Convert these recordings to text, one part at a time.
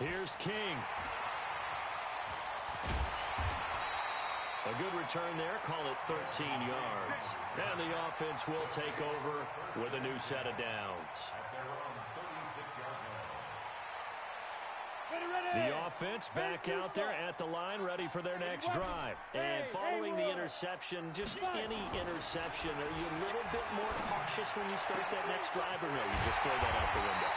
Here's King. A good return there. Call it 13 yards. And the offense will take over with a new set of downs. The offense back out there at the line, ready for their next drive. And following the interception, just any interception, are you a little bit more cautious when you start that next drive, or no, you just throw that out the window?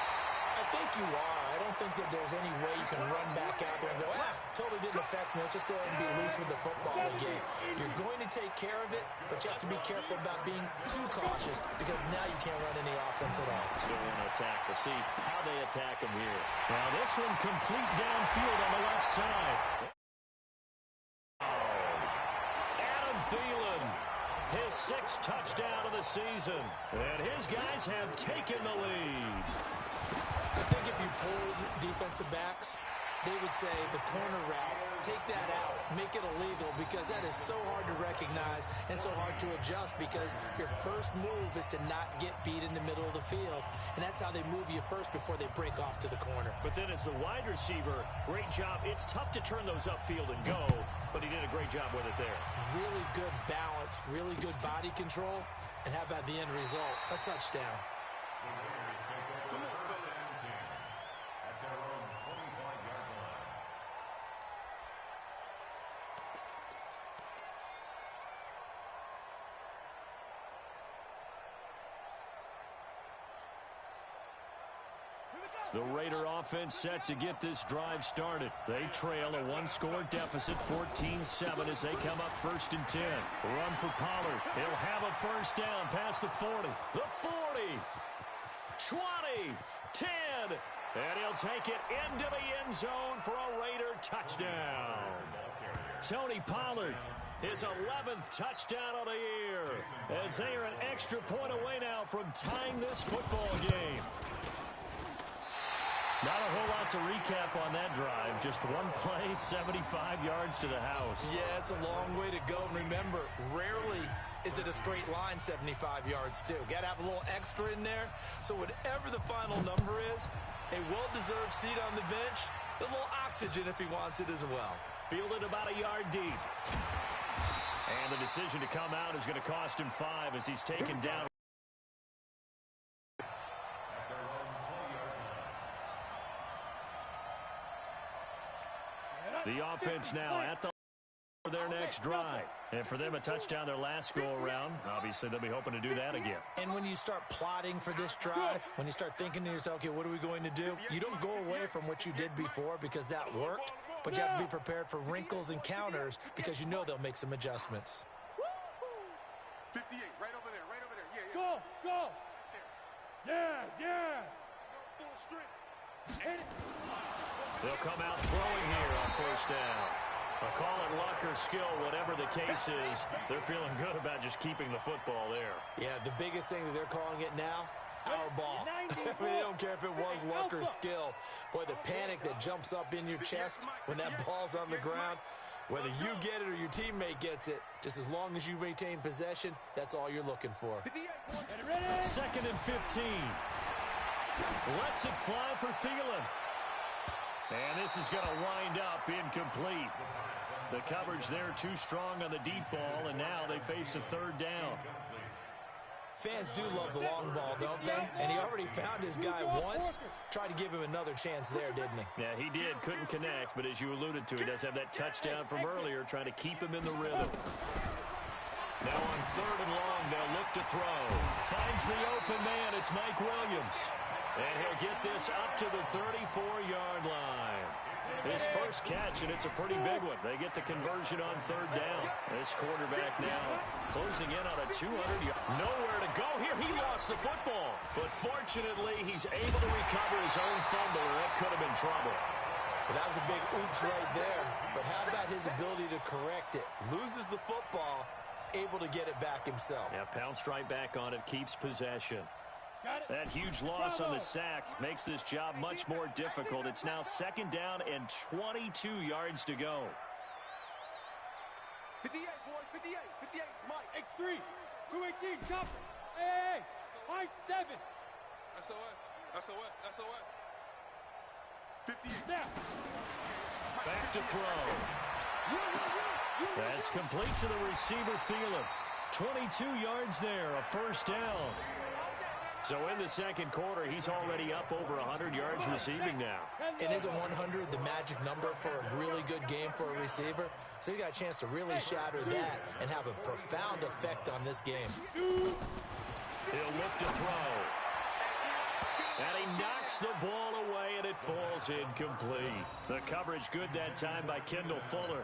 I think you are. I don't think that there's any way you can run back out there and go, totally didn't affect me. Let's just go ahead and be loose with the football again. You're going to take care of it, but you have to be careful about being too cautious because now you can't run any offense at all. Still want to attack. We'll see how they attack him here. Now this one complete downfield on the left side. Adam Thielen, his 6th touchdown of the season. And his guys have taken the lead. I think if you pulled defensive backs, they would say the corner route, take that out, make it illegal, because that is so hard to recognize and so hard to adjust, because your first move is to not get beat in the middle of the field, and that's how they move you first before they break off to the corner. But then as the wide receiver, great job. It's tough to turn those upfield and go, but he did a great job with it there. Really good balance, really good body control, and how about the end result? A touchdown. The Raider offense set to get this drive started. They trail a 1-score deficit, 14-7 as they come up 1st and 10. Run for Pollard. He'll have a first down past the 40. The 40. 20. 10. And he'll take it into the end zone for a Raider touchdown. Tony Pollard, his 11th touchdown of the year, as they are an extra point away now from tying this football game. Not a whole lot to recap on that drive. Just one play, 75 yards to the house. Yeah, it's a long way to go. Remember, rarely is it a straight line 75 yards, too. Got to have a little extra in there. So whatever the final number is, a well-deserved seat on the bench, a little oxygen if he wants it as well. Fielded about a yard deep. And the decision to come out is going to cost him 5 as he's taken down. The offense now at the for their next drive. And for them, a touchdown their last go-around. Obviously, they'll be hoping to do that again. And when you start plotting for this drive, when you start thinking to yourself, okay, what are we going to do? You don't go away from what you did before because that worked, but you have to be prepared for wrinkles and counters because you know they'll make some adjustments. 58, right over there, right over there. Yeah, yeah. Go! Yes, yes! Full strength. They'll come out throwing here on first down. Call it luck or skill, whatever the case is, they're feeling good about just keeping the football there. Yeah, the biggest thing that they're calling it now, our ball. I mean, they don't care if it was luck or skill. Boy, the panic that jumps up in your chest when that ball's on the ground, whether you get it or your teammate gets it, just as long as you maintain possession, that's all you're looking for. 2nd and 15. Lets it fly for Thielen. And this is going to wind up incomplete. The coverage there too strong on the deep ball, and now they face a 3rd down. Fans do love the long ball, don't they? And he already found his guy once. Tried to give him another chance there, didn't he? Yeah, he did. Couldn't connect, but as you alluded to, he does have that touchdown from earlier, trying to keep him in the rhythm. Now on 3rd and long, they'll look to throw. Finds the open man. It's Mike Williams. And he'll get this up to the 34-yard line. His first catch, and it's a pretty big one. They get the conversion on 3rd down. This quarterback now closing in on a 200-yard. Nowhere to go here. He lost the football. But fortunately, he's able to recover his own fumble, or that could have been trouble. Well, that was a big oops right there. But how about his ability to correct it? Loses the football, able to get it back himself. Yeah, pounced right back on it, keeps possession. That huge loss on the sack makes this job much more difficult. It's now 2nd down and 22 yards to go. 58, boy, 58, 58, Mike. X3, 218, chopper. Hey, I7. SOS, SOS, SOS. Snap. Back to throw. That's complete to the receiver, Thielen. 22 yards there, a first down. So in the second quarter, he's already up over 100 yards receiving now. And isn't 100 the magic number for a really good game for a receiver? So he got a chance to really shatter that and have a profound effect on this game. He'll look to throw. And he knocks the ball away, and it falls incomplete. The coverage good that time by Kendall Fuller.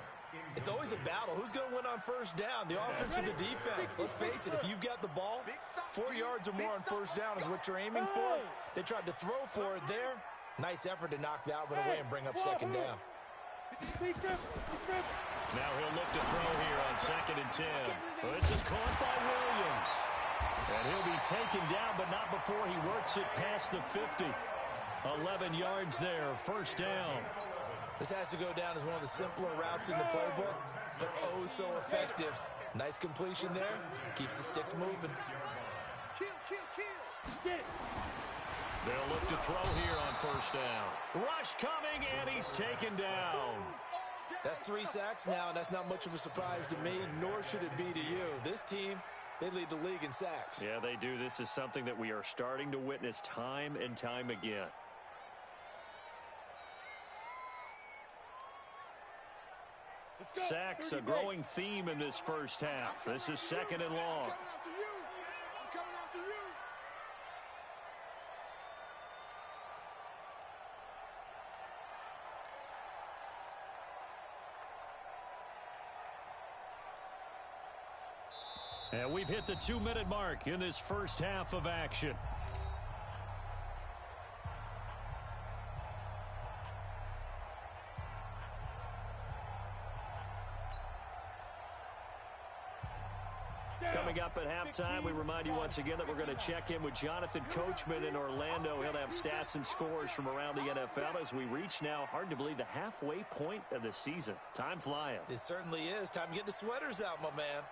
It's always a battle. Who's going to win on first down, the offense or the defense? Let's face it, if you've got the ball, 4 yards or more on first down is what you're aiming for. They tried to throw for it there. Nice effort to knock that one away and bring up second down. Now he'll look to throw here on 2nd and 10. Well, this is caught by Williams. And he'll be taken down, but not before he works it past the 50. 11 yards there, first down. This has to go down as one of the simpler routes in the playbook, but oh so effective. Nice completion there. Keeps the sticks moving. They'll look to throw here on first down. Rush coming, and he's taken down. That's 3 sacks now, and that's not much of a surprise to me, nor should it be to you. This team, they lead the league in sacks. Yeah, they do. This is something that we are starting to witness time and time again. Sacks, a growing theme in this first half. This is 2nd and long. And we've hit the 2-minute mark in this first half of action. Coming up at halftime, we remind you once again that we're going to check in with Jonathan Coachman in Orlando. He'll have stats and scores from around the NFL as we reach now, hard to believe, the halfway point of the season. Time flying. It certainly is. Time to get the sweaters out, my man.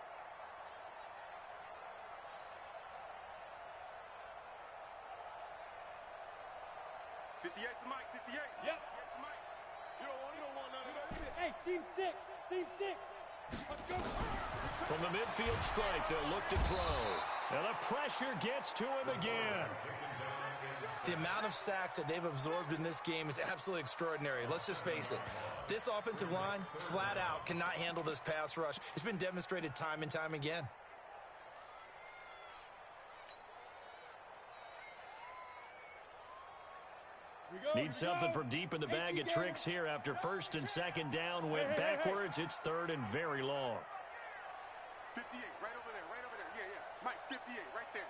Yep. Hey, seam 6. Seam 6. Let's go. From the midfield strike, they'll look to throw. And the pressure gets to him again. The amount of sacks that they've absorbed in this game is absolutely extraordinary. Let's just face it. This offensive line, flat out, cannot handle this pass rush. It's been demonstrated time and time again. Need something from deep in the bag of tricks here after 1st and 2nd down. Went backwards. It's 3rd and very long. 58, right over there, right over there. Yeah, yeah. Mike, 58, right there.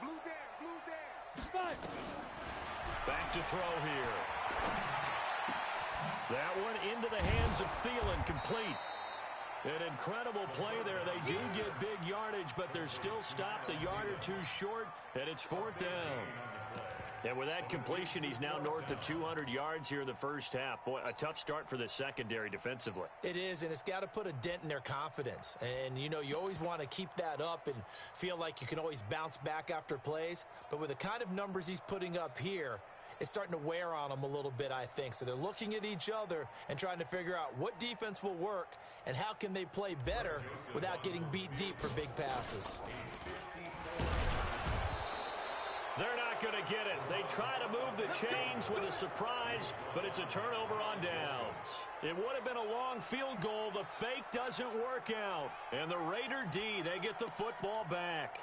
Blue down. Back to throw here. That one into the hands of Thielen, complete. An incredible play there. They do get big yardage, but they're still stopped a yard or two short, and it's 4th down. And with that completion, he's now north of 200 yards here in the first half. Boy, a tough start for the secondary defensively. It is, and it's got to put a dent in their confidence. And, you know, you always want to keep that up and feel like you can always bounce back after plays. But with the kind of numbers he's putting up here, it's starting to wear on them a little bit, I think. So they're looking at each other and trying to figure out what defense will work and how can they play better without getting beat deep for big passes. They're not going to get it. They try to move the chains with a surprise, but it's a turnover on downs. It would have been a long field goal. The fake doesn't work out. And the Raider D, they get the football back.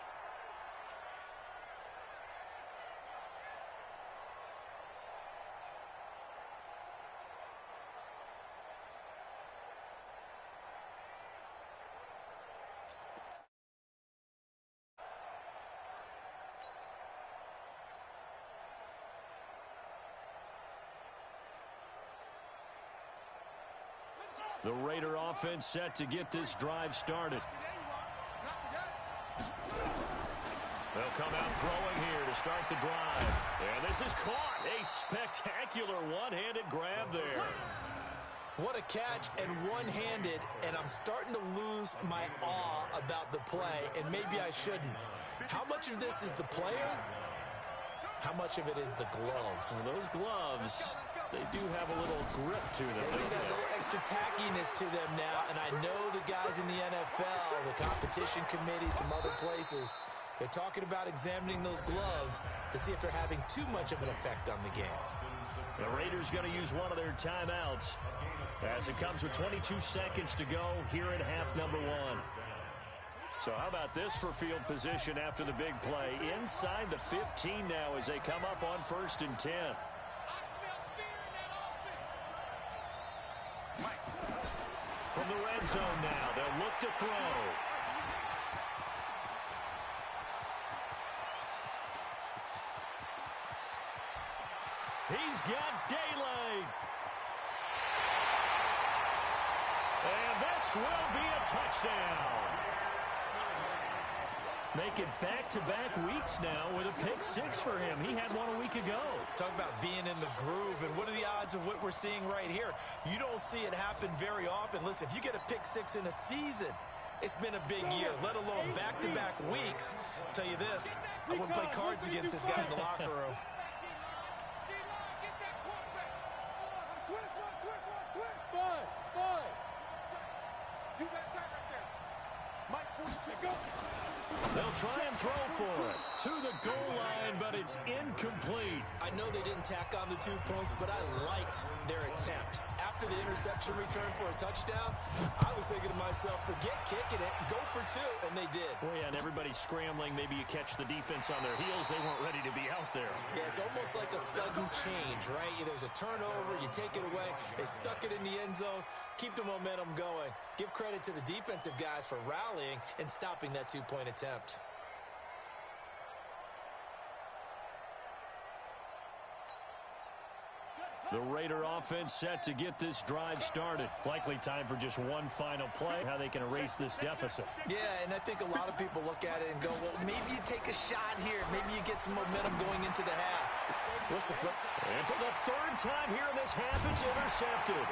The Raider offense set to get this drive started. They'll come out throwing here to start the drive. And this is caught. A spectacular one-handed grab there. What a catch and one-handed, and I'm starting to lose my awe about the play, and maybe I shouldn't. How much of this is the player? How much of it is the glove? Well, those gloves, they do have a little grip to them. They got a little extra tackiness to them now, and I know the guys in the NFL, the competition committee, some other places, they're talking about examining those gloves to see if they're having too much of an effect on the game. The Raiders going to use one of their timeouts as it comes with 22 seconds to go here at half number 1. So how about this for field position after the big play? Inside the 15 now as they come up on 1st and 10. From the red zone now, they'll look to throw. He's got daylight. And this will be a touchdown. Make it back-to-back weeks now with a pick 6 for him. He had one a week ago. Talk about being in the groove, and what are the odds of what we're seeing right here? You don't see it happen very often. Listen, if you get a pick 6 in a season, it's been a big year, let alone back-to-back weeks. I'll tell you this, I wouldn't play cards against this guy in the locker room. They'll try and throw for it to the goal line, but it's incomplete. I know they didn't tack on the 2 points, but I liked their attempt. After the interception return for a touchdown, I was thinking to myself, forget kicking it, go for 2, and they did. Well, yeah, and everybody's scrambling. Maybe you catch the defense on their heels. They weren't ready to be out there. Yeah, it's almost like a sudden change, right? There's a turnover, you take it away, they stuck it in the end zone, keep the momentum going. Give credit to the defensive guys for rallying and stopping that 2-point attempt. The Raider offense set to get this drive started. Likely time for just one final play, how they can erase this deficit. Yeah, and I think a lot of people look at it and go, well, maybe you take a shot here. Maybe you get some momentum going into the half. What's the flip? And for the 3rd time here in this half, it's intercepted.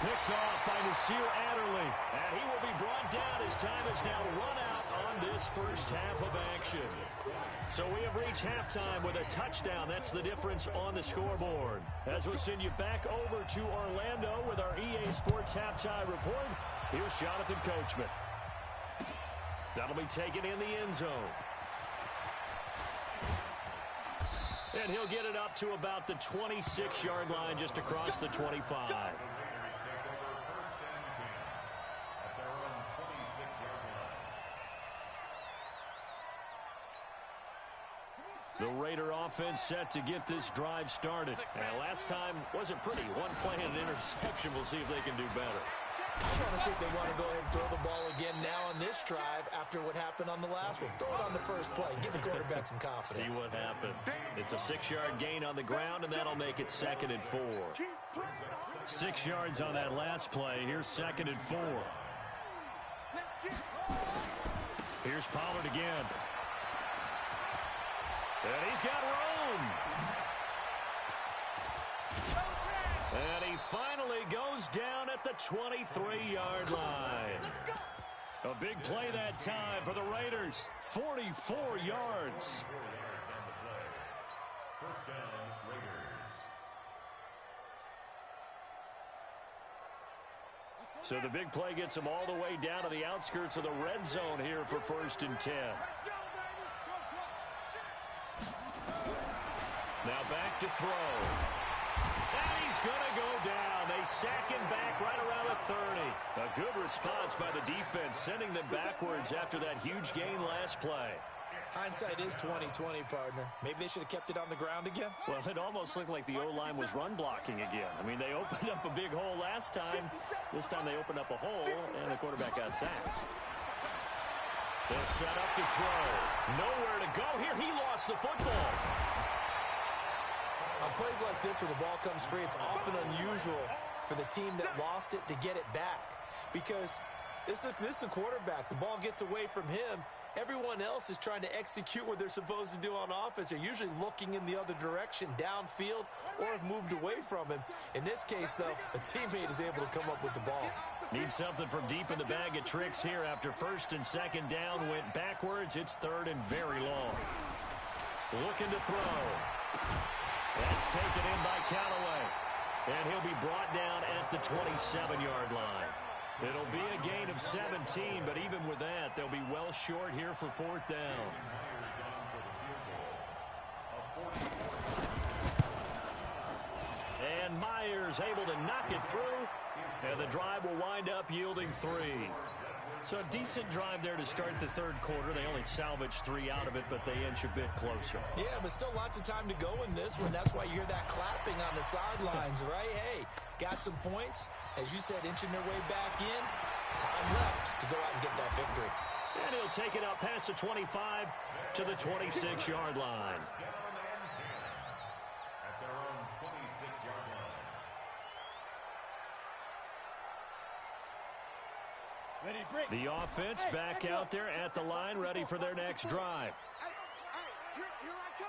Picked off by Nasir Adderley. And he will be brought down as time is now run out on this first half of action. So we have reached halftime with a touchdown. That's the difference on the scoreboard. As we'll send you back over to Orlando with our EA Sports Halftime Report, here's Jonathan Coachman. That'll be taken in the end zone. And he'll get it up to about the 26-yard line just across the 25. The Raider offense set to get this drive started. And last time wasn't pretty. One play and an interception. We'll see if they can do better. I want to see if they want to go ahead and throw the ball again now on this drive after what happened on the last one. Throw it on the first play. Give the quarterback some confidence. See what happens. It's a 6-yard gain on the ground, and that'll make it 2nd and 4. 6 yards on that last play. Here's 2nd and 4. Here's Pollard again. And he's got room. And he finally goes down at the 23-yard line. A big play that time for the Raiders. 44 yards. So the big play gets them all the way down to the outskirts of the red zone here for 1st and 10. Now back to throw. And he's going to go down. They sack him back right around the 30. A good response by the defense, sending them backwards after that huge gain last play. Hindsight is 20/20, partner. Maybe they should have kept it on the ground again. Well, it almost looked like the O-line was run blocking again. I mean, they opened up a big hole last time. This time they opened up a hole, and the quarterback got sacked. They'll set up to throw. Nowhere to go here. He lost the football. On plays like this where the ball comes free, it's often unusual for the team that lost it to get it back. Because this is the quarterback. The ball gets away from him. Everyone else is trying to execute what they're supposed to do on offense. They're usually looking in the other direction, downfield, or have moved away from him. In this case, though, a teammate is able to come up with the ball. Need something from deep in the bag of tricks here after 1st and 2nd down. Went backwards. It's 3rd and very long. Looking to throw. That's taken in by Callaway. And he'll be brought down at the 27-yard line. It'll be a gain of 17, but even with that, they'll be well short here for fourth down. And Myers able to knock it through, and the drive will wind up yielding 3. So a decent drive there to start the third quarter. They only salvaged 3 out of it, but they inch a bit closer. Yeah, but still lots of time to go in this one. That's why you hear that clapping on the sidelines, right? Hey, got some points. As you said, inching their way back in. Time left to go out and get that victory. And he'll take it up past the 25 to the 26-yard line. The offense back out there at the line, ready for their next drive. Here I come.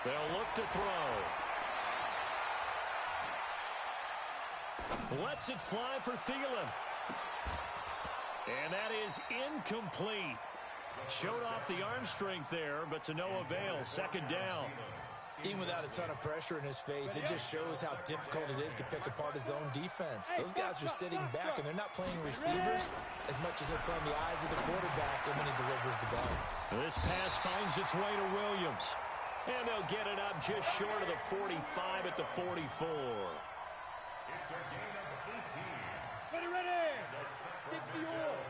They'll look to throw. Lets it fly for Thielen. And that is incomplete. Showed off the arm strength there, but to no avail. Second down. Even without a ton of pressure in his face, it just shows how difficult it is to pick apart his own defense. Those guys are sitting back, and they're not playing receivers as much as they're playing the eyes of the quarterback when he delivers the ball. This pass finds its way to Williams. And they'll get it up just short of the 45 at the 44. Ready, ready. 60 all.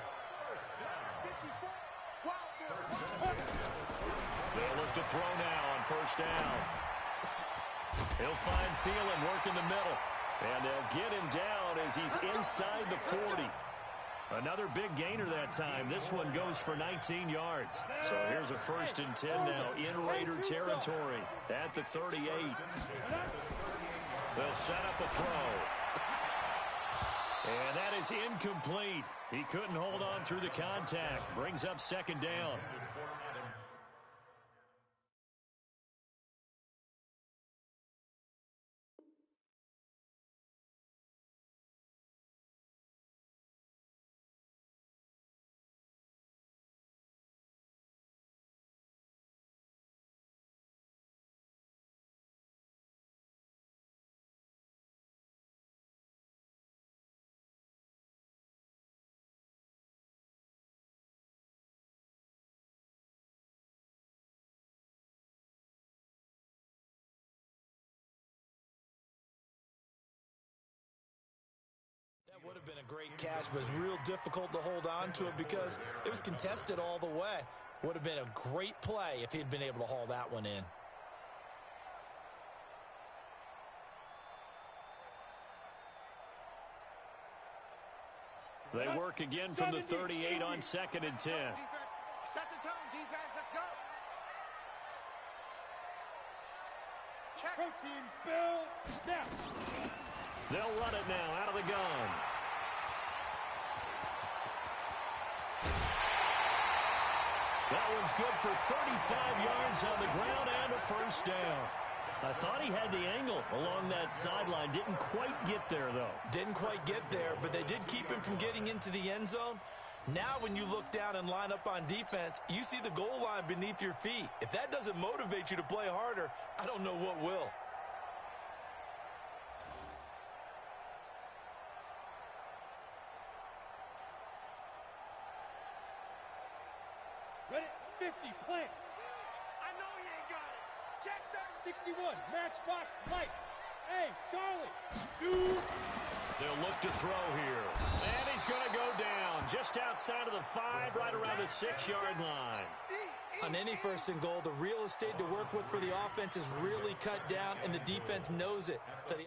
54. They'll look to throw now on first down. He'll find Thielen working the middle. And they'll get him down as he's inside the 40. Another big gainer that time. This one goes for 19 yards. So here's a 1st and 10 now in Raider territory at the 38. They'll set up a throw. And that is incomplete. He couldn't hold on through the contact. Brings up second down. That would have been a great catch, but it's real difficult to hold on to it because it was contested all the way. Would have been a great play if he'd been able to haul that one in. They work again from the 38 on 2nd and 10. Set the tone, defense. Let's go. Check. Protein spill. Now. They'll run it now out of the gun. That one's good for 35 yards on the ground and a first down. I thought he had the angle along that sideline. Didn't quite get there, though. Didn't quite get there, but they did keep him from getting into the end zone. Now when you look down and line up on defense, you see the goal line beneath your feet. If that doesn't motivate you to play harder, I don't know what will. Ready, 50, plant. I know he ain't got it. Check that. 61, matchbox, lights. Hey, Charlie, shoot. They'll look to throw here. And he's going to go down just outside of the 5, right around the 6-yard line. On any 1st and goal, the real estate to work with for the offense is really cut down, and the defense knows it. So the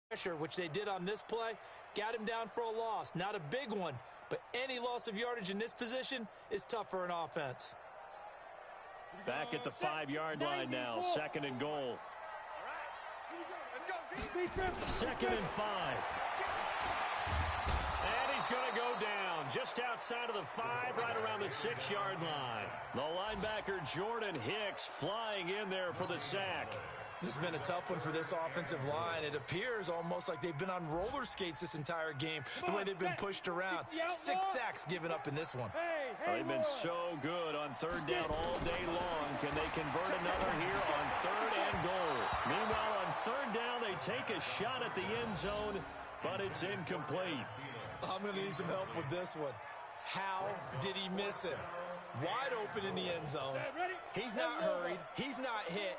pressure, which they did on this play, got him down for a loss. Not a big one, but any loss of yardage in this position is tough for an offense. Back at the 5-yard line now, 2nd and goal. Let's go. 2nd and 5. And he's going to go down just outside of the 5, right around the 6-yard line. The linebacker Jordan Hicks flying in there for the sack. This has been a tough one for this offensive line. It appears almost like they've been on roller skates this entire game, the way they've been pushed around. 6 sacks given up in this one. Hey, They've been so good on third down all day long. Can they convert another here on third and goal? Meanwhile, on third down, they take a shot at the end zone, but it's incomplete. I'm going to need some help with this one. How did he miss him? Wide open in the end zone. He's not hurried. He's not hit.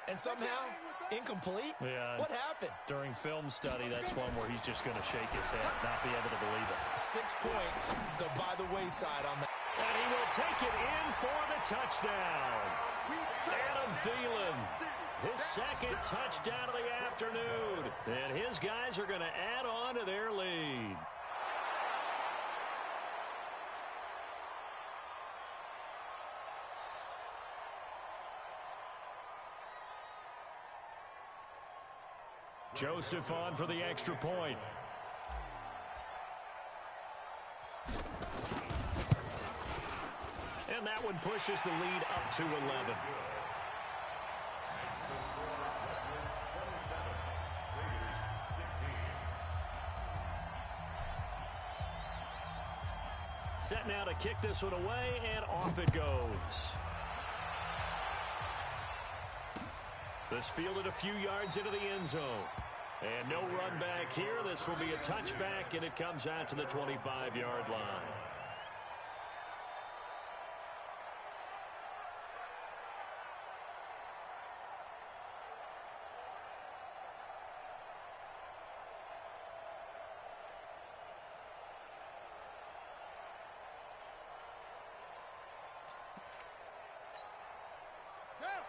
And somehow, incomplete? Yeah. What happened? During film study, that's one where he's just going to shake his head, not be able to believe it. 6 points go by the wayside on that. And he will take it in for the touchdown. Adam Thielen, his second touchdown of the afternoon. And his guys are going to add on to their lead. Joseph on for the extra point. And that one pushes the lead up to 11. Set now to kick this one away, and off it goes. This fielded a few yards into the end zone. And no run back here. This will be a touchback, and it comes out to the 25-yard line.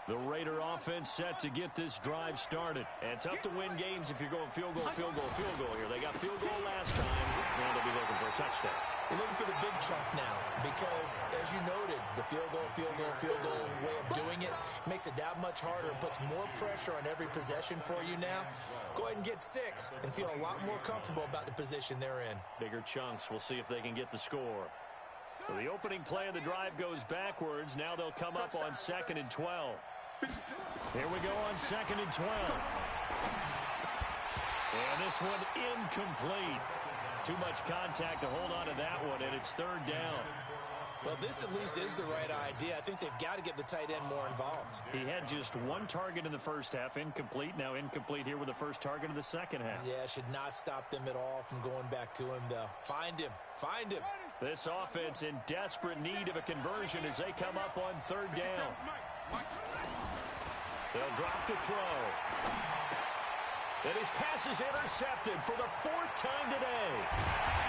The Raider offense set to get this drive started. And tough to win games if you're going field goal, field goal, field goal here. They got field goal last time, and they'll be looking for a touchdown. You're looking for the big chunk now because, as you noted, the field goal way of doing it makes it that much harder and puts more pressure on every possession for you now. Go ahead and get 6 and feel a lot more comfortable about the position they're in. Bigger chunks. We'll see if they can get the score. So the opening play of the drive goes backwards. Now they'll come up on 2nd and 12. Here we go on 2nd and 12. And this one incomplete. Too much contact to hold on to that one, and it's 3rd down. Well, this at least is the right idea. I think they've got to get the tight end more involved. He had just 1 target in the first half, incomplete. Now incomplete here with the first target of the second half. Yeah, should not stop them at all from going back to him, though. Find him. Find him. This offense in desperate need of a conversion as they come up on 3rd down. They'll drop to throw. And his pass is intercepted for the 4th time today.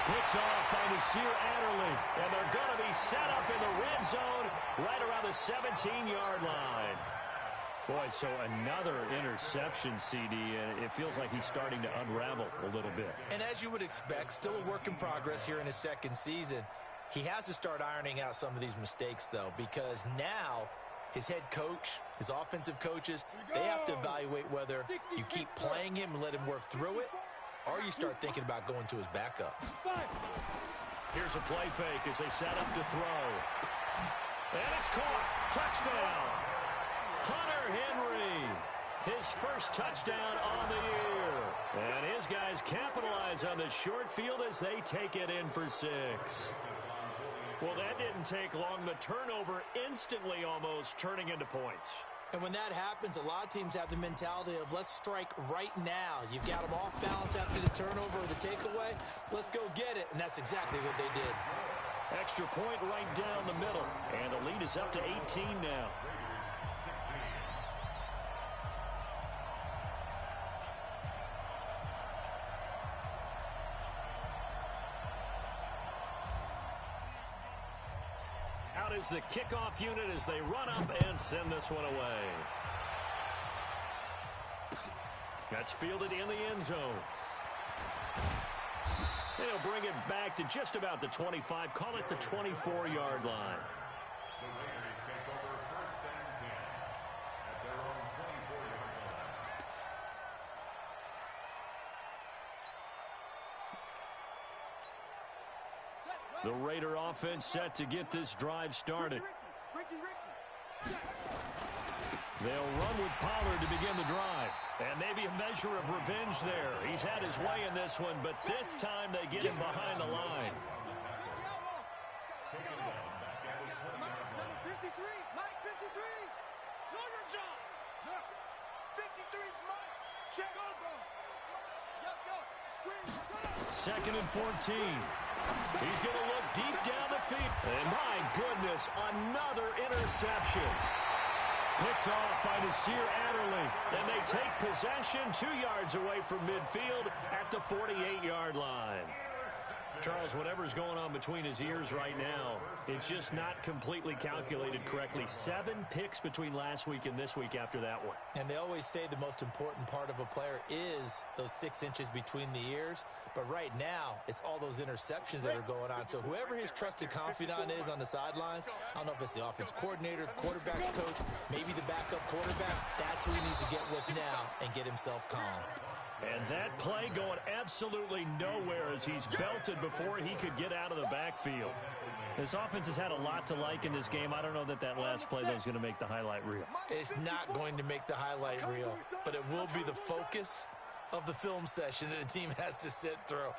Picked off by Nasir Adderley. And they're going to be set up in the red zone right around the 17-yard line. Boy, so another interception, CD, and it feels like he's starting to unravel a little bit. And as you would expect, still a work in progress here in his 2nd season. He has to start ironing out some of these mistakes, though, because now his head coach, his offensive coaches, they have to evaluate whether you keep playing him and let him work through it, or you start thinking about going to his backup. Here's a play fake as they set up to throw. And it's caught. Touchdown. Hunter Henry, his first touchdown on the year. And his guys capitalize on the short field as they take it in for 6. Well, that didn't take long. The turnover instantly almost turning into points. And when that happens, a lot of teams have the mentality of let's strike right now. You've got them off balance after the turnover or the takeaway. Let's go get it. And that's exactly what they did. Extra point right down the middle. And the lead is up to 18 now. Out is the kickoff unit as they run up and send this one away. That's fielded in the end zone. They'll bring it back to just about the 25. Call it the 24-yard line. The Raider offense set to get this drive started. They'll run with Pollard to begin the drive. And maybe a measure of revenge there. He's had his way in this one, but this time they get him behind the line. Number 53, Mike 53. Know your job. Look, 53 's Mike. Check. Go. Yo. Screen. 2nd and 14. He's going to look deep down the field. And my goodness, another interception. Picked off by Nasir Adderley. And they take possession 2 yards away from midfield at the 48-yard line. Charles, whatever's going on between his ears right now, it's just not completely calculated correctly. 7 picks between last week and this week after that one. And they always say the most important part of a player is those 6 inches between the ears. But right now, it's all those interceptions that are going on. So whoever his trusted confidant is on the sidelines, I don't know if it's the offense coordinator, the quarterback's coach, maybe the backup quarterback, that's who he needs to get with now and get himself calm. And that play going absolutely nowhere as he's belted before he could get out of the backfield. This offense has had a lot to like in this game. I don't know that last play, though, is going to make the highlight reel. It's not going to make the highlight reel, but it will be the focus of the film session that the team has to sit through.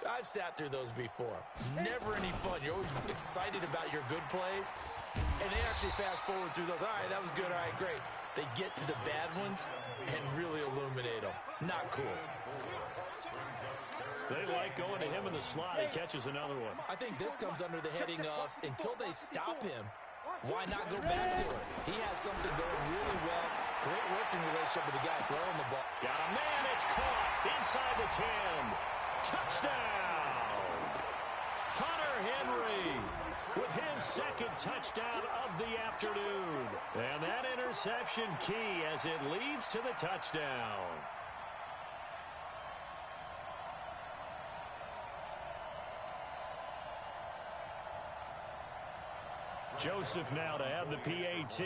I've sat through those before. Never any fun. You're always excited about your good plays, and they actually fast forward through those. All right, that was good. All right, great. They get to the bad ones and really illuminate them. Not cool. They like going to him in the slot. He catches another one. I think this comes under the heading of, until they stop him, why not go back to it? He has something going really well. Great working relationship with the guy throwing the ball. Got a man. It's caught inside the 10. Touchdown. Hunter Henry with his 2nd touchdown of the afternoon. And that interception key as it leads to the touchdown. Joseph now to have the PAT.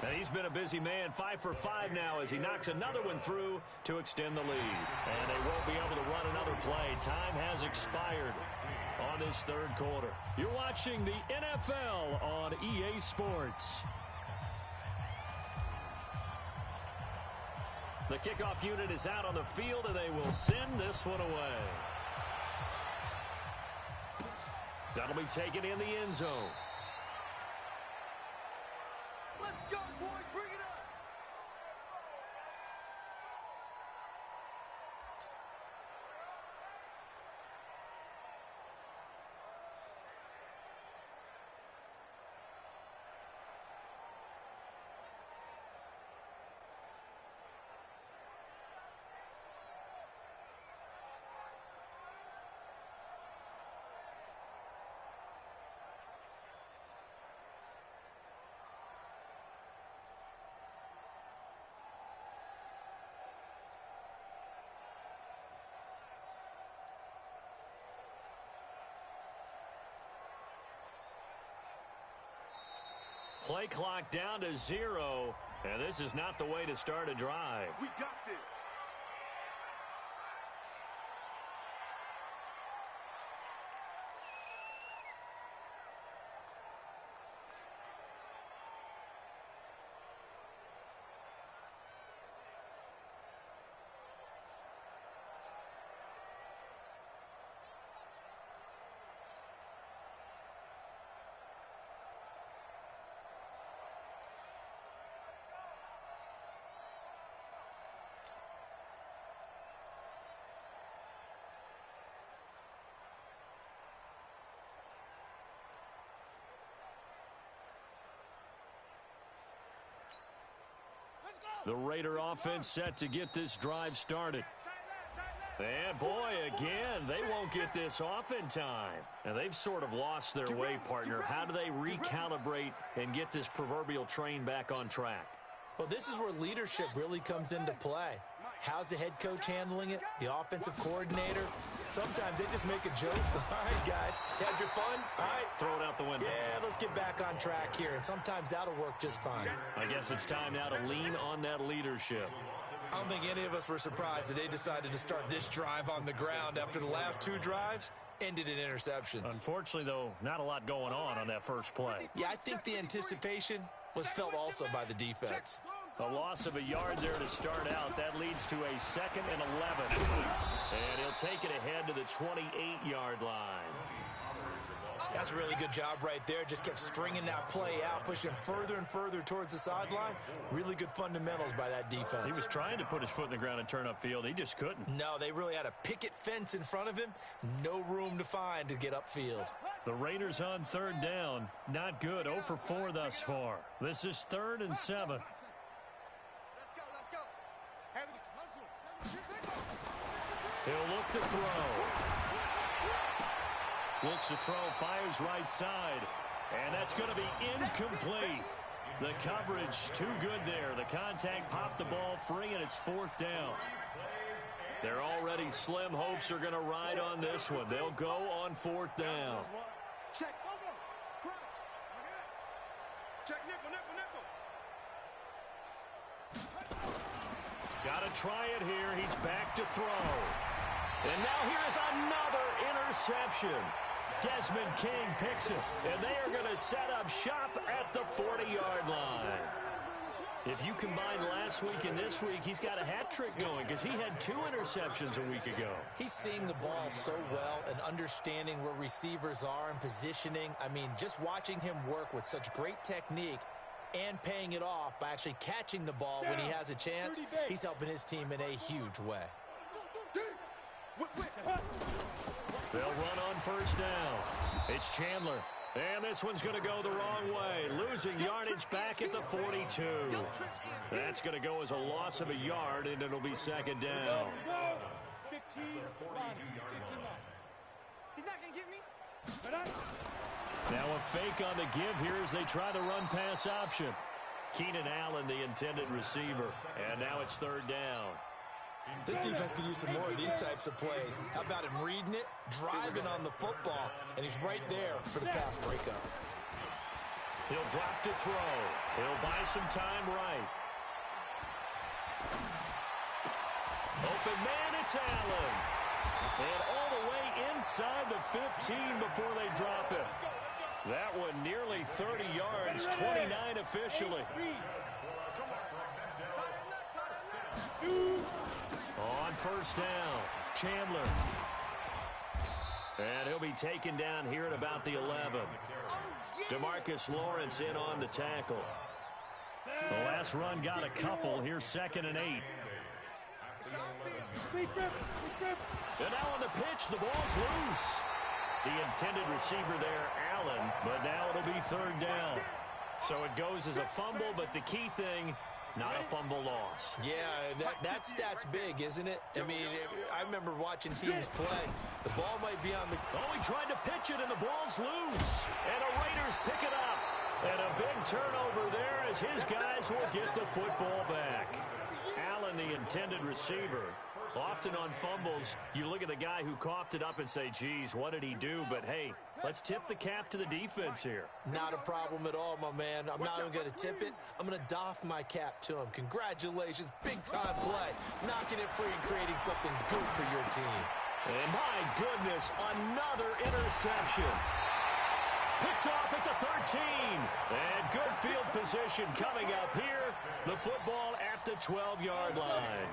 And he's been a busy man, 5 for 5 now as he knocks another one through to extend the lead. And they won't be able to run another play. Time has expired on this 3rd quarter. You're watching the NFL on EA Sports. The kickoff unit is out on the field, and they will send this one away. That'll be taken in the end zone. Let's go, boys. Bring it up. Play clock down to 0, and this is not the way to start a drive. We got this. The Raider offense set to get this drive started. And boy, again, they won't get this off in time. And they've sort of lost their way, partner. How do they recalibrate and get this proverbial train back on track? Well, this is where leadership really comes into play. How's the head coach handling it? The offensive coordinator? Sometimes they just make a joke. All right, guys, had your fun? All right. Throw it out the window. Yeah, let's get back on track here. And sometimes that'll work just fine. I guess it's time now to lean on that leadership. I don't think any of us were surprised that they decided to start this drive on the ground after the last 2 drives ended in interceptions. Unfortunately, though, not a lot going on that first play. Yeah, I think the anticipation was felt also by the defense. A loss of a yard there to start out. That leads to a 2nd and 11. And he'll take it ahead to the 28-yard line. That's a really good job right there. Just kept stringing that play out, pushing him further and further towards the sideline. Really good fundamentals by that defense. He was trying to put his foot in the ground and turn upfield. He just couldn't. No, they really had a picket fence in front of him. No room to find to get upfield. The Raiders on third down. Not good. 0 for 4 thus far. This is 3rd and 7. He'll look to throw. Looks to throw, fires right side. And that's going to be incomplete. The coverage too good there. The contact popped the ball free, and it's 4th down. They're already slim hopes are going to ride on this one. They'll go on 4th down. Check. Crouch. Check nickel. Got to try it here. He's back to throw. And now here's another interception. Desmond King picks it, and they are going to set up shop at the 40-yard line. If you combine last week and this week, he's got a hat trick going because he had 2 interceptions a week ago. He's seeing the ball so well and understanding where receivers are and positioning. I mean, just watching him work with such great technique and paying it off by actually catching the ball when he has a chance, he's helping his team in a huge way. They'll run on 1st down. It's Chandler. And this one's going to go the wrong way. Losing yardage back at the 42. That's going to go as a loss of a yard, and it'll be 2nd down. 15, he's not going to get me. Now a fake on the give here as they try the run-pass option. Keenan Allen, the intended receiver. And now it's 3rd down. This defense could use some more of these types of plays. How about him reading it, driving on the football, and he's right there for the pass breakup. He'll drop to throw. He'll buy some time right. Open man, it's Allen. And all the way inside the 15 before they drop it. That one nearly 30 yards, 29 officially. On 1st down, Chandler. And he'll be taken down here at about the 11. DeMarcus Lawrence in on the tackle. The last run got a couple. Here's 2nd and 8. And now on the pitch, the ball's loose. The intended receiver there, Allen, but now it'll be 3rd down. So it goes as a fumble, but the key thing, not a fumble loss. Yeah, that stat's big, isn't it? I mean, I remember watching teams play. The ball might be on the... Oh, he tried to pitch it, and the ball's loose. And the Raiders pick it up. And a big turnover there as his guys will get the football back. Allen, the intended receiver. Often on fumbles, you look at the guy who coughed it up and say, geez, what did he do? But, hey, let's tip the cap to the defense here. Not a problem at all, my man. I'm not even going to tip it. I'm going to doff my cap to him. Congratulations. Big-time play. Knocking it free and creating something good for your team. And, my goodness, another interception. Picked off at the 13. And good field position coming up here. The football at the 12-yard line.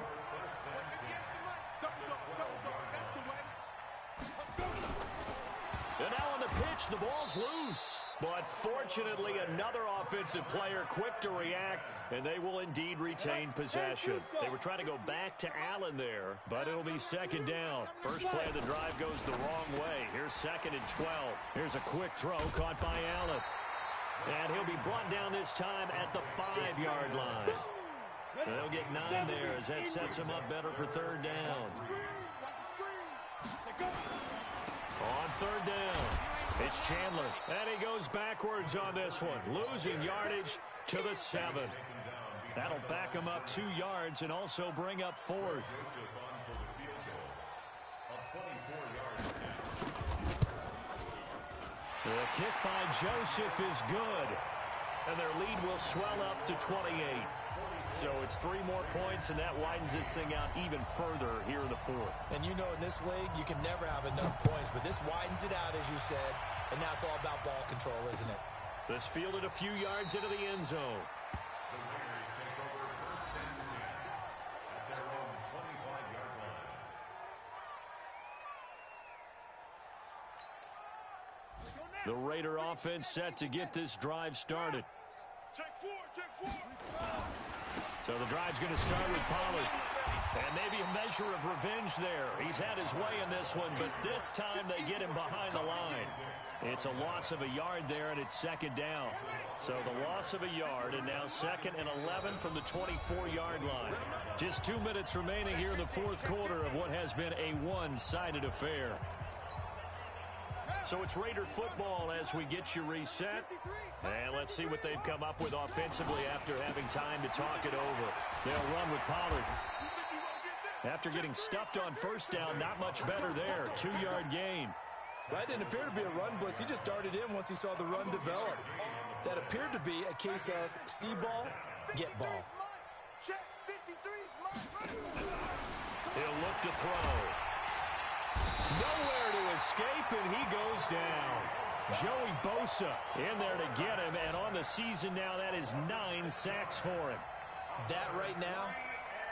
And now on the pitch, the ball's loose. But fortunately, another offensive player quick to react, and they will indeed retain possession. They were trying to go back to Allen there, but it'll be 2nd down. First play of the drive goes the wrong way. Here's 2nd and 12. Here's a quick throw caught by Allen. And he'll be brought down this time at the 5-yard line. And they'll get 9 there as that sets him up better for 3rd down. On 3rd down, it's Chandler. And he goes backwards on this one, losing yardage to the 7. That'll back him up 2 yards and also bring up 4th. The kick by Joseph is good. And their lead will swell up to 28. So it's 3 more points, and that widens this thing out even further here in the 4th. And you know in this league, you can never have enough points, but this widens it out, as you said, and now it's all about ball control, isn't it? This fielded a few yards into the end zone. The Raider offense set to get this drive started. Check four. So the drive's going to start with Pollard. And maybe a measure of revenge there. He's had his way in this one, but this time they get him behind the line. It's a loss of a yard there, and it's second down. So the loss of a yard, and now 2nd and 11 from the 24-yard line. Just 2 minutes remaining here in the fourth quarter of what has been a one-sided affair. So it's Raider football as we get you reset. And let's see what they've come up with offensively after having time to talk it over. They'll run with Pollard. After getting stuffed on first down, not much better there. 2-yard gain. That didn't appear to be a run blitz. He just started in once he saw the run develop. That appeared to be a case of see ball, get ball. He'll look to throw. Nowhere to escape, and he goes down. Joey Bosa in there to get him, and on the season now, that is 9 sacks for him. That right now,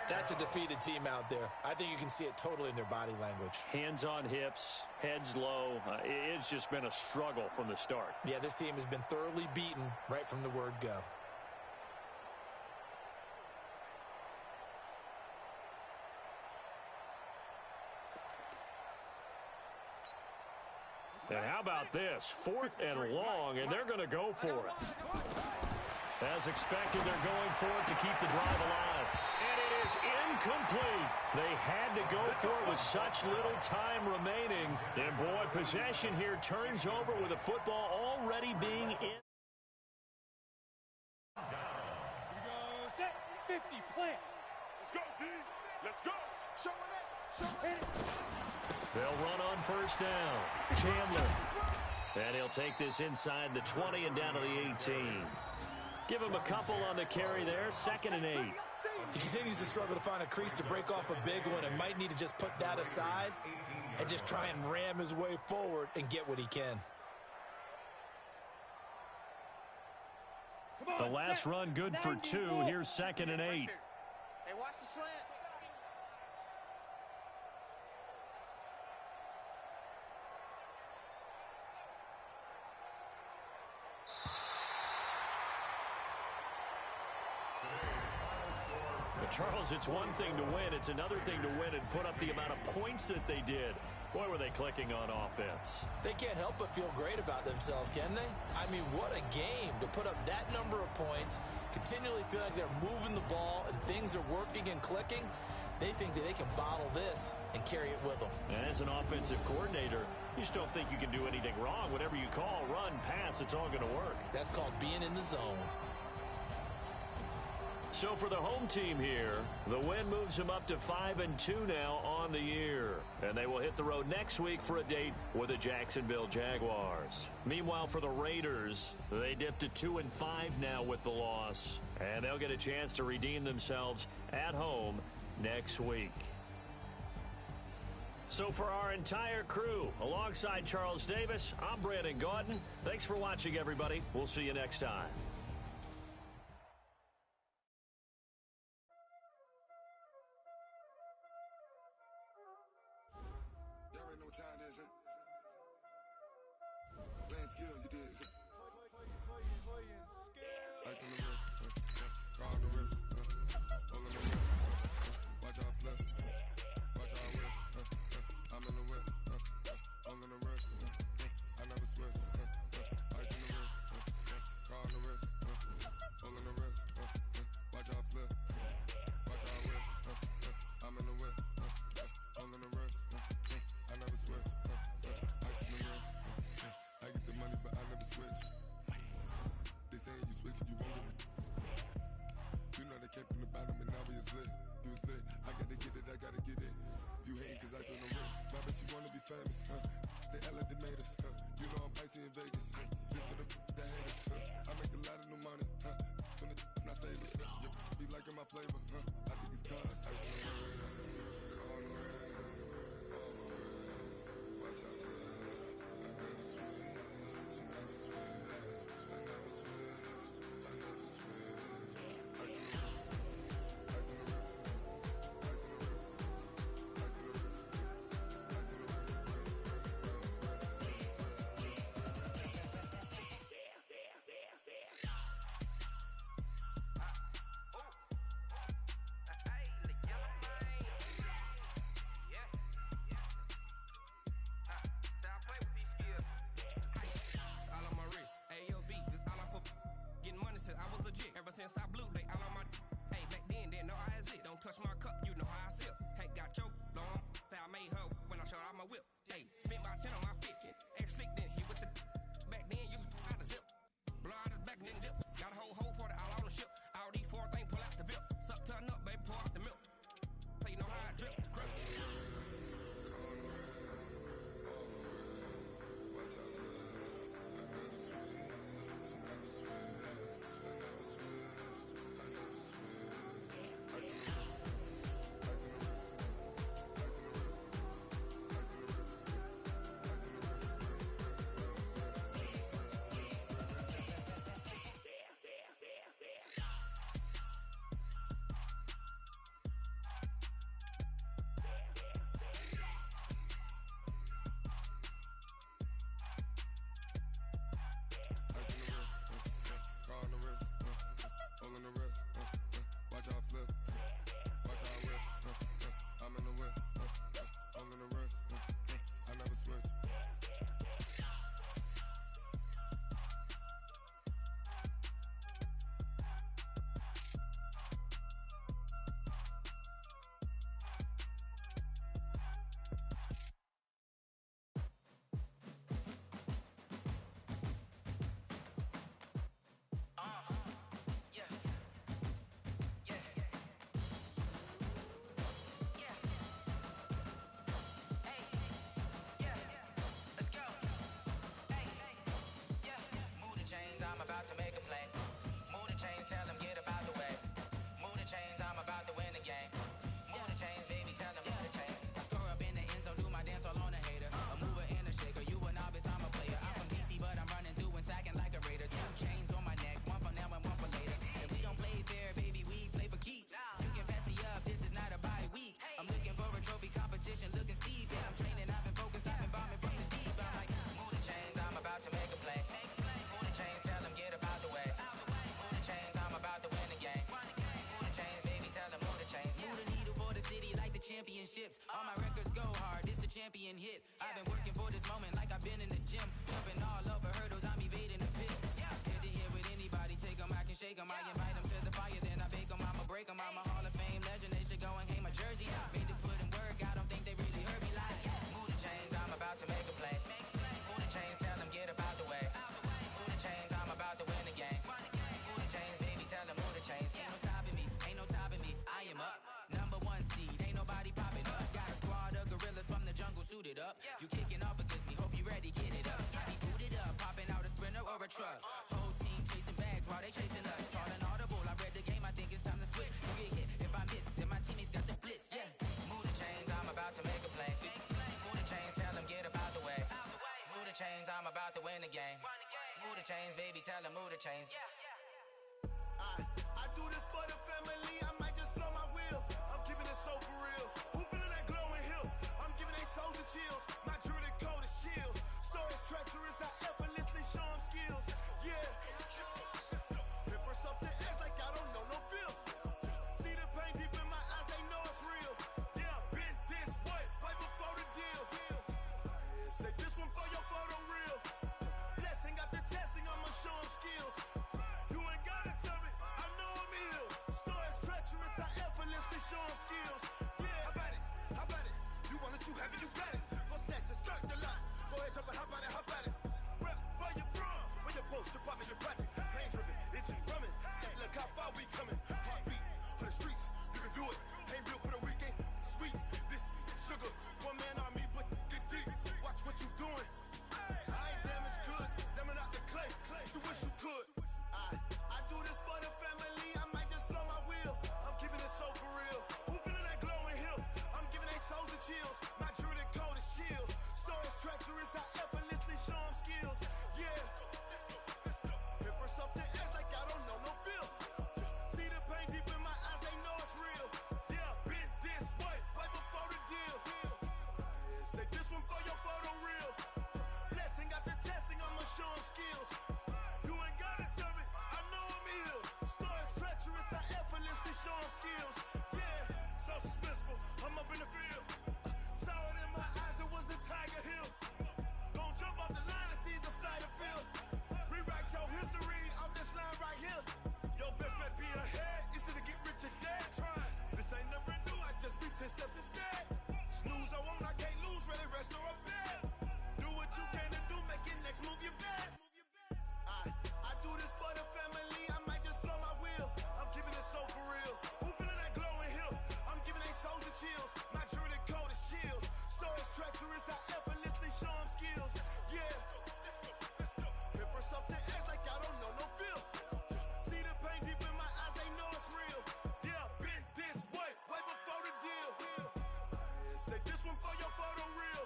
that's a defeated team out there. I think you can see it totally in their body language. Hands on hips, heads low. It's just been a struggle from the start. Yeah, this team has been thoroughly beaten right from the word go. And how about this? 4th and long, and they're going to go for it. As expected, they're going for it to keep the drive alive. And it is incomplete. They had to go for it with such little time remaining. And boy, possession here turns over with the football already being in. Here we go. Set. 50. Plant. Let's go, D. Let's go. Showing it. They'll run on first down. Chandler. And he'll take this inside the 20 and down to the 18. Give him a couple on the carry there. 2nd and 8. He continues to struggle to find a crease to break off a big one and might need to just put that aside and just try and ram his way forward and get what he can. The last run good for 2. Here's 2nd and 8. Hey, watch the slant. Charles, it's one thing to win. It's another thing to win and put up the amount of points that they did. Boy, were they clicking on offense. They can't help but feel great about themselves, can they? I mean, what a game to put up that number of points, continually feel like they're moving the ball and things are working and clicking. They think that they can bottle this and carry it with them. And as an offensive coordinator, you just don't think you can do anything wrong. Whatever you call, run, pass, it's all going to work. That's called being in the zone. So for the home team here, the win moves them up to 5-2 now on the year. And they will hit the road next week for a date with the Jacksonville Jaguars. Meanwhile, for the Raiders, they dipped to 2-5 now with the loss. And they'll get a chance to redeem themselves at home next week. So for our entire crew, alongside Charles Davis, I'm Brandon Gaudin. Thanks for watching, everybody. We'll see you next time. hips. All my records go hard, this a champion hit. I've been working for this moment like I've been in the gym. Jumping all over hurdles, I'm evading the pit. Head to head with anybody, take them, I can shake them. I invite them to the fire, then I bake them. I'ma break them, I'm a Hall of Fame legend. They should go and hang my jersey. Made to put in work, I don't think they really heard me like. Move the chains, I'm about to make a play. Move the chains, tell them get up out the way. Move the chains, I'm about to win the game. Move the chains, baby, tell them move the chains. Ain't no stopping me, ain't no topping me. I am up, #1 seed, ain't nobody popping up. Got a squad of gorillas from the jungle suited up. You kicking off against me, hope you ready, get it up. I be booted up, popping out a Sprinter or a truck. Whole team chasing bags while they chasing us. Calling audible, I read the game, I think it's time to switch. You get hit, if I miss, then my teammates got the blitz, yeah. Move the chains, I'm about to make a play. Move the chains, tell them get up out the way. Move the chains, I'm about to win the game. Move the chains, baby, tell them move the chains. I do this for the family, I might just blow my wheel. I'm keeping it so for real. Who feeling that glowing hill? I'm giving they soldier chills. My jewelry cold is chill. Stories treacherous, I effortlessly show them skills. Yeah. Paper stuff the edge like I don't know no feel. See the pain deep in my eyes, they know it's real. Yeah, been this way, right before the deal. Yeah, say this one for your photo real. Blessing after testing, I'ma show them skills. You ain't gotta tell me, I know I'm ill. Stories treacherous, I effortlessly show them skills. Yeah, how about it? How about it? You want it, you have it, you got it. Go snatch it, skirt the lot. Go ahead, jump it, how about it? How about it? Rep for your bro, for your poster, popping your projects. Pain driven, itching, drumming. Look how far we coming. Heartbeat for the streets, you can do it. Ain't built for the weekend. Sweet, this sugar. One man army, but get deep. Watch what you doing. I ain't damaged goods, damn it out the clay. You wish you could. I do this for the family, I might just blow my wheel. I'm keeping it so for real. Who feeling that glowing hill? I'm giving they soldier chills. My jewelry cold is chill. Stories treacherous, I effortlessly show them skills. Yeah. Paper stuff the edge like I don't know no feel. See the pain deep in my eyes, they know it's real. Yeah, been this way, right before the deal. Yeah, say this one for your photo real. Blessing after testing, I'ma show them skills. You ain't gotta tell me, I know I'm ill. Stories treacherous, I effortlessly show them skills. Yeah, so suspenseful, I'm up in the field. Saw it in my eyes, it was the Tiger Hill. Gon' jump off the line and see the flight of field. Rewrite your history off this line right here. Your best bet be ahead, easy to get rich or dead. Trying, this ain't never new, I just be 10 steps instead. Snooze I won't, I can't lose, really rest or a bed. Do what you can to do, make your next move your best. I do this for the family, I might just blow my wheel. I'm keeping it so for real. Who feeling that glowing hill? I'm giving they soldier chills. My jewelry cold is chill. Stories treacherous, I effortlessly show them skills. Yeah. Paper stuff the edge like I don't know no feel. See the pain deep in my eyes, they know it's real. Yeah, been this way, right before the deal. Yeah, say this one for your photo real.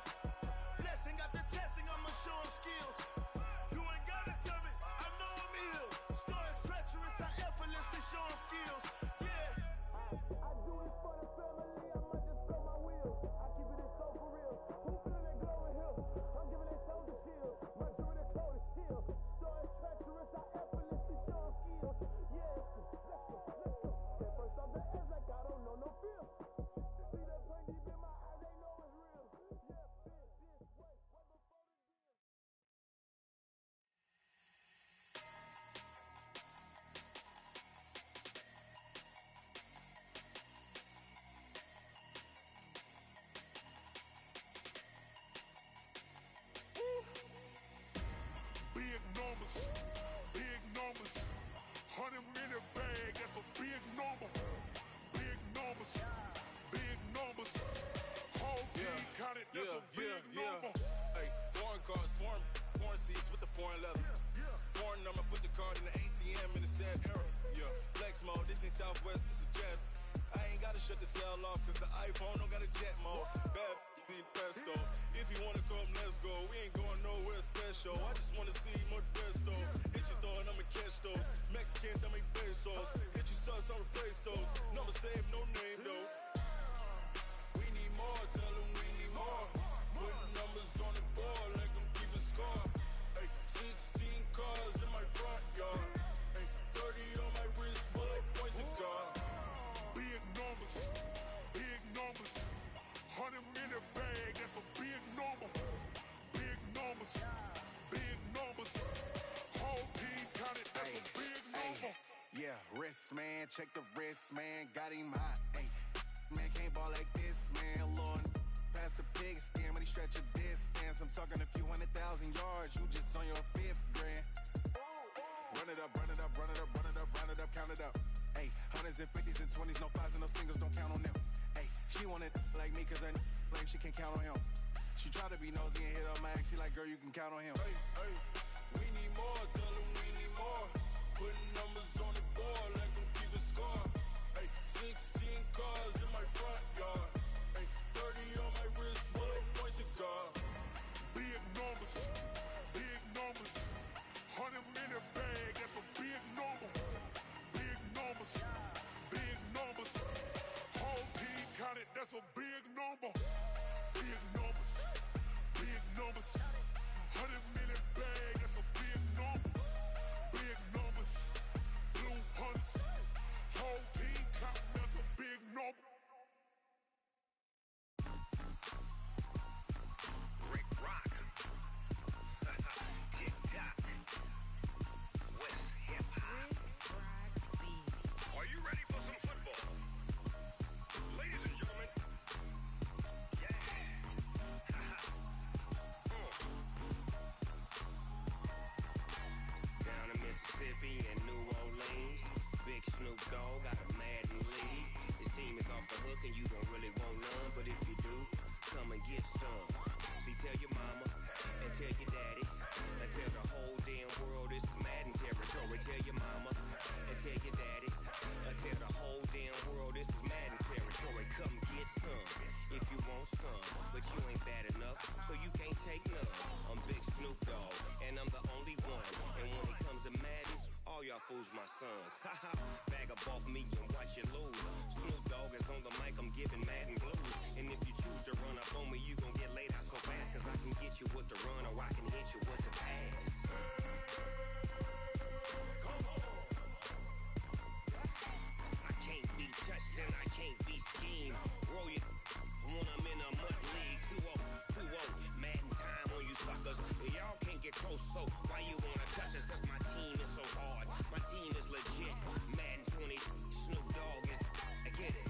Blessing after testing, I'ma show them skills. You ain't gotta tell me, I know I'm ill. Stories treacherous, I effortlessly show them skills. Yeah. I do this for the family, I might just blow my wheel. I keep it so for real. Who feeling that glowing hill? I'm giving it soldier chills. My jewelry cold is chill. Stories treacherous, I effortlessly show them skills. Yeah, let's go. Get first off the edge like I don't know no feel. See the pain deep in my eyes, they know it's real. Yeah, been this way, right before the deal. Big numbers, big numbers. 100 minute bag, that's a big number. Big numbers, big numbers. Whole team counted, that's a big number. Hey, foreign cars, foreign seats with the foreign leather. Foreign number, put the card in the ATM in the sad era. Yeah, flex mode, this ain't Southwest, this is Jet. I ain't gotta shut the cell off, cause the iPhone don't got a jet mode. Bad need pesto. If you wanna come, let's go. We ain't going nowhere special. I just wanna see Modesto. Hit your thought, I'ma catch those. Mexican, that make pesos. Hit your sauce, I'll replace those. Number save, no name though. We need more, tell them we need more. Putting numbers on the board, like them keep a score. Hey, 16 cars in my front yard. Hey, 30 on my wrist, bullet points of God. Big numbers, big numbers. check the wrist, man, got him hot. Ay, man, can't ball like this, man, Lord. Past the pig skin when he stretch a distance. I'm talking a few 100,000 yards, you just on your 5th grand. Run it up, run it up, run it up, run it up, run it up, count it up. Ay, hundreds and 50s and 20s, no 5s and no singles, don't count on them. Ay, she want it like me, cause her lame, she can't count on him. She try to be nosy and hit up my ex, she like, girl, you can count on him. Hey, hey, we need more, tell them we need more. Putting numbers on the board, let them keep the score. Hey, 16 cars in my front yard. Hey, 30 on my wrist, one point to God. Big numbers, 100 minute bag, that's a big number. Big numbers, whole team counted, that's a big number. Big numbers, 100 minute bag, that's a big number. Big numbers, blue hunts, whole team counting, that's a big number. Rick Rock. TikTok. West Hip Hop. Are you ready for some football? Ladies and gentlemen. Yeah. Down in Mississippi and New Orleans, Big Snoop Dogg got a Madden league. His team is off the hook and you don't really want none, but if you do, come and get some. See, tell your mama and tell your daddy and tell the whole damn world this is Madden territory. Tell your mama and tell your daddy and tell the whole damn world this is Madden territory. Come get some if you want some, but you ain't bad enough, so you can't take none. I'm Big Snoop Dogg and I'm the only one. And when it comes to Madden, all y'all fools my sons. Haha, bag up off me and watch you lose. Snoop Dogg is on the mic, I'm giving Madden blues. And if you choose to run up on me, you gon' get laid out so fast. Cause I can get you with the run or I can hit you with the pass. I can't be touched and I can't be schemed. Roll it when I'm in a mud league. 2-0, 2-0, Madden time on you suckers. Y'all can't get close, so why you wanna touch us? Cause my team is so hard, my team is legit. Madden 20, Snoop Dogg is, I get it.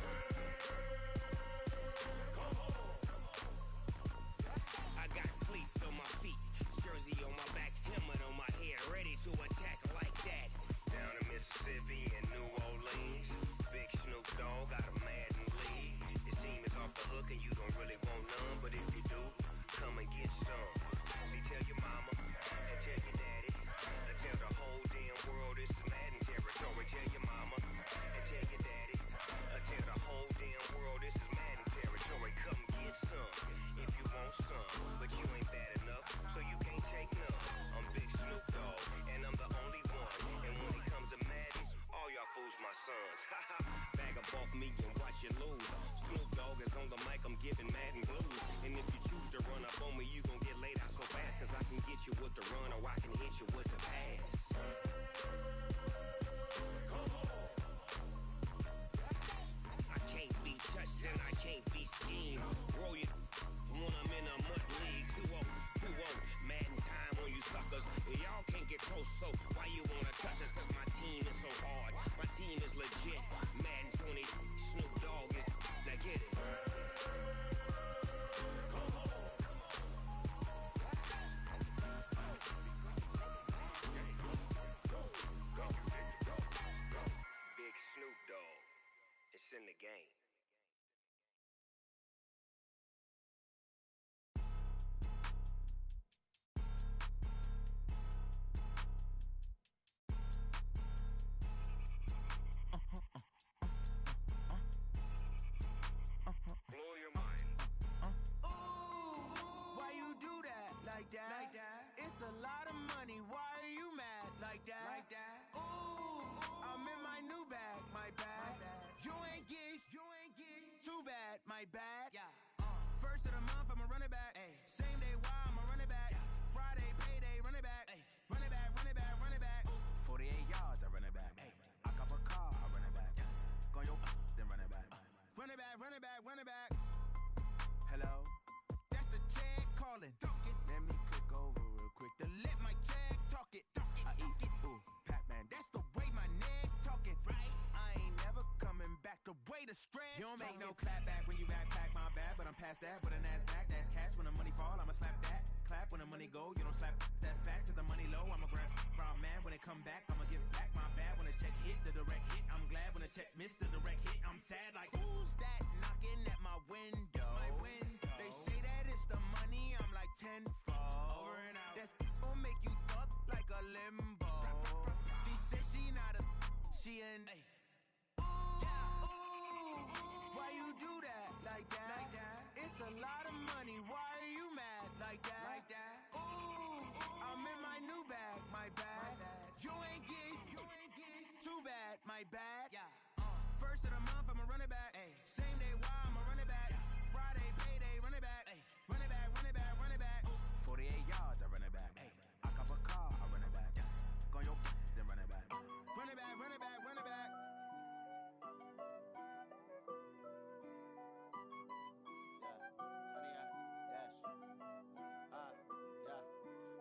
I got cleats on my feet, jersey on my back, helmet on my head, ready to attack like that. Down in Mississippi and New Orleans, Big Snoop Dogg got a Madden league. His team is off the hook and you don't really want none, but if you do, come and get some. See, tell your mama and tell your daddy and tell the whole damn world this is Madden territory. Tell your mama and tell your daddy and tell the whole damn world this is Madden territory. Come get some if you want some, but you ain't bad enough, so you can't take none. I'm Big Snoop Dogg and I'm the only one. And when it comes to Madden, all y'all fools my sons. Haha, bag up off me and watch you lose. Snoop Dogg is on the mic, I'm giving Madden blues. And if you choose to run up on me, you gon' get laid out so fast. Cause I can get you with the run or I can hit you with the pass. I can't be touched and I can't be schemed. Roll it when I'm in a mud league. 2-0, 2-0, Madden time on you suckers. Y'all can't get close, so why you wanna touch us? Cause my team is so hard, my team is legit. Madden 20, Snoop Dogg is, now get it. Big Snoop Dogg, it's in the game. Blow your mind. Ooh, why you do that? Like that? It's a lot of money. Why are you mad? Like that? Ooh, I'm in my new bag. My bad. You ain't get too bad. My bad. Yeah. First of the month, I'ma run it back. Ay. Same day, why I'ma run it back. Friday, payday, run it back. Ay. Run it back, run it back, run it back. 48 yards, I run it back. Ay. I cop a car, I run it back. Go yo, then run it back. Run it back, run it back, run it back. Hello? That's the check calling. Let me click over real quick to let my check talk it. I eat it. Ooh, Pac-Man, that's the way my neck talking. Right? I ain't the stress. You don't make no clap back when you backpack, my bad, but I'm past that. With a NASDAQ, that's cash. When the money fall, I'ma slap that. Clap when the money go, you don't slap. That's facts. If the money low, I'ma grab brown man. When it come back, I'ma give back my bad. When the check hit, the direct hit, I'm glad. When the check missed the direct hit, I'm sad. Like, who's that knocking at my window? They say that it's the money, I'm like tenfold. Over and out. That's gon' make you up like a limbo. She said she not a, she an. Why you do that like that? It's a lot of money. Why are you mad like that? Ooh, I'm in my new bag, my bad. You ain't getting too bad, my bad. First of the month, I'ma run it back. Same day, why I'ma run it back. Friday, payday, run it back. Run it back, run it back, run it back. 48 yards, I run it back. I cop a car, I run it back. Go your then run it back. Run it back, run it back, run it back.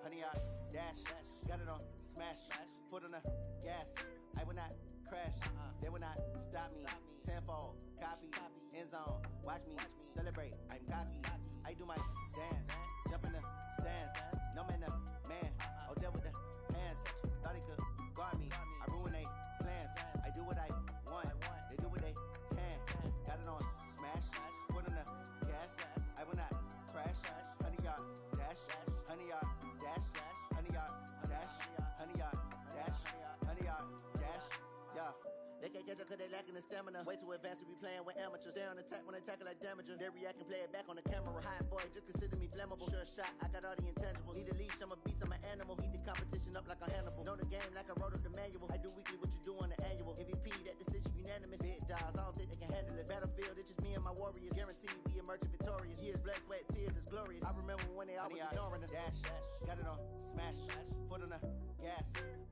Honey, I dash, got it on smash, foot on the gas. I will not crash, they will not stop me. Tenfold, copy, end zone, watch me celebrate. I'm cocky, I do my dance, jump in the stands. No man, man, oh there with the hands. Thought he could guard me, I ruin they plans. I do what I want, they do what they can. Got it on smash, foot on the gas. I will not crash, honey, y'all dash, honey, y'all dash, honey, y'all dash, honey, y'all dash, honey, y'all dash, yeah. They can't catch up cause they lacking the stamina. Way too advanced to be playing with amateurs. Stay on attack when they tackle like damager. They react and play it back on the camera. Hot boy, just consider me flammable. Sure shot, I got all the intangibles. Need a leash, I'm a beast, I'm an animal. Heat the competition up like a Hannibal. Know the game like I wrote up the manual. I do weekly what you do on the annual. MVP, that decision unanimous. Big dogs, I don't think they can handle it. Battlefield, it's just me and my warriors. Guaranteed we emerge victorious. Years, blood, sweat, tears, it's glorious. I remember when they always ignoring us. Dash, got it on smash, foot on the gas.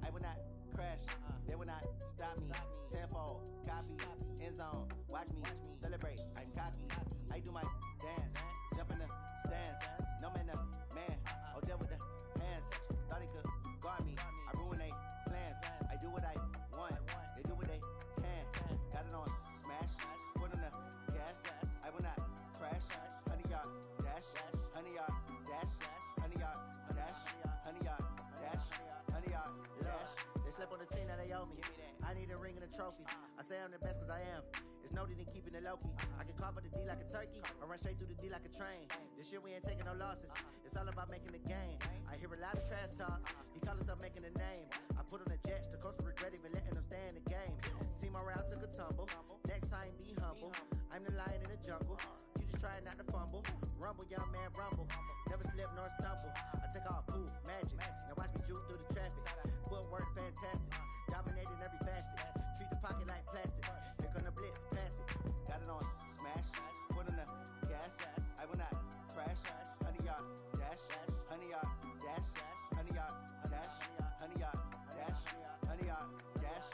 I will not crash, they will not stop me. Tenfold, copy, end zone, watch me celebrate. I'm cocky, I do my dance, jump in the stands. No man, man, oh there with the hands. Thought he could guard me, I ruin they plans. I do what I want, they do what they can. Got it on smash, foot on the gas. I will not crash, honey y'all dash, honey y'all dash, honey y'all dash, honey y'all dash, honey y'all dash. They slept on the team that they owe me. I need a ring and a trophy. I say I'm the best cause I am. It's no need in keeping it low-key. I can carve up the D like a turkey or run straight through the D like a train. This year we ain't taking no losses. It's all about making the game. I hear a lot of trash talk. He call himself making a name. I put on the Jets. The coach will regret even letting them stay in the game. Team morale took a tumble. Next time be humble. I'm the lion in the jungle. You just trying not to fumble. Rumble, young man, rumble. Never slip nor stumble. I take off, poof, magic. Now watch me juke through the traffic. Footwork fantastic. Dominating every facet. Treat the pocket like plastic. Here come the blitz, pass it. Got it on smash, foot on the gas. I will not crash. Honey y'all dash, honey y'all dash, honey y'all dash, honey y'all dash, honey y'all dash.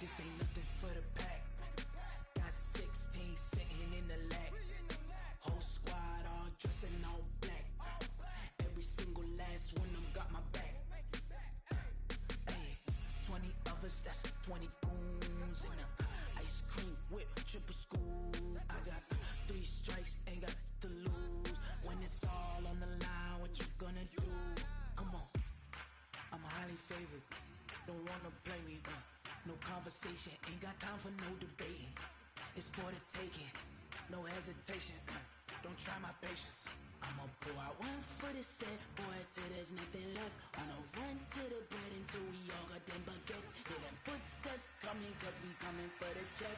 This ain't nothing for the pack. Got 16 sitting in the lap. Whole squad all dressing all black. Every single last one of them got my back. Hey, 20 of us, that's 20 goons in the ice cream whip, triple scoop. I got 3 strikes, ain't got to lose. When it's all on the line, what you gonna do? Come on, I'm highly favored. Don't wanna play me, no conversation, ain't got time for no debating. It's for the taking, no hesitation. don't try my patience. I'ma pour out one for the set, boy, till there's nothing left. On a run to the bread until we all got them baguettes. Hear them footsteps coming, cause we coming for the check.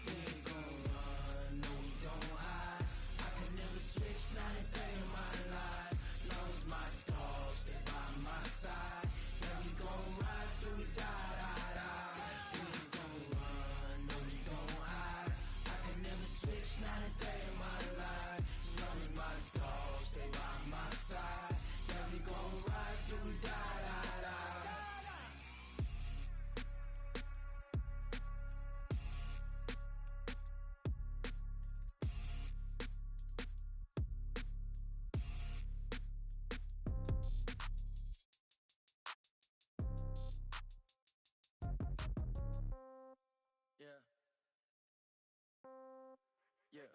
We ain't gon' run, no we don't hide. I could never switch, not a day in my life. Long as my dogs stay by my side. Yeah, we gon' ride till we die, die, die. We ain't gon' run, no we don't hide. I could never switch, not a day in my life. As long as my dogs stay by my side. Yeah, we gon' ride till we die, die, die. Yeah. Yeah.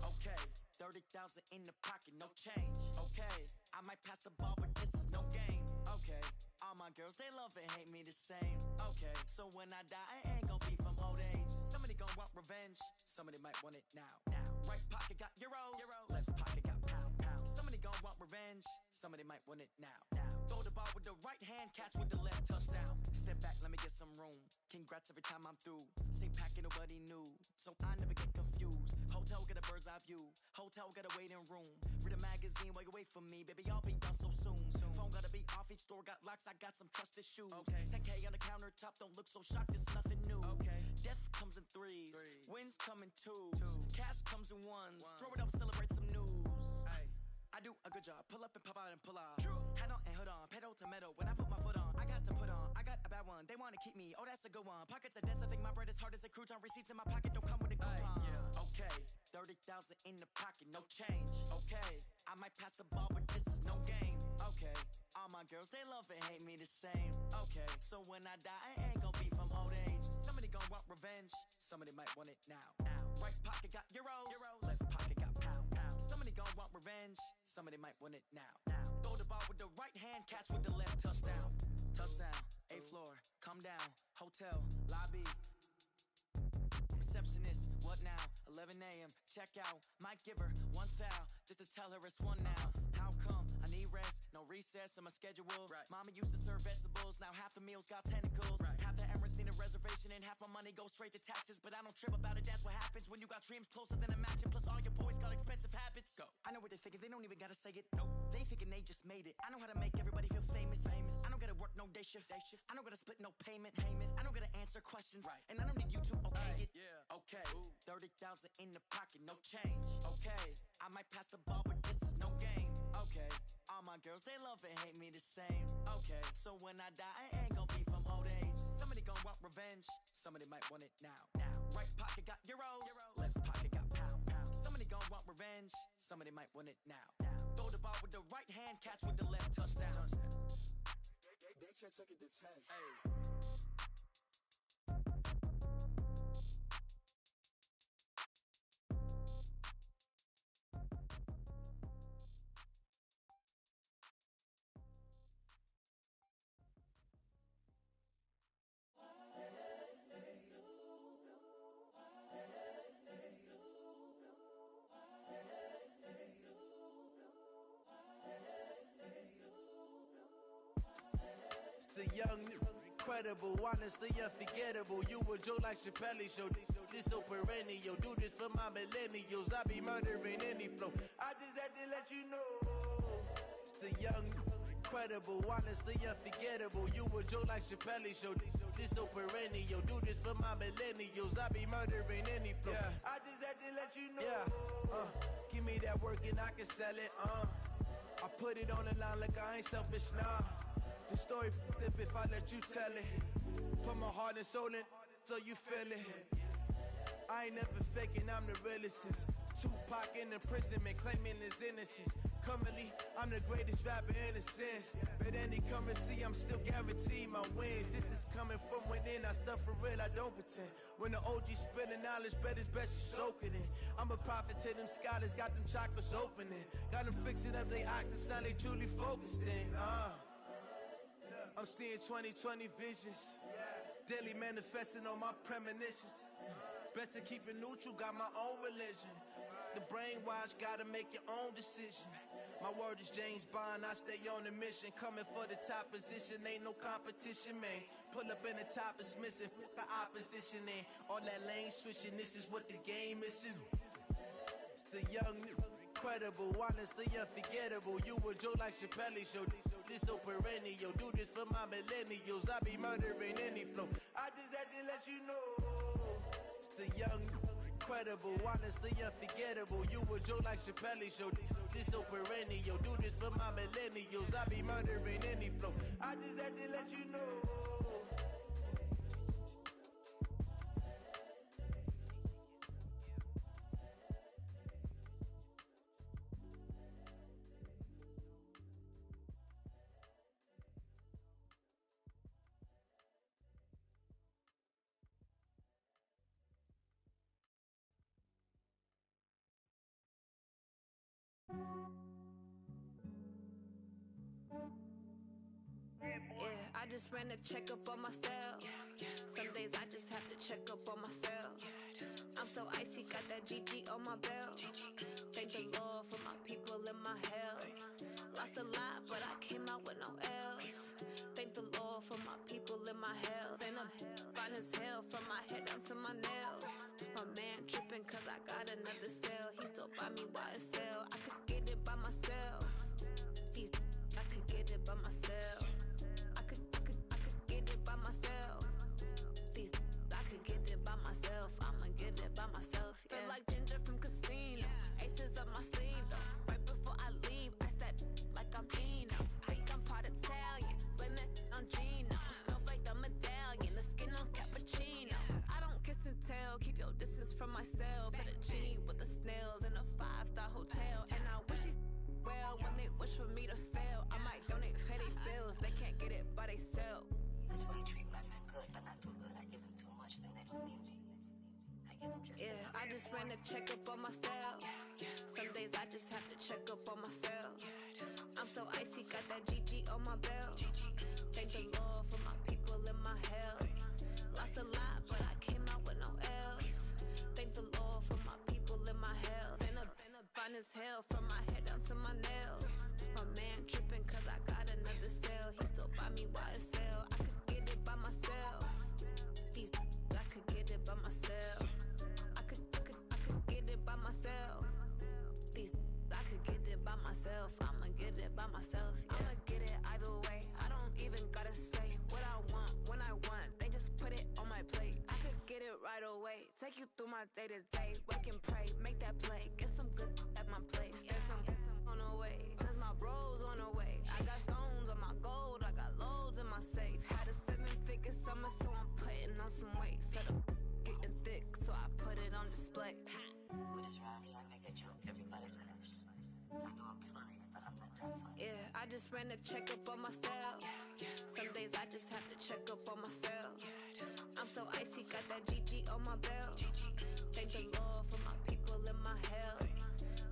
Okay. 30,000 in the pocket, no change. Okay. I might pass the ball, but this is no game. Okay. All my girls, they love and hate me the same. Okay. So when I die, I ain't gon' be from old age. Somebody gon' want revenge. Somebody might want it now. Right pocket got euros. Left pocket got pound. Somebody gon' want revenge. Somebody might want it now. Throw the ball with the right hand, catch with the left, touchdown. Step back, let me get some room. Congrats every time I'm through. Same packet, nobody knew, so I never get confused. Hotel get a bird's eye view. Hotel get a waiting room. Read a magazine while you wait for me, baby. I'll be done so soon. Phone gotta be off, each store got locks. I got some trusted shoes. Okay. 10K on the countertop, don't look so shocked. It's nothing new. Okay. Death comes in threes. Wins come in twos. Cash comes in ones. Throw it up, celebrate some news. I do a good job. Pull up and pop out and pull out. Head on and hood on. Pedal to metal. When I put my foot on, I got to put on. I got a bad one. They want to keep me. Oh, that's a good one. Pockets are dense. I think my bread is hard as a crouton. Receipts in my pocket don't come with a coupon. Yeah. Okay. 30,000 in the pocket. No change. Okay. I might pass the ball, but this is no game. Okay. All my girls, they love and hate me the same. Okay. So when I die, I ain't gon' be from old age. Somebody gon' want revenge. Somebody might want it now. Right pocket got euros. Left pocket got pound. Somebody gon' want revenge. Somebody might want it now. Throw the ball with the right hand, catch with the left, touchdown. Touchdown, 8th floor, come down, hotel, lobby. Receptionist, what now? 11 a.m., check out. Might give her one foul, just to tell her it's one now. How come? I need rest, no recess in my schedule. Right. Mama used to serve vegetables, now half the meals got tentacles. Right. Half the Emirates need a reservation and half my money goes straight to taxes. But I don't trip about it, that's what happens when you got dreams closer than a matching. Plus all your boys got expensive habits. Go. I know what they're thinking, they don't even gotta say it. Nope. They thinking they just made it. I know how to make everybody feel famous. I don't gotta work no day shift. I don't gotta split no payment. I don't gotta answer questions. Right. And I don't need you to okay it. Yeah. Okay. 30,000 in the pocket, no change. Okay. I might pass the ball, but this is no game. Okay. All my girls, they love and hate me the same. Okay. So when I die, I ain't gon' be from old age. Somebody gon' want revenge. Somebody might want it now. Right pocket got euros. Left pocket got pound. Somebody gon' want revenge. Somebody might want it now. Throw the ball with the right hand, catch with the left, touchdown. They check it to 10. Hey. The young, incredible, honestly unforgettable. You a joke like Chappelle Show. This so perennial. Do this for my millennials. I be murdering any flow. I just had to let you know. It's the young, incredible, honestly unforgettable. You a joke like Chappelle Show. This so perennial. Do this for my millennials. I be murdering any flow. Yeah. I just had to let you know. Yeah. Give me that work and I can sell it. I put it on the line like I ain't selfish, nah. The story flip if I let you tell it. Put my heart and soul in so you feel it. I ain't never faking, I'm the realest since Tupac in imprisonment, claiming his innocence. Currently, I'm the greatest rapper in a sense. But any currency, I'm still guaranteed my wins. This is coming from within, I stuff for real, I don't pretend. When the OG spilling knowledge, bet it's best you soak it in. I'm a prophet to them scholars, got them chakras opening. Got them fixing up they octaves, now they truly focused in. I'm seeing 2020 visions. Daily manifesting on my premonitions. Best to keep it neutral, got my own religion. The brainwash, gotta make your own decision. My word is James Bond, I stay on a mission. Coming for the top position, ain't no competition, man. Pull up in the top, it's missing, the opposition ain't. All that lane switching, this is what the game missing. It's the young, incredible, honestly unforgettable. You a Joe like Chappelle show. This so perennial, do this for my millennials. I be murdering any flow. I just had to let you know. It's the young, incredible, honestly unforgettable. You a Joe like Chappelle show. This so perennial, do this for my millennials. I be murdering any flow. I just had to let you know. Yeah, I just ran a checkup on myself. Some days I just have to check up on myself. I'm so icy, got that GG on my belt. Thank the Lord for my people and my health. Lost a lot, but I came out with no else. Thank the Lord for my people and my health. And I'm fine as hell from my head down to my nails. My man tripping cause I got another cell. He still buy me YSL. I could get it by myself. I could get it by myself. I could get it by myself. I could get it by myself. I'ma get it by myself. Yeah. Feel like Ginger from Casino. Aces up my sleeve though. Right before I leave, I said like I'm Eno. Think I'm part Italian, blame it on Gino. Snowflake the medallion, the skin on cappuccino. I don't kiss and tell, keep your distance from myself. Fettuccine with the snails in a 5-star hotel. And I wish these well when they wish for me to fail. I might donate petty bills, they can't get it by they sell. That's why you treat my men good, but not too good. I give them too much, then they don't need me. I give them just enough. I just ran a checkup on myself. Some days I just have to check up on myself. I'm so icy, got that GG on my belt. Thank the Lord for my people and my health. Lost a lot, but I came out with no else. Thank the Lord for my people and my health. And I'm fine as hell from my head down to my nails. My man tripping cause I got another cell. He still buy me YSL. I could get it by myself. I could get it by myself. I could get it by myself. I could get it by myself. I'ma get it by myself. Yeah. I'ma get it either way. I don't even gotta say what I want when I want. They just put it on my plate. I could get it right away. Take you through my day to day. Wake and pray, make that play. Get some good at my place. There's some on the way. Cause my bros on the way. I got stones on my gold. I got loads in my safe. Had a 7-figure summer, so I'm putting on some weight. Set up getting thick, so I put it on display. With this rhyme, I make a joke, everybody laughs. I know I'm funny, but I'm not that funny. Yeah, I just ran a checkup on myself. Some days I just have to check up on myself. I'm so icy, got that GG on my belt. Thank the Lord for my people and my health.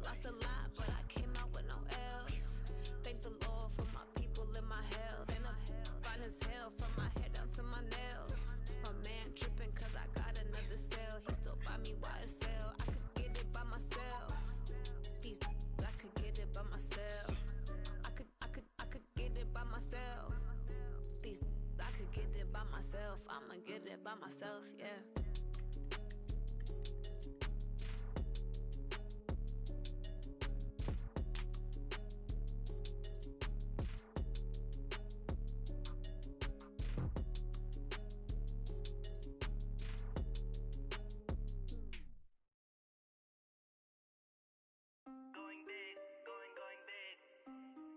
Lost a lot, but I came out with no else. Thank the Lord for my people and my health. And I'm fine as hell from my head down to my nails. My man tripping cause I got another cell. He still buy me YSL. I could get it by myself. I could get it by myself. I could get it by myself. I could get it by myself. I'ma get it by myself, yeah. Going big, going big.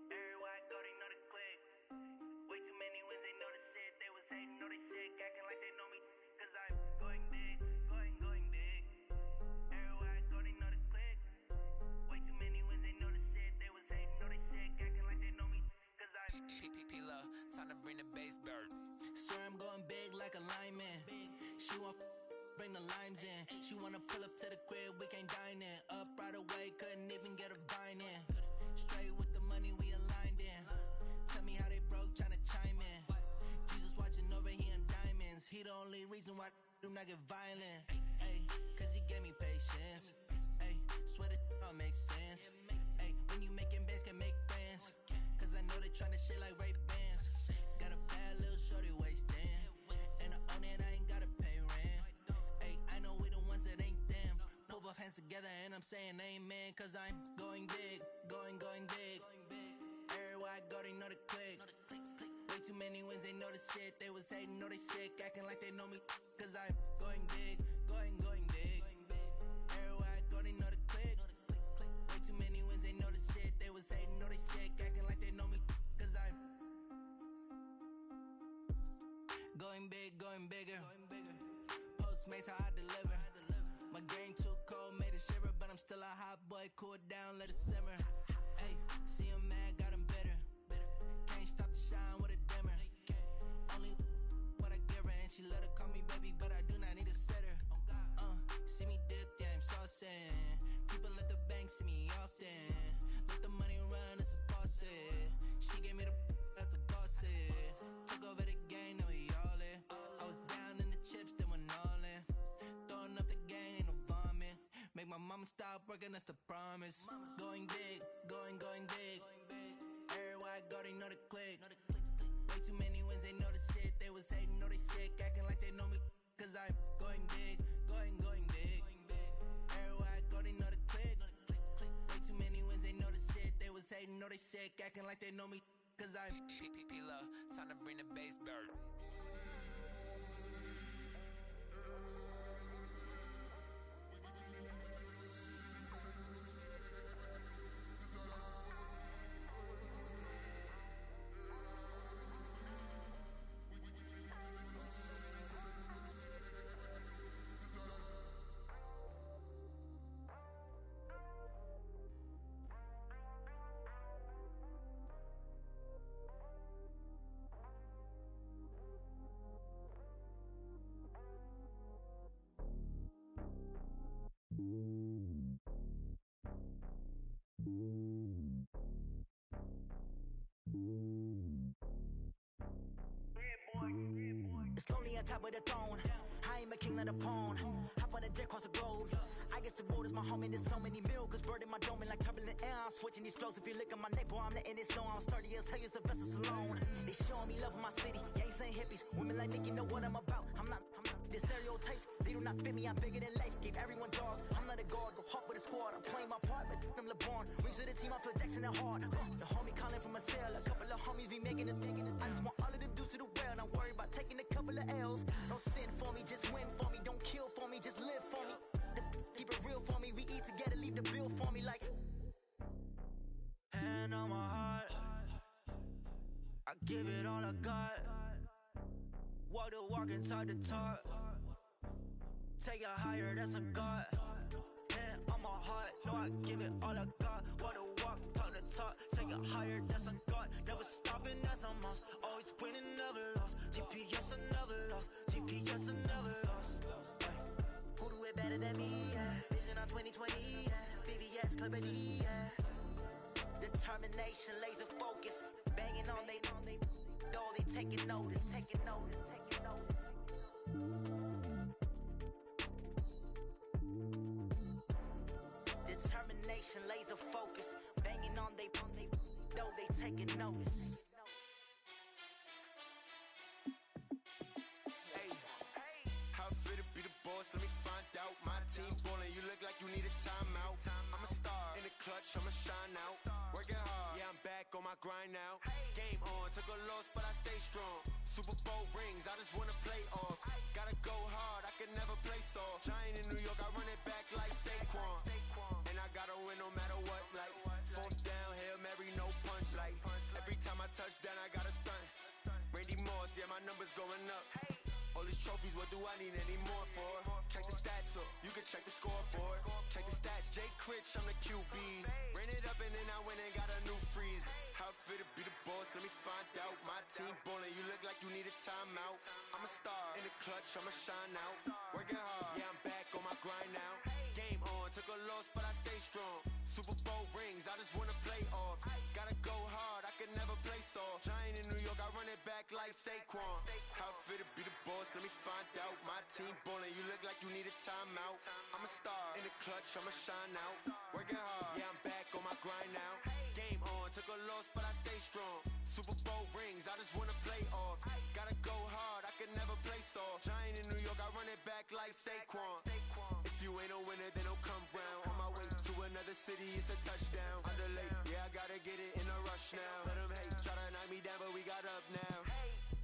Everywhere I go, they know the click. Way too many wins, they know the shit. They was hating, know they sick, acting like they know me. Cause I'm going big, going big. Everywhere I go, they know the click. Way too many wins, they know the shit. They was hating, know they sick, acting like they know me. Cause I'm P-P-P-Love, time to bring the bass bird. Sir, I'm going big like a lineman. She want bring the limes in. She wanna pull up to the crib, we can't dine in. Up right away, couldn't even get a vine in. Straight with the money, we aligned in. Tell me how they broke, tryna chime in. Jesus watching over here in diamonds. He the only reason why do not get violent. Ayy, cause he gave me patience. Ayy, swear that all makes sense. Ayy, when you making bands can make friends. Cause I know they tryna shit like Ray-Bans. Got a bad little shorty wasting. And I own it, I ain't gotta pay rent. Ayy, I know we the ones that ain't them. Put both hands together and I'm saying amen. Cause I'm going big, going big. Everywhere I go, they know the click. Way too many wins, they know the shit. They was hating, know they sick, acting like they know me. Cause I'm going big, going big. Everywhere I go, they know the click. Way too many wins, they know the shit. They was hating, know they sick, acting like they know me. Cause I'm going big, going bigger. Postmates, how I deliver. My game too cold, made it shiver. But I'm still a hot boy, cool it down, let it simmer. Hey, see him mad, got him bitter. Can't stop the shine with a dimmer. Only what I give her, and she let her call me baby, but I do not need a sitter. See me dip, yeah, I'm saucing. People at the bank see me often. Let the money run, it's a faucet. She gave me the that's a bosses. Took over the game, now we all in. I was down in the chips, then went all in. Throwing up the game, ain't no vomit. Make my mama stop working, that's the promise. Going big, going big. Everywhere I go, they know the click. Way too many wins, they know the shit. They was hating, know they sick, acting like they know me. Cause I'm going big, going big. Everywhere I go, they know the click. Way too many wins, they know the shit. They was hating, know they sick, acting like they know me. Cause I'm P-Lo, time to bring the bass bird. It's lonely on top of the throne. I am a king of the pawn. Hop on a jet across the globe. I guess the road is my home and there's so many milkers bird in my dome and like turbulent air. I'm switching these flows. If you look at my neck, boy, I'm letting it snow. I'm sturdy as hell, as a vessel alone. They showing me love in my city. Gangs ain't hippies. Women like Nicki know what I'm about. I'm not the stereotypes. They do not fit me. I'm bigger than life. Gave everyone jobs. I'm not a guard, but hawk with a squad. I'm playing my part, but I'm LeBron. Rings to the team, I feel Jackson and hard. The homie calling from a cell. A couple of homies be making it. I just want all of them dudes to the well. Not worry about taking a couple of L's. Don't sin for me, just win for me. Don't kill for me, just live for me. Keep it real for me. We eat together, leave the bill for me like. Hand on my heart, I give it all I got. Walk the walk and talk the talk. Take it higher, that's a God. Hand on my heart, no, I give it all I got. Walk the walk, talk the talk. Take it higher, that's a God. Never stopping, that's a must. Always winning, never lost. GPS, I never lost. GPS, I never lost. Who do it better than me? Yeah. Vision on 2020, yeah. VVS, Clarity, yeah. Determination, laser focus. Banging on they taking notice. Determination, laser focus. Banging on they taking notice. Hey, how fit to be the boss? Let me find out. My team ballin', you look like you need a timeout. I'm a star in the clutch, I'ma shine out. Working hard, yeah, I'm back on my grind now. Game on, took a loss, but I stay strong. Super Bowl rings, I just wanna play off. Gotta go hard, I can never play soft. Giant in New York, I run it back like Saquon. And I gotta win no matter what, like fourth down, Hail Mary, no punch. Like every time I touch down, I gotta stunt. Randy Moss, yeah, my numbers going up. All these trophies, what do I need any more for? Check the stats up, you can check the scoreboard. Check the stats, Jay Critch, I'm the QB. Ran it up and then I went and got a new freeze. How fit to be the boss, let me find out. My team ballin', you look like you need a timeout. I'm a star in the clutch, I'ma shine out. Working hard, yeah, I'm back on my grind now. Game on, took a loss, but I stay strong. Super Bowl rings, I just wanna play off. Gotta Gotta go hard, I can never play soft. Giant in New York, I run it back like Saquon. How fit to be the boss, let me find out. My team ballin', you look like you need a timeout. I'm a star, in the clutch, I'ma shine out. Working hard, yeah, I'm back on my grind now. Game on, took a loss, but I stay strong. Super Bowl rings, I just wanna play off. Gotta go hard, I can never play soft. Giant in New York, I run it back like Saquon. If you ain't a winner, then don't come round. On my way to another city, it's a touchdown. Underlay, yeah, I gotta get it in a rush now. Let them hate, try to knock me down, but we got up now.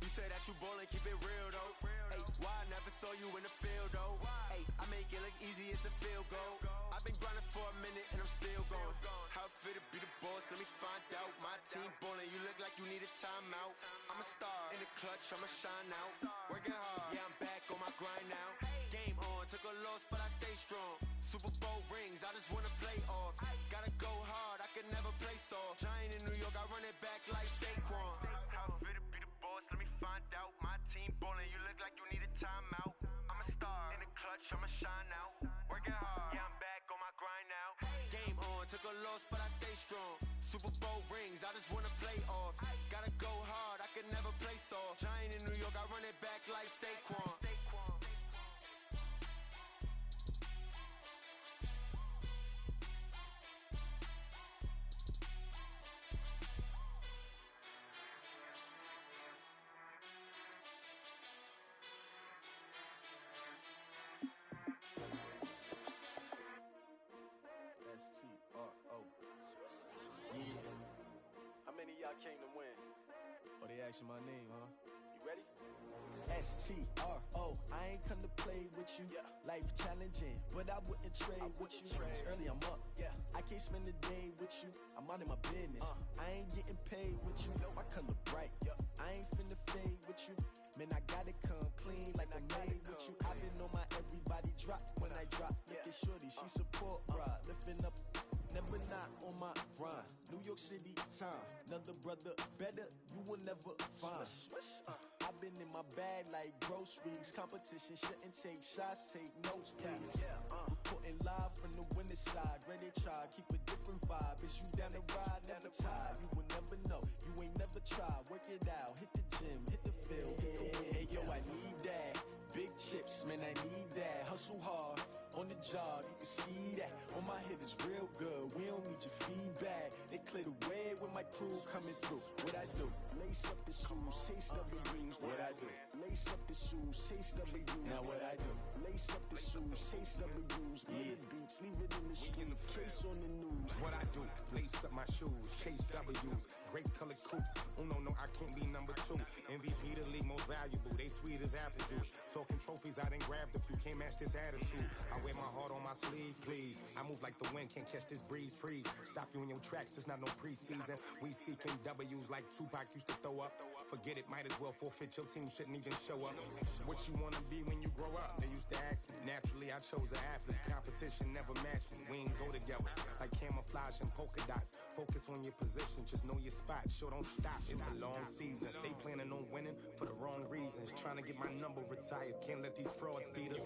You say that you ballin', keep it real though. Ay, why I never saw you in the field though? Ay, I make it look easy, it's a field goal. I've been grinding for a minute and I'm still going. How fit to be the boss, let me find out. My team ballin', you look like you need a timeout. I'm a star, in the clutch, I'ma shine out. Working hard, yeah, I'm back on my grind now. Game on, took a loss, but I stay strong. Super Bowl rings, I just wanna play off. Gotta go hard, I can never play soft. Giant in New York, I run it back like Saquon. How fit to be the boss, let me find out. My team ballin', you look like you need a timeout. I'm a star, in the clutch, I'ma shine out. Working hard, yeah, I'm back on my grind now. Game on, took a loss, but I stay strong. Super Bowl rings, I just wanna play off. Gotta go hard, I can never play soft. Giant in New York, I run it back like Saquon. S-T-R-O. Yeah. How many of y'all came to win? Oh, they asking my name, huh? You ready? S-T-R-O. I ain't come to play with you. Yeah. Life challenging, but I wouldn't trade with you. It's early, I'm up. Yeah. I can't spend the day with you. I'm out in my business. I ain't getting paid with you. My color bright. I ain't finna fade with you. Man, I gotta come clean like I'm made with you. I've been on my everybody drop when I drop. Look at shorty, she support ride. Lifting up, never not on my grind. New York City time, another brother better, you will never find. I've been in my bag like groceries. Competition shouldn't take shots, take notes, please. Reporting live from the winning side. Ready to try, keep a different vibe. Is you down the ride, never tired. You will never know, you ain't never tried. Work it out, hit the gym, hit the field. Hey yo, I need that. Big chips, man, I need that. Hustle hard, on the job, you can see that. On my hit is real good, we don't need your feedback. They clear the way with my crew coming through. What I do? Lace up the shoes, chase W's. What I do? Lace up the shoes, chase W's. Now what I do? Lace up the shoes, chase W's. Yeah. Beats, leave it in the street, case on the news. What I do? Lace up my shoes, chase W's. Great colored coops. Oh no, I can't be number 2. MVP the league most valuable. They sweet as apple juice. Talking trophies, I done grabbed a few. Can't match this attitude. I wear my heart on my sleeve, please. I move like the wind, can't catch this breeze. Freeze. Stop you in your tracks. There's not no preseason. We seeking W's like Tupac used to throw up. Forget it, might as well forfeit. Your team shouldn't even show up. What you wanna be when you grow up? They used to ask me. Naturally, I chose an athlete. Competition never matched me. We ain't go together like camouflage and polka dots. Focus on your position, just know your spot. Sure, don't stop. It's a long season. They planning on winning for the wrong reasons. Trying to get my number retired. Can't let these frauds beat us.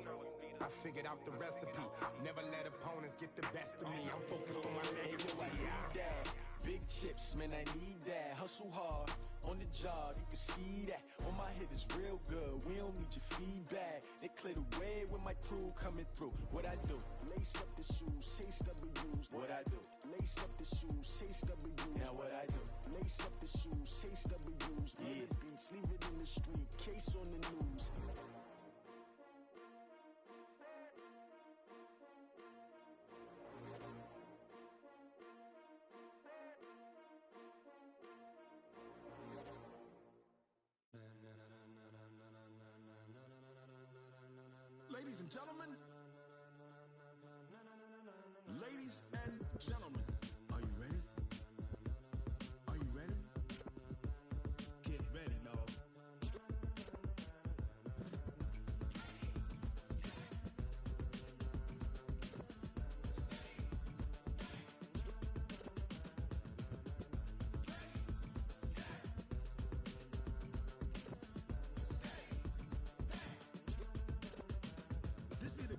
I figured out the recipe. Never let opponents get the best of me. I'm focused on my legacy. I need that. Big chips, man, I need that. Hustle hard, on the job, you can see that. On my hit is real good, we don't need your feedback. They clear the way with my crew coming through. What I do? Lace up the shoes, chase W's. What I do? Lace up the shoes, chase W's. Now what I do? Lace up the shoes, chase W's. Yeah. Beats, leave it in the street, case on the news. Ladies and gentlemen, ladies and gentlemen, are you ready? Are you ready? Get ready, y'all. This be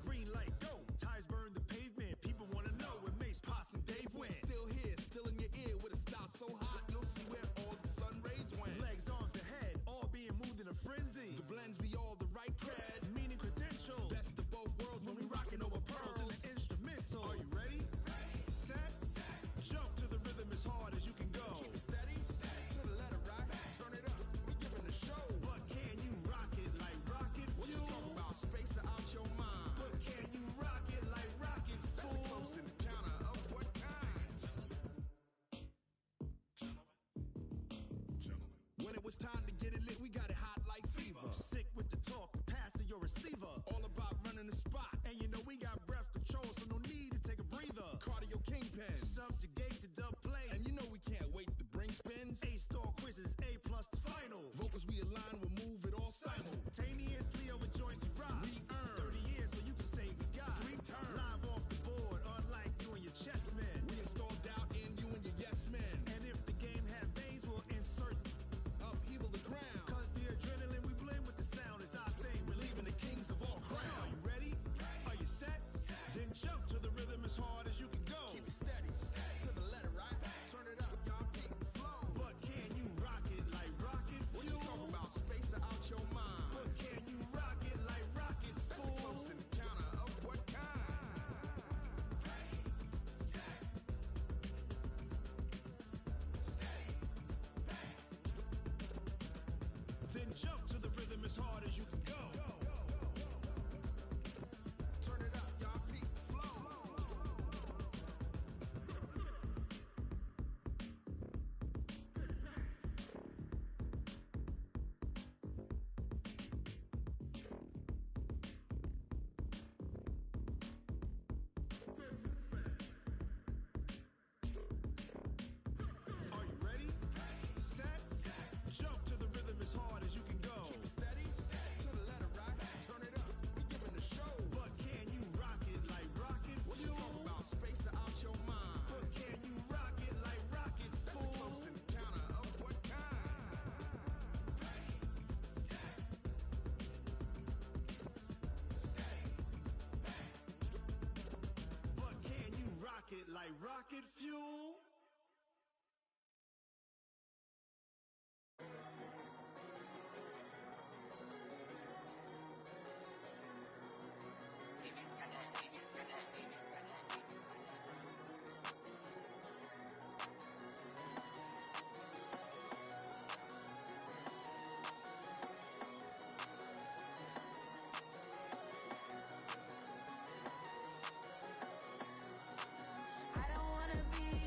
When it was time to get it lit, we got it hot like fever. Sick with the talk, the pass to your receiver. All about running the spot. And you know we got breath control, so no need to take a breather. Cardio kingpin, subjugate the dub play. And you know we can't wait to bring spins. A-star quizzes, A+ the final. Vocals we align, we'll move it all simultaneously over joints we rock. We earn 30 years, so you can say we got 3 turns. Live off the board, unlike you and your chess men. We installed doubt in you and your yes men. And if the game had veins, we'll insert upheaval the ground. Cause the adrenaline we blend with the sound is our thing. We're leaving the kings of all crowns. So are you ready? Are you set? Then jump to the rhythm as hard as you can go. Keep it steady, to the letter, right? Turn it up, y'all keep it flow. But can you rock it like rocket fuel? What you talking about? Space out your mind. But can you rock it like rockets, fool? That's a close encounter of what kind? Then jump to the rhythm as hard as you can go. Turn it up, y'all peak flow. Are you ready? Set. Jump to the rhythm as hard as you can go. Keep it steady, to the letter, right? Turn it up, we giving the show. But can you rock it like rocket fuel? What you talking about? Space out your mind. But can you rock it like rockets, fool? That's a close encounter of what kind? But can you rock it like rocket fuel? I don't wanna be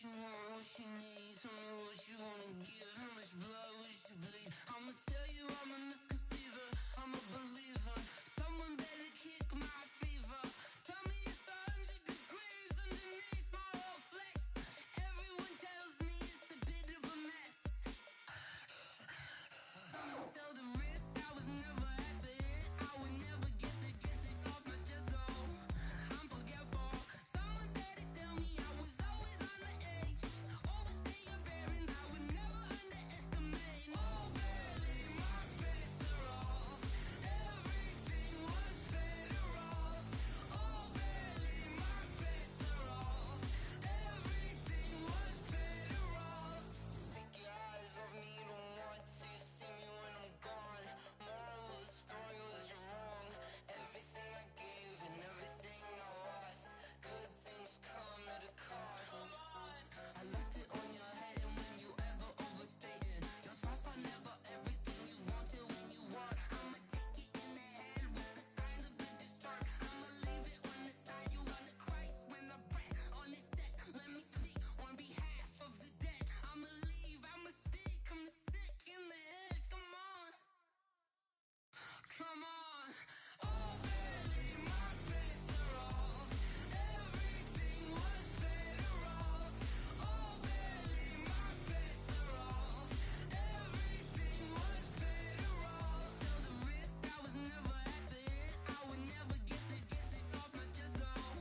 you want, what you need. Tell me what you wanna give. How much blood would you bleed? I'ma tell you I'm a misconceiver. I'm a believer. Someone better kick my fever. Tell me it's 100 degrees underneath my whole flesh. Everyone tells me it's a bit of a mess. I'ma tell the risk I was never at the end. I would never get this off my chest though. I'm forgetful. Someone better tell me I was always on the edge. Overstay your bearings, I would never underestimate. Oh, barely, my bets are off. Everything was better off. Oh, barely, my bets are off. Everything was better off. Take your eyes off me, don't want to see me when I'm gone. Moral of the story was you're wrong. Everything I gave and everything I lost. Good things come at a cost. I left it on your head, and when you ever overstay it, your thoughts are never everything you want till when you want. I'ma take it in the head with the signs of the distort. I'ma leave it on the side. You on the Christ when the breath on this set. Let me speak on behalf of the dead. I'ma leave, I'ma speak. I'm sick in the head. Come on, come on. Oh, barely, my bets are off. Everything was better off. Oh, barely, my bets are off. Everything was better off. Till the risk I was never at the end. I would never get this off my chest though.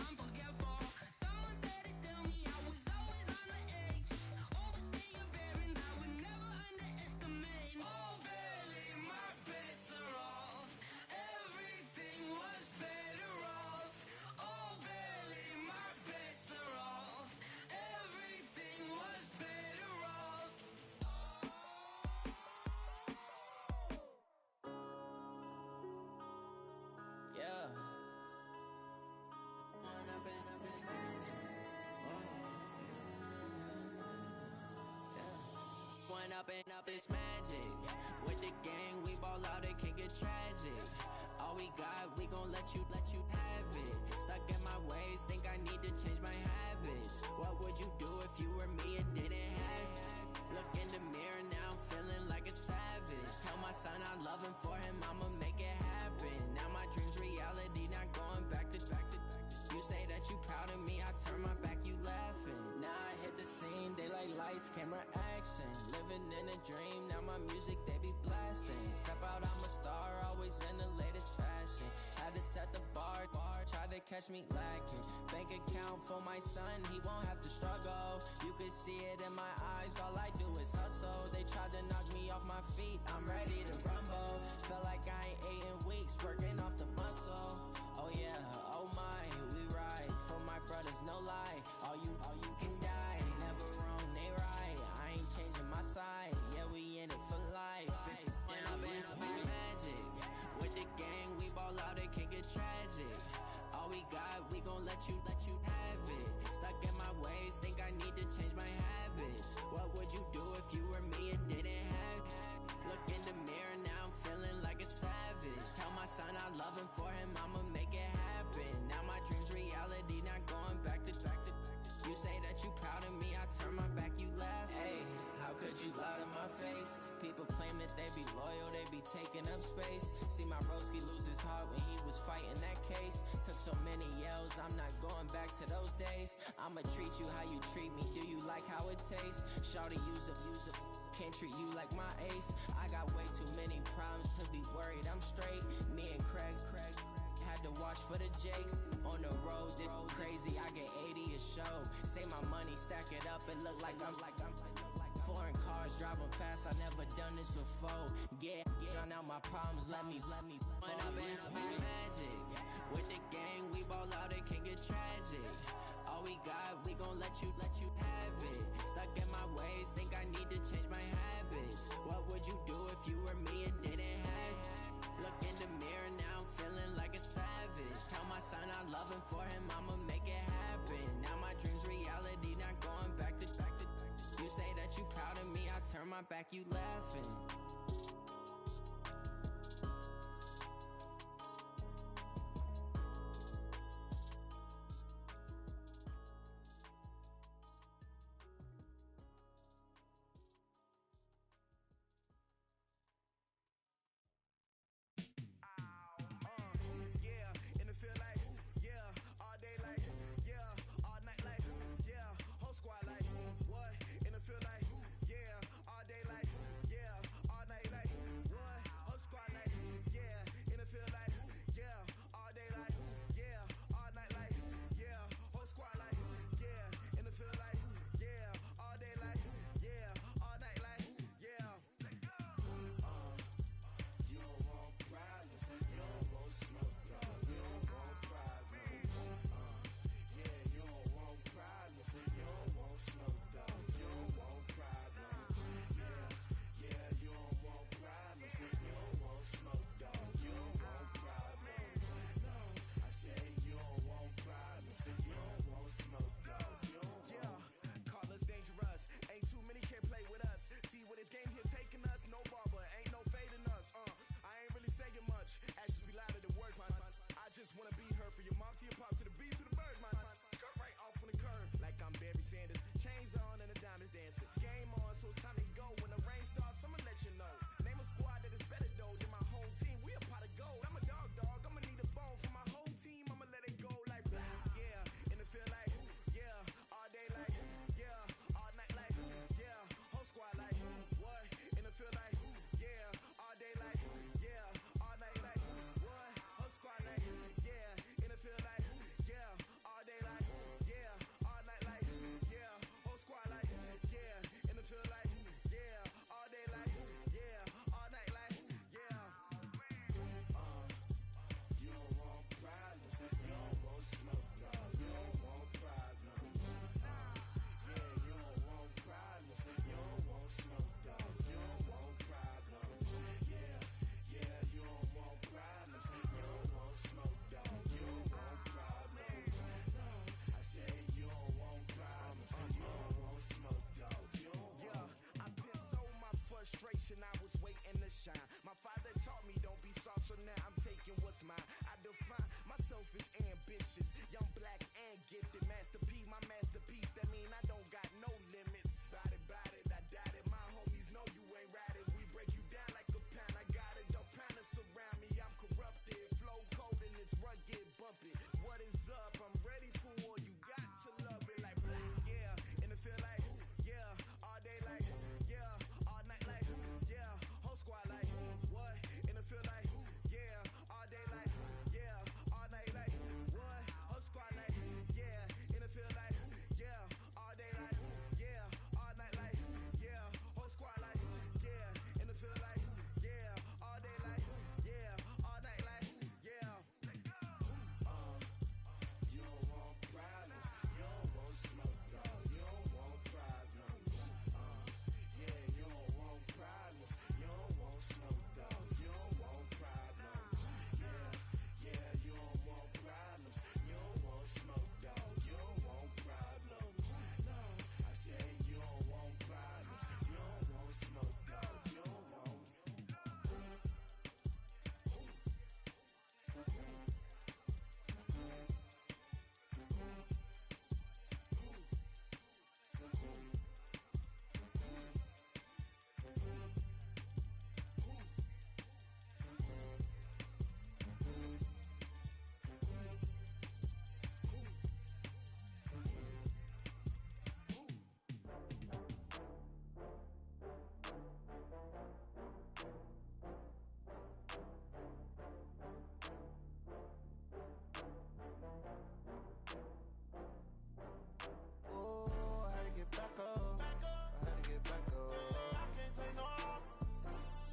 I'm forgetful. Someone better tell me I was always on the edge. Overstay your bearings, I would never underestimate. Oh, barely, my bets are off. Everything was better off. Oh, barely, my bets are off. Everything was better off. Yeah. When I've been smashed. When up and up it's magic. With the gang, we ball out, it can get tragic. All we got, we gon' let you have it. Stuck in my ways, think I need to change my habits. What would you do if you were me and didn't have it? Look in the mirror, now I'm feeling like a savage. Tell my son I love him, for him I'ma make it happen. Now my dream's reality, not going back to. You say that you proud of me, I turn my back, you laughing. Now I hit the scene, daylight lights, camera action. Living in a dream, now my music they be blasting. Step out, I'm a star, always in the latest fashion. Had to set the bar, try to catch me lacking. Bank account for my son, he won't have to struggle. You could see it in my eyes, all I do is hustle. They tried to knock me off my feet, I'm ready to rumble. Feel like I ain't ate in weeks, working off the muscle. Oh yeah, oh my, we ride for my brothers, no lie. All you can die, never wrong, they right. I ain't changing my side, yeah, we in it for life. When I've been it's magic. With the gang, we ball out, it can get tragic. All we got, we gon' let you have it. Stuck in my ways, think I need to change my habits. What would you do if you were me and didn't have it? Look in the mirror, now I'm feeling like a savage. Tell my son I love him, for him I'ma make it happen. Now my dream's reality, not going back to. You say that you proud of me, I turn my back, you laugh. Hey, how could you lie to my face? People claim that they be loyal, they be taking up space. See my broski lose his heart when he was fighting that case. Took so many yells, I'm not going back to those days. I'ma treat you how you treat me, do you like how it tastes? Shawty, use up, can't treat you like my ace. I got way too many problems to be worried, I'm straight. Me and Craig had to watch for the Jakes. On the road, this crazy, I get 80 a show. Say my money, stack it up, it look like I'm foreign cars, driving fast, I never done this before. Get drown out my problems, let me When I've been it's magic. With the gang, we ball out, it can get tragic. All we got, we gon' let you have it. Stuck in my ways, think I need to change my habits. What would you do if you were me and didn't have it? Look in the mirror, now I'm feeling like a savage. Tell my son I love him, for him I'ma make it happen. Now my dream's reality, not going back to. You say that you proud of me, I turn my back, you laughing. ambitious. Young, black, and gifted. Master P, my masterpiece. That mean I don't got no limits. Bout it, I doubt it. My homies know you ain't ratted. We break you down like a pound. I got it, don't panic surround me. I'm corrupted. Flow cold and it's rugged, bumpy. What is up? I'm ready for war. You got to love it like, yeah. And it feel like, yeah. All day like, yeah. All night like, yeah. Whole squad like, what? And it feel like, yeah. All day like, yeah. All night like, what? Whole squad like, yeah. And it feel like, yeah. All day like, yeah. All night like, yeah. Whole squad like, yeah. And it feel like, yeah. All day like, yeah. All night like, yeah. You don't want problems. You don't want smoke, dog. You don't want problems. Yeah, you don't want problems. You don't want smoke, dog. You don't want problems. Yeah, you don't want problems. You don't want smoke, dog. You don't want problems. No, I said you don't want problems. You don't want smoke, dog. You don't want. Oh, I had to get back up. I had to get back up. I can't take no loss.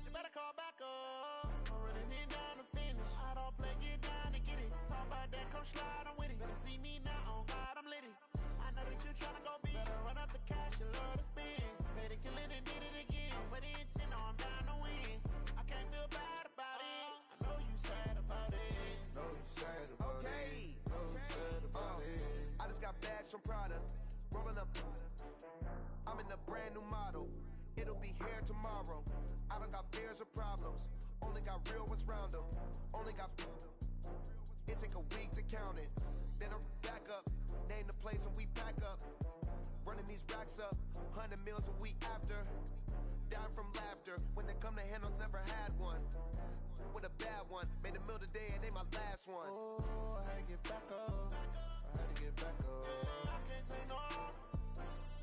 You better call back up. I'm running it down to finish. I don't play, get down to get it. Talk about that, come slide, I'm with it. Better see me now, on God, I'm litty. I know that you tryna go big. Better run up the cash, you love to spend. Better kill it and did it again. I'm with the intent, no, I'm down to win. I can't feel bad about it. I know you sad about it. Know you sad about it. Know you sad about it. I just got bags from Prada, rolling up. I'm in a brand new model. It'll be here tomorrow. I don't got fears or problems. Only got real ones round them. Only got. It take a week to count it. Then I'm back up. Name the place and we pack up. Running these racks up. 100 meals a week after. Down from laughter. When they come to handles, never had one. With a bad one. Made a meal today and they my last one. Oh, I had to get back up. I had to get back up. I can't take no loss.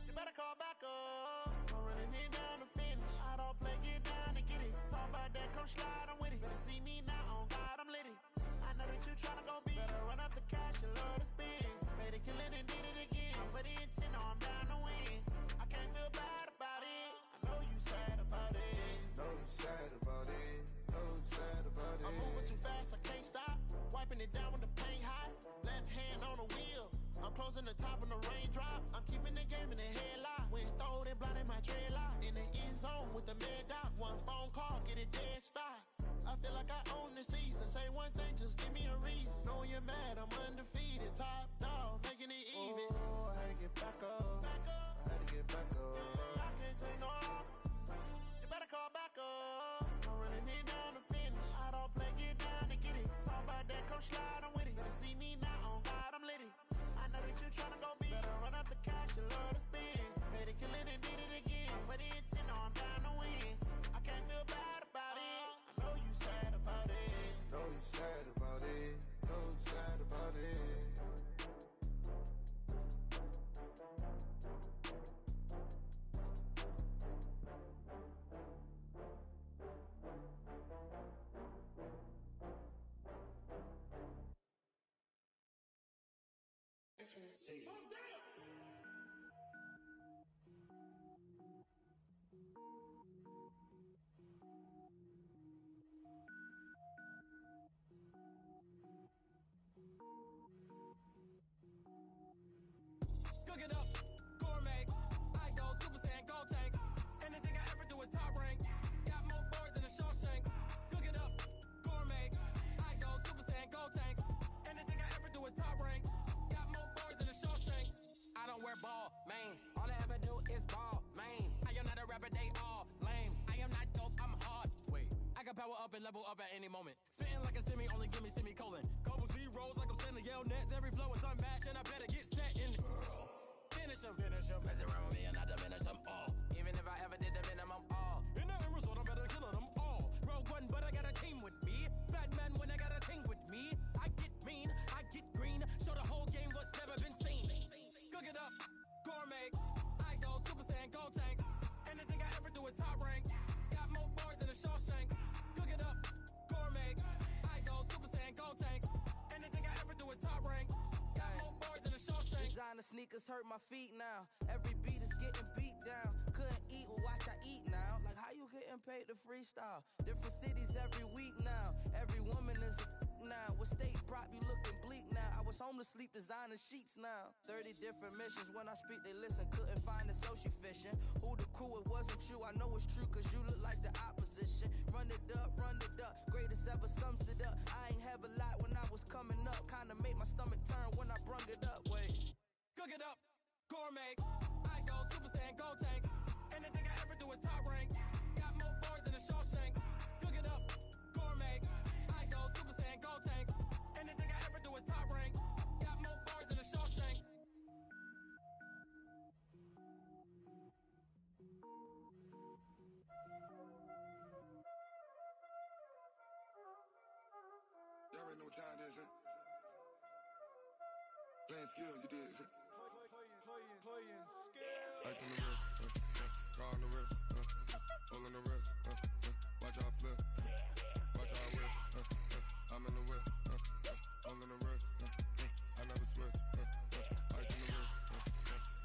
You better call back up. I'm running it down to finish. I don't play, get down to get it. Talk about that, come slide, I'm with it. Better see me now, on God, I'm litty. I know that you tryna go big. Better run up the cash, you love to spend. Better kill it and did it again. I'm with the intent, no, I'm down to win. I can't feel bad about it. I know you sad about it. Know you sad about it. Know you sad about it. I'm moving too fast, I can't stop. Wiping it down with the paint hot. Left hand on the wheel. I'm closing the top when the raindrop. I'm keeping the game in the headlock. When throwed and blinded my dreadlock. In the end zone with the mad dot. One phone call, get it dead stop. I feel like I own the season. Say one thing, just give me a reason. Know you're mad, I'm undefeated. Top dog, making it even. Oh, I had to get back up. I had to get back up. I can't take no loss. You better call back up. I'm running it down to finish. I don't play, get down to get it. Talk about that, come slide, I'm with it. Better see me now, on God, I'm litty. I know that you tryna go big. Better run up the cash, you love to spend. Better kill it and did it again. I'm with the intent, no, I'm down to win. I can't feel bad about it. I know you sad about it. Know you sad about it. Know you sad about it. Cook it up, gourmet. I go Super Saiyan, go tank. Anything I ever do is top rank. Got more boards than a Shawshank. Cook it up, gourmet. I go Super Saiyan, go tank. Anything I ever do is top rank. Got more boards than a Shawshank. I don't wear ball mains. All I ever do is ball main. I am not a rapper, they all lame. I am not dope, I'm hard. Wait, I can power up and level up at any moment. Spitting like a semi, only give me semicolon. Couple 0 rolls like I'm sending yell nets. Every flow is unmatched, and I better get set in. Finish him. Mess around with me and I diminish them all. Even if I ever did the minimum, all. In the end result, I'm better killing them all. Rogue One, but I got a team with me. Batman when I got a team with me. I get mean, I get green. Show the whole game what's never been seen. Cook it up, gourmet. I go Super Saiyan, gold tanks. Anything I ever do is top rank. Got more bars than a Shawshank. Cook it up, gourmet. I go Super Saiyan, gold tanks. Anything I ever do is top rank. Got more bars than a Shawshank. Designer sneakers hurt my feet now. Every beat is getting beat down. Couldn't eat, well watch I eat now. Like how you getting paid to freestyle? Different cities every week now. Every woman is a now. What state prop you looking bleak now? I was home to sleep designing sheets now. 30 different missions. When I speak they listen. Couldn't find it so she fishing. Who the crew, it wasn't you. I know it's true cause you look like the opposition. Run it up. Greatest ever sums it up. I ain't have a lot when I was coming up. Kinda made my stomach turn when I brung it up. Wait. Cook it up, gourmet. I go Super Saiyan, gold tanks. Anything I ever do is top rank. Got more bars than a Shawshank. Cook it up, gourmet. I go Super Saiyan, gold tanks. Anything I ever do is top rank. Got more bars than a Shawshank. Y'all already know what time it is, huh? Playing skills, you did. Playing skills. Ice on the wrist, car on the wrist, hole in the wrist, watch how I flip, watch how I whip, I'm in the whip, hole in the wrist, I never switch, ice on the wrist,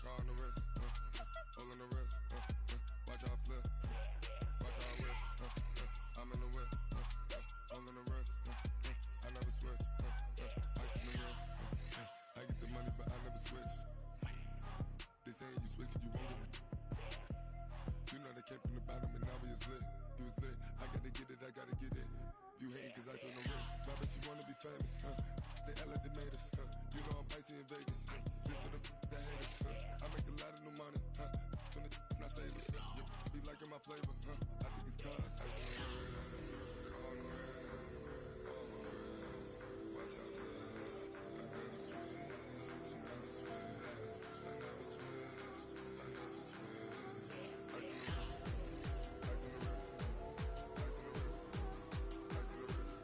car on the wrist, hole in the wrist, watch how I flip, watch how I whip, I'm in the whip, hole in the wrist, I never switch, ice on the wrist, I get the money but I never switch. They say you switch it, you won't get it. You know they came from the bottom and now we is lit. You was lit, I gotta get it, I gotta get it. You hating cause ice on the wrist. My bitch, you wanna be famous, They LA, they made us, You know I'm icy in Vegas, This for the that hate us, I make a lot of new money, When the not savers, Be liking my flavor, I think it's cause ice on the wrist, on the wrist, on the wrist. Watch out, please. I never switch, you never switch. I never switch, I never switch. Ice on the wrist, ice on the wrist, ice on the wrist, ice on the wrist, ice on the wrist,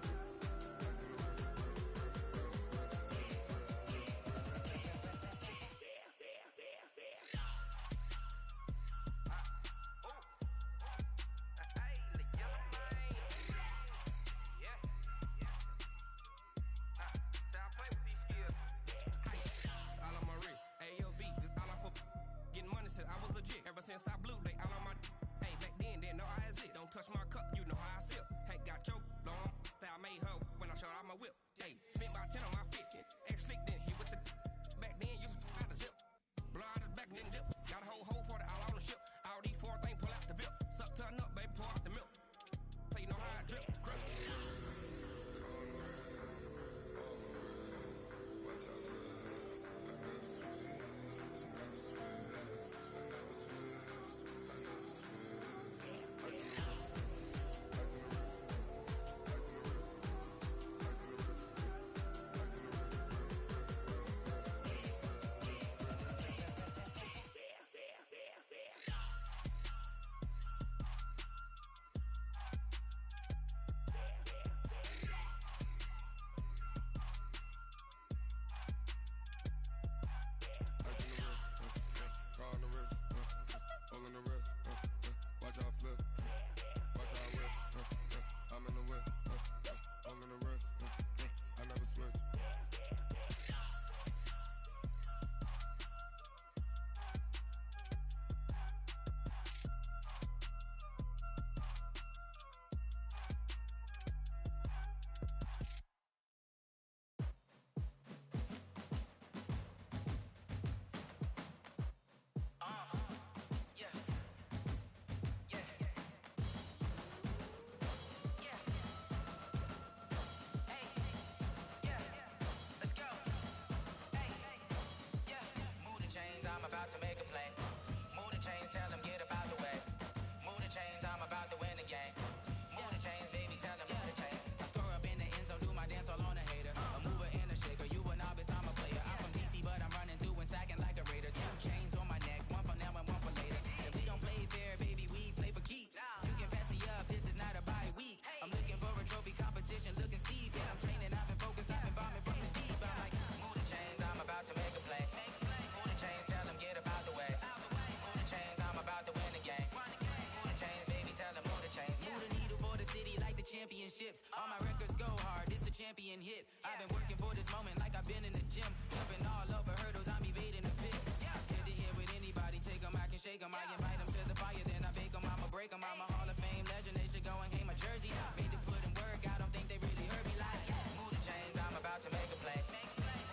championships. All my records go hard, this a champion hit. I've been working for this moment like I've been in the gym. Jumping all over hurdles, I'm evading the pit. Head to head with anybody, take them, I can shake them. I invite them to the fire, then I bake them. I'ma break them, I'm a Hall of Fame legend. They should go and hang my jersey. Made to put in work, I don't think they really heard me like. Move the chains, I'm about to make a play.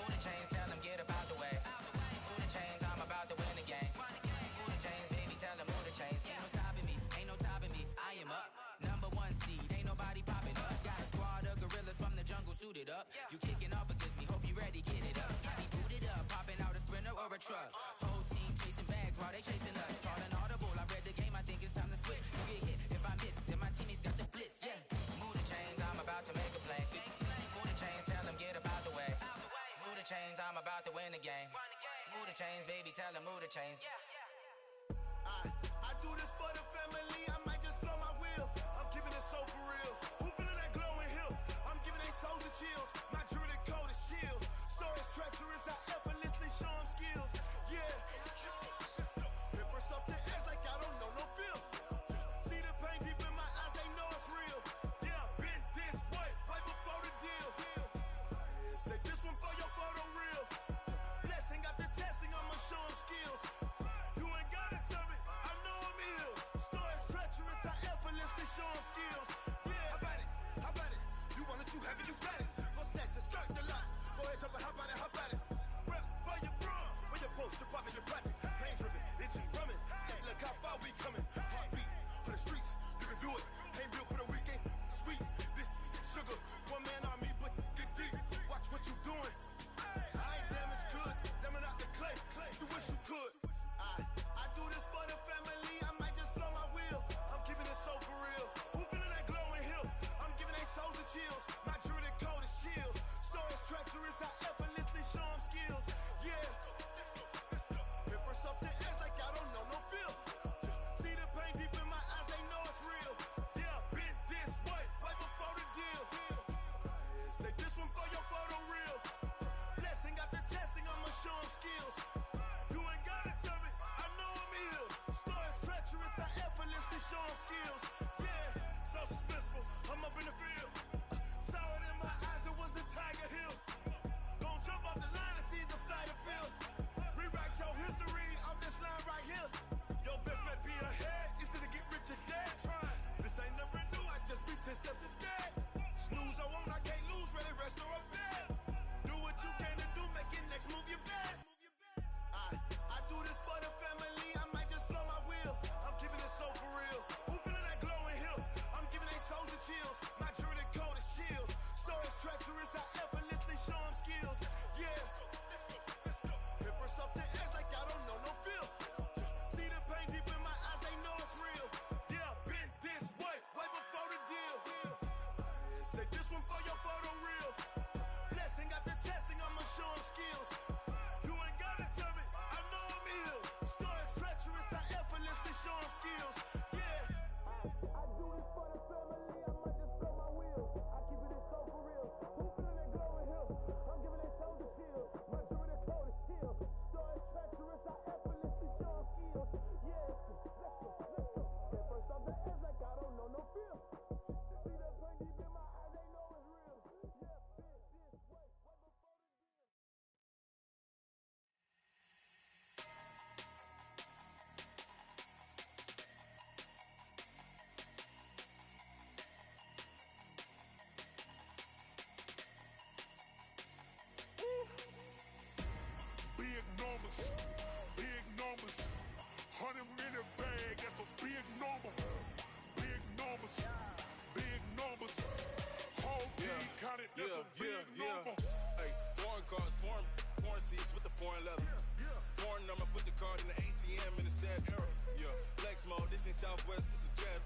Move the chains, tell them get up out the way. Move the chains, I'm about to win the game. Move the chains, baby, tell them move the chains. Ain't no stopping me, ain't no topping me. I am up, #1 seed, ain't nobody popping up. Got a squad of gorillas from the jungle suited up. You kicking off against me, hope you ready, get it up. I be booted up, popping out a Sprinter or a truck. Whole team chasing bags while they chasing us. Calling audible, I read the game, I think it's time to switch. You get hit, if I miss, then my teammates got the blitz, yeah. Move the chains, I'm about to make a play. Move the chains, tell them get up out the way. Move the chains, I'm about to win the game. Move the chains, baby, tell them move the chains. I do this for the family, I might just blow my wheel. I'm keeping it so for real. Who feeling that glowing hill? I'm giving they soldier chills. My jewelry code is chill. Stories treacherous, I effortlessly show them skills. Yeah. Paper stuff the edge like I don't know no feel. See the pain deep in my eyes, they know it's real. Yeah, been this way, right before the deal. Say this one for your photo real. Blessing after testing, I'ma show them skills. You ain't gotta tell me, I know I'm ill. Stories treacherous, I effortlessly show them skills. Yeah, how about it? How about it? You want it, you have it, you got it. Go snatch it, skirt the lot. Go ahead, jump it, how about it? How about it? Rep for your bro, where your poster, popping your projects. Pain driven, itching, drumming. Hey, look how far we coming. Heartbeat on the streets, you can do it. Ain't built for the weekend. Sweet, this sugar, one man army, but get deep. Watch what you doing. I ain't damaged goods, damn out the clay. You wish you could. I do this for the family, I might just blow my wheel. I'm keeping it so for real. Who feeling that glowing hill? I'm giving they soldier chills. My jewelry code is chill. Stories treacherous, I effortlessly show them skills. Yeah. Paper stuff the edge like I don't know no feel. See the pain deep in my eyes, they know it's real. Yeah, been this way, right before the deal. Say this one for your photo real. Blessing after testing, I'ma show them skills. You ain't gotta tell me, I know I'm ill. Stories treacherous, I effortlessly show them skills. Yeah, so suspenseful, I'm up in the field. Saw it in my eyes, it was the Tiger Hill. Gon' jump off the line and see the fly the field. Rewrite your history off this line right here. Your best bet be ahead, it's to get rich or dead. Trying, this ain't never new, I just be 10 steps instead. Snooze I won't, I can't lose, ready, rest or a bed. Do what you can to do, make it next move your best. I do this for the family, I might just blow my wheel. I'm keeping it so for real. Who feeling that glowing hill? I'm giving they soldier chills. My jewelry code is chill. Stories treacherous, I effortlessly show them skills. Yeah. Paper stuff the edge like I don't know no feel. See the pain deep in my eyes, they know it's real. Yeah, been this way, right before the deal. Say this one for your photo real. Blessing after testing, I'ma show them skills. You ain't gotta tell me, I know I'm ill. Stories treacherous, I effortlessly show them skills. Yeah. I do this for the family, I might just blow my wheel. I keep it so for real. Who feeling that glowing hill? I'm giving they soldier chills. My jewelry code is chill. Stories treacherous, I effortlessly show them skills. Yeah. Let's go. That first off the edge like I don't know no feel. See that pain deep in my eyes, they know it's real. Yeah, been this way, right before the deal. Big numbers, big numbers. 100 minute bag, that's a big number. Big numbers, big numbers. Whole team counted, that's a big number. Hey, foreign cars, foreign seats with the foreign leather. Foreign number, put the card in the ATM in the sad era. Yeah, flex mode, this ain't Southwest, this is Jet.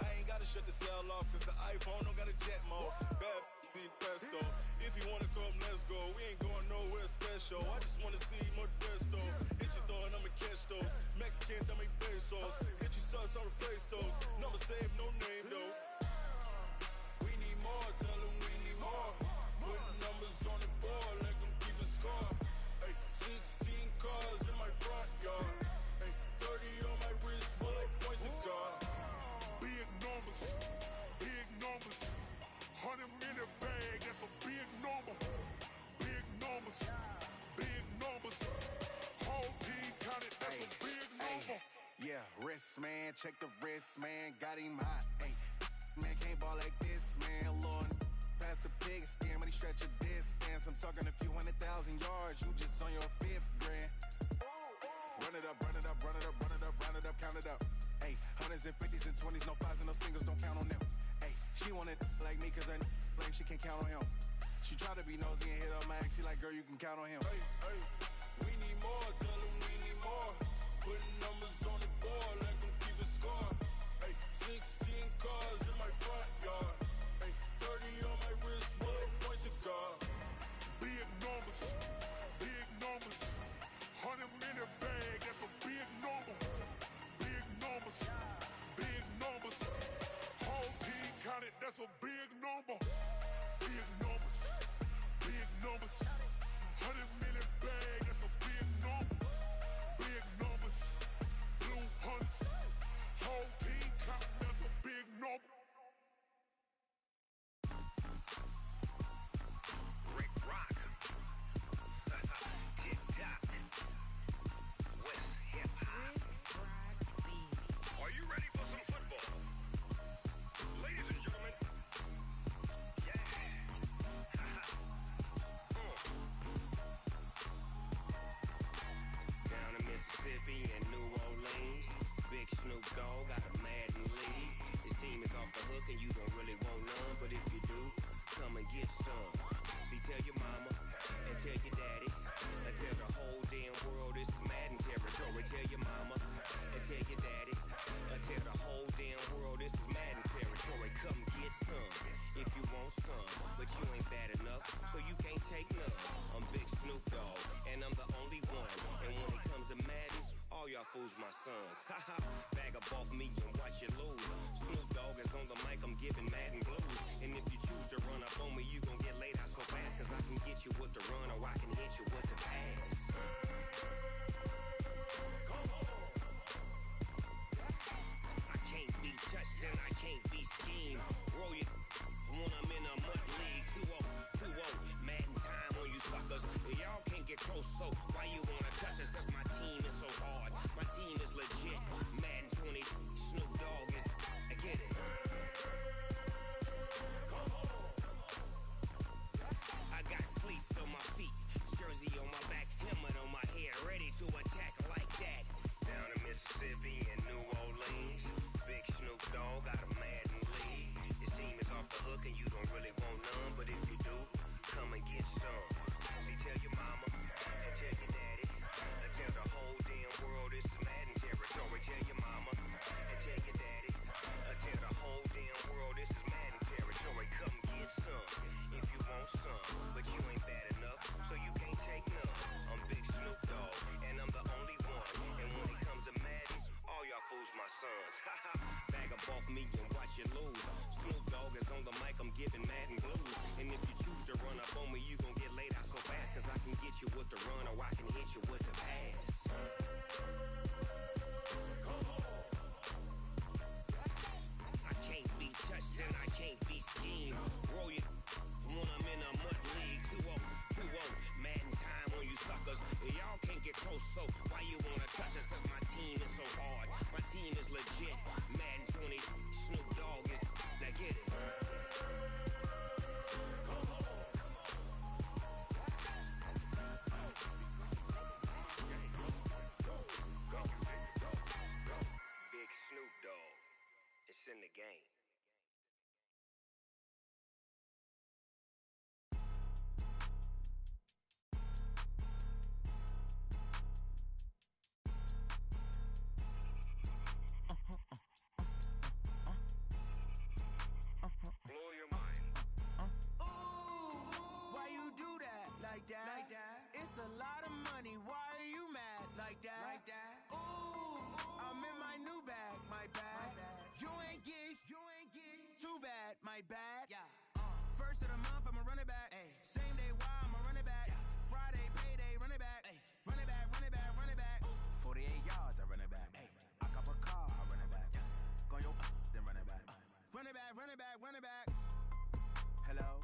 I ain't gotta shut the cell off, cause the iPhone don't got a jet mode. Bad need pesto. If you wanna come, let's go. We ain't going nowhere special. I just wanna see Modesto. Hit your throw and I'ma catch those. Mexican, I make pesos. Hit your sus, I'll replace those. Number save, no name though. We need more, tell them we need more. Put numbers on the board, let them keep a score. Hey, 16 cars in my front yard. Hey, 30 on my wrist, bullet point to God. Big numbers, big numbers. check the wrist, man, got him hot. Ayy, man, can't ball like this, man, Lord. Pass the pig skin when he stretch a distance. I'm talking a few 100,000 yards, you just on your 5th grand. Run it up, run it up, run it up, run it up, run it up, count it up. Ayy, hundreds and 50s and 20s, no 5s and no singles, don't count on them. Ayy, she wanted like me cause her lame, she can't count on him. She tried to be nosy and hit up my ex, she like, girl, you can count on him. Hey, hey, we need more, tell them we need more. Putting numbers on the board, let them keep the score. Hey, 16 cars in my front yard. Hey, 30 on my wrist, one point to guard. Big numbers, 100 minute bag, that's a big number. Big numbers, whole team counted, that's a big number. Big numbers, 100 minute bag, that's a big number. Big numbers, blue hunts, whole team counting, that's a big number. Rick Rock. TikTok. West Hip Hop. Are you ready for some football? Ladies and gentlemen. Yeah. Down in Mississippi and New Orleans, Big Snoop Dogg got a Madden league. His team is off the hook and you don't really want none, but if you do, come and get some. See, tell your mama and tell your daddy and tell the whole damn world this is Madden territory. Tell your mama and tell your daddy and tell the whole damn world this is Madden territory. Come get some if you want some, but you ain't bad enough, so you can't take none. I'm Big Snoop Dogg and I'm the only one. And when it comes to Madden, all y'all fools my sons. Haha, bag up off me and watch you lose. Snoop Dogg is on the mic, I'm giving Madden blues. And if you choose to run up on me, you gon' get laid out so fast. Cause I can get you with the run or I can hit you with the pass. I can't be touched and I can't be schemed. Roll you when I'm in a mud league. 2-0, Madden time on you suckers. Y'all can't get close, so why you wanna touch us? Cause my team is so hard. My team is legit. Madden 20, Snoop Dogg is. I get it. I got cleats on my feet, jersey on my back, helmet on my head, ready to attack like that. Down in Mississippi and New Orleans, Big Snoop Dogg got a Madden league. His team is off the hook and you don't really want none, but if you do, come and get some. See, tell your mama and tell your daddy and tell the whole damn world this is Madden territory. Tell your mama and tell your daddy and tell the whole damn world this is Madden territory. Come get some if you want some, but you ain't bad enough, so you can't take none. I'm Big Snoop Dogg and I'm the only one. And when it comes to Madden, all y'all fools my sons. Haha, bag up off me and watch you lose. Snoop Dogg is on the mic, I'm giving Madden blues. And if you choose to run up on me, you gon' get laid out so fast. Cause I can get you with the run or I can hit you with the pass. I can't be touched and I can't be schemed. Roll you when I'm in a mud league. 2-0, Madden time on you suckers. Y'all can't get close, so why you wanna touch us? Cause my team is so hard. My team is legit. Madden 20, Snoop Dogg is. Now get it. Big Snoop Dogg. It's in the game. Blow your mind. Why you do that? Like that? It's a lot of money. Why are you mad? Like that? Ooh, I'm in my new bag. My bad. You ain't geeks. Too bad. My bad. Yeah. First of the month, I'ma run it back. Same day, why I'ma run it back. Friday, payday, run it back. Run it back, run it back, run it back. 48 yards, I run it back. I cop a car, I run it back. Go your then run it back. Run it back, run it back, run it back. Hello?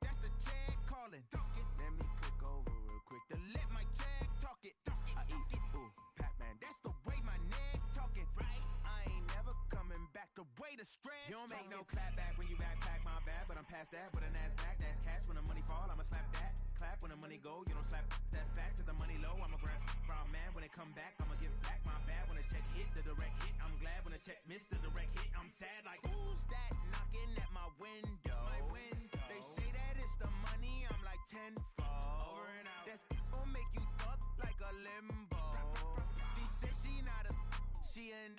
That's the jag calling. Let me click over real quick to let my jag talk it. I eat, ooh, Pac-Man. That's the way my neck talking. Right? I ain't stress. You don't make no clap back when you backpack my bag, but I'm past that with an ass back. That's cash when the money fall, I'ma slap that. Clap when the money go, you don't slap. That's facts. If the money low, I'ma grab brown man. When it come back, I'ma give back my bad. When the check hit, the direct hit. I'm glad when the check missed the direct hit. I'm sad like who's that knocking at my window? They say that it's the money, I'm like tenfold. Over and out. That's gon' make you up like a limbo. She said she not a, she an.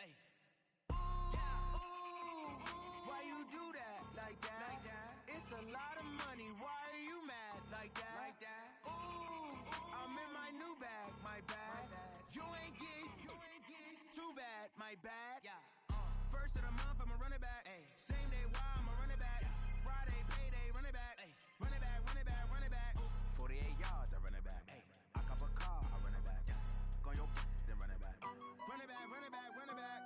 Why you do that like that? It's a lot of money. Why are you mad like that? Ooh, I'm in my new bag, my bad. You ain't getting too bad, my bad. First of the month, I'ma run it back. Same day, why I'ma run it back. Friday, payday, run it back. Run it back, run it back, run it back. 48 yards, I run it back. I cop a car, I run it back. Go your then run it back. Run it back, run it back, run it back.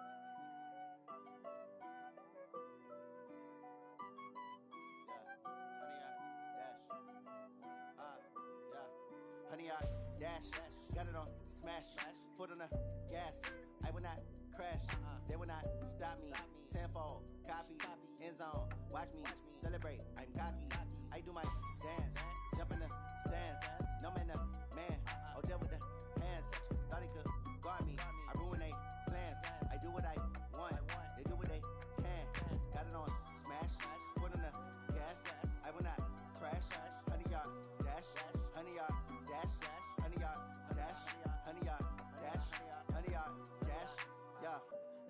Honey, I dash, got it on smash, foot on the gas. I will not crash, they will not stop me. Tenfold, copy, end zone, watch me celebrate. I'm cocky, I do my dance, jump in the stands. No man, the man, oh deal with the hands. Thought he could guard me, I ruin they plans. I do what I want, they do what they can. Got it on smash, foot on the gas. I will not crash, honey, y'all dash, honey, y'all dash, honey, y'all dash, honey, y'all dash, honey, y'all dash, yeah.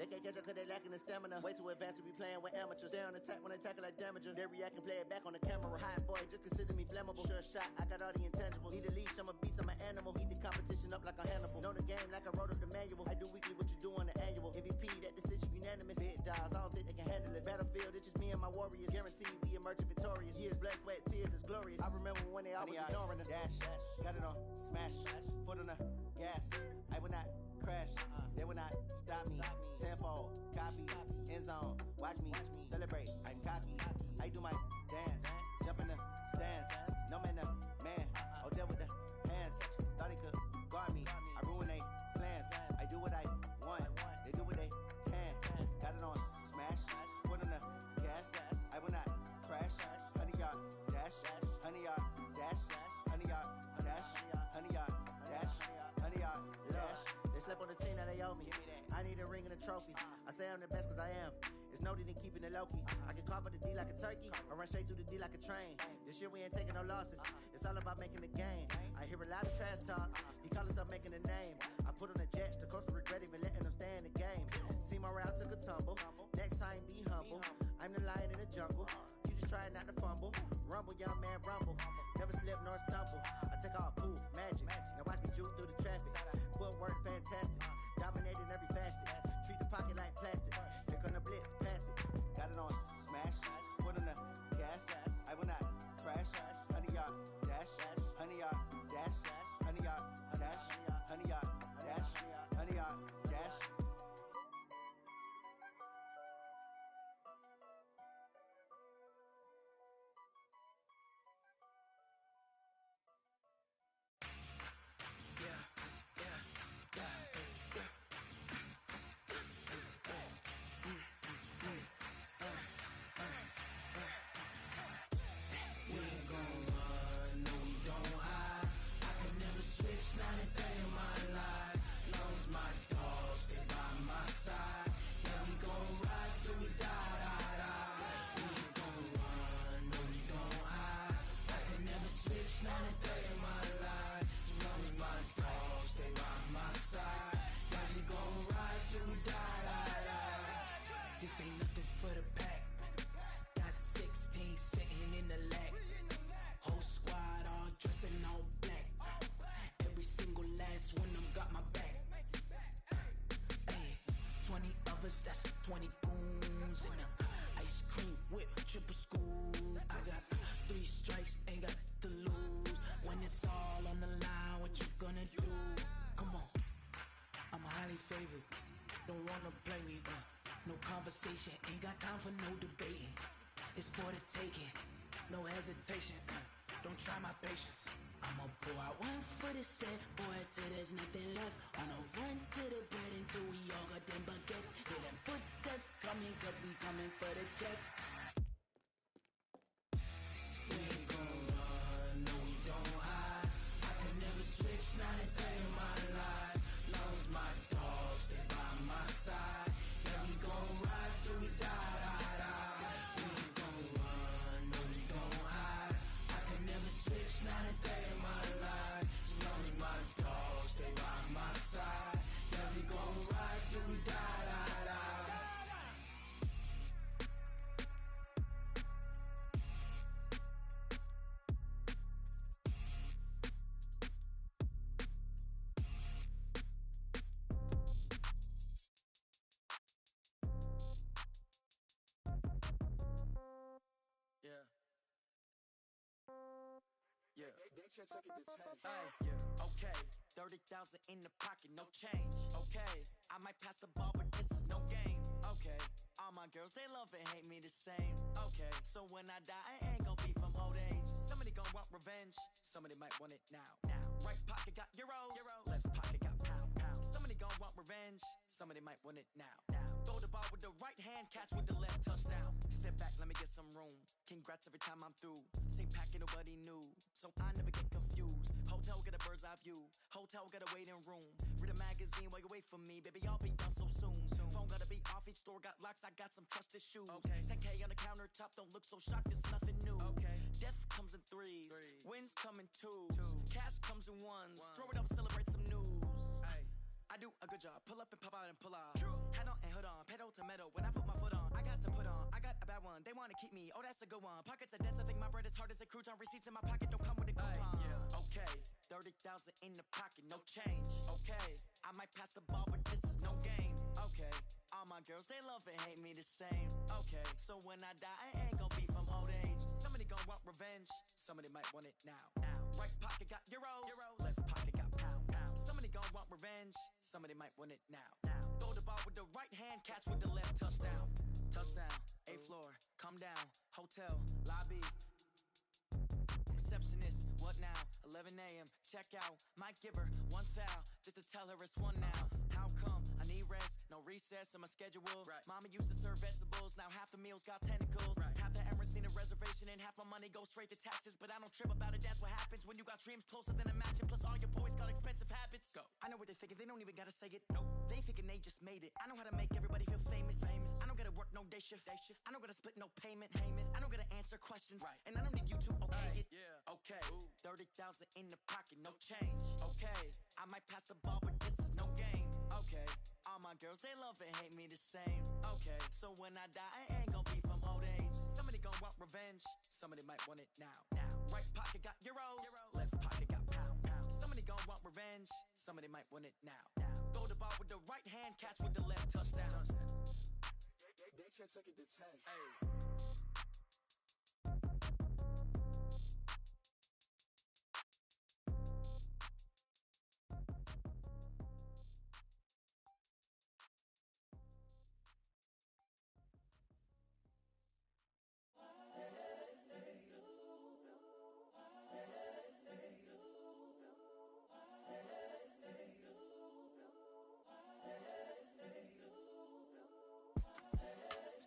They can't catch up cause they lacking the stamina. Way too advanced to be playing with amateurs. Stay on attack when they tackle like damager. They react and play it back on the camera. Hot boy, just consider me flammable. Sure shot, I got all the intangibles. Need a leash, I'm a beast, I'm an animal. Eat the competition up like a Hannibal. Know the game like I wrote up the manual. I do weekly what you do on the annual. MVP, that decision unanimous. Big dogs, I don't think they can handle it. Battlefield, it's just me and my warriors. Guaranteed we emerging victorious. Years, blood, sweat, tears, it's glorious. I remember when they always ignoring us. Dash, got it on smash, foot on the gas. I will not crash, they will not stop me. Tenfold, copy, end zone, watch me celebrate. I'm cocky, I do my dance, jump in the stands. No man, the man, oh deal with the hands. Thought he could guard me, I ruin they plans. I do what I want, they do what they can. Got it on smash, foot on the gas. I will not crash, honey, y'all dash, honey, y'all dash, honey, y'all dash, honey, y'all dash, honey, y'all dash. They slept on the team that they owe me. I need a ring and a trophy. I say I'm the best cause I am. It's no need in keeping it low-key. I can carve up the D like a turkey, or run straight through the D like a train. This year we ain't taking no losses. It's all about making the game. I hear a lot of trash talk. He call himself making a name. I put on the jets, the coast regret even letting them stay in the game. Team morale took a tumble. Next time be humble. I'm the lion in the jungle. You just trying not to fumble. Rumble, young man, rumble. Never slip nor stumble. I take off, poof, magic. Now watch me juke through the traffic. Footwork fantastic. Dominating every facet. Treat the pocket like plastic. Here come the blitz, pass it. Got it on smash, foot on the gas. I will not crash. Honey, y'all dash, honey, y'all dash, honey, y'all dash, honey, y'all dash, honey, y'all dash. Not a day in my life. Lost my dogs, they by my side. Yeah, we gon' ride till we die. We ain't gon' run, no, we don't hide. I can never switch, not a day in my life. Lost my dogs, they by my side. Yeah, we gon' ride till we die. This ain't nothing for the pack. Got 16 sitting in the lag. Whole squad all dressing all black. Every single last one of them got my back. Ay, 20 of us, that's 20 goons. And ice cream whip, triple scoop. I got 3 strikes, ain't got to lose. When it's all on the line, what you gonna do? Come on, I'm highly favored. Don't wanna play me, no conversation. Ain't got time for no debating. It's for the taking, no hesitation. don't try my patience. I'ma pour out one for the set, boy, till there's nothing left. On a run to the bed until we all got them baguettes. Hear them footsteps coming, cause we coming for the check. We ain't gon' run, no we don't hide. I could never switch, not a day in my life. Long as my dogs, they by my side. Yeah, we gon' ride till we die, die, die. We ain't gon' run, no we don't hide. I could never switch, not a day in my life. As long as my dogs, they by my side. Yeah, we gon' ride till we die, die, die. Yeah. Yeah. They try to take it to 10. Ay, yeah, okay. 30,000 in the pocket, no change. Okay, I might pass the ball, but this is no game. Okay, all my girls, they love and hate me the same. Okay, so when I die, I ain't gon' be from old age. Somebody gon' want revenge, somebody might want it now. Right pocket got euros, left pocket got pound. Somebody gon' want revenge, somebody might want it now. Throw the ball with the right hand, catch with the left, touchdown. Step back, let me get some room. Congrats every time I'm through. Same packet, nobody knew, so I never get confused. Hotel get a bird's eye view. Hotel got a waiting room. Read a magazine while you wait for me, baby. I'll be done so soon. Phone gotta be off. Each store got locks. I got some trusted shoes. Okay. 10K on the countertop. Don't look so shocked. It's nothing new. Okay. Death comes in threes. Wins come in twos. Cash comes in ones. Throw it up, celebrate some news. Ay. I do a good job. Pull up and pop out and pull out. Head on and hood on. Pedal to metal. When I put my foot on, I got to put on. I got a bad one. They wanna keep me. Oh, that's a good one. Pockets are dense. I think my bread is hard as a crouton. Receipts in my pocket don't come with a coupon. Yeah. Okay. 30,000 in the pocket, no change. Okay. I might pass the ball, but this is no game. Okay. All my girls, they love and hate me the same. Okay. So when I die, I ain't gon' be from old age. Somebody gon' want revenge. Somebody might want it now. Right pocket got euros. Left pocket got pound. Somebody gon' want revenge. Somebody might want it now. Throw the ball with the right hand, catch with the left, touchdown. Touchdown, 8th floor, come down, hotel, lobby. Receptionist, what now? 11 a.m., check out. Might give her one foul, just to tell her it's one now. How come? I need rest, no recess in my schedule. Mama used to serve vegetables, now half the meals got tentacles. Half the Emirates need a reservation and half my money goes straight to taxes. But I don't trip about it, that's what happens when you got dreams closer than a mansion. Plus all your boys got expensive habits. Go. I know what they're thinking, they don't even gotta say it. Nope. They thinking they just made it. I know how to make everybody feel famous. I don't gotta work no day shift. I don't gotta split no payment. I don't gotta answer questions. And I don't need you to okay it. Okay. 30,000 in the pocket, no change. Okay. I might pass the ball, but this is no game. Okay. All my girls, they love and hate me the same. Okay. So when I die, I ain't gon' be from old age. Somebody gon' want revenge. Somebody might want it now. Right pocket got euros. Left pocket got pound. Somebody gon' want revenge. Somebody might want it now. Throw the ball with the right hand, catch with the left, touchdown. They try to take it to 10. Hey.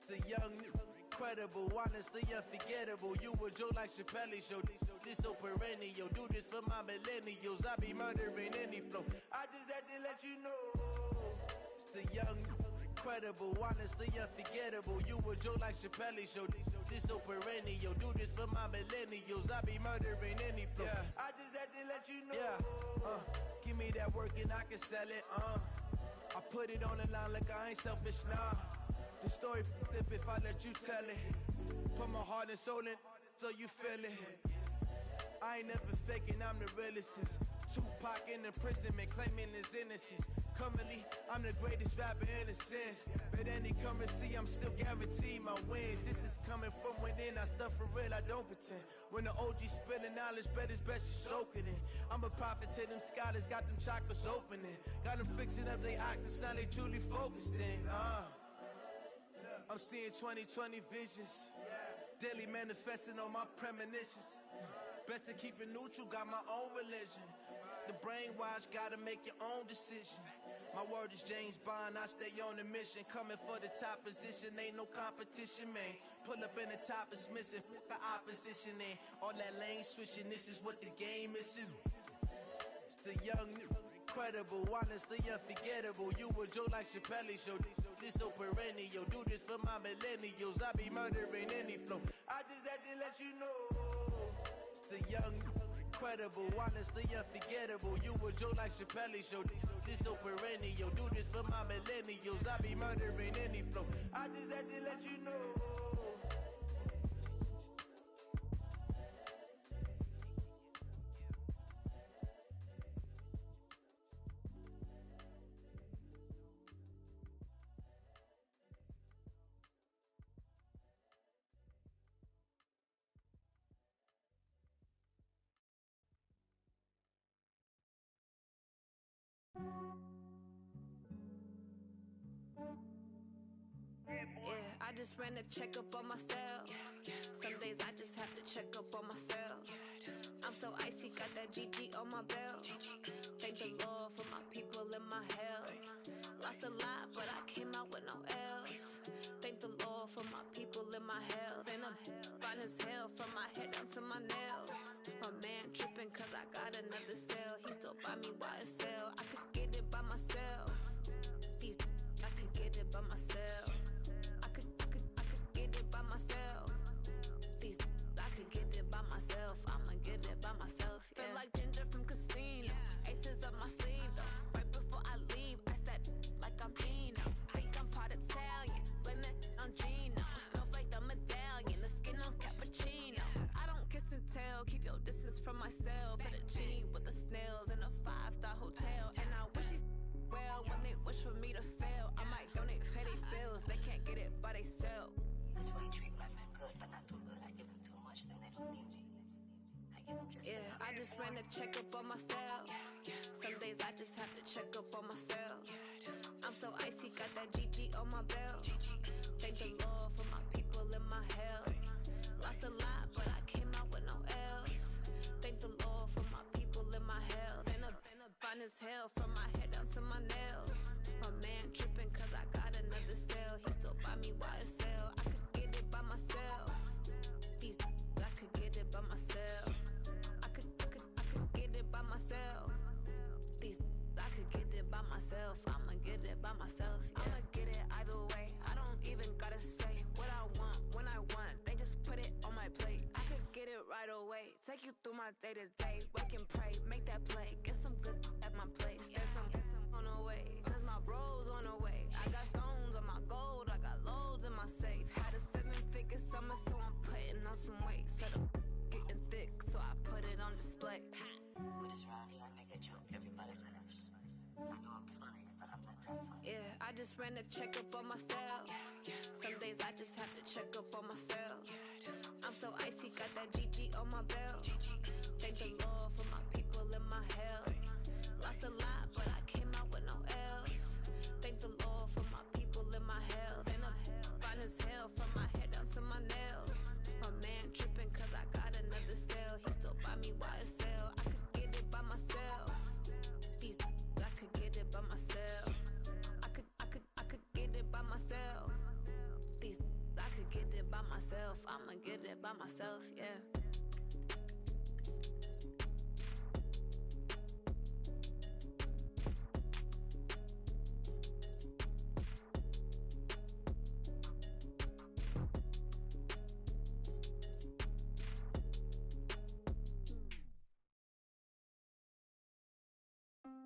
The young, incredible, honestly unforgettable. You a joke like Chappelle Show. This so perennial. Do this for my millennials. I be murdering any flow. I just had to let you know. It's the young, incredible, honestly unforgettable. You a joke like Chappelle Show. This so perennial. Do this for my millennials. I be murdering any flow. I just had to let you know. Give me that work and I can sell it. I put it on the line like I ain't selfish, nah. The story flip if I let you tell it. Put my heart and soul in so you feel it. I ain't never faking, I'm the realest. Tupac in imprisonment, claiming his innocence. Currently, I'm the greatest rapper in a sense. But any currency, I'm still guaranteed my wins. This is coming from within, I stuff for real, I don't pretend. When the OG spilling knowledge, bet it's best you soak it in. I'm a prophet to them scholars, got them chakras opening. Got them fixing up they octaves, now they truly focused in. I'm seeing 2020 visions. Daily manifesting on my premonitions. Best to keep it neutral, got my own religion. The brainwash, gotta make your own decision. My word is James Bond, I stay on a mission. Coming for the top position, ain't no competition, man. Pull up in the top is missing, the opposition ain't. All that lane switching, this is what the game is. It's the young, incredible, honestly unforgettable. You a Joe like Chappelle show. This so perennial, do this for my millennials. I be murdering any flow. I just had to let you know. It's the young, incredible, honestly unforgettable. You a Joe like Chappelle show. This so perennial, do this for my millennials. I be murdering any flow. I just had to let you know. Yeah, I just ran a checkup on myself. Some days I just have to check up on myself. I'm so icy, got that GG on my belt. Thank the Lord for my people in my health. Lost a lot, but I came out with no L's. Thank the Lord for my people in my health. And I'm fine as hell from my head down to my nails. My man tripping cause I got another cell. He still buy me YSL. I could get it by myself. These I could get it by myself. I could get it by myself. These I could get it by myself. I'ma get it by myself. Yeah. Feel like Ginger from Casino. Aces up my sleeve though. Right before I leave, I said like I'm Eno. Think I'm part Italian. Blame it on Gino. Smells like the medallion. The skin on cappuccino. I don't kiss and tell. Keep your distance from myself. For the genie with the snails in a 5-star hotel. And I wish these well when they wish for me to fail. I might donate petty bills. They can't get it by they sell. That's why I treat my men good, but not too good. I give them too much, then they don't need me. I give them just Yeah, I just ran a checkup on myself. Some days I just have to check up on myself. I'm so icy, got that GG on my belt. Thank the Lord for my people in my health. Lost a lot, but I came out with no L's. Thank the Lord for my people in my health. And I'm fine as hell from my head down to my nails. My man tripping cause I got another cell. He still buy me YSL. I could get it by myself. These I could get it by myself. I could get it by myself. These I could get it by myself. I'ma get it by myself. Yeah. I'ma get it either way. I don't even gotta say what I want when I want. They just put it on my plate. I could get it right away. Take you through my day to day. Wake and pray, make that play. Get some good at my place. There's some on the way. Cause my bros on the way. I got stones on my gold. I got loads in my safe. Had a 7-figure summer, so I'm putting on some weight. Set up getting thick, so I put it on display. With this rhymes, I make a joke, everybody laughs. I know I'm funny, but I'm not that funny. Yeah, I just ran a checkup on myself. Some days I just have to check up on myself. I'm so icy, got that GG on my belt. Thank the Lord for my people in my health. Lost a lot, but I came out with no L's. Thank the Lord for my people in my health. And I'm fine as hell from my head down to my nails. My man tripping cause I got another cell. He still buy me YSL. I could get it by myself. These I could get it by myself. I could get it by myself. These I could get it by myself. I'ma get it by myself, yeah.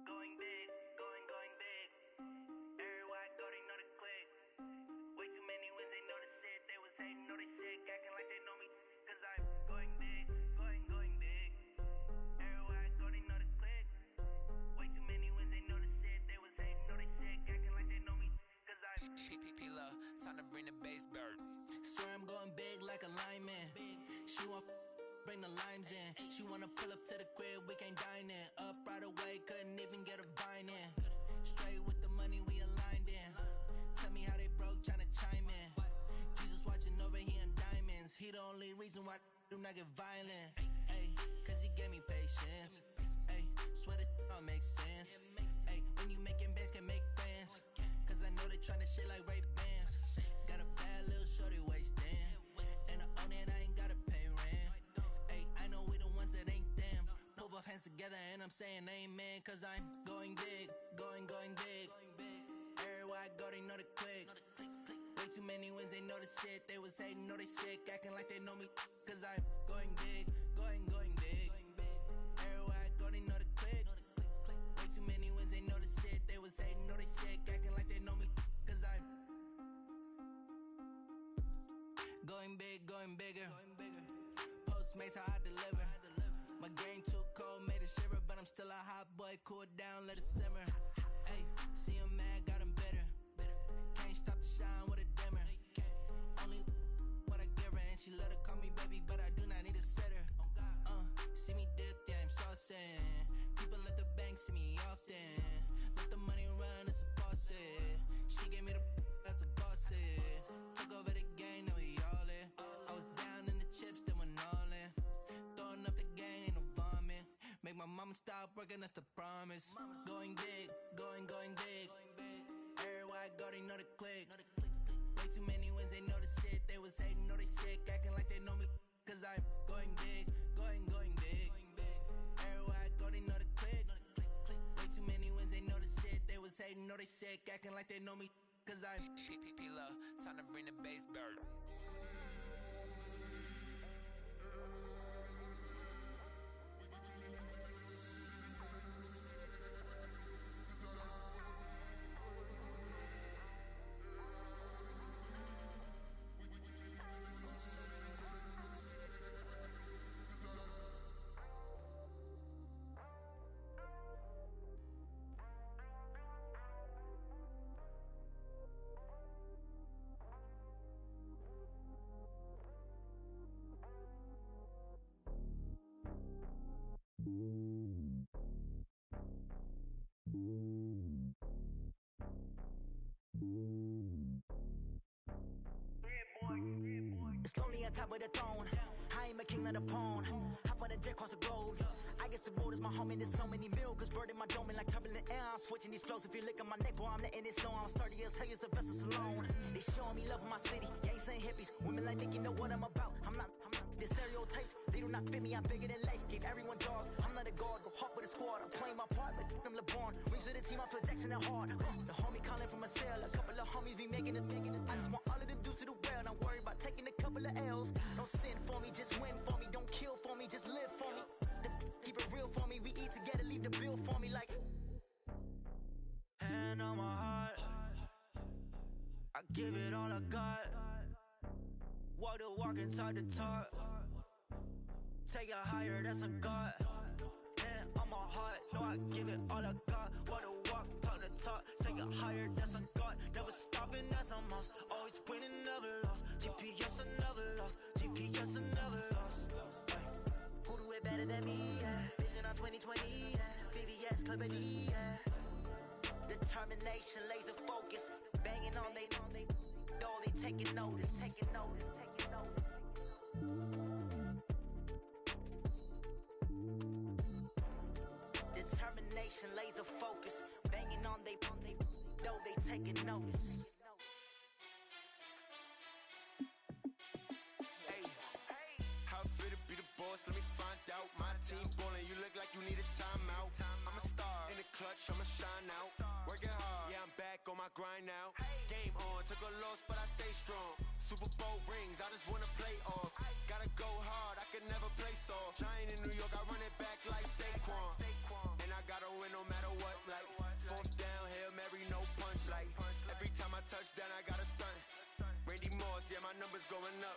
Going big, going big. Everywhere I go, they know the click. Way too many wins, they know the shit. They was hating, know they sick, acting like they know me. Cause I'm going big, going big. Everywhere I go, they know the click. Way too many wins, they know the shit. They was hating, know they sick, acting like they know me. Cause I'm P-P-P-Lo, time to bring the bass bird. Swear I'm going big like a lineman. She want bring the limes in. She wanna pull up to the crib, we can't dine in. Up right away, couldn't even get a vine in. Straight with the money, we aligned in. Tell me how they broke, tryna chime in. Jesus watching over here in diamonds. He the only reason why do not get violent. Hey, sense. Ay, swear that all makes sense. Ay, when you making bands can make friends. Cause I know they tryna shit like Ray-Bans. Got a bad little shorty wasting. And I own it, I ain't gotta pay rent. Ay, I know we the ones that ain't them. Put both hands together and I'm saying amen. Cause I'm going big, going big. Everywhere I go they know the click. Way too many wins, they know the shit. They was hating, know they sick, acting like they know me. Cause I'm going big, going big. Everywhere I go they know the click. Way too many wins, they know the shit. They was hating, know they sick, acting like they know me. Cause I'm going big, going bigger. Postmates how I deliver. My game too cold, made it shiver. But I'm still a hot boy, cool it down, let it simmer. Hey, see him mad, got him bitter. Can't stop the shine with a dimmer. Only what I give her, and she let her call me baby, but I do not need a sitter. See me dip, yeah, I'm saucing. People at the bank see me often. Let the money run, it's a faucet. She gave me the that's a bosses. Took over the game, now we all in. I was down in the chips, then went all in. Throwing up the game, ain't no vomit. Make my mama stop working, that's the promise. Going big, going big. Everywhere I go, they know the click. Way too many wins, they know the shit. They was hating, know they sick, acting like they know me. Cause I'm going big, going big. Everywhere I go, they know the click. Way too many wins, they know the shit. They was hating, know they sick, acting like they know me. Cause I'm P-P-P-Love, time to bring the bass bird. It's lonely on top of the throne. I am a king of the pawn. Hop on a jet across the globe. I guess the road is my home and there's so many mil. Cause bird in my dome and like turbulent air. I'm switching these flows. If you look at my neck, boy, I'm letting it snow. I'm sturdy as hell as a vessel alone. They showing me love in my city. Gangs saying hippies. Women like Nick, you know what I'm about. I'm not the stereotypes. They do not fit me. I'm bigger than life. Gave everyone jobs. I'm not a guard. Go hard with a squad. I'm playing my part. But I'm LeBron. Rings to the team. I feel Jackson and hard. The homie calling from a cell. A couple of homies be making it. I just want all of them dudes to do well. Not worry about taking a couple of L's. Don't sin for me, just win for me. Don't kill for me, just live for me. Keep it real for me. We eat together, leave the bill for me like. Hand on my heart, I give it all I got. Walk the walk and talk the talk. Take it higher, that's a God. Hand on my heart, no, I give it all I got. Walk the walk, talk the talk. Take it higher, that's a God. Never stopping, that's a must. Always winning, never lost. GPS, I never lost. GPS, I never lost. Who do it better than me? Yeah. Vision on 2020. Yeah. VVS, Clipper D. Yeah. Determination, laser focus. Banging on they taking notice. Determination, laser focus. Banging on they taking notice. Hey, how it feel to be the boss? Let me find out. My team ballin', you look like you need a timeout. I'm a star in the clutch, I'ma shine out. Working hard, yeah, I'm back on my grind now. Game on, took a loss, but I stay strong. Super Bowl rings, I just wanna play off. Gotta go hard, I can never play soft. Giant in New York, I run it back like Saquon. And I gotta win no matter what, like fourth down, Hail Mary, no punch. Like every time I touch down, I gotta stunt. Randy Moss, yeah, my numbers going up.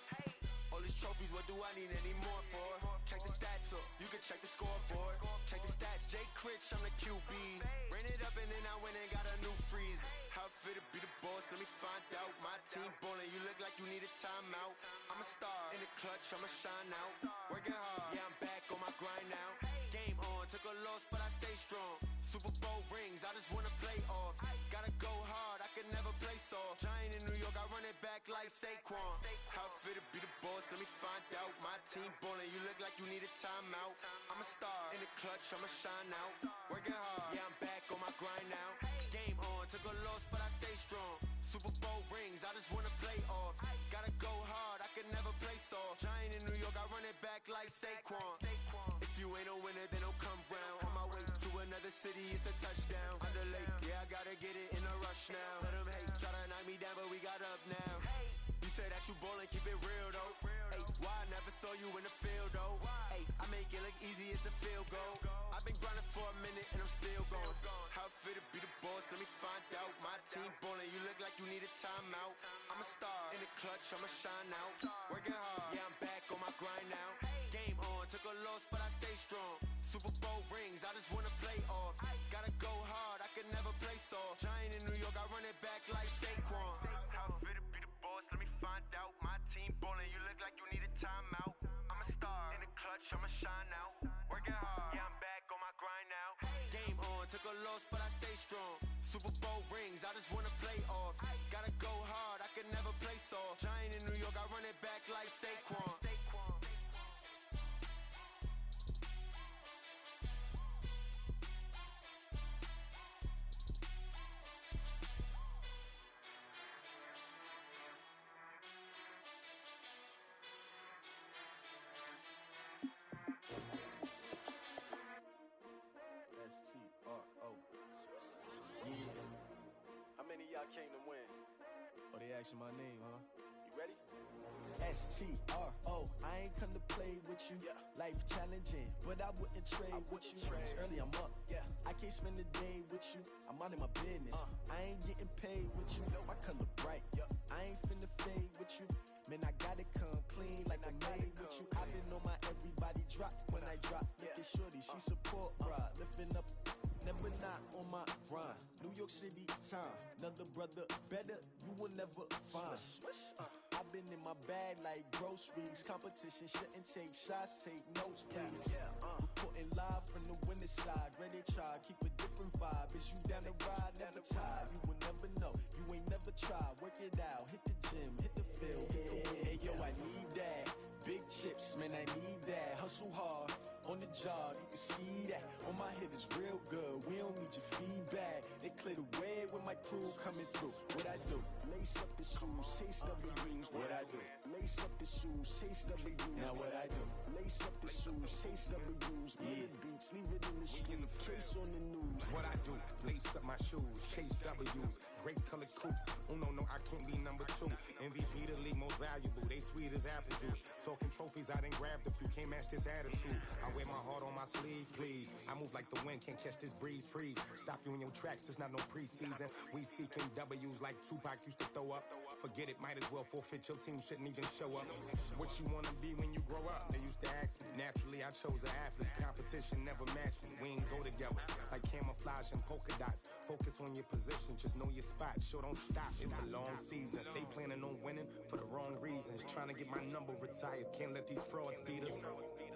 All these trophies, what do I need any more for? Check the stats up, you can check the scoreboard. Check the stats, Jake Critch, I'm the QB. Ran it up and then I went and got a new freeze. How it feel to be the boss, let me find out. My team ballin', you look like you need a timeout. I'm a star in the clutch, I'ma shine out. Working hard, yeah, I'm back on my grind now. Game on, took a loss, but I stay strong. Super Bowl rings, I just wanna play off. Gotta go hard, I can never play soft. Giant in New York, I run it back like Saquon. How it feel to be the boss, let me let me find out. My team ballin', you look like you need a timeout. I'm a star in the clutch, I'ma shine out. Working hard, yeah, I'm back on my grind now. Game on, took a loss, but I stay strong. Super Bowl rings, I just wanna play off. Gotta go hard, I can never play soft. Giant in New York, I run it back like Saquon. If you ain't a winner, then don't come round. On my way to another city, it's a touchdown. Underlay, yeah, I gotta get it in a rush now. Let them hate, try to knock me down, but we got up now. You say that you ballin', keep it real though. Ay, why I never saw you in the field though? Ay, I make it look easy, it's a field goal. I've been grinding for a minute and I'm still going. How it feel to be the boss, let me find out. My team ballin', you look like you need a timeout. I'm a star in the clutch, I'ma shine out. Working hard, yeah, I'm back on my grind now. Game on, took a loss, but I stay strong. Super Bowl rings, I just wanna play off. Gotta go hard, I can never play soft. Giant in New York, I run it back like Saquon. How it feel to be the boss, let me find out. My team ballin', you look like you need a timeout. I'm a star in the clutch, I'ma shine out. Working hard, yeah, I'm back on my grind now. Game on, took a loss, but I stay strong. Super Bowl rings, I just wanna play off. Gotta go hard, I can never play soft. Giant in New York, I run it back like Saquon. S-T-R-O. Yeah. How many of y'all came to win? Oh, they asking my name, huh? You ready? S-T-R-O. I ain't come to play with you. Life challenging, but I wouldn't trade with you. It's early, I'm up. I can't spend the day with you. I'm minding my business. I ain't getting paid with you. My color bright. I ain't finna fade with you. Man, I gotta come clean like I made with you. I've been on my everybody drop when I drop. Look at shorty, she support broad. Lifting up, never not on my grind. New York City time. Another brother better, you will never find. I've been in my bag like groceries. Competition shouldn't take shots, take notes, please. Reporting live from the winning side. Ready to try, keep a different vibe. Is you down the ride, never tired. You will never know, you ain't never tried. Work it out, hit the gym, hit the field. Hey yo, I need that. Big chips, man, I need that. Hustle hard, on the job, you can see that. On my hit is real good, we don't need your feedback. They clear the way with my crew coming through. What I do? Lace up the shoes, taste of the greens. What I do? Lace up the shoes, taste of the greens. Now what I do? Lace up the shoes, taste of the greens. Million beats, leave it in the street, case on the news. What I do? Lace up my shoes, chase W's. Great colored coupes. Oh no, I can't be number 2. MVP the league most valuable. They sweet as apple juice. Talking trophies, I done grabbed a few. Can't match this attitude. I wear my heart on my sleeve, please. I move like the wind, can't catch this breeze, freeze. Stop you in your tracks, there's not no preseason. We seeking W's like Tupac used to throw up. Forget it, might as well forfeit. Your team shouldn't even show up. What you wanna be when you grow up? They used to ask me. Naturally, I chose an athlete. Competition never matched me. We ain't go together like camouflage and polka dots. Focus on your position, just know your spot. Sure, don't stop. It's a long season. They planning on winning for the wrong reasons. Trying to get my number retired. Can't let these frauds beat us.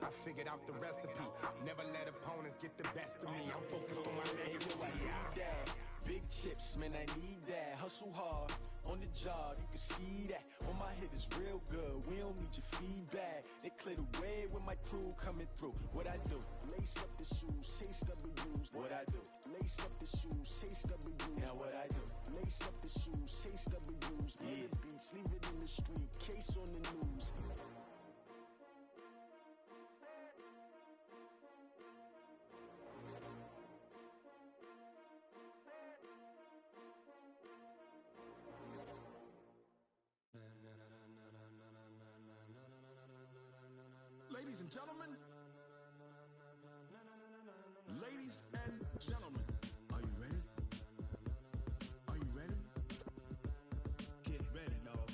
I figured out the recipe. Never let opponents get the best of me. I'm focused on my legacy. I need that. Big chips, man, I need that. Hustle hard, on the job, you can see that. On my hit is real good, we don't need your feedback. They clear the way with my crew coming through. What I do? Lace up the shoes, chase W's. What I do? Lace up the shoes, chase W's. Now what I do? Lace up the shoes, chase W's. Million beats, leave it in the street, case on the news. Ladies and gentlemen, ladies and gentlemen, are you ready? Are you ready? Get ready, dog.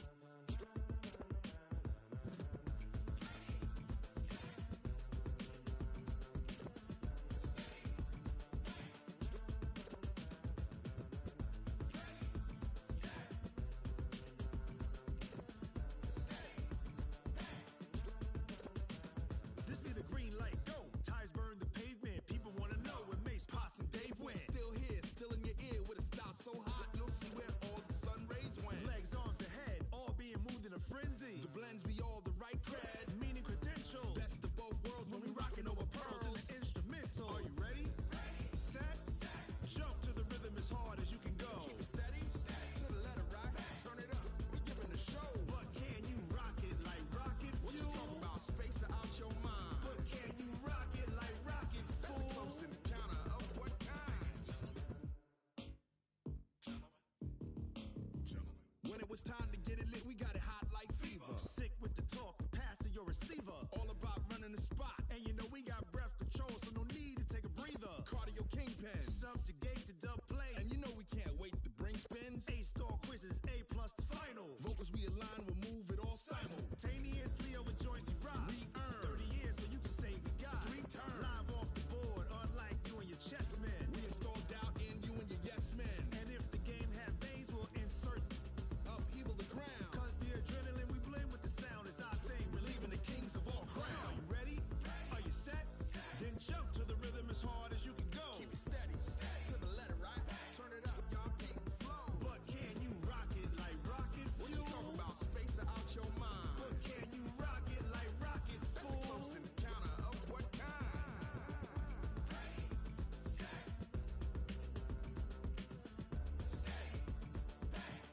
This be the green light, go. Tires burn the pavement. People wanna know when Mace, Poss, and Dave win. When it was time to get it lit, we got it hot like fever. Sick with the talk, pass to your receiver. All about running the spot. And you know we got breath control, so no need to take a breather. Cardio kingpin, subjugate the dub play. And you know we can't wait to bring spins. A-star quizzes, A+ the final. Vocals we align, we'll move it all simultaneously over joints we rock. We earn 30 years so you can say we got 3 turns. Live off the board, unlike you and your chess men. We installed doubt in you and your yes men. And if the game had veins, we'll insert upheaval the ground. Cause the adrenaline we blend with the sound is our thing, relieving the kings of all crowns. Are you ready? Are you set? Then jump to the rhythm as hard as you can go. Keep it steady, to the letter, right? Turn it up, y'all, keep it flow. But can you rock it like rocket fuel? What you talking about? Space out your mind. But can you rock it like rockets, fool? That's close in the counter of what kind? Ready, set, steady, bang.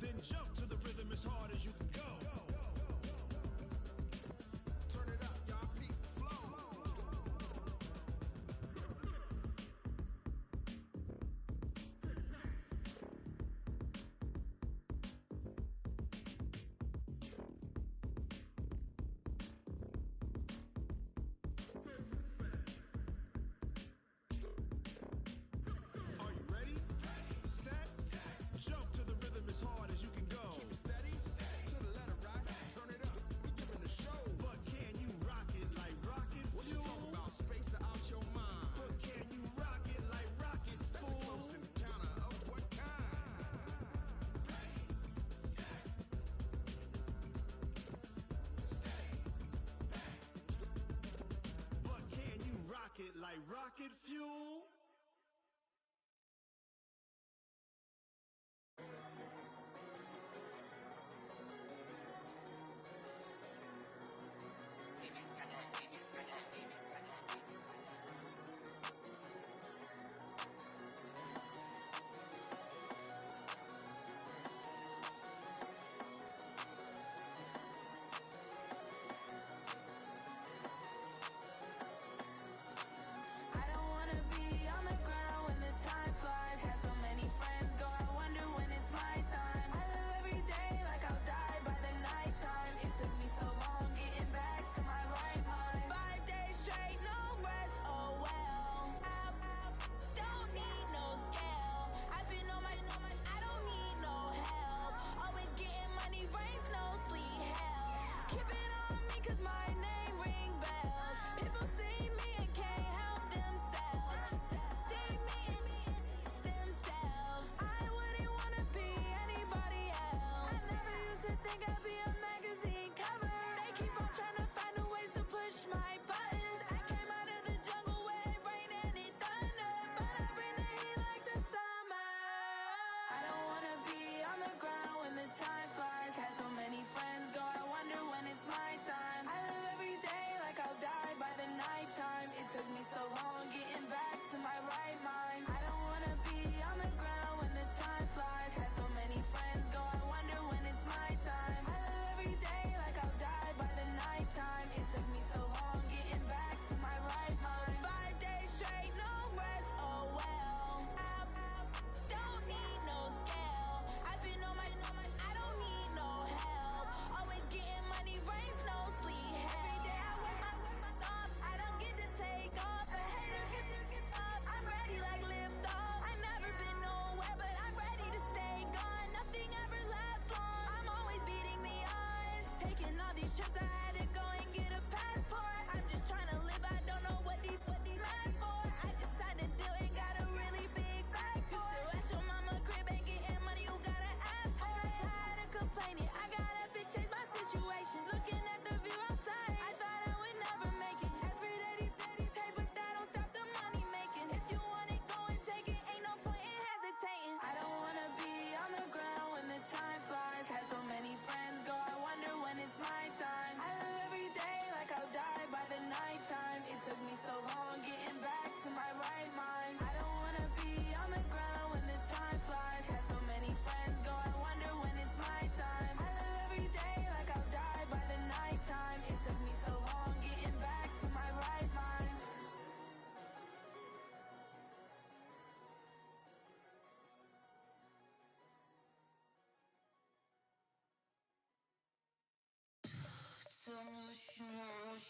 Then jump to the rhythm as hard as you can go. Turn it up, y'all, keep it flow. Are you ready? Set, jump to the rhythm as hard as you can go. Keep it steady, to the letter, right? Turn it up, we giving the show. But can you rock it like rocket fuel? What you talking about? Space out your mind. But can you rock it like rockets, fool? That's close in the counter of what kind? Ready, set, steady, bang. But can you rock it like rocket fuel? I don't wanna be on the ground when the time flies. Had so many friends go, I wonder when it's my time. I live every day like I'll die by the nighttime. It took me so long getting back to my right mind. 5 days straight, no rest, oh well. Don't need no scale. I've been on my, I don't need no help. Always getting money, rain, snow, sleet, hell. Keep it on me cause my name ring bells. People see me and can't help themselves. See me and themselves. I wouldn't wanna be anybody else. I never used to think I'd be a magazine cover. They keep on trying to find new ways to push my buttons. I came out of the jungle where it rained and it thundered, but I bring the heat like the summer. I don't wanna be on the ground when the time flies. Had so many friends go, I wonder when it's my time. I live every day like I'll die by the nighttime. It took me so long getting back to my right mind. I don't wanna be on the ground when the time flies. Had so many friends go, I wonder when it's my time. I live every day like I'll die by the nighttime. It took me so long getting back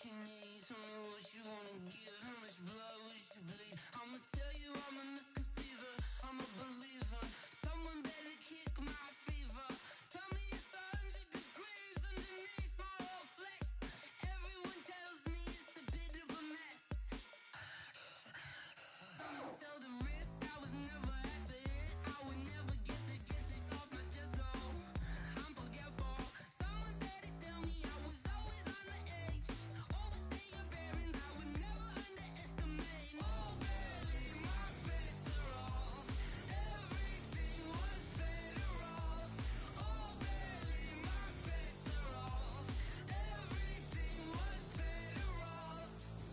you need? Tell me what you wanna give. How much blood would you bleed? I'ma tell you I'm a misconceiver. I'm a believer. Someone better kick my fever. Tell me it's 100 degrees underneath my whole flesh. Everyone tells me it's a bit of a mess. I'ma tell the risk I was never at the hit. I would never get it off my chest though. I'm forgetful. Someone better tell me I was always on the edge. Overstay your bearings, I would never underestimate. Oh barely, my bets are off. Everything was better off. Oh barely, my bets are off. Everything was better off.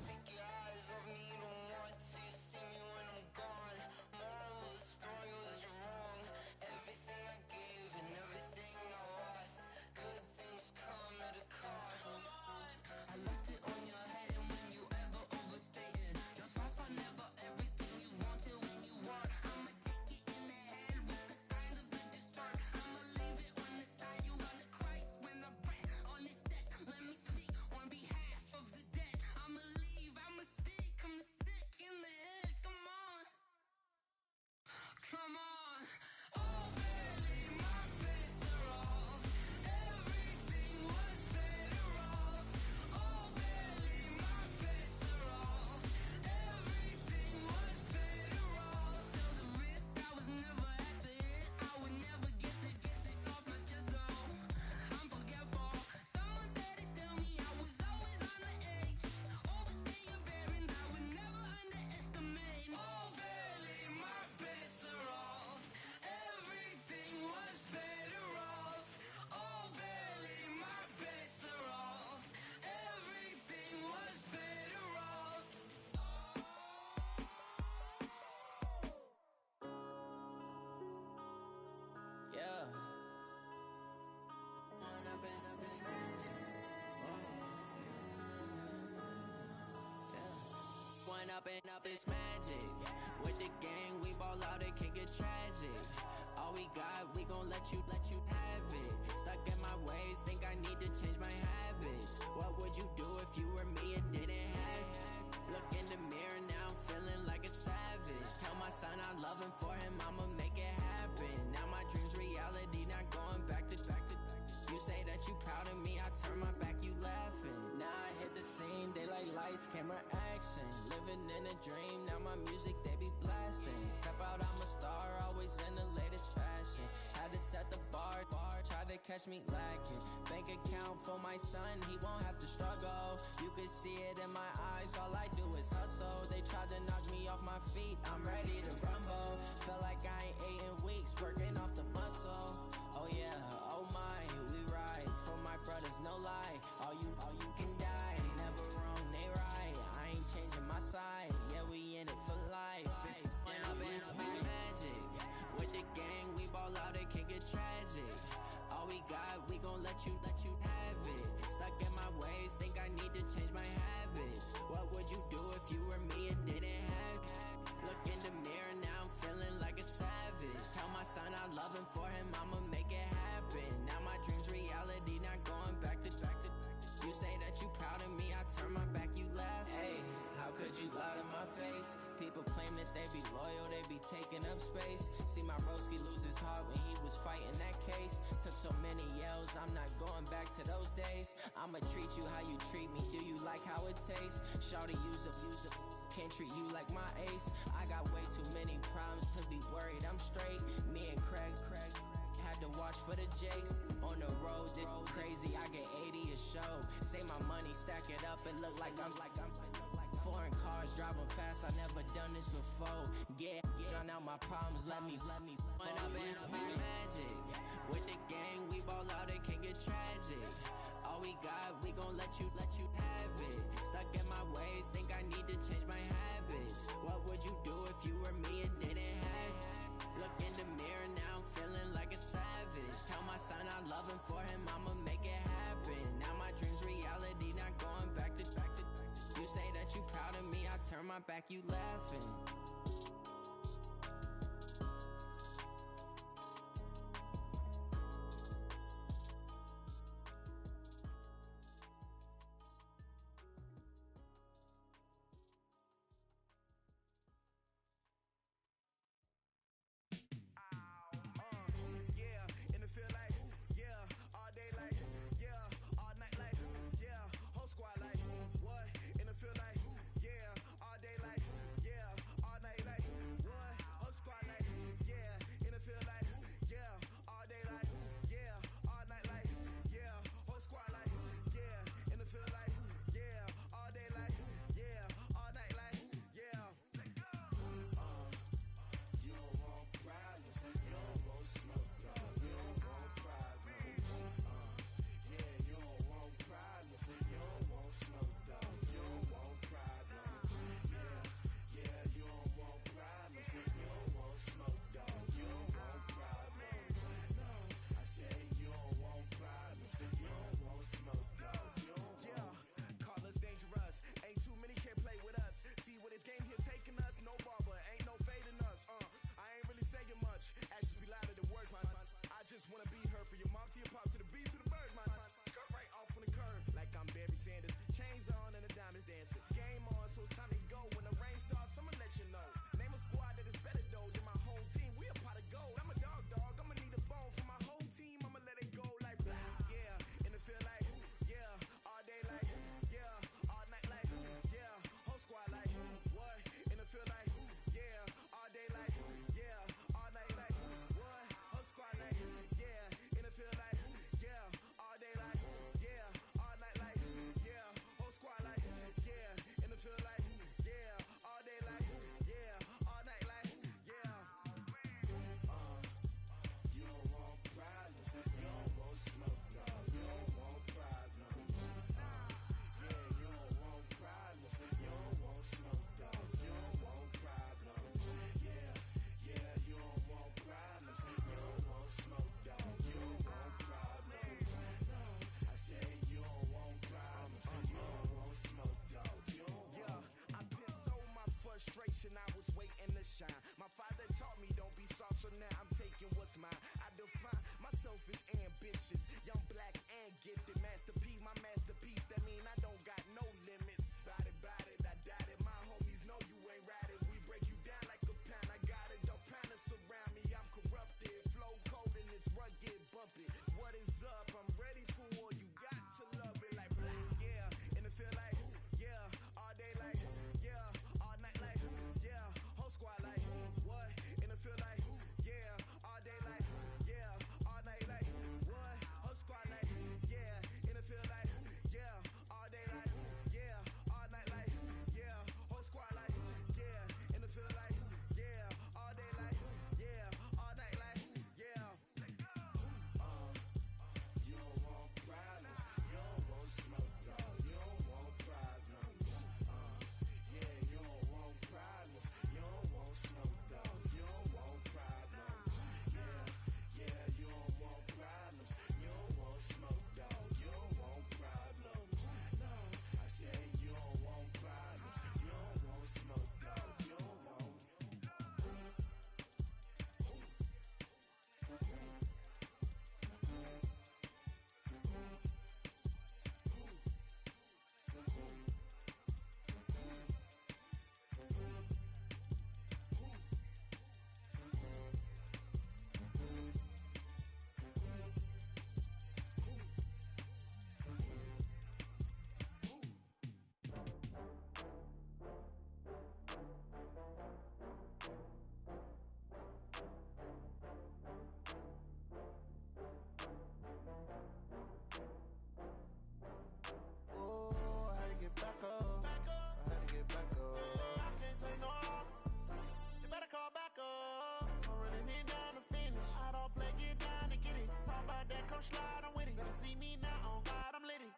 Take your eyes off me, don't want to see me when I'm gone. Moral of the story was you're wrong. Everything I gave and everything I lost. Good things come at a cost. I left it on your head, and when you ever overstay it, your thoughts are never everything you wanted when you want. I'ma take it in the head with the signs of the distort. I'ma leave it on the side. You on the Christ when the breath on this set. Let me speak on behalf of the dead. I'ma leave, I'ma speak. I'm sick in the head. Come on, come on. Oh, barely, my bets are off. Everything was better off. Oh, barely, my bets are off. Everything was better off. Till the risk I was never at the hit. I would never get it off my chest though. I'm forgetful. Someone better tell me I was always on the edge. Overstay your bearings, I would never underestimate. Oh, barely, my bets are off. Everything was better off. Oh, barely, my bets are off. Everything was better off. Yeah. When I've been up this magic. When up and up it's magic. With the gang, we ball out, it can get tragic. All we got, we gon' let you have it. Stuck in my ways, think I need to change my habits. What would you do if you were me and didn't have it? Look in the mirror now, I'm feeling like a savage. Tell my son I love him, for him I'ma make it happen. Now my dream's reality, not going back to. You say that you proud of me, I turn my back, you laughing. Now I hit the scene, they like lights, camera, action. Living in a dream, now my music, they be blasting. Step out, I'm a star, always in the latest fashion. Had to set the bar, try to catch me lacking. Bank account for my son, he won't have to struggle. You can see it in my eyes, all I do is hustle. They tried to knock me off my feet, I'm ready to rumble. Feel like I ain't ate in weeks, working off the muscle. Oh yeah, oh my, we ride for my brothers, no lie. All you can die, never wrong, they right. I ain't changing my side, yeah, we in it for life. When up and up it's magic. With the gang, we ball out, it can get tragic. All we got, we gon' let you have it. Stuck in my ways, think I need to change my habits. What would you do if you were me and didn't have it? Look in the mirror now, I'm feeling like a savage. Tell my son I love him, for him I'ma make it happen. Now my dream's reality, not going back to. You say that you proud of me, I turn my back, you laugh. Hey, how could you lie to my face? People claim that they be loyal, they be taking up space. See my broski lose his heart when he was fighting that case. Took so many yells, I'm not going back to those days. I'ma treat you how you treat me, do you like how it tastes? Shawty, use up, can't treat you like my ace. I got way too many problems to be worried, I'm straight. Me and Craig had to watch for the Jakes. On the road, this crazy, I get 80 a show. Say my money, stack it up, and look like I'm foreign cars, driving fast, I never done this before. Yeah, drown out my problems, let me When up and up it's magic. With the gang, we ball out, it can get tragic. All we got, we gon' let you have it. Stuck in my ways, think I need to change my habits. What would you do if you were me and didn't have it? Look in the mirror now, I'm feeling like a savage. Tell my son I love him, for him I'ma make it happen. Now my dream's reality, not going back to. You say that you proud of me, I turn my back, you laughing. mine. I define myself as ambitious, young, black, and gifted. Master P, my masterpiece. That mean I don't got no limits. Bout it, I doubt it. My homies know you ain't ratted. We break you down like a pound. I got it, don't pound us around me. I'm corrupted, flow cold and it's rugged, bumpy. What is up? I'm ready for war. You got to love it like yeah, and it feel like yeah, all day like yeah, all night like yeah, whole squad like what? And it feel like yeah, all day like yeah, all night like what? Whole squad like yeah, and it feel like yeah, all day like yeah, all night like yeah, whole squad like yeah, and it feel like yeah, all day like yeah, all night like yeah. You don't want problems, you don't want smoke, dog. You don't want problems. Yeah, you don't want problems, you don't want smoke, dog. You don't want problems. Yeah, you don't want problems, you don't want smoke, dog. You don't want problems. No, I said you don't want problems, you don't want smoke, dog. You don't want. Oh, I had to get back up. I had to get back up. I can't take no loss. You better call back up. I'm running it down to finish. I don't play, get down to get it. Talk about that, come slide, I'm with it. Better see me now, on God, I'm litty.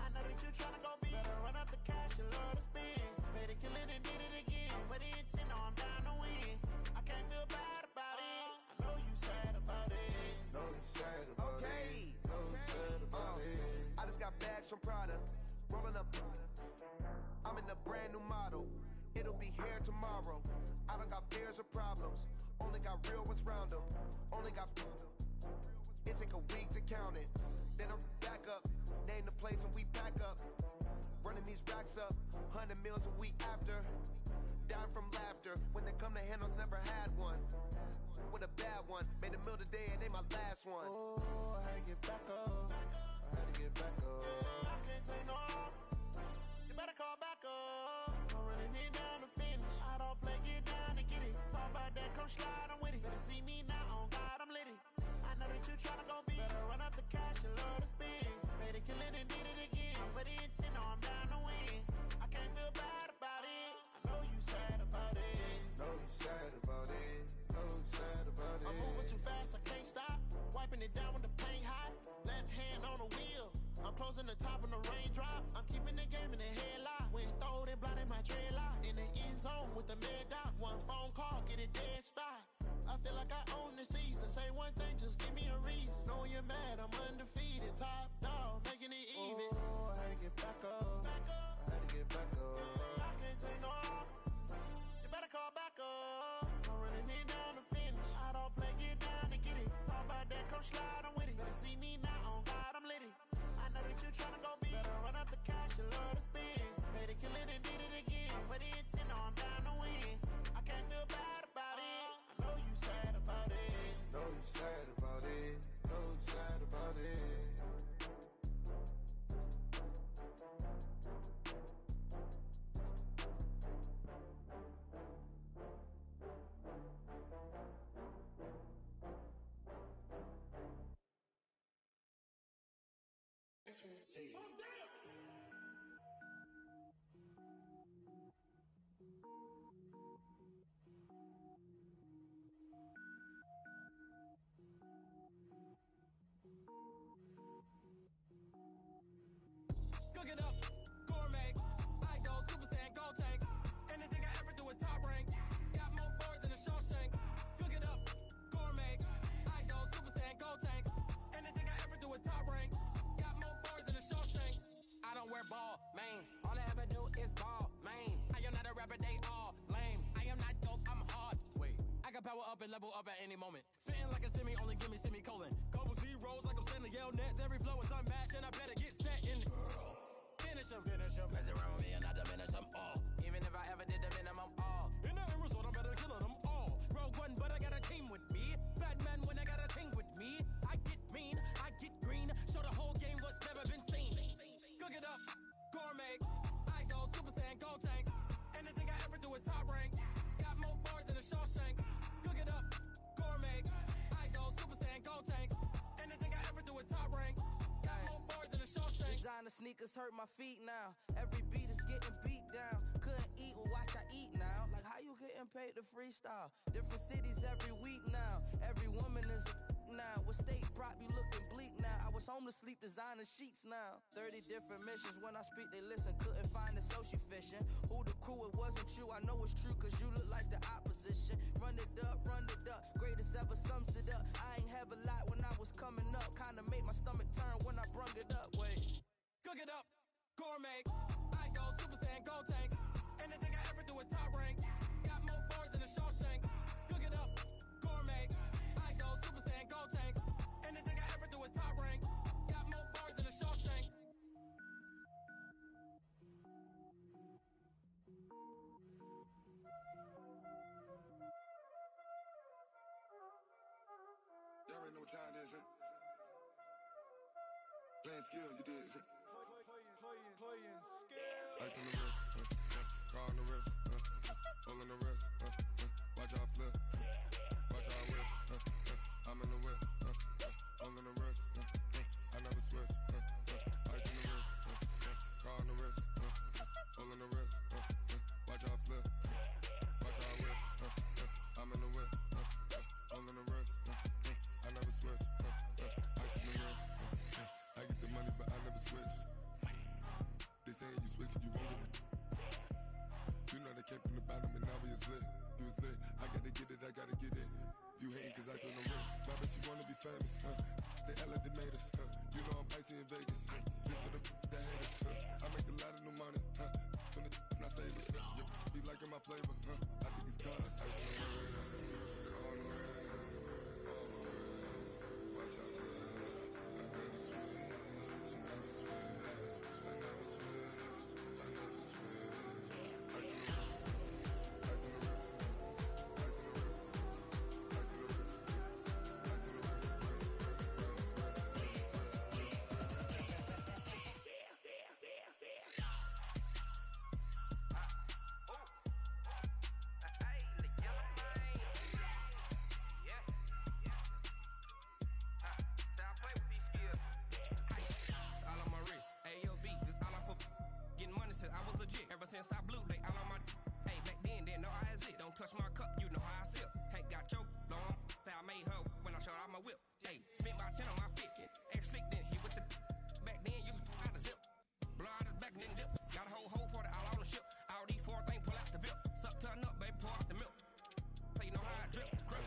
I know that you tryna go big. Better run up the cash, you love to spend. Better kill it and did it again. I'm with the intent, no, I'm down to win. I can't feel bad about it. I know you sad about it. Know you sad about it. Know you sad about it. I just got bags from Prada, rolling up. I'm in a brand new model. It'll be here tomorrow. I don't got fears or problems. Only got real ones round them. Only got. It take a week to count it. Then I'm back up. Name the place and we pack up. Running these racks up. 100 meals a week after. Down from laughter. When they come to handles, never had one. With a bad one. Made a meal today and they my last one. Oh, I had to get back up. I had to get back up. I can't take no loss. You better call back up. I'm running it down to finish. I don't play, get down to get it. Talk about that, come slide, I'm with it. Better see me now, on God, I'm litty. I know that you tryna go big. Better run up the cash, you love to spend. Better kill it and did it again. I'm with the intent, no, I'm down to win. I can't feel bad about it. I know you sad about it. Know you sad about it. Know you sad about it. I'm moving too fast, I can't stop. Wiping it down with the paint hot. Left hand on the wheel. I'm closing the top when the raindrop. I'm keeping the game in the headlock. When throwed and blinded my dreadlock. In the end zone with the mad dot. One phone call, get it dead stop. I feel like I own the season. Say one thing, just give me a reason. Knowing you're mad, I'm undefeated. Top dog, making it even. Oh, I had to get back up. I had to get back up. I can't take no loss. You better call back up. I'm running it down to finish. I don't play, get down to get it. Talk about that, come slide, I'm with it. Better see me now, on God, I'm litty. I know that you tryna go big. Better run up the cash, you love to spend. Better kill it and did it again. I'm with the intent, no, I'm down to win. I can't feel bad about it. I know you sad about it. Know you sad about it. Know you sad about it. Cook it up, gourmet. I go Super Saiyan, Gold Tank. Anything I ever do is top rank. Got more boards than a Shawshank. Cook it up, gourmet. I go Super Saiyan, Gold Tank. Anything I ever do is top rank. Got more boards than a Shawshank. I don't wear ball mains. All I ever do is ball main. I am not a rapper, they all lame. I am not dope, I'm hard. Wait, I can power up and level up at any moment. Spitting like a semi, only give me semicolon. Couple zeros like I'm sending yell nets. Every flow is unmatched, and I better get set in. Finish them. Nothing wrong with me, and I diminish them all. Even if I ever did the minimum, all. In the end result, I'm better killing them all. Rogue One, but I got a team with me. Batman when I got a thing with me. I get mean, I get green. Show the whole game what's never been seen. Cook it up, gourmet. I go Super Saiyan, go tank. Anything I ever do is top rank. Got more bars than a Shawshank. Cook it up, gourmet. I go Super Saiyan, go tank. Anything I ever do is top rank. Got more bars than a Shawshank. Designer sneakers hurt my feet now. Every beat is getting beat down. Couldn't eat, well watch I eat now. Like how you getting paid to freestyle? Different cities every week now. Every woman is a now. With state prop you looking bleak now. I was home to sleep designer sheets now. 30 different missions. When I speak they listen. Couldn't find the social fishing. Who the crew, it wasn't you. I know it's true cause you look like the opposition. Run it up. Greatest ever sums it up. I ain't have a lot when I was coming up. Kinda made my stomach turn when I brung it up. Wait. Cook it up, gourmet. I go Super Saiyan, go tank. Anything I ever do is top rank. Got more bars than a Shawshank. Cook it up, gourmet. I go Super Saiyan, go tank. Anything I ever do is top rank. Got more bars than a Shawshank. Y'all already know what time it is, huh? Playing skills, you did. Playing Ice on the wrist, car on the wrist, hole in the wrist, watch out flip, watch out whip, I'm in the whip, hole in the wrist, I never switch, ice in the wrist, car on the wrist, hole in the wrist, watch out flip, watch out whip, I'm in the whip, hole in the wrist, I never switch, ice in the wrist, I get the money but I never switch. They saying you switch and you won't get it. You know they came from the bottom and now we is lit. You was lit, I gotta get it, I gotta get it. You hating cause I on the wrist. Why bet you wanna be famous, huh? They act like they made us, huh? You know I'm icy in Vegas, This for the that hate us, I make a lot of new money, When the not save us, You be liking my flavor, I think it's cause ice on the wrist, on the wrist, on the wrist. Watch out, cuz I never switch, you never switch. Ever since I blew, they all on my hey, back then, didn't know I exist. Don't touch my cup, you know how I sip. Hey, got your long, say I made her when I showed out my whip. Hey, spent about 10 on my fit, ex slick, then hit with the back then, used to out the zip. Blow out his back, then dip. Got a whole party all on the ship. All these four things, pull out the VIP. Suck, turn up, baby, pour out the milk. So you know how I drip, crap.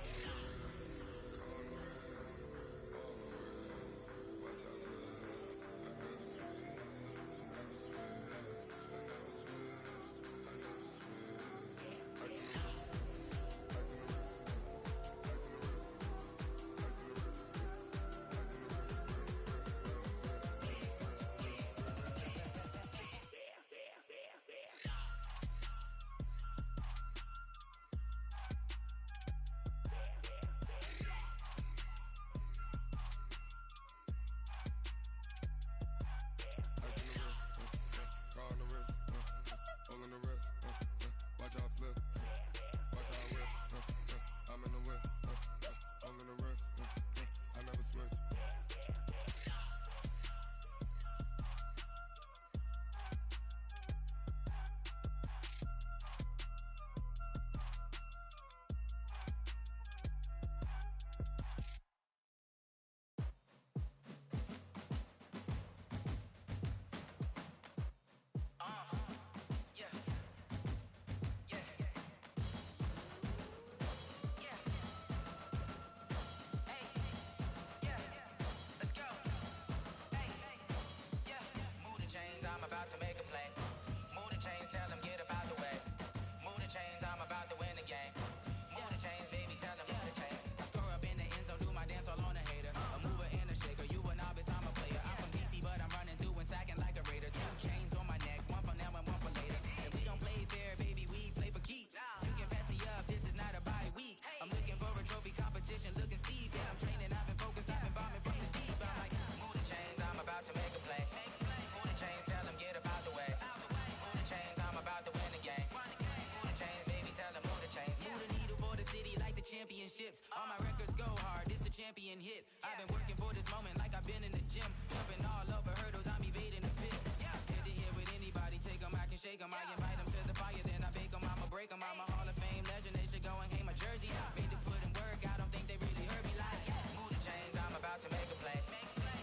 championships. All my records go hard, this a champion hit. I've been working for this moment like I've been in the gym. Jumping all over hurdles, I'm evading the pit. Head to head with anybody, take them, I can shake them. I invite them to the fire, then I bake them. I'ma break them. I'm a Hall of Fame legend, they should go and hang my jersey. Made to put in work, I don't think they really heard me like. Move the chains, I'm about to make a play.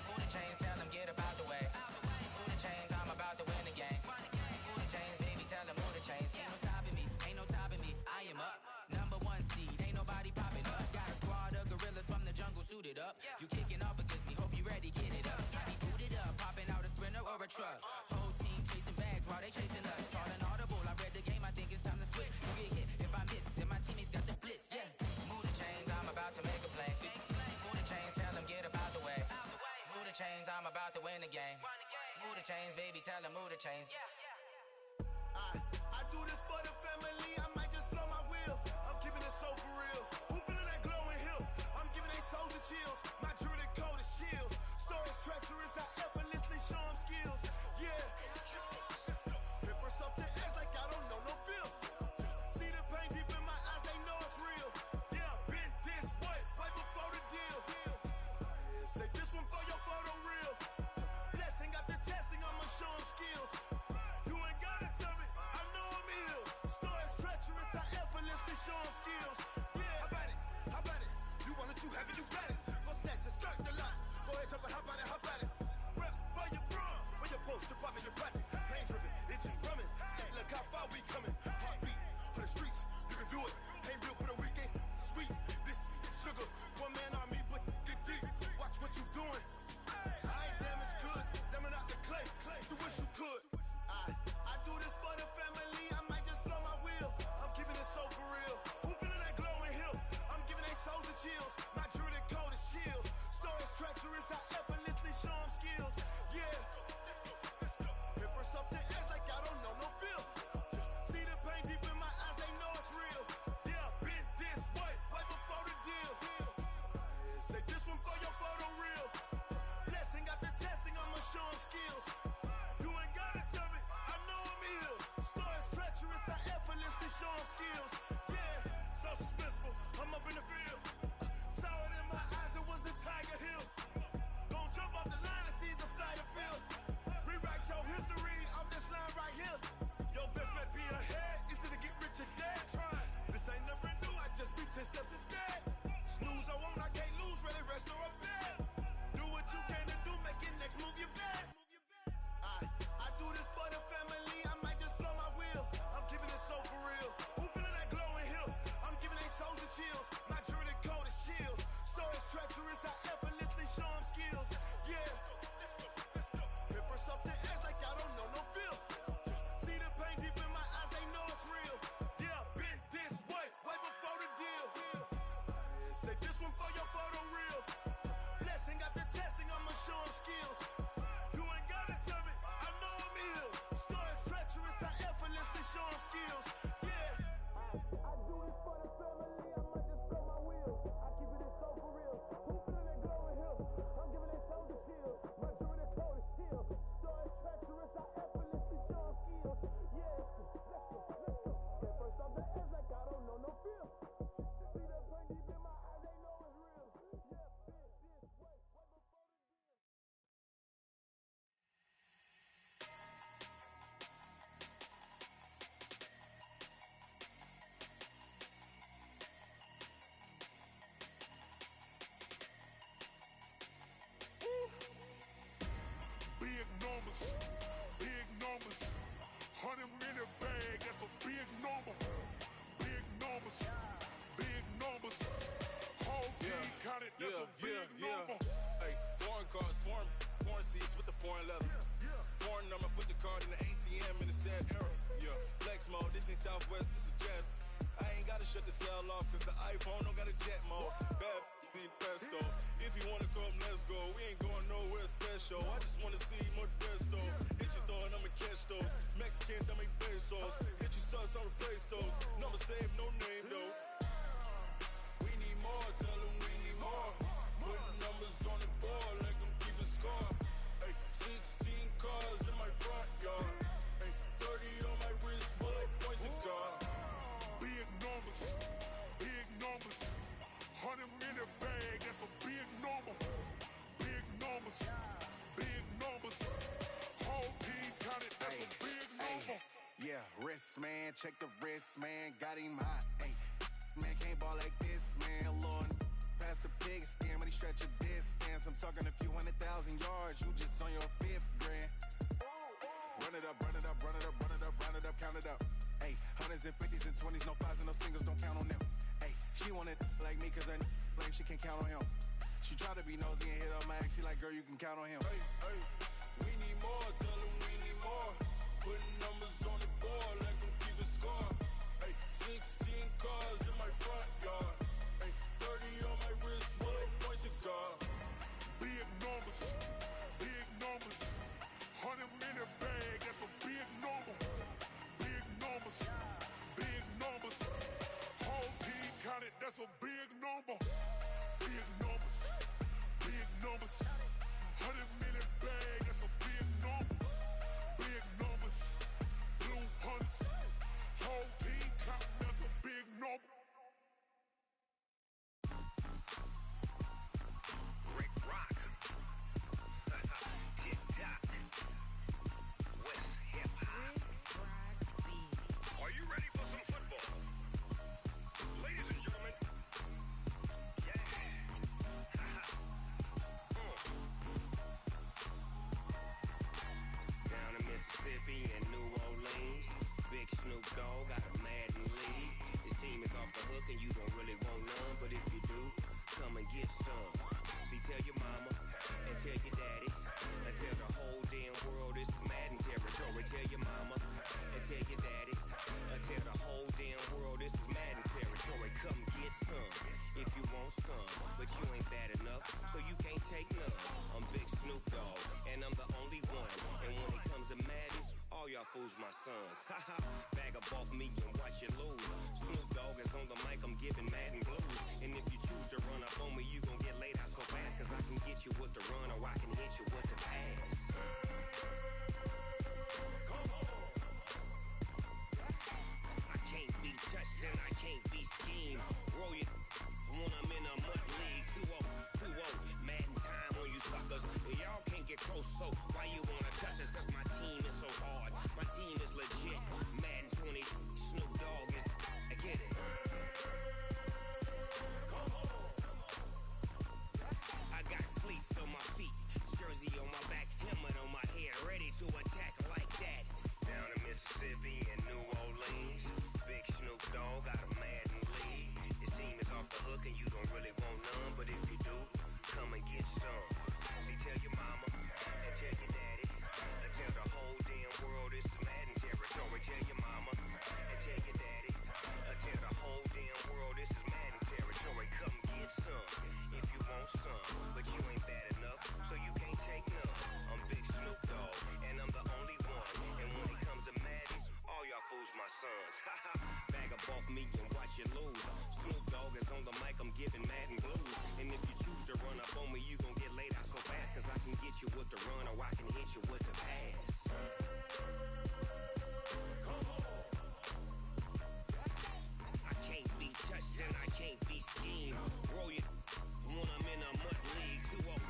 Move the chains, tell them get up out the way. Move the chains, I'm about to win the game. Move the chains, baby, tell them move the chains. Ain't no stopping me, ain't no topping me. I am up, number one seed, ain't nobody popping up. Got a squad of gorillas from the jungle suited up. You kicking off against me, hope you ready, get it up. I be booted up, popping out a sprinter or a truck. Whole team chasing bags while they chasing us. Calling audible, I read the game, I think it's time to switch. You get hit, if I miss, then my teammates got the blitz, yeah. Move the chains, I'm about to make a play. Move the chains, tell them get up out the way. Move the chains, I'm about to win the game. Move the chains, baby, tell them move the chains. I do this for the family, I might just blow my wheel. I'm keeping it so for real. Who feeling that glowing hill? I'm giving they soldier chills. My jewelry code is chill. Stories treacherous, I effortlessly show them skills. Yeah. Paper stuff the edge like I don't know no feel. See the pain deep in my eyes, they know it's real. Yeah, been this way, right before the deal. Say this one for your photo real. Blessing after testing, I'ma show them skills. You ain't gotta tell me, I know I'm ill. Stories treacherous, I effortlessly show them skills. Yeah, how about it? How about it? You want it, you have it, you got it. Go snatch it, skirt the lot. Go ahead, jump it, how about it? How about it? Rep where you from? Where you post to pop in your projects? Pain driven, itching, drumming. Hey, look how far we coming. Heartbeat on the streets, you can do it. Ain't real for the weekend, sweet. This sugar, one man army, but get deep. Watch what you doing. I ain't damaged goods, damn out the clay. You wish you could. I do this for the family, I might just blow my wheel. I'm keeping it so for real. Who feeling that glowing hill? I'm giving they soldier chills. My jewelry code is chill. Stories treacherous, I effortlessly show them skills. Yeah. Paper stuff the edge like I don't know no feel. See the pain deep in my eyes, they know it's real. Yeah, been this way, right before the deal. Say this one for your photo real. Blessing after testing, I'ma show them skills. You ain't gotta tell me, I know I'm ill. Stories treacherous, I effortlessly show them skills. Yeah, so suspenseful, I'm up in the field. Saw it in my eyes, it was the Tiger Hill. Don't jump off the line and see the flight of field. Rewrite your history off this line right here. Your best bet be ahead, easy to get rich or dead. Try, this ain't never new, I just be 10 steps instead. Snooze I won't, I can't lose, ready, rest or up bed. Do what you can to do, make it next move your best. I do this for the family, I might just blow my wheel. I'm keeping it so for real. Who feeling that glowing hill? I'm giving they soldier chills. My jewelry code is chill. Stories treacherous, I effortlessly show them skills. Yeah. Paper stuff the edge like I don't know no feel. See the pain deep in my eyes, they know it's real. Yeah, been this way, right before the deal. Say this one for your photo real. Blessing after testing, I'ma show them skills. You ain't gotta tell me, I know I'm ill. Stories treacherous, I effortlessly show them skills. Yeah. I do this for the family, I might just blow my wheel. I keep it so for real. Who feeling that glowing hill? I'm giving they soldier chills. My jewelry code is chill. Stories treacherous, I effortlessly show them skills. Yeah, let's go. Get first off the edge like I don't know no feel. See that pain deep in my eyes, they know it's real. Yeah, been this way, right before the deal. Big numbers, big numbers. 100 minute bag, that's a big number. Big numbers, big numbers. Whole team counted, that's a big number. Hey, foreign cars, foreign seats with the foreign leather. Foreign number, put the card in the ATM in the sad era. Yeah, flex mode, this ain't Southwest, this a jet. I ain't gotta shut the cell off, cause the iPhone don't got a jet mode. Bad need pesto. If you wanna come, let's go. We ain't going nowhere special. I just wanna see more desto. Hit your throw and I'ma catch those. Mexican, that make pesos. Hit your sus, I'll replace those. Number save, no name though. We need more, tell them we need more. Put the numbers on the board, like them keep a score. Hey, 16 cars in my front yard. Hey, 30 on my wrist, bullet points of God. Big numbers, big numbers. wrist, man. Check the wrist, man. Got him hot. Hey, man, can't ball like this, man. Lord, past the pig skin when he stretch a distance. I'm talking a few 100,000 yards. You just on your 5th grand. Run it up, run it up, run it up, run it up, run it up, count it up. Hey, hundreds and 50s and 20s, no 5s and no singles, don't count on them. Hey, she want it like me, cause her lame, she can't count on him. She try to be nosy and hit up my ex, she like, girl, you can count on him. Hey, hey, we need more, tell them we need more. Putting numbers on the board, let them keep it score. Hey, 16 cars in my front yard. Hey, 30 on my wrist, one point to God. Big numbers, 100-minute bag, that's a big number. Big numbers, whole team counted, that's a big number. Big numbers, 100-minute bag, that's a big number. Big numbers, blue hunts, whole team counting, that's a big number. Rick Rock. TikTok. West Hip Hop. Are you ready for some football? Ladies and gentlemen. Yeah. Down in Mississippi and New Orleans, Big Snoop Dogg got a Madden league. His team is off the hook and you don't really want none, but if you do, come and get some. See, tell your mama and tell your daddy and tell the whole damn world this is Madden territory. Tell your mama and tell your daddy and tell the whole damn world this is Madden territory. Come get some if you want some, but you ain't bad enough, so you can't take none. I'm Big Snoop Dogg and I'm the only one. And when it comes to Madden, all y'all fools my sons. Haha, bag up off me and watch you lose. Snoop Dogg is on the mic, I'm giving Madden blues. And if you choose to run up on me, you gon' get laid out so fast, cause I can get you with the run or I can hit you with the pass. I can't be touched and I can't be schemed. Roll you when I'm in a mud league. 2-0, Madden time on you suckers. Y'all can't get close, so why you wanna touch us? Cause my team is so hard. My team is legit. Madden 20, Snoop Dogg is. I get it. I got cleats on my feet, jersey on my back, helmet on my head, ready to attack like that. Down in Mississippi and New Orleans, Big Snoop Dogg got a Madden league. His team is off the hook and you don't really want none, but if you do, come and get some. See, tell your mama and tell your daddy and tell the whole damn world this is Madden territory. Tell your mama and tell your daddy and tell the whole damn world this is Madden territory. Come get some if you want some, but you ain't bad enough, so you can't take none. I'm Big Snoop Dogg and I'm the only one. And when it comes to Madden, all y'all fools my sons. Haha, bag up off me and watch you lose. Snoop Dogg is on the mic, I'm giving Madden blues. And if you choose to run up on me, you gon' get laid out so fast, cause I can get you with the run or I can hit you with the pass. I can't be touched and I can't be schemed. Roll you when I'm in a mud league. 2-0,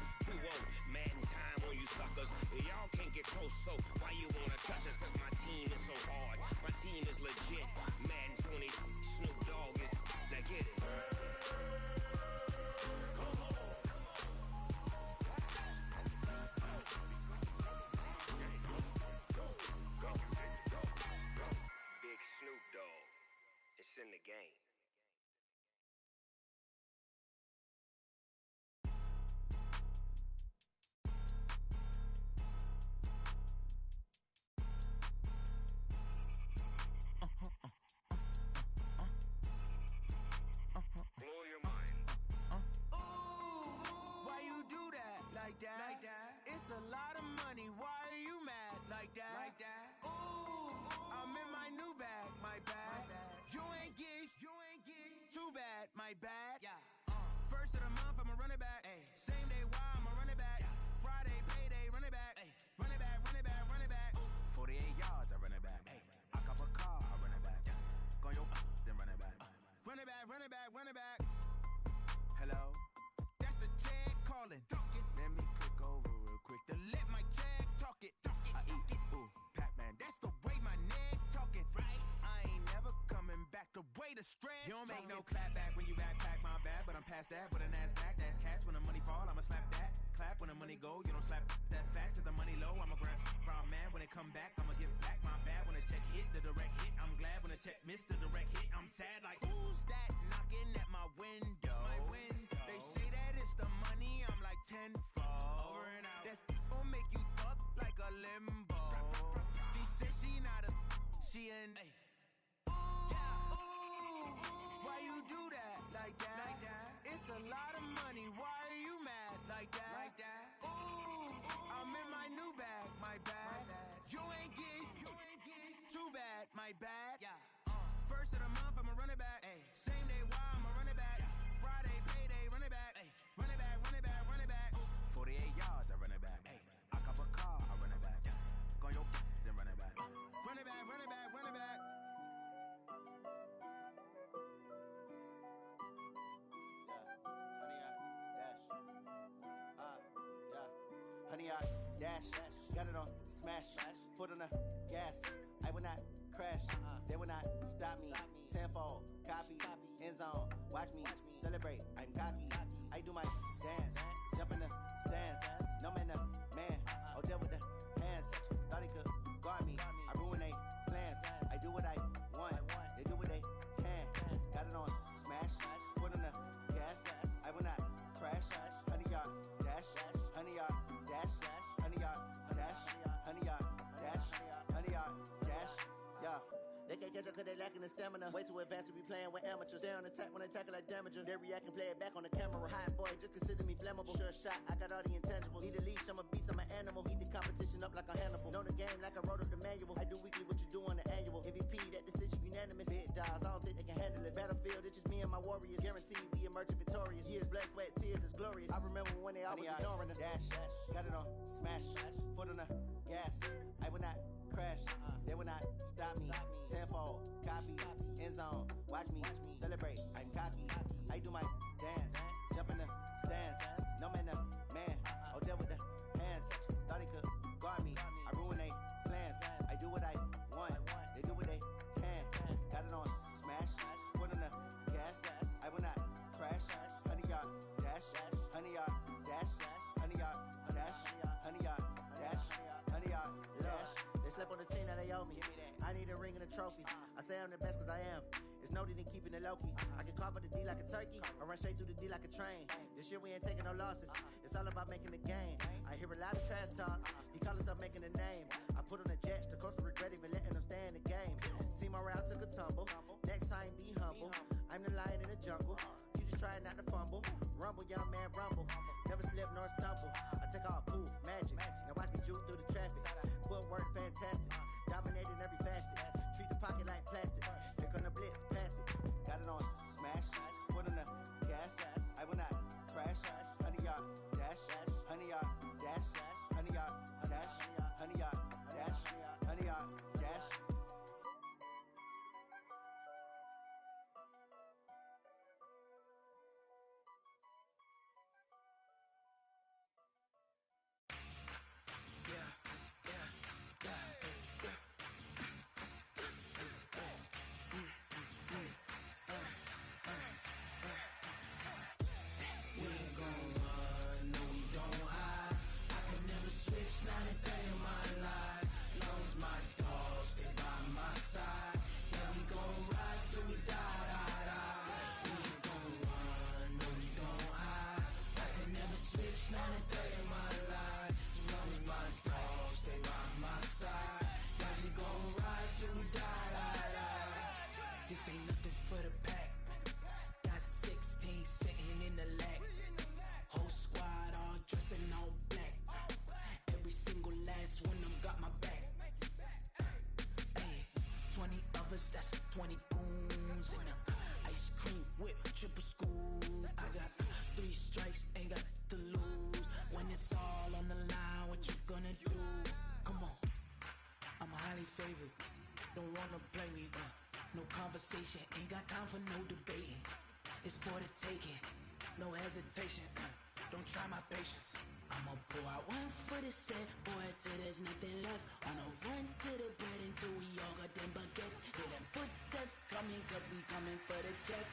Madden time on you suckers. Y'all can't get close, so why you wanna touch us? Cause my team is so hard. My team is legit. Madden 20, Snoop Dogg is. Now get it. Big Snoop Dogg. It's in the game. Blow your mind. Why you do that? Like that? It's a lot of money. Why are you mad? Like that? Ooh, I'm in my new bag. My bad. You ain't get too bad. My bad. Yeah. First of the month, I'ma run it back. Same day, why I'ma run it back. Friday, payday, run it back. Run it back, run it back, run it back. 48 yards, I run it back. I cop a car, I run it back. Go your then run it back. Run it back, run it back, run it back. Hello? That's the Jag calling. Let me click over real quick to let my Jag talk it. I eat it. Ooh, Pac-Man, that's the way my neck talking. Right? pass that with a NASDAQ. That's cash when the money fall, I'ma slap that. Clap when the money go, you don't slap. That's facts. If the money low, I'ma grab brown man when it come back. I'ma give back my bad when the check hit, the direct hit. I'm glad when the check missed the direct hit. I'm sad like who's that knocking at my window? They say that it's the money, I'm like tenfold. Over and out. That's gon' make you up like a limbo. She said she not a, she an. Why you do that like that? It's a lot of money. Why are you mad like that? Ooh, I'm in my new bag, my bad. You ain't getting too bad, my bad. First of the month, I'ma run it back. Same day, why I'ma run it back. Friday, payday, run it back. Run it back, run it back, run it back. 48 yards, I run it back. I cop a car, I run it back. Go your then run it back. Run it back, run it back, run it back. Honey, I dash, got it on smash, foot on the gas. I will not crash, they will not stop me. Tenfold, copy, end zone, watch me celebrate. I'm cocky, I do my dance, jump in the stands. No man, man, oh there with the hands. Thought he could guard me, I ruin they plans. I do what I want, they do what they can. Got it on smash, foot on the gas. I will not crash, honey, y'all dash, honey, y'all dash, honey, y'all dash, honey, y'all dash, honey, y'all dash, yeah. They can't catch up cause they lacking the stamina. Way too advanced to be playing with amateurs. Stay on attack when they tackle like damager. They react and play it back on the camera. Hot boy, just consider me flammable. Sure shot, I got all the intangibles. Need a leash, I'm a beast, I'm an animal. Eat the competition up like a Hannibal. Know the game like I wrote up the manual. I do weekly what you do on the annual. MVP, that decision unanimous. Big dogs, I don't think they can handle it. Battlefield, it's just me and my warriors. Guaranteed we emerging victorious. Years, blood, sweat, tears, is glorious. I remember when they always ignoring us. Dash, got it on smash, foot on the gas. I will not crash, they will not stop me. Tenfold, copy, end zone, watch me celebrate. I'm cocky, I do my dance, jump in the stands. No man, man, oh there with the hands. Thought he could guard me, I ruin they plans. I do what I want, they do what they can. Got it on smash, foot on the gas. I will not crash, honey y'all dash, honey y'all dash, honey y'all dash, honey y'all dash, honey y'all dash. They slept on the team that they owe me. I need a ring and a trophy. I say I'm the best cause I am. It's no need in keeping it low-key. I can carve up the D like a turkey, or run straight through the D like a train. This year we ain't taking no losses. It's all about making the game. I hear a lot of trash talk. He call himself making a name. I put on the jets, the coast regret even letting them stay in the game. Team morale took a tumble. Next time be humble. I'm the lion in the jungle. You just trying not to fumble. Rumble, young man, rumble. Never slip nor stumble. I take off, poof, magic. Now watch me juke through the traffic. Footwork fantastic. Dominating every facet. Treat the pocket like plastic. Here come the blitz, pass it. Got it on smash, foot on the gas. I will not crash. Honey y'all dash, honey y'all dash, honey y'all dash, honey y'all dash, honey y'all dash. Not a day in my life. Long as my dogs stay by my side. Yeah, we gon' ride till we die. We ain't gon' run, no, we gon' hide. I could never switch, not a day in my life. As long as my dogs stay by my side. Yeah, we gon' ride till we die. This ain't nothing for the pack. Got 16 sitting in the lag. Whole squad all dressing all black. Every single last one of them got my back. Ay, 20 of us, that's 20 goons. And ice cream whip, triple scoop. I got 3 strikes, ain't got to lose. When it's all on the line, what you gonna do? Come on, I'm highly favored. Don't wanna play me, no conversation. Ain't got time for no debating. It's for the taking, no hesitation. Don't try my patience. I'ma pour out one for the set, boy, till there's nothing left. On a run to the bed until we all got them baguettes. Hear them footsteps coming, cause we coming for the check.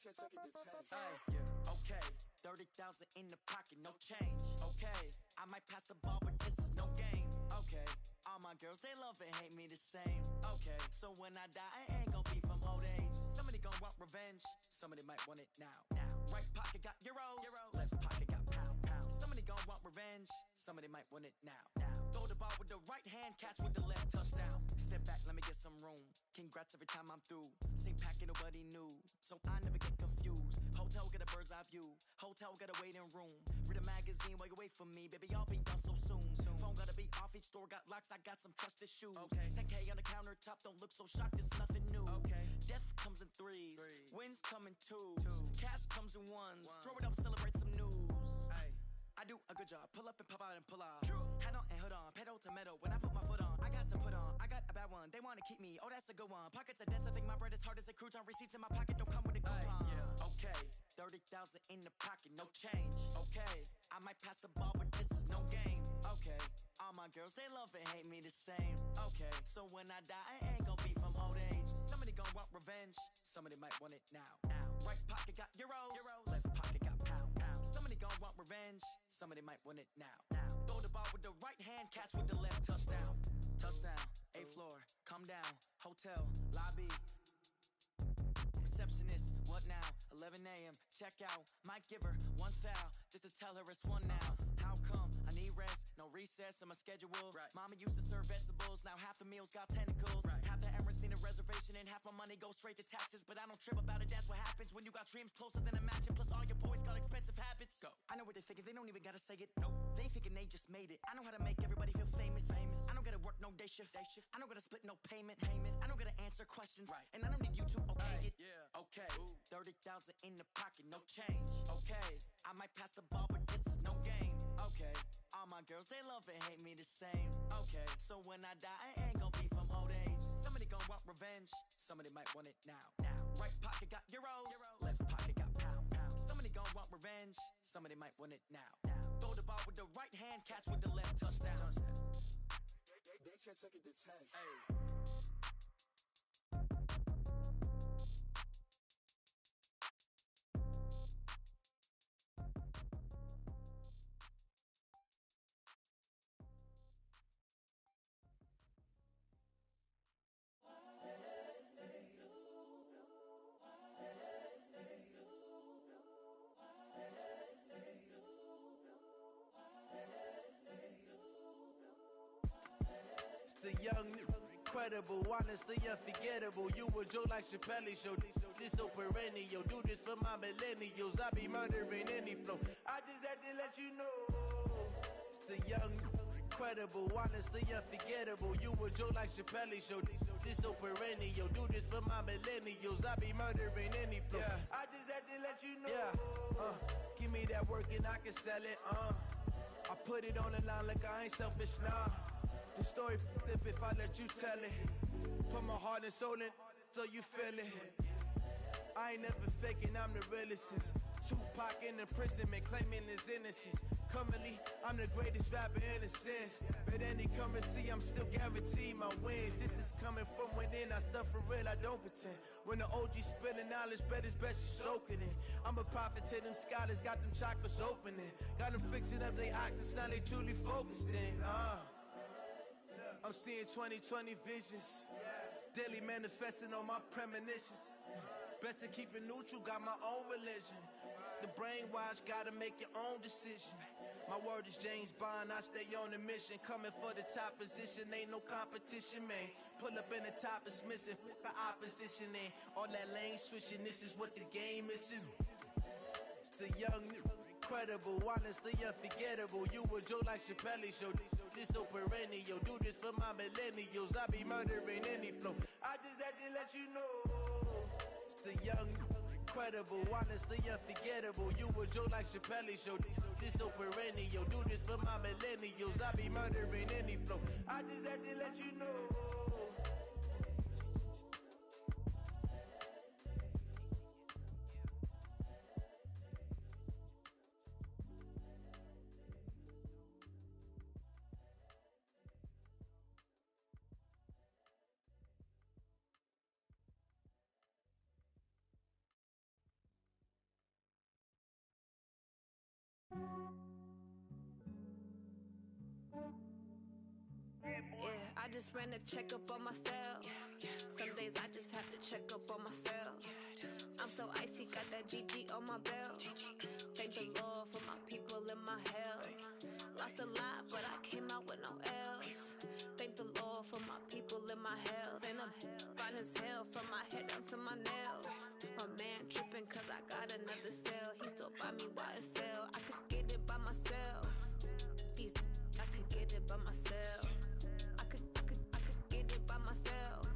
Okay, 30,000 in the pocket, no change. Okay, I might pass the ball, but this is no game. Okay, all my girls, they love and hate me the same. Okay, so when I die, I ain't gon' be from old age. Somebody gon' want revenge, somebody might want it now. Right pocket got euros, left pocket got pound. Somebody gon' want revenge, somebody might want it now. Throw the ball with the right hand, catch with the left, touchdown. Step back, let me get some room. Congrats every time I'm through. Same packet, nobody knew, so I never get confused. Hotel get a bird's eye view. Hotel got a waiting room. Read a magazine while you wait for me, baby. I'll be done so soon. Phone gotta be off. Each store got locks. I got some trusted shoes. 10K on the countertop. Don't look so shocked. It's nothing new. Death comes in threes. Wins come in twos. Cash comes in ones. Throw it up, celebrate some news. I do a good job. Pull up and pop out and pull out. Hat on and hood on. Pedal to metal. When I put my foot on, I got to put on. I got a bad one. They wanna keep me. Oh, that's a good one. Pockets are dense. I think my bread is hard as a crouton. Receipts in my pocket don't come with a coupon. Okay, 30,000 in the pocket, no change. Okay, I might pass the ball, but this is no game. Okay, all my girls, they love and hate me the same. Okay, so when I die, I ain't gon' be from old age. Somebody gon' want revenge, somebody might want it now. Right pocket got euros, left pocket got pound. Somebody gon' want revenge, somebody might want it now. Throw the ball with the right hand, catch with the left, touchdown. Touchdown, 8th floor, come down, hotel, lobby. Receptionist, what now? 11 a.m., check out. Might give her one foul, just to tell her it's one now. How come? I need rest, no recess in my schedule. Mama used to serve vegetables, now half the meals got tentacles. Half the Emirates need a reservation and half my money goes straight to taxes. But I don't trip about it, that's what happens when you got dreams closer than a mansion. Plus all your boys got expensive habits. Go. I know what they're thinking, they don't even gotta say it. Nope. They thinking they just made it. I know how to make everybody feel famous. I don't gotta work no day shift. I don't gotta split no payment. I don't gotta answer questions. And I don't need you to okay it. Okay, 30,000 in the pocket, no change. Okay, I might pass the ball, but this is no game. Okay, all my girls, they love and hate me the same. Okay, so when I die, I ain't gon' be from old age. Somebody gon' want revenge, somebody might want it now. Right pocket got euros, left pocket got pound. Somebody gon' want revenge, somebody might want it now. Throw the ball with the right hand, catch with the left, touchdown. They can't take it to 10. The young, incredible, honestly unforgettable. You a Joe like Chappelle show. This so perennial. Do this for my millennials. I be murdering any flow. I just had to let you know. It's the young, incredible, honestly unforgettable. You a Joe like Chappelle show. This so perennial. Do this for my millennials. I be murdering any flow. I just had to let you know. Give me that work and I can sell it. I put it on the line like I ain't selfish, nah. The story flip if I let you tell it. Put my heart and soul in so you feel it. I ain't never faking, I'm the realest since Tupac in imprisonment, claiming his innocence. Currently, I'm the greatest rapper in a sense. But any currency, I'm still guaranteed my wins. This is coming from within, I stuff for real, I don't pretend. When the OG spilling knowledge, bet it's best you soak it in. I'm a prophet to them scholars, got them chakras opening. Got them fixing up they octaves, now they truly focused in. I'm seeing 2020 visions. Daily manifesting on my premonitions. Best to keep it neutral, got my own religion. The brainwash, gotta make your own decision. My word is James Bond, I stay on a mission. Coming for the top position, ain't no competition, man. Pull up in the top is missing, the opposition in. All that lane switching, this is what the game is in. It's the young, incredible, honestly unforgettable. You a Joe like Chappelle show. This so perennial. Do this for my millennials. I be murdering any flow. I just had to let you know. It's the young, incredible, honestly unforgettable. You a Joe like Chappelle show. This so perennial. Do this for my millennials. I be murdering any flow. I just had to let you know. just ran a checkup on myself. Some days I just have to check up on myself. I'm so icy, got that GG on my belt. Thank the Lord for my people and my health. Lost a lot, but I came out with no else. Thank the Lord for my people and my health. And I'm fine as hell from my head down to my nails. My man tripping cause I got another cell. He still buy me YSL. I could get it by myself. These I could get it by myself. I could get it by myself.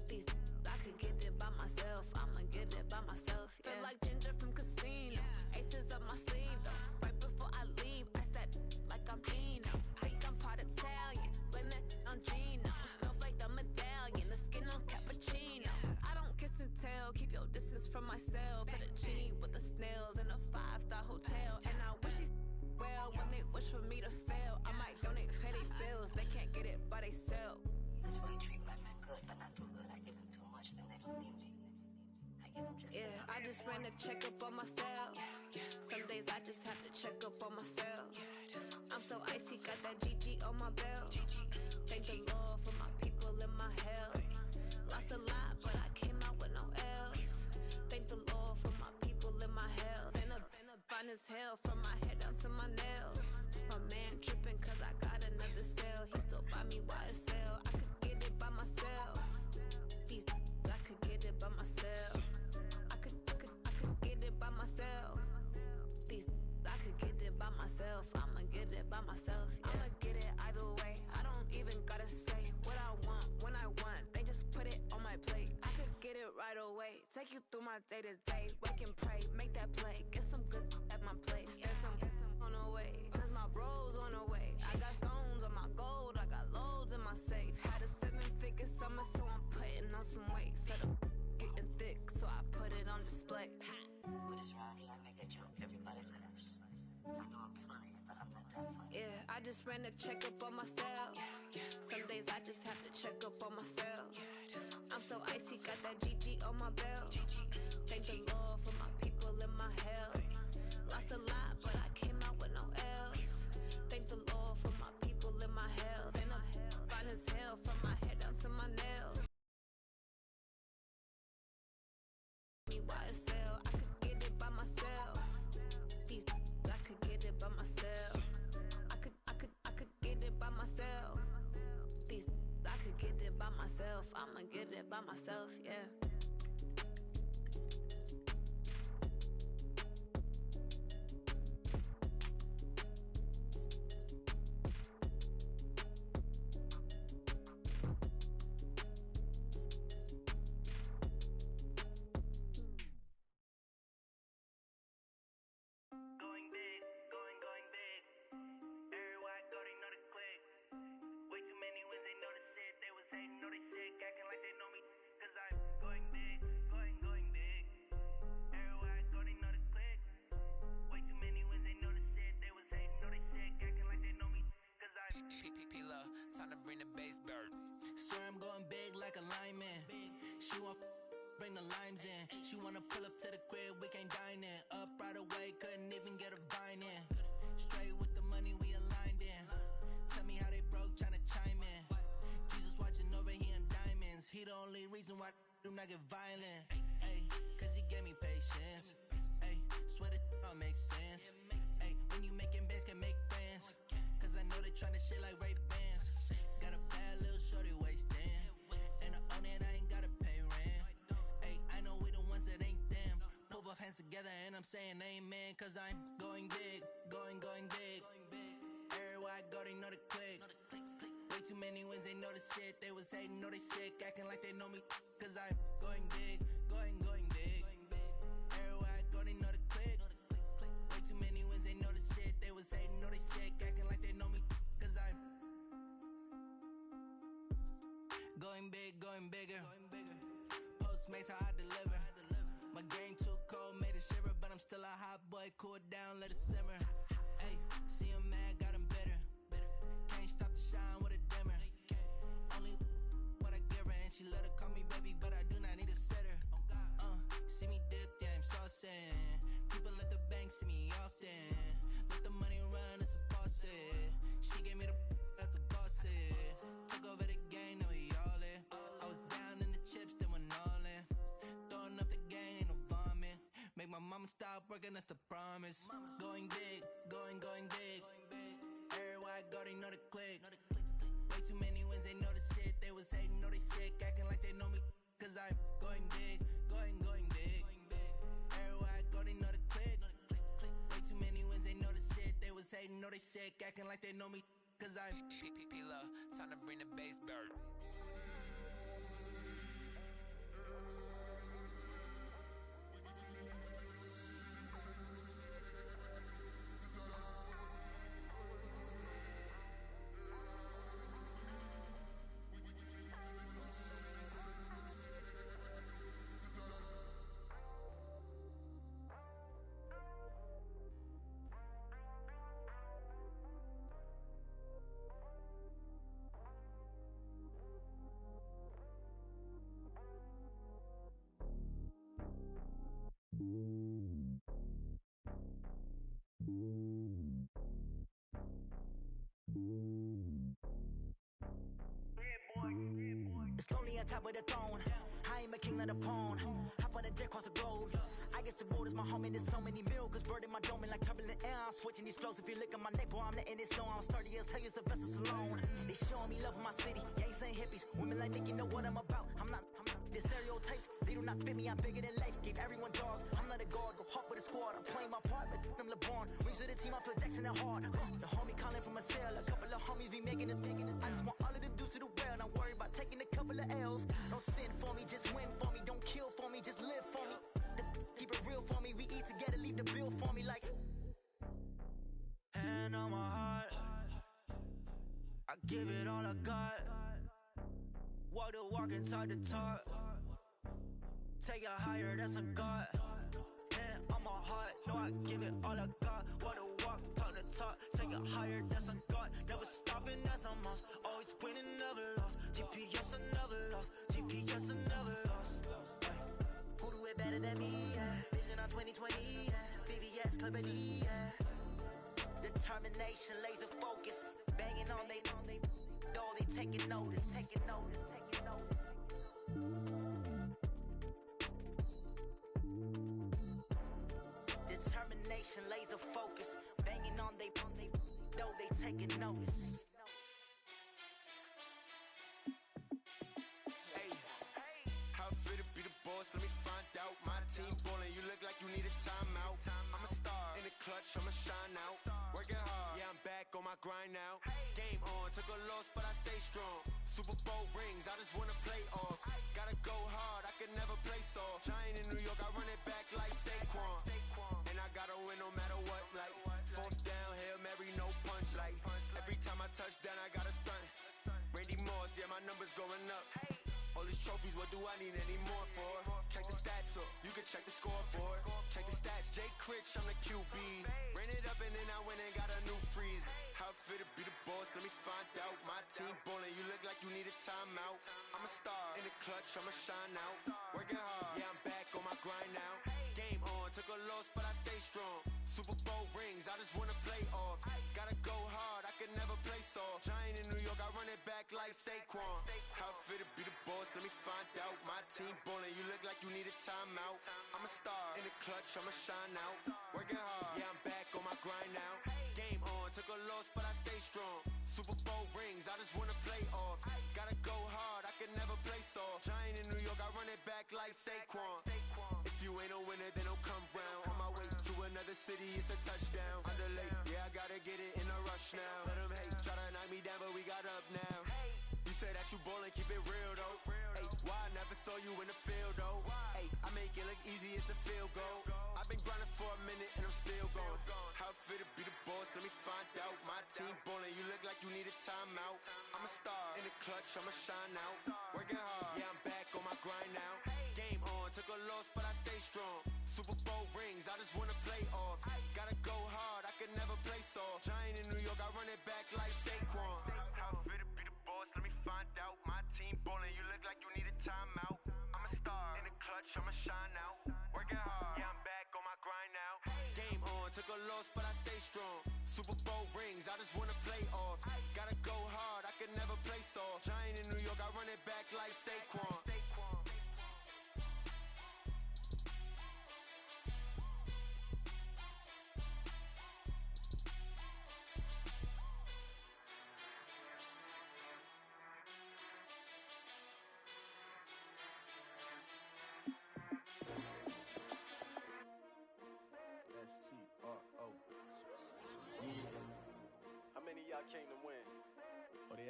These I could get it by myself. I'ma get it by myself. Yeah. Feel like Ginger from Casino. Aces up my sleeve though. Right before I leave, I said like I'm Dino. Think I'm part Italian. Blame that on Gino. Snowflake the medallion. The skin on cappuccino. I don't kiss and tell. Keep your distance from myself. Fettuccine with the snails in a 5-star hotel. And I wish he's well when they wish for me to fail. I might donate petty bills. They can't get it by themselves. That's why you treat my men good, but not too good. I give them too much, then they don't need me. I give them just yeah, I just ran a checkup on myself. Some days I just have to check up on myself. I'm so icy, got that GG on my belt. Thank the Lord for my people and my health. Lost a lot, but I came out with no else. Thank the Lord for my people and my health. And I'm fine as hell from my head down to my nails. My man tripping cause I got another cell. He still buy me YSL. I could get it by myself. These I could get it by myself. I could get it by myself. These I could get it by myself. I'ma get it by myself. Yeah. I'ma get it either way. I don't even gotta say what I want when I want. They just put it on my plate. I could get it right away. Take you through my day to day. Wake and pray, make that play. Get some good at my place. There's some on the way. Cause my bros on the way. I got stones on my gold. I got loads in my safe. Had a 7-figure summer, so I'm putting on some weight. Set up getting thick, so I put it on display. But it's around here, I make a joke, everybody laughs. I know I'm funny, but I'm not that funny. Yeah, I just ran a checkup on myself. Some days I just have to check up on myself. I'm so icy, got that GG on my belt. Thank the Lord for my people and my health. Lost a lot, but I came out with no else. Thank the Lord for my people and my health. And I'm fine as hell from my head down to my nails. Me YSL, I could get it by myself. These I could get it by myself. I could get it by myself. These I could get it by myself. I'ma get it by myself, yeah. Going big, going big. Everywhere I go, they know the click. Way too many wins, they know the shit. They was hating, know they sick, acting like they know me. Cause I'm going big, going big. Everywhere I go, they know the click. Way too many wins, they know the shit. They was hating, know they sick, acting like they know me. Cause I'm P-Love, time to bring the bass bird. Swear I'm going big like a lineman. She want bring the limes in. She wanna pull up to the crib, we can't dine in. Up right away, couldn't even get a vine in. Straight with the money we aligned in. Tell me how they broke, tryna chime in. Jesus watching over, he in diamonds. He the only reason why do not get violent. Ayy, cause he gave me patience. Ayy, swear that don't make sense. Ayy, when you making bands, can make friends. Cause I know they tryna shit like Ray-Bans. Got a bad little shorty wasting. And I own it, I ain't gotta pay rent. Ayy, I know we the ones that ain't them. Pull both hands together and I'm saying amen. Cause I'm going big, going big. Everywhere I go, they know the click. Way too many wins, they know the shit. They was hating, know they sick, acting like they know me. Cause I'm going big, going big. Everywhere I go, they know the click. Way too many wins, they know the shit. They was hating, know they sick, acting like they know me. Cause I'm going big, going bigger. Postmates how I deliver. My game too cold, made it shiver. But I'm still a hot boy, cool it down, let it simmer. Ayy, see him mad, got him bitter. Can't stop the shine with a dimmer. Only what I give her, and she let her call me baby, but I do not need a sitter. See me dip, yeah, I'm saucing. People at the bank see me often. Let the money run, it's a faucet. She gave me the that's a boss it. Took over the stop working, that's the promise. Going big, going big. Everybody go, they know the click. Way too many wins, they know the shit. They was hating, know they sick, acting like they know me. Cause I'm going big, going big. Everywhere I go, they know the click. Way too many wins, they know the shit. They was hating, know they sick, acting like they know me. Cause I'm P-Love, time to bring the bass back. It's lonely on top of the throne. I am a king of the pawn. Hop on a jet across the globe. I guess the world is my home and there's so many milk. Bird in my dome and like turbulent air. I'm switching these flows. If you look at my neck, boy, I'm letting it slow. I'm sturdy as hell, it's a vessel alone. They showing me love in my city. Gangs ain't hippies. Women like Nick, you know what I'm about. I'm not the stereotypes. They do not fit me. I'm bigger than life. Gave everyone jobs. I'm not a guard. Go hard with a squad. I'm playing my part, but I'm LeBron. Wings of the team, I feel Jackson and hard. The homie calling from a cell. A couple of homies be making it. I just want all of them dudes to do well. Don't worry about taking a couple of L's. Don't sin for me, just win for me. Don't kill for me, just live for me. Keep it real for me. We eat together, leave the bill for me like. Hand on my heart, I give it all I got. Walk the walk and talk the talk. Take it higher, that's a God. Hand on my heart, know I give it all I got. Walk the walk, talk the talk. Take it higher, that's a God. Never stopping, that's a must. Always winning, never lost. GPS, I never lost. GPS, I never lost. Who do it better than me? Yeah. Vision on 2020. Yeah. VVS, Clarity. Yeah. Determination, laser focus. Banging on they door, they taking notice. Taking notice. Determination, laser focus. Banging on they door, they taking notice. Hey, how fit to be the boss? Let me find out. My team ballin', you look like you need a timeout. I'm a star in the clutch, I'ma shine out. Working hard, yeah, I'm back on my grind now. Game on, took a loss, but I stay strong. Super Bowl rings, I just wanna play off. Gotta go hard, I can never play soft. Giant in New York, I run it back like Saquon. And I gotta win no matter what, like fourth down, Hail Mary, no punch. Like every time I touch down, I gotta stunt. Randy Moss, yeah, my numbers going up. All these trophies, what do I need any more for? Check the stats up, you can check the scoreboard. Check the stats, Jake Critch, I'm the QB. Ran it up and then I went and got a new freeze. How fit to be the boss, let me find out. My team ballin', you look like you need a timeout. I'm a star in the clutch, I'ma shine out. Working hard, yeah, I'm back on my grind now. Game on, took a loss, but I stay strong. Super Bowl rings, I just wanna play off. Gotta go hard, I can never play soft. Giant in New York, I run it back like Saquon. How fit to be the boss, let me find out. My team ballin', you look like you need a timeout. I'm a star in the clutch, I'ma shine out. Working hard, yeah, I'm back on my grind now. Game on, took a loss, but I stay strong. Super Bowl rings, I just wanna play off. Gotta go hard, I can never play soft. Giant in New York, I run it back like Saquon. If you ain't a winner, then don't come round. On my way to another city, it's a touchdown. Underlay, yeah, I gotta get it in a rush now. Let them hate, try to knock me down, but we got up now. You say that you ballin', keep it real though. Hey, why I never saw you in the field though? Hey, I make it look easy, it's a field goal. I've been grinding for a minute and I'm still going. How fit to be the boss, let me find out. My team ballin', you look like you need a timeout. I'm a star in the clutch, I'ma shine out. Working hard, yeah, I'm back on my grind now. Game on, took a loss, but I stay strong. Super Bowl rings, I just wanna play off. Gotta go hard, I can never play soft. Giant in New York, I run it back like Saquon. How fit to be the boss, let me find out. My team ballin', you look like you need a timeout. I'm a star in the clutch, I'ma shine out. Working hard, yeah, I'm back on my grind now. Game on, took a loss, but I stay strong. Super Bowl rings, I just wanna play off. Gotta go hard, I can never play soft. Giant in New York, I run it back like Saquon.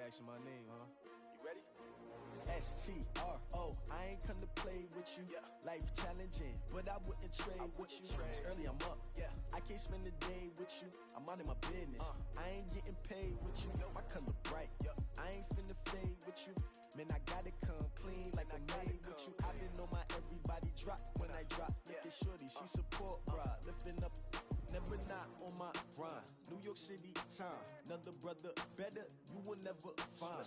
asking my name, huh? You ready? STRO, I ain't come to play with you. Life challenging, but I wouldn't trade with you. It's early, I'm up. I can't spend the day with you. I'm out of my business. I ain't getting paid with you. My color bright. I ain't finna fade with you. Man, I gotta come clean like I made with you. I been on my everybody drop when I drop. Look at shorty, she support, bruh. Lifting up, never not on my grind. New York City time, another brother better, you will never find.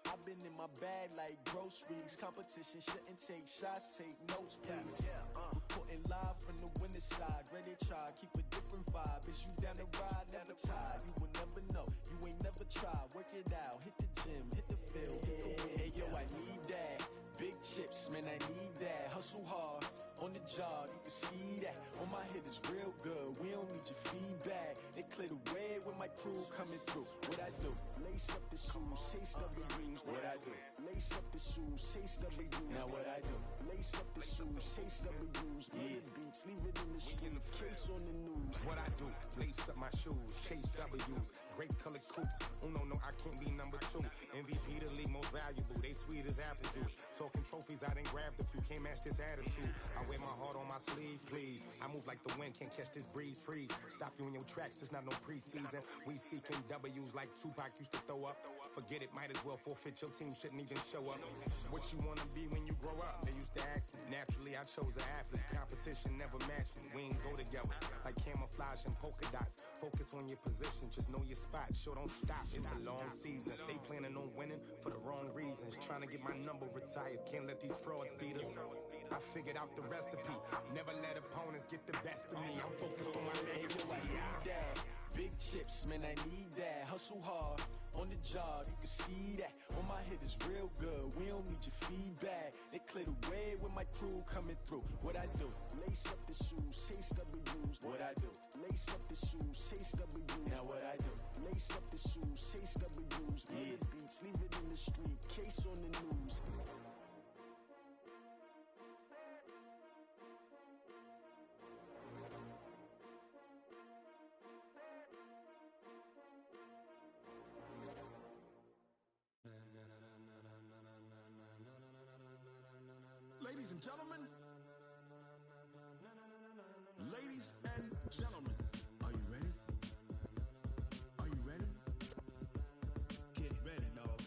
I've been in my bag like groceries. Competition shouldn't take shots, take notes, please. Reporting live from the winner side. Ready to try, keep a different vibe. Is you down the ride, never tired. You will never know, you ain't never tried. Work it out, hit the gym, hit the field, hit the wind. Hey yo, I need that. Big chips, man, I need that. Hustle hard, on the job, you can see that. On my hit is real good, we don't need your feedback. They clear the way with my crew coming through. What I do? Lace up the shoes, chase W's. What I do? Lace up the shoes, chase W's. Now what I do? Lace up the shoes, chase W's. Murder beats, leave it in the street, case on the news. What I do? Lace up my shoes, chase W's. Great colored coops. No, I can't be number 2. MVP the league most valuable. They sweet as apple juice. Talking trophies, I done grabbed a few. Can't match this attitude. I wear my heart on my sleeve, please. I move like the wind, can't catch this breeze. Freeze. Stop you in your tracks. There's not no preseason. We seeking W's like Tupac used to throw up. Forget it, might as well forfeit. Your team shouldn't even show up. What you wanna be when you grow up? They used to ask me. Naturally, I chose an athlete. Competition never matched me. We ain't go together like camouflage and polka dots. Focus on your position, just know your spot. Sure, don't stop. It's a long season. They planning on winning for the wrong reasons. Trying to get my number retired. Can't let these frauds beat us. I figured out the recipe. Never let opponents get the best of me. I'm focused on my legacy. I need that. Big chips, man, I need that. Hustle hard, on the job, you can see that. On my hit is real good, we don't need your feedback. They clear the way with my crew coming through. What I do? Lace up the shoes, chase W's. What I do? Lace up the shoes, chase W's. Now what I do? Lace up the shoes, chase W's. Murder beats, leave it in the street, case on the news. Ladies and gentlemen, ladies and gentlemen, are you ready? Are you ready? Get ready, dog.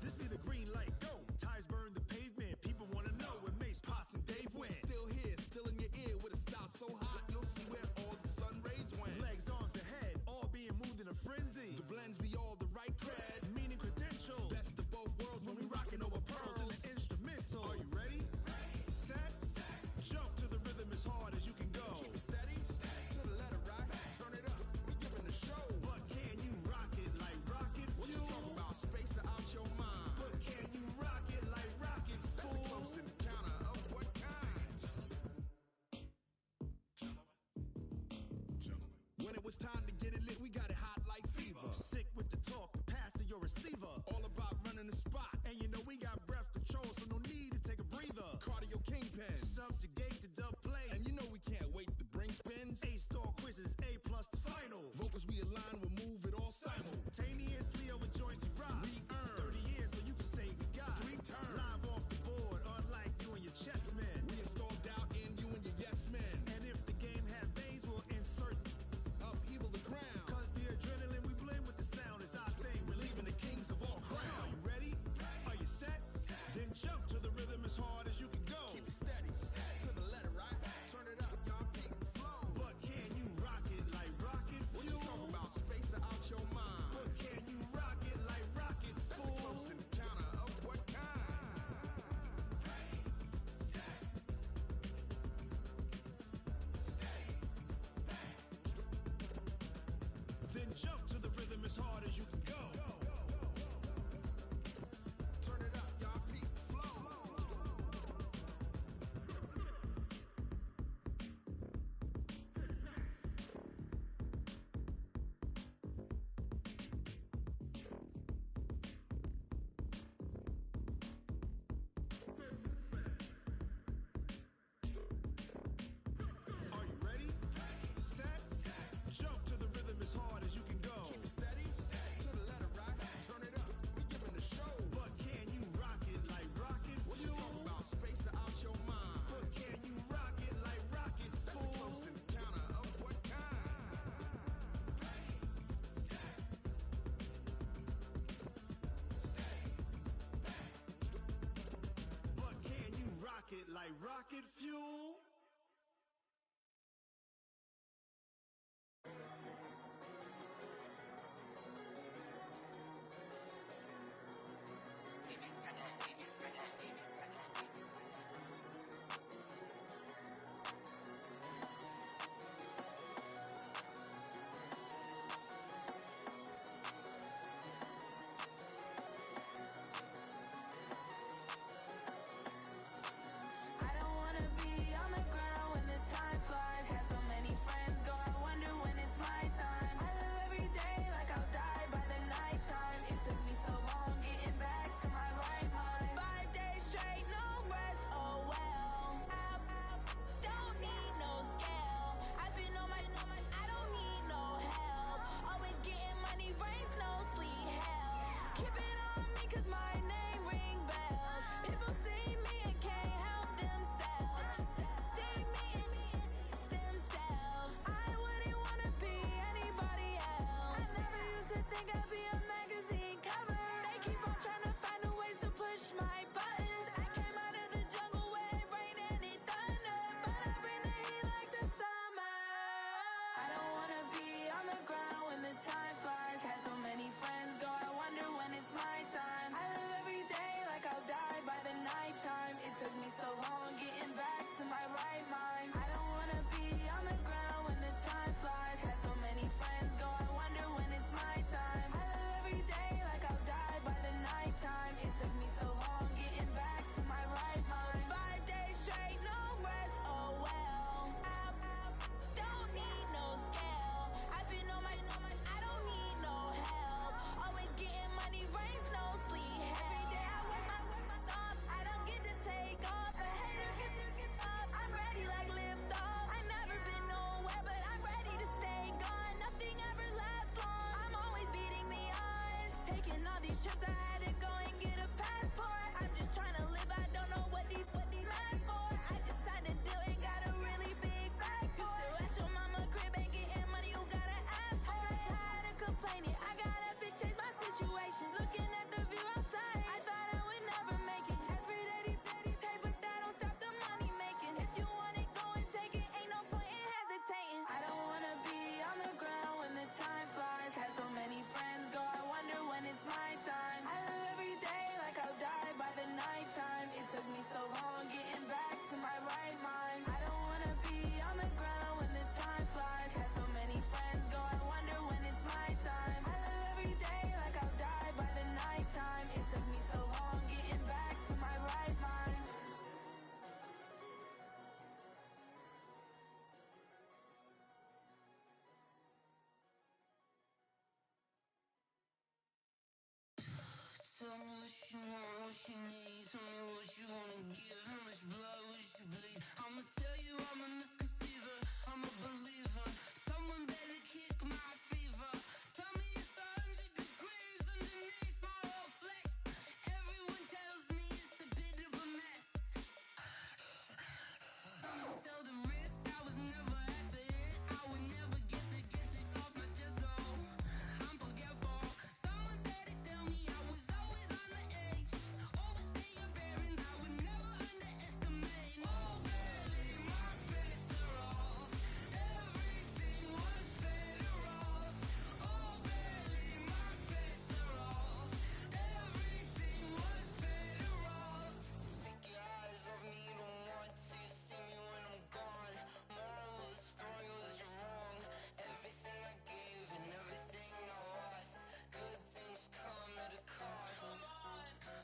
This be the green light, go. Tires burn the pavement. People wanna know where Mace, Poss, and Dave went. Still here, still in your ear with a style so hot, you'll see where all the sun rays went. Legs, arms, and head, all being moved in a frenzy. The blends be all the right cred, meaning credentials. Best of both worlds when we rockin' over pearls in the instrumental. Are you ready? Set, jump to the rhythm as hard as you can go. Keep it steady, to the letter rock. Turn it up, we giving the show. But can you rock it like rocket fuel? What you talking about? Space out your mind. But can you rock it like rockets, fool? That's a close encounter of what kind? When it was time to get it lit, we got it hot like fever. Sick with the talk, pass to your receiver. All about running the spot. And you know we got breath control, so no need to take a breather. Cardio kingpin, subjugate the dub play. And you know we can't wait to bring spins. A-star quizzes, A+ the final. Vocals we align, we'll move it all simultaneously over joints we rock. We earn 30 years, so you can say we got 3 turns. Live off the board, unlike you and your chess men. We install doubt in you and your yes men. And if the game had veins, we'll insert upheaval the ground. Cause the adrenaline we blend with the sound is our thing. We're leaving the kings of all crowns. So are you ready? Are you set? Then jump to the rhythm as hard as you can go. Keep it steady. you want, what you need. Tell me what you wanna give. How much blood would you bleed? I'ma tell you I'm a misconceiver. I'm a believer. Someone better kick my fever. Tell me it's 100 degrees underneath my whole flesh. Everyone tells me it's a bit of a mess. I'ma tell the risk I was never at the hit. I would never get it off my chest. So I'm forgetful. Someone better tell me I was always on the edge. Overstay your bearings. I would never underestimate. Oh baby, my bets are off. Everything was better off. Oh baby, my bets are off. Everything was better off. Take your eyes off me, don't want to see me when I'm gone. Moral of the story was you're wrong. Everything I gave and everything I lost. Good things come at a cost.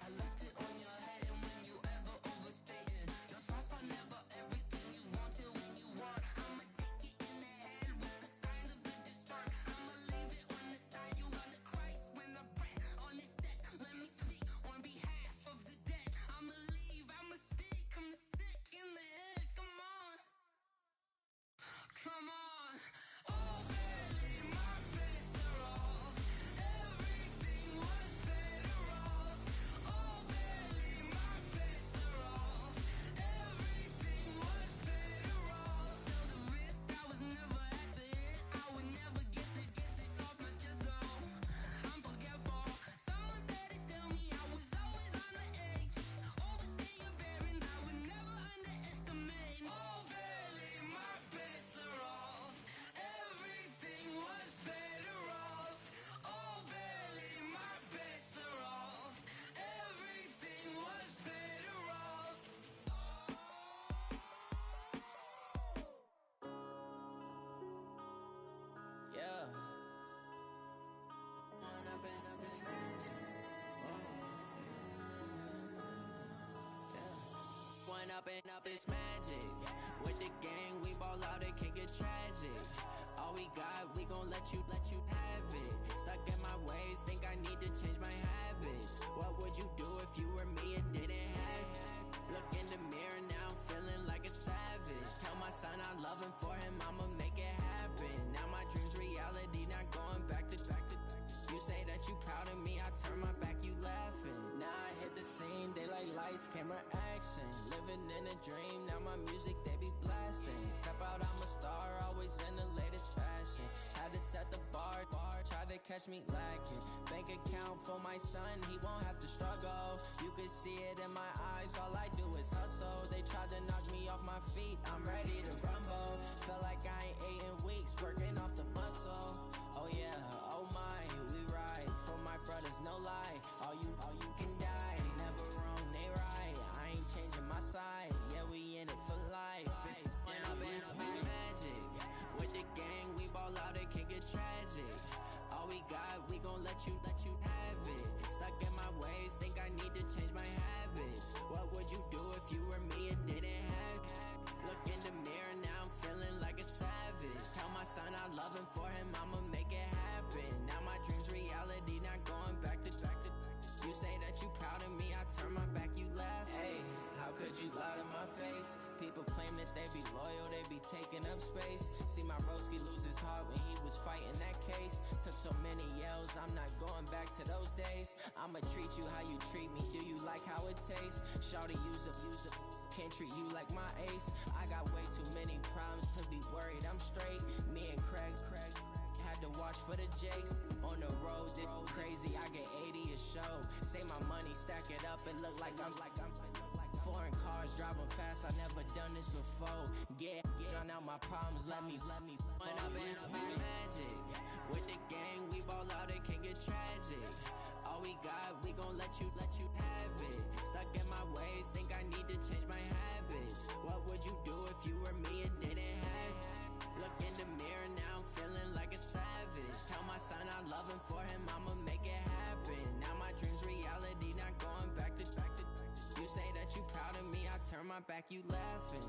I left it on your head, and when you ever overstay it, your thoughts are never everything you want till when you want. I'ma take it in the head with the signs of the distort. I'ma leave it on the side. You on the Christ when the breath on this set. Let me speak on behalf of the dead. I'ma leave, I'ma speak. I'm the sick in the head. Come on, come on. Oh baby, my bets are off. Everything was better off. Oh baby, my bets are off. Everything was better off. Tell the risk I was never at the hit. I would never get it off my chest. So I'm forgetful. Someone better tell me I was always on the edge. Overstay your bearings. I would never underestimate. Oh baby, my bets are off. Everything was better off. Oh baby, my bets are off. Everything was better off. Yeah. One up and up is magic. With the gang, we ball out, it can get tragic. All we got, we gon' let you have it. Stuck in my ways, think I need to change my habits. What would you do if you were me and didn't have it? Look in the mirror now, I'm feeling like a savage. Tell my son I love him, for him I'ma make it happen. Now my dream's reality, not going back to. You say that you proud of me, I turn my back, you laughing. Now I hit the scene, daylight lights, camera action. Living in a dream, now my music they be blasting. Step out, I'm a star, always in the latest fashion. Had to set the bar, tried to catch me lacking. Bank account for my son, he won't have to struggle. You could see it in my eyes, all I do is hustle. They tried to knock me off my feet, I'm ready to rumble. Feel like I ain't ate in weeks, working off the muscle. Oh yeah, oh my, we ride for my brothers, no lie. All you can die, never wrong, they right. I ain't changing my side, yeah, we in it for life. And up is magic. With the gang, we ball out, it can get tragic. All we got, we gon' let you have it. Stuck in my ways, think I need to change my habits. What would you do if you were me and didn't have it? Look in the mirror now, I'm feeling like a savage. Tell my son I love him, for him I'ma make it happen. Now my dream's reality, not going back to. You say that you proud of me, I turn my back, you laugh. Hey, how could you lie to my face? People claim that they be loyal, they be taking up space. See my broski lose his heart when he was fighting that case. Took so many yells, I'm not going back to those days. I'ma treat you how you treat me, do you like how it tastes? Shawty, use up, can't treat you like my ace. I got way too many problems to be worried, I'm straight. Me and Craig had to watch for the Jakes. On the road, this crazy, I get 80 a show. Say my money, stack it up, it look like I'm foreign cars, driving fast, I never done this before. Get drown out my problems, let me When up is magic. With the gang, we ball out, it can get tragic. All we got, we gon' let you have it. Stuck in my ways, think I need to change my habits. What would you do if you were me and didn't have it? Look in the mirror now, I'm feeling like a savage. Tell my son I love him, for him I'ma make it happen. Now my dream's reality, not going back to. You say that you proud of me, I turn my back, you laughing.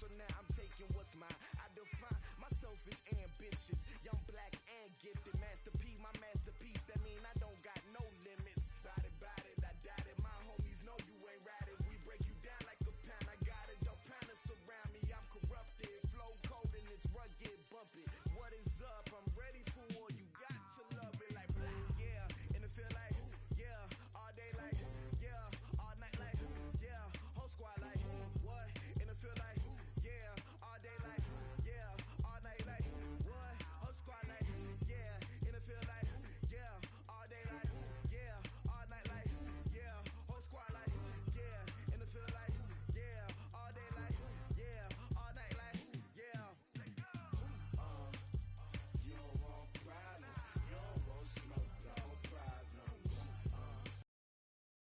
So now I'm taking what's mine. I define myself as ambitious, young, black, and gifted. Master P, my masterpiece. That mean I don't got no limits. Bout it, I doubt it. My homies know you ain't ratted. We break you down like a pound. I got it, don't panic surround me. I'm corrupted, flow cold and it's rugged, bumpy. What is up? I'm ready for war. You got to love it like black, yeah. And it feel like, yeah, all day like, yeah, all night like, yeah, whole squad like, what? And it feel like, yeah, all day like, yeah, all night like, what? Whole squad like, yeah, and it feel like, yeah, all day like, yeah, all night like, yeah, whole squad like, yeah, and it feel like, yeah, all day like, yeah, all night like, yeah. You don't want problems, you don't want smoke, no problems.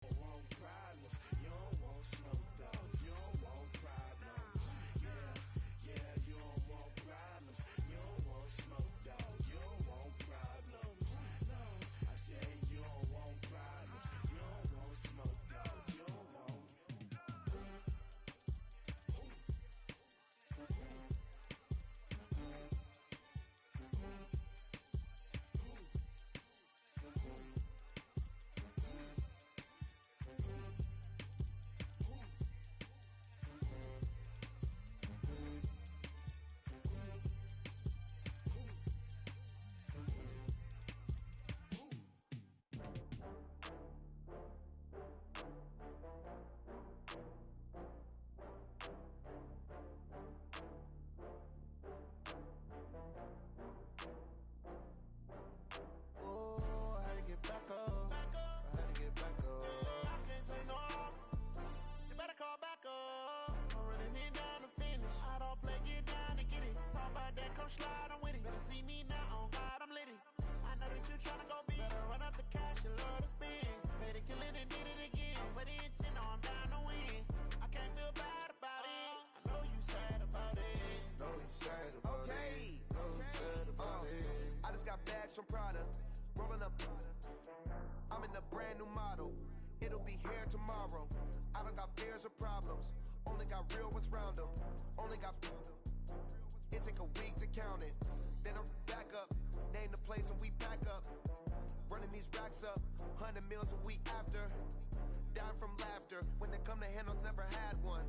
You don't want problems, you don't want smoke, dog. You don't want problems. Yeah, you don't want problems, you don't want smoke, dog. You don't want problems. No, I said you don't want problems, you don't want smoke, dog. You don't want. Oh, I had to get back up. I had to get back up. I can't take no off. You better call back up. I'm running it down to finish. I don't play, get down to get it. Talk about that, come slide, I'm with it. Better see me now, on God, I'm lit it. I know that you tryna go big. Better run up the cash, you love to spend. Made it, kill it, and did it again. With the intent, no, I'm down to win. I can't feel bad about it. I know you sad about it. Know you sad about it. Know you sad about it. I just got bags from Prada, rolling up. I'm in a brand new model. It'll be here tomorrow. I don't got fears or problems. Only got real ones round them. Only got. It take a week to count it. Then I'm back up. Name the place and we back up. Running these racks up. 100 meals a week after. Dying from laughter. When they come to handles, never had one.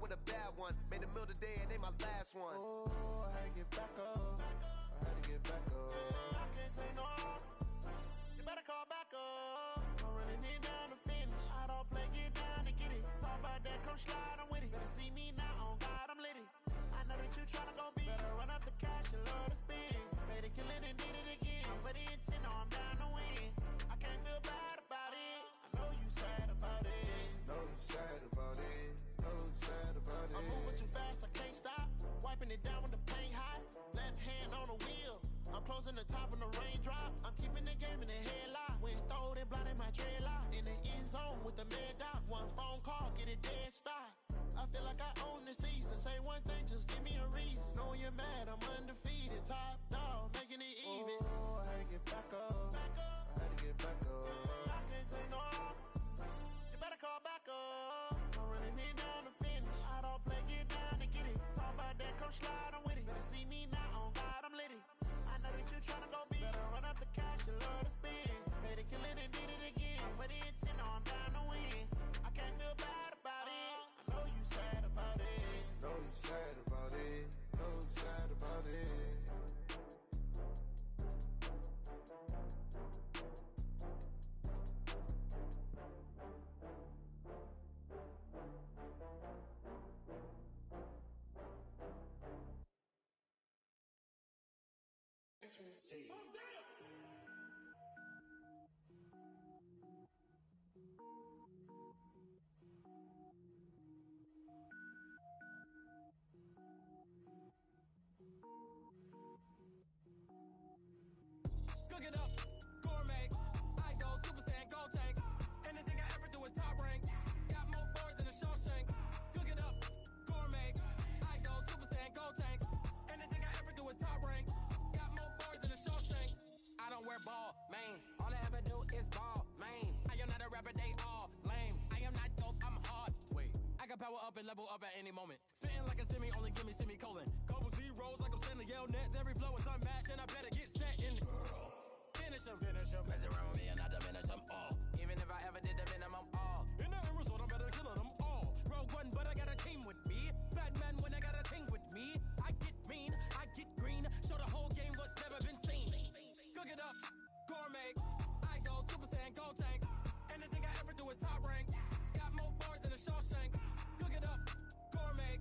With a bad one. Made a meal today and they my last one. Oh, I had to get back up. I had to get back up. I can't take no off. You better call back up. I'm running it down to finish. I don't play, get down to get it. Talk about that, come slide, I'm with it. Better see me now, on God, I'm lit it. I know that you tryna go big. Better run up the cash, you love to spend. Made it, kill it, and did it again. I'm with the intent, no, I'm down to win. I can't feel bad about it. I know you sad about it. Know you sad about it. Know you sad about it. I'm moving too fast, I can't stop. Wiping it down when the paint hot. Left hand on the wheel. I'm closing the top when the raindrop. I'm keeping the game in the headlock. When throwed it, blinded my dreadlock. In the end zone with the mad dot. One phone call, get it dead stop. I feel like I own the season. Say one thing, just give me a reason. Knowing you're mad, I'm undefeated. Top dog, making it even. Oh, I had to get back up. I had to get back up. I can't take no off. You better call back up. I'm running it down to finish. I don't play, get down to get it. Talk about that, come slide, I'm with it. Better see me now, on God, I'm lit it. I know that you tryna go big. Better run up the cash, you love to spend. Made it, kill it, and did it again. With the intent, no, I'm down to win. I can't feel bad about it. I know you sad about it. Know you sad about it. Know you sad about it. level up at any moment. Spitting like a semi, only give me semicolon. Couple zeros like I'm sending yell nets. Every flow is unmatched, and I better get set in. Finish them. Mess around with me and I diminish them all. Even if I ever did the minimum, all. In the end result, I'm better killing them all. Rogue One, but I got a team with me. Batman when I got a team with me. I get mean, I get green. Show the whole game what's never been seen. Cook it up, gourmet. I go Super Saiyan, go tank. Anything I ever do is top rank. Got more bars than a Shawshank. Cook it up, gourmet.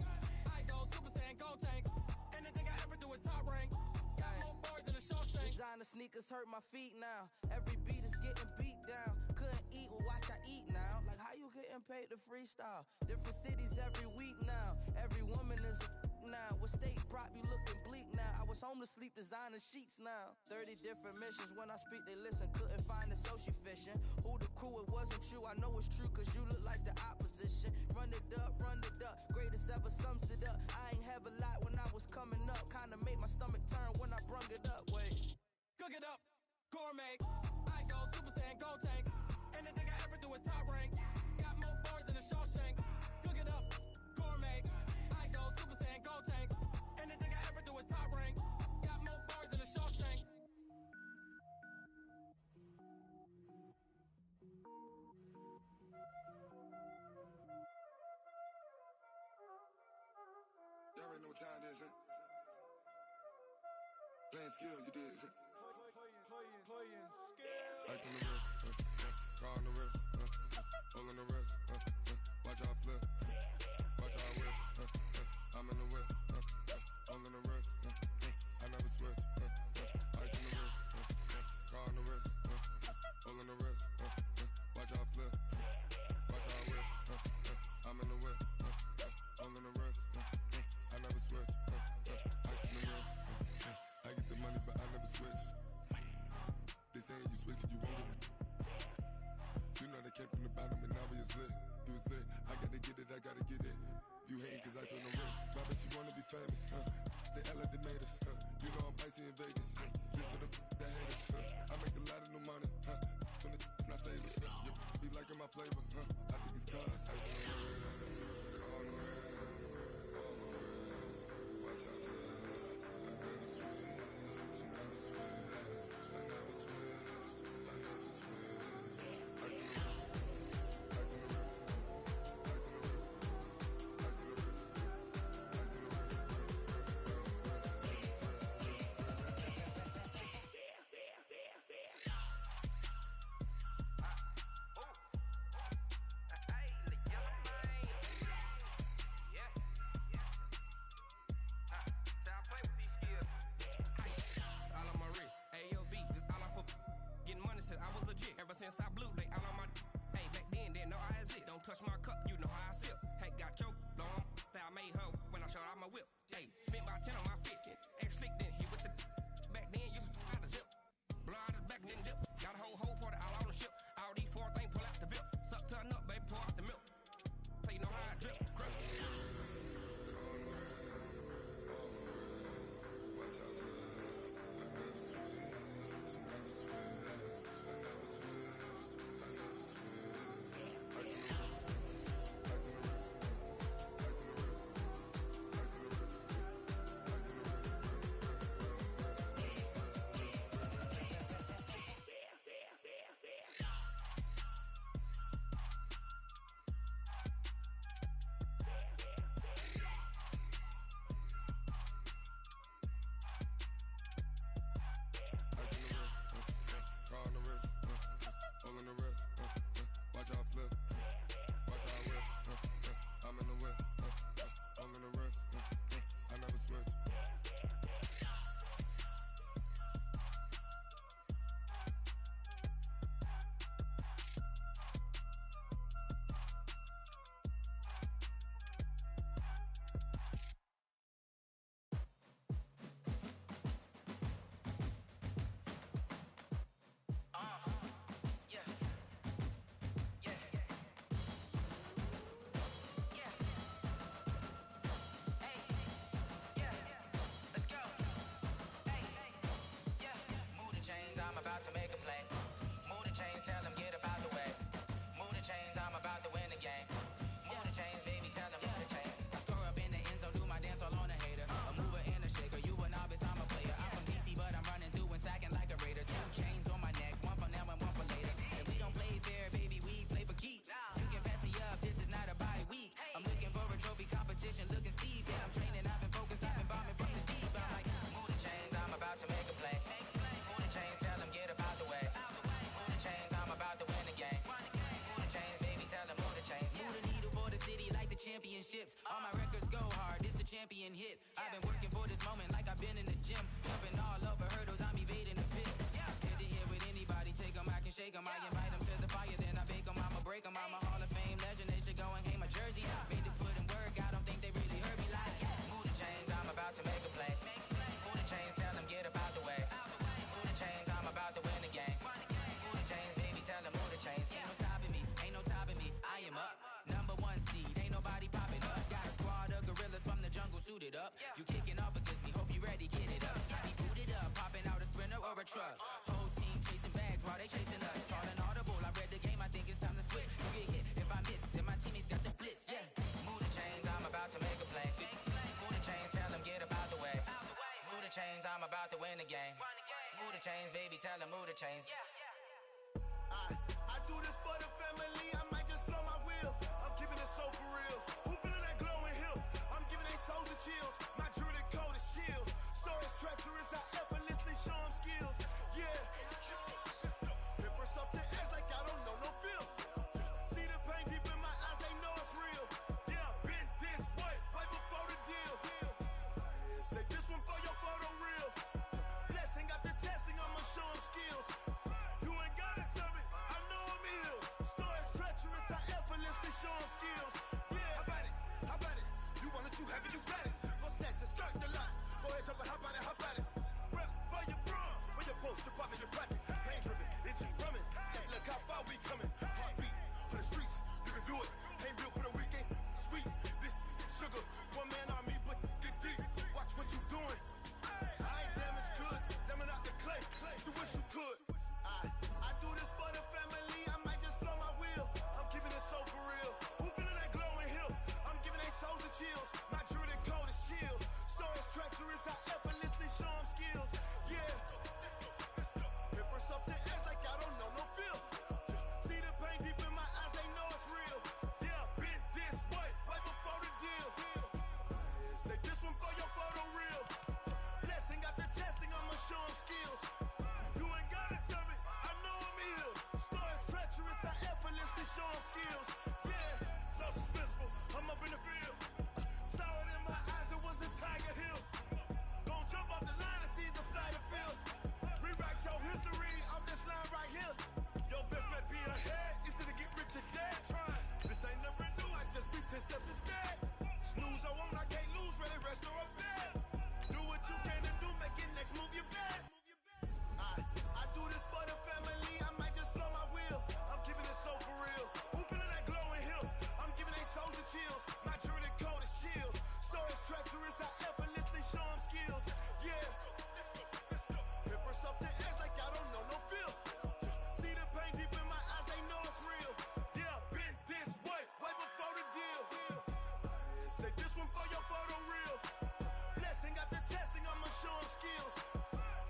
I go Super Saiyan, go tank. Anything I ever do is top rank. Got more bars than a Shawshank. Designer sneakers hurt my feet now. Every beat is getting beat down. Couldn't eat, well watch I eat now. Like how you getting paid to freestyle? Different cities every week now. Every woman is a now. With state prop you looking bleak now. I was home to sleep designer sheets now. 30 different missions. When I speak they listen. Couldn't find it so she fishing. Who the crew, it wasn't you. I know it's true cause you look like the opposition. Run it up. Greatest ever sums it up. I ain't have a lot when I was coming up. Kinda made my stomach turn when I brung it up. Wait. Cook it up, gourmet. I go Super Saiyan, go tank. Anything I ever do is top rank. Got more bars than a Shawshank. Cook it up, gourmet. I go Super Saiyan, go tank. Anything I ever do is top rank. Got more bars than a Shawshank. Y'all already know what time it is, huh? Playing skills, you did. Playing skills. Ice on the wrist, car on the wrist, hole on the wrist, watch how I flip, watch how I whip, I'm in the whip, hole on the wrist, I never switch, ice on the wrist, car on the wrist, hole on the wrist, watch how I flip, watch how I whip, I'm in the whip, hole on the wrist, I never switch, ice on the wrist, I get the money but I never switch. They saying you switch cause you won't get it. You know they came from the bottom and now we is lit. You was lit, I gotta get it, I gotta get it. You hating cause I on the wrist. My bitch, you wanna be famous, They act like they made us, You know I'm icy in Vegas, This for the that hate us, I make a lot of new money, When the not saving, You be liking my flavor, I think it's cause ice on the wrist, on the wrist, on the wrist. Watch out, cuz I never switch, you never switch. championships. All my records go hard, this a champion hit. I've been working for this moment like I've been in the gym. Jumping all over hurdles, I'm evading the pit. Head to head with anybody, take them, I can shake them. I invite them to the fire, then I bake them. I'ma break them, I'm a Hall of Fame legend. They should go and hang my jersey. Made to put in work, I don't think they really heard me like. Move the chains, I'm about to make a play. Move the chains, tell them get up out the way. Move the chains, I'm about to win the game. Move the chains, baby, tell them move the chains. Ain't no stopping me, ain't no topping me. I am up, #1 seed, ain't nobody popping up. Got a squad of gorillas from the jungle suited up. You kicking off against me, hope you ready, get it up. I be booted up, popping out a Sprinter or a truck. Whole team chasing bags while they chasing us. Calling audible, I read the game, I think it's time to switch. You get hit, if I miss, then my teammates got the blitz, yeah. Move the chains, I'm about to make a play. Move the chains, tell them get up out the way. Move the chains, I'm about to win the game. Move the chains, baby, tell them move the chains. I do this for the family, I might just blow my wheel. I'm keeping it so for real. Who feeling that glowing hill? I'm giving they souls the chills. My druid code is chill. Stories treacherous, I effortlessly show them skills. Yeah. Paper stuff the edge like I don't know no feel. See the pain deep in my eyes, they know it's real. Yeah, been this way, right before the deal. Say this one for your photo real. Blessing after testing, I'ma show them skills. You ain't gotta tell me, I know I'm ill. Stories treacherous, I effortlessly show them skills. Yeah, how about it? How about it? You want it, you have it, you got it. Go snatch it, skirt the lot. Go ahead, jump it, how about it? How about it? Rep for your brum, for your post, department, your projects. Pain driven, itchy, drumming. Hey, look how far we coming. Heartbeat on the streets, you can do it. Ain't built for the weekend. Sweet, this sugar, one man army, but get deep. Watch what you doing. I ain't damaged goods, damn out the clay. You wish you could. I do this for the family, I might just blow my wheel. I'm keeping it so for real. Who feeling that glowing hill? I'm giving they souls the chills. My druid code is chill. Stories treacherous, I effortlessly show them skills. Yeah. Paper stuff the edge like I don't know no feel. See the pain deep in my eyes, they know it's real. Yeah, been this way, right before the deal. Say this one for your photo real. Blessing after testing, I'ma show them skills. You ain't gotta tell me, I know I'm ill. Stories treacherous, I effortlessly show them skills. Yeah, so suspenseful, I'm up in the field. Saw it in my eyes, it was the Tiger Hill. Gon' jump off the line and see the flight of field. Rewrite your history off this line right here. Your best bet be ahead, easy to get rich or dead. Trying, this ain't never new, I just be 10 steps instead. Snooze or won't, I can't lose, ready, rest or a bed. Do what you can and do, make it next move your best. I do this for the family, I might just blow my wheel. I'm keeping it so for real. Who feeling that glowing hill? I'm giving they souls the chills. My druid code is chill. Stories treacherous, I effortlessly show them skills. Yeah. Paper stuff the edge like I don't know no feel. See the pain deep in my eyes, they know it's real. Yeah, been this way, right before the deal. Say this one for your photo real. Blessing after testing, I'ma show them skills.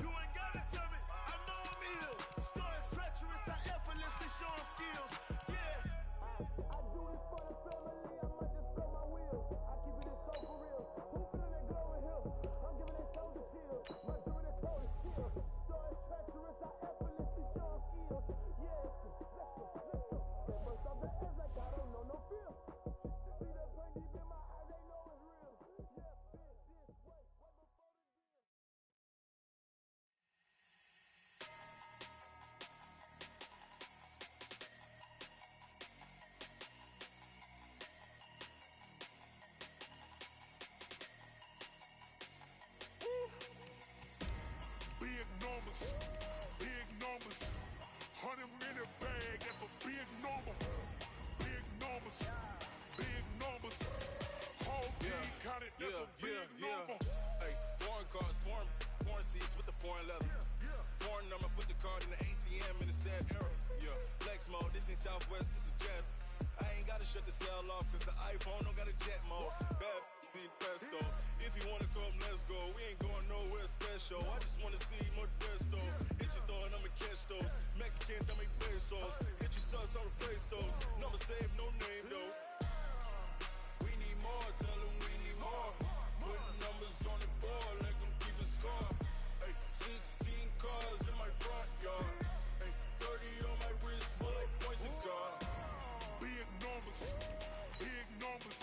You ain't gotta tell me, I know I'm ill. Stories treacherous, I effortlessly show them skills. Yeah. I do this for the family, I might just blow my wheel. I keep it so for real. Who feeling that glowing hill? I'm giving they souls the chill. My druid code is chill. Stories treacherous, I effortlessly show them skills. Yeah, let's go. Paper stuff the edge like I don't know no feel. See that pain deep in my eyes, they know it's real. Yeah, been this way, right before the deal. Big numbers, big numbers. 100 minute bag, that's a big number. Big numbers, big numbers. Whole team counted, that's a big number. Hey, foreign cars, foreign seats with the foreign leather. Foreign number, put the card in the ATM in the sad era. Yeah, flex mode, this ain't Southwest, this is jet. I ain't gotta shut the cell off, cause the iPhone don't got a jet mode. Bad being pesto. If you wanna come, let's go. We ain't going nowhere special. I just wanna see more desto. Hit your thought, I'ma catch those. Mexican, dummy pesos. Hit your sus, I'll replace those. Number save, no name though. We need more, tell them we need more. Putting numbers on the board, like them keep a score. Hey, 16 cars in my front yard. Hey, 30 on my wrist, while I point to God. Big numbers, big numbers.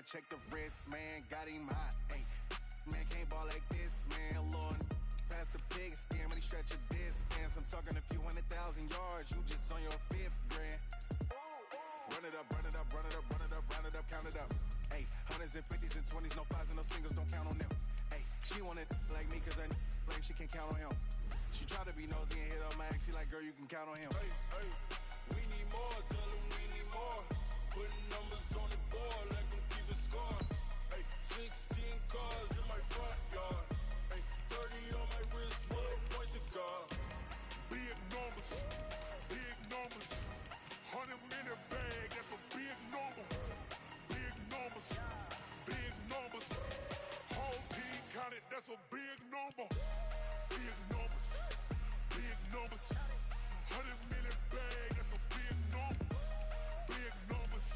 check the wrist, man, got him hot. Ay, man, can't ball like this, man. Lord, past the pig skin, when he stretch a distance. I'm talking a few 100,000 yards, you just on your 5th grand. Run it up, run it up, run it up, run it up, round it up, count it up. Ay, hundreds and 50s and 20s, no 5s and no singles, don't count on them. Ay, she want it like me, cause I like she can't count on him. She try to be nosy and hit on my ex, she like, girl, you can count on him. Hey, hey, we need more, tell them we need more. Putting numbers on the board, like them keep a score. Hey, 16 cars in my front yard. Hey, 30 on my wrist, what a point to guard. Big numbers, 100 minute bag, that's a big number. Big numbers, whole team counted, that's a big number. Big numbers, 100 minute bag, that's a big number. Big numbers,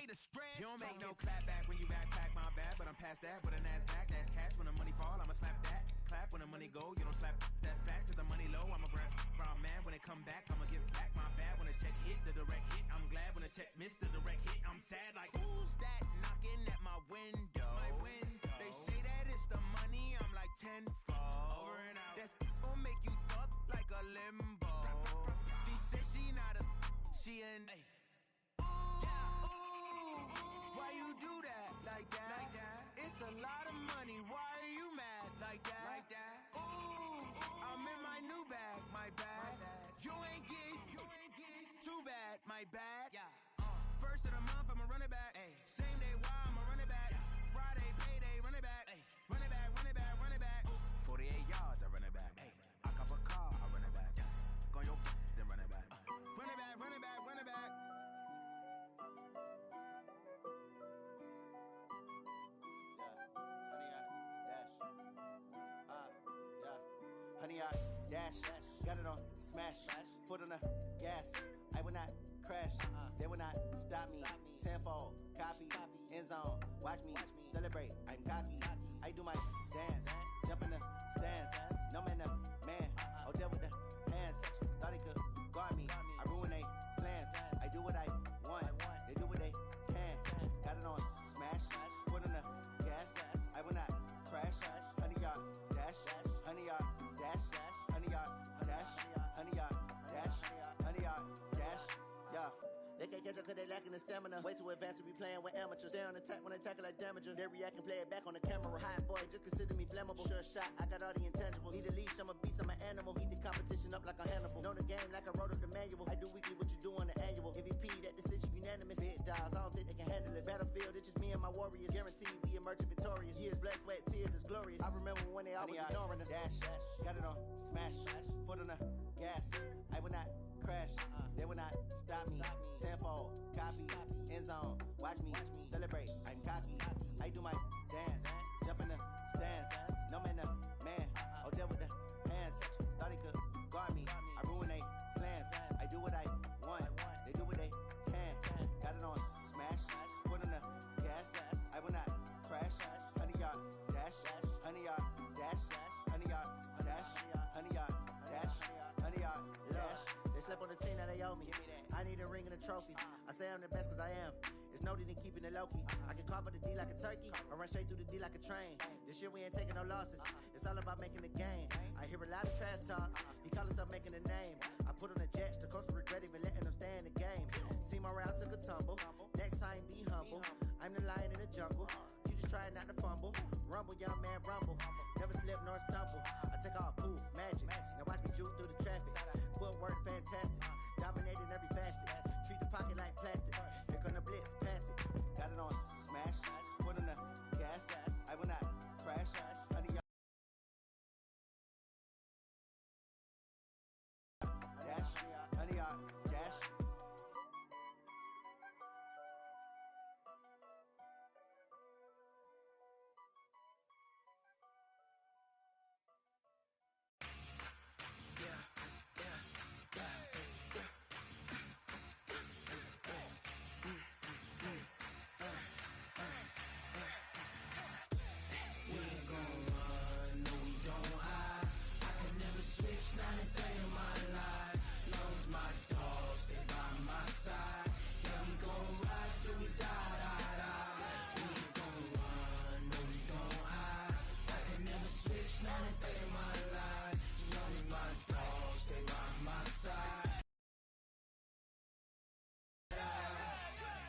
the stress. You don't make no clap back when you backpack, my bad. But I'm past that, with a NASDAQ, that's cash. When the money fall, I'ma slap that. Clap when the money go, you don't slap. That's facts. If the money low, I'ma grab. Brown man, when it come back, I'ma give back. My bad when the check hit, the direct hit. I'm glad when the check missed the direct hit. I'm sad like, who's that knocking at my window? They say that it's the money, I'm like tenfold. Over and out. That's gon' make you up like a limbo. She said she not a, she an. Why you do that like that? It's a lot of money. Why are you mad like that? Ooh, I'm in my new bag, my bad. You ain't getting too bad, my bad. First of the month, I'ma run it back. Same day, why I'ma run it back. Friday, payday, run it back. Run it back, run it back, run it back. 48 yards, I run it back. I cop a car, I run it back. Go on your then run it back. Run it back, run it back, run it back. Honey, I dash, got it on smash, foot on the gas. I will not crash, they will not stop me. Tenfold, copy, end zone, watch me celebrate. I'm cocky, I do my dance, jump in the stands. No man, the man, oh deal with the hands. Thought he could guard me, I ruin they plans. I do what I want, they do what they can. Got it on smash, foot on the gas. I will not crash, honey, y'all dash, honey, y'all. Honey, y'all, dash, honey, y'all, dash, honey, y'all, dash, yeah. They can't catch up cause they lacking the stamina. Way too advanced to be playing with amateurs. Stay on attack when they tackle like damager. They react and play it back on the camera. Hot boy, just consider me flammable. Sure shot, I got all the intangibles. Need a leash, I'm a beast, I'm an animal. Heat the competition up like a Hannibal. Know the game like I wrote up the manual. I do weekly what you do on the annual. MVP, that decision unanimous. Big dials, I don't think they can handle it. Battlefield, it's just me and my warriors. Guaranteed we emerging victorious. Years, blood, sweat, tears is glorious. I remember when they always ignoring us. Dash, got it on smash, foot on the gas. I will not crash, they will not stop me. Tenfold, copy, end zone, watch me celebrate. I'm cocky, I do my dance, jump in the stands. No man, the man, oh deal with the hands. Thought he could guard me, I ruin they plans. I do what I want, they do what they can. Got it on smash, foot on the gas. I will not crash, honey, y'all dash, honey, y'all dash, honey, y'all dash, honey, y'all dash, honey, y'all dash. They slept on the team that they owe me. I need a ring and a trophy. I say I'm the best cause I am. It's no need in keeping it low-key. I can carve for the D like a turkey, or run straight through the D like a train. This year we ain't taking no losses. It's all about making the game. I hear a lot of trash talk. He call himself making a name. I put on the Jets, the coach regret even letting them stay in the game. Team morale took a tumble. Next time be humble. I'm the lion in the jungle. You just trying not to fumble. Rumble, young man, rumble. Never slip nor stumble. I take off, poof, magic. Now watch me juke through the traffic. Footwork fantastic. Dominating every facet. Treat the pocket like plastic. Here come the blitz, pass it. Got it on smash, foot on the gas. I will not crash, honey, y'all dash, honey, y'all dash. Not a day in my life. Long as my dogs stay by my side. Yeah, we gon' ride till we die, die, die. We ain't gon' run, no, we gon' hide. I can never switch, not a day in my life. As long as my dogs stay by my side.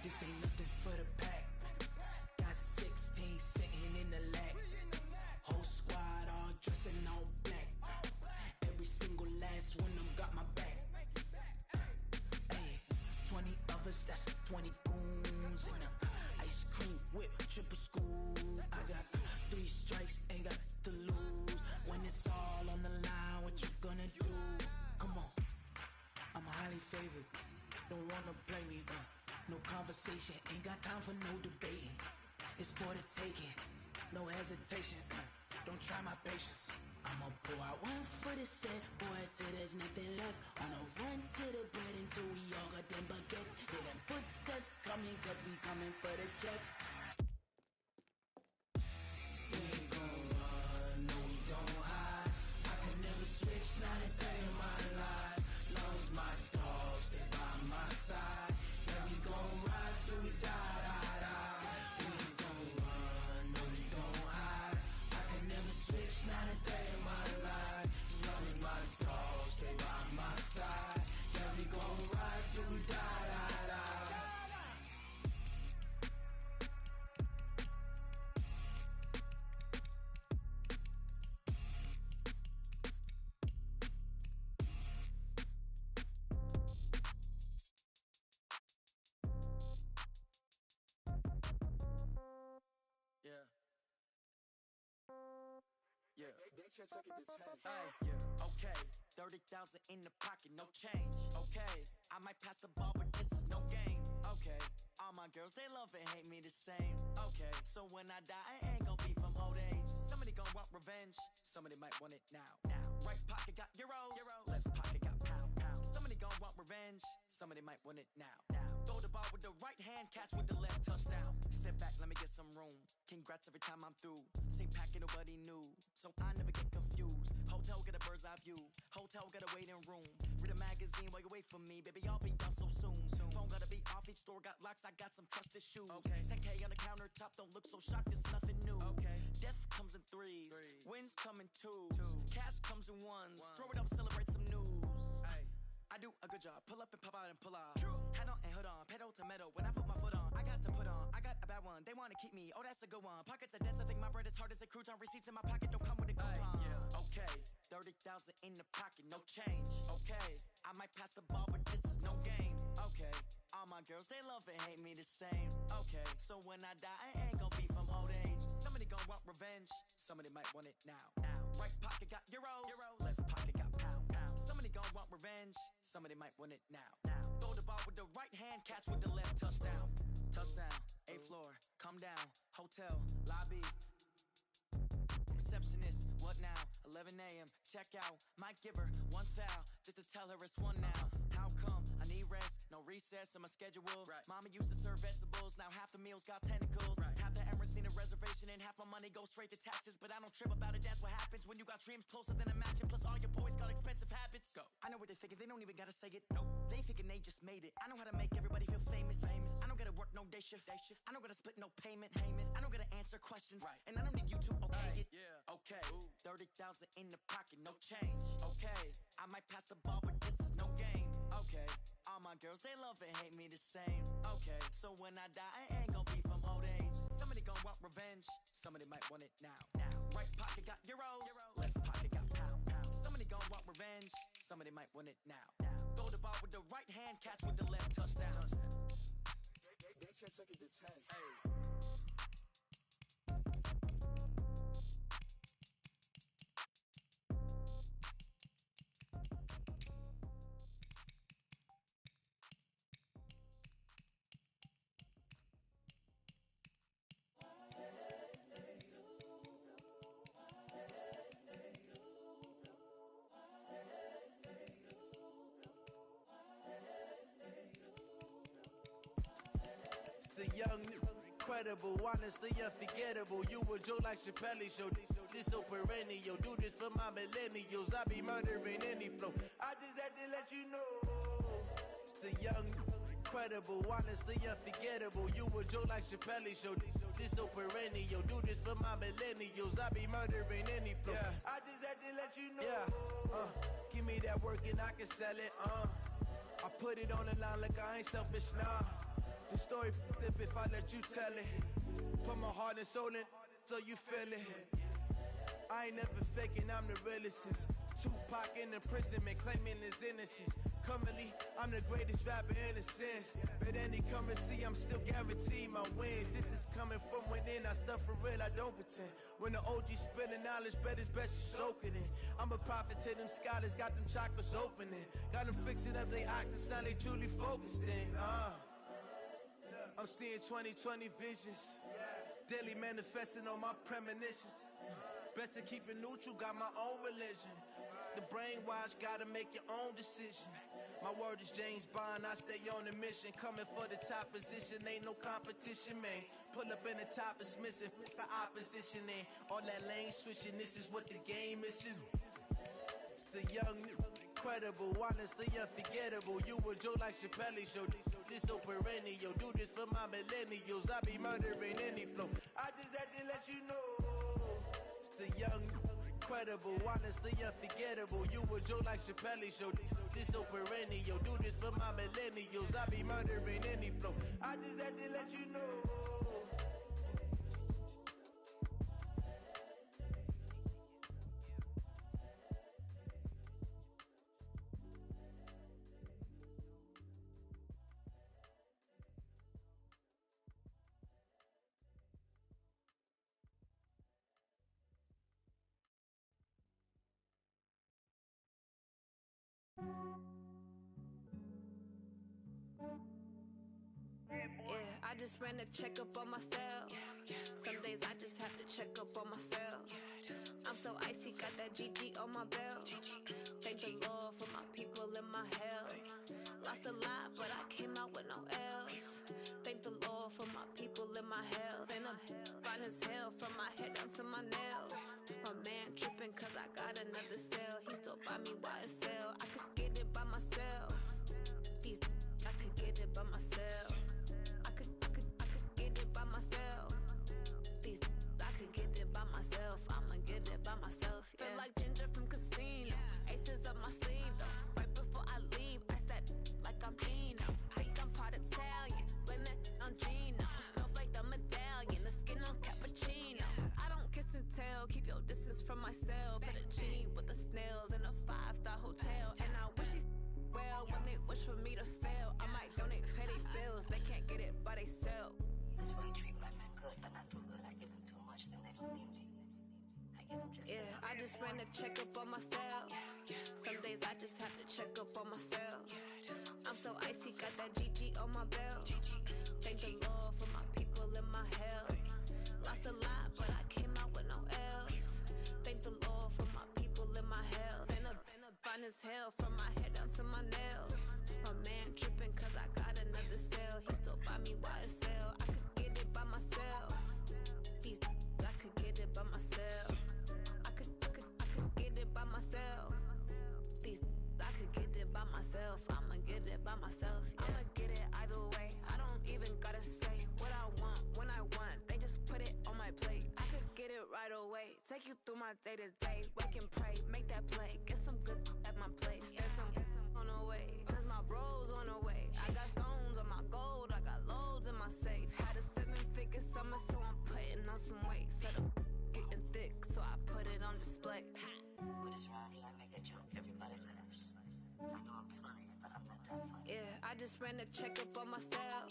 This ain't nothing for the pack. Got 16 sitting in the lag. Whole squad all dressing all black. Every single last one of them got my back. Hey, 20 of us, that's 20 goons in the ice cream whip, triple scoop. I got 3 strikes, ain't got to lose. When it's all on the line, what you gonna do? Come on, I'm highly favored. Don't wanna play me, no conversation, ain't got time for no debating. It's for the taking, no hesitation. Don't try my patience. I'ma pour out one for the set, boy, till there's nothing left. On a run to the bread until we all got them baguettes. Hear them footsteps coming, cause we coming for the check. We ain't gon' run, no we don't hide. I could never switch, not a day in my life. Long as my dogs stay by my side. Yeah, we gon' ride till we die, die, die. We ain't gon' run, no we don't hide. I could never switch, not a day in my life. As long as my dogs stay by my side. Yeah, we gon' ride till we die, die, die. Yeah. Hey, yeah. Okay, 30,000 in the pocket, no change. Okay, I might pass the ball, but this is no game. Okay, all my girls, they love and hate me the same. Okay, so when I die, I ain't gon' be from old age. Somebody gon' want revenge, somebody might want it now. Right pocket got euros, left pocket got pound. Somebody gon' want revenge, somebody might want it now. Throw the ball with the right hand, catch with the left, touchdown. Step back, let me get some room. Congrats every time I'm through. Same packet, nobody knew, so I never get confused. Hotel get a bird's eye view, hotel get a waiting room. Read a magazine while you wait for me, baby, I'll be done so soon. Phone gotta be off, each store got locks, I got some trusted shoes. 10K on the countertop, don't look so shocked, it's nothing new. Death comes in threes, wins come in twos. Cash comes in ones, throw it up, celebrate some news. I do a good job, pull up and pop out and pull off. Head on and hood on, pedal to metal. When I put my foot on, I got to put on. I got a bad one, they wanna keep me, oh that's a good one. Pockets are dense, I think my bread is hard as a crouton. Receipts in my pocket don't come with a coupon. Okay, 30,000 in the pocket, no change. Okay, I might pass the ball, but this is no game. Okay, all my girls, they love and hate me the same. Okay, so when I die, I ain't gon' be from old age. Somebody gon' want revenge, somebody might want it now. Right pocket got euros, left pocket got pound. Somebody gon' want revenge, somebody might want it now. Throw the ball with the right hand, catch with the left, touchdown. Touchdown, 8th floor, come down, hotel, lobby. Receptionist, what now? 11 a.m., check out. Might give her one foul, just to tell her it's one now. How come? I need rest, no recess in my schedule. Mama used to serve vegetables, now half the meals got tentacles. Half the Emirates need a reservation and half my money goes straight to taxes. But I don't trip about it, that's what happens when you got dreams closer than a mansion. Plus all your boys got expensive habits. Go. I know what they're thinking, they don't even gotta say it. Nope. They ain't thinking they just made it. I know how to make everybody feel famous. I don't gotta work no day shift. I don't gotta split no payment. I don't gotta answer questions. And I don't need you to okay it. Okay, 30,000 in the pocket, no change. Okay, I might pass the ball, but this is no game. Okay, all my girls, they love and hate me the same. Okay, so when I die, I ain't gon' be from old age. Somebody gon' want revenge, somebody might want it now. Right pocket got euros, left pocket got pound. Somebody gon' want revenge, somebody might want it now. Throw the ball with the right hand, catch with the left, touchdown. They can't take it to 10. Hey. The young, incredible, honestly unforgettable. You a joke like Chappelle Show. This so perennial. Do this for my millennials. I be murdering any flow. I just had to let you know. It's the young, incredible, honestly unforgettable. You a joke like Chappelle Show. This so perennial. Do this for my millennials. I be murdering any flow. I just had to let you know. Give me that work and I can sell it. I put it on the line like I ain't selfish, nah. The story flip if I let you tell it. Put my heart and soul in so you feel it. I ain't never faking, I'm the realest since Tupac in imprisonment, claiming his innocence. Currently, I'm the greatest rapper in a sense. But any currency, I'm still guaranteed my wins. This is coming from within, I stuff for real, I don't pretend. When the OG spilling knowledge, bet it's best you soak it in. I'm a prophet to them scholars, got them chakras opening. Got them fixing up they octaves, now they truly focused in. I'm seeing 2020 visions. Daily manifesting on my premonitions. Best to keep it neutral, got my own religion. The brainwash, gotta make your own decision. My word is James Bond, I stay on a mission. Coming for the top position, ain't no competition, man. Pull up in the top is missing, the opposition ain't. All that lane switching, this is what the game is. It's the young, incredible, honestly unforgettable. You a Joe like Chappelle show, this so perennial. Do this for my millennials, I be murdering any flow. I just had to let you know. It's the young, incredible, honestly unforgettable. You a Joe like Chappelle show, this so perennial. Do this for my millennials, I be murdering any flow. I just had to let you know. Yeah, I just ran a checkup on myself. Some days I just have to check up on myself. I'm so icy, got that GG on my belt. Thank the Lord for my people in my health. Lost a lot, but I came out with no L's. Thank the Lord for my people in my health. And I'm fine as hell from my head down to my nails. My man tripping cause I got another cell. He still buy me YSL. I could get it by myself. I could get it by myself. I could get it by myself. I could get it by myself. I'ma get it by myself. Yeah. Feel like Ginger from Casino. Aces up my sleeve though. Right before I leave, I said like I'm Eno. Think I'm part Italian. Blame it on Gino. Snowflake the medallion. The skin on cappuccino. I don't kiss and tell. Keep your distance from myself. For the genie with the snails in a 5-star hotel. And I wish he's well when they wish for me to fail. I might donate petty bills. They can't get it by they sell. That's why you treat women good, but not too good. I give them too much, then they don't need me. I give them just enough. I just ran a checkup on myself. Some days I just have to check up on myself. I'm so icy, got that GG on my belt. Thank the Lord for my people in my health. Lost a lot, but I came out with no L's. Thank the Lord for my people in my health. And I'm fine as hell from my head down to my nails. My man tripping cause I got another cell. He still buy me YSL. I could get it by myself. I could get it by myself. I could get it by myself. I could get it by myself. I'ma get it by myself. Yeah. I'ma get it either way. I don't even gotta say what I want when I want. They just put it on my plate. I could get it right away. Take you through my day to day. Wake and pray, make that play. Get some good at my place. There's some on the way. Cause my bros on the way. I got stones on my gold. I got loads in my safe. Had a 7-figure summer, so I'm putting on some weight. Set up getting thick, so I put it on display. With this rhymes, I make a joke, everybody laughs. I know I'm funny, but I'm not that funny. Yeah, I just ran a checkup on myself.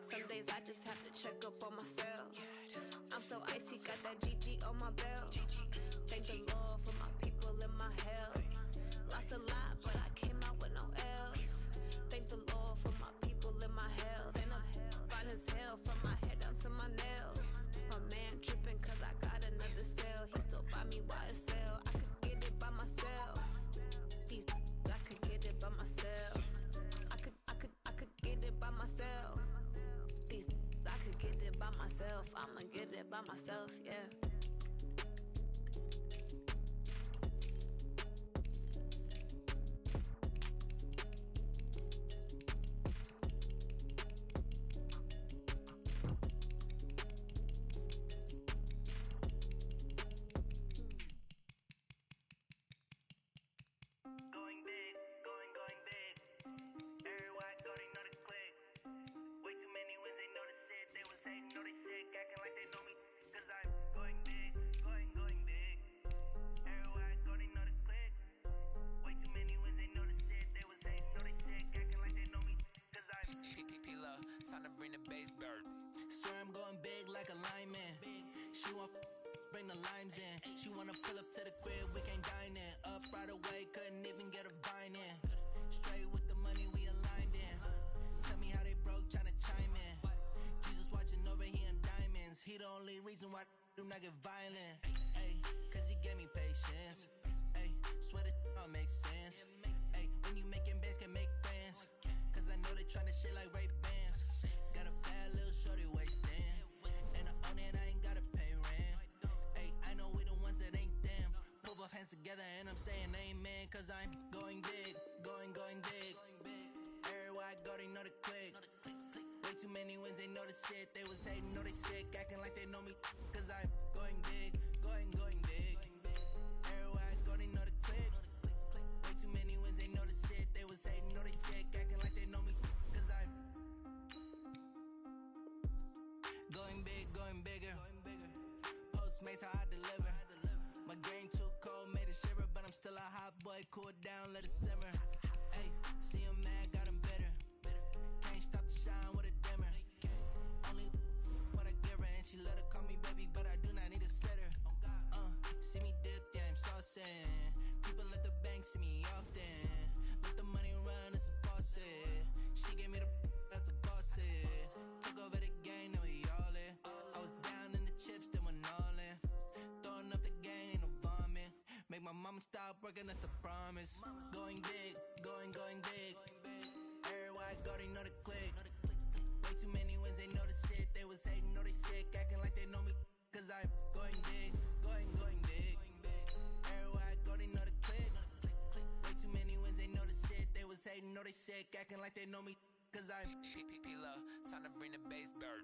Some days I just have to check up on myself. I'm so icy, got that GG on my belt. Thank the Lord for my people in my health. Lost a lot, but I came out with no L's. Thank the Lord for my people in my health. And I'm fine as hell from my head down to my nails. My man tripping cause I got another cell. He still buy me YSL. I could get it by myself. I could get it by myself. I could get it by myself. I could get it by myself. I'ma get it by myself, yeah. Going big, going big. Everywhere I go, they know the click. Way too many wins, they know the shit. They was hating, know they sick, acting like they know me. Cause I'm going big, going big. Everywhere I go, they know the click. Way too many wins, they know the shit. They was hating, know they sick, acting like they know me. Cause I'm P-P-P-Love, time to bring the bass bird. Swear I'm going big like a lineman. She want bring the limes in. She wanna pull up to the crib, we can't dine in. Up right away, couldn't even get a vine in. Straight with the money we aligned in. Tell me how they broke, tryna chime in. Jesus watching over here in diamonds. He the only reason why do not get violent. Ay, cause saying amen, cause I'm going big, going big. Everywhere I go, they know the click. Way too many wins, they know the shit. They was hating, know they sick, acting like they know me, cause I'm going big, going big. Everywhere I go, they know the click. Way too many wins, they know the shit. They was hating, know they sick, acting like they know me, cause I'm going big, going bigger. Postmates, how I deliver. My game too cold, made it shiver, but I'm still a hot boy. Cool it down, let it simmer. Hey, see him mad, got him bitter. Can't stop the shine with a dimmer. Only what I give her, and she let her call me baby, but I do not need a sitter. See me dip, yeah, I'm saucing. People at the bank see me often. Let the money run, it's a faucet. She gave me the that's a boss is. Took over the game, now we all in. I was down in the chips, then went all in. Throwing up the game, ain't no vomit. Make my mama stop working, that's the promise. Going big, going big. Everywhere I go, they know the click. Way too many wins, they know the shit. They was hating, know they sick, acting like they know me, cause I'm going big, going big. Everywhere I go, they know the click. Way too many wins, they know the shit. They was hating, know they sick, acting like they know me, cause I'm P-Love, time to bring the bass back.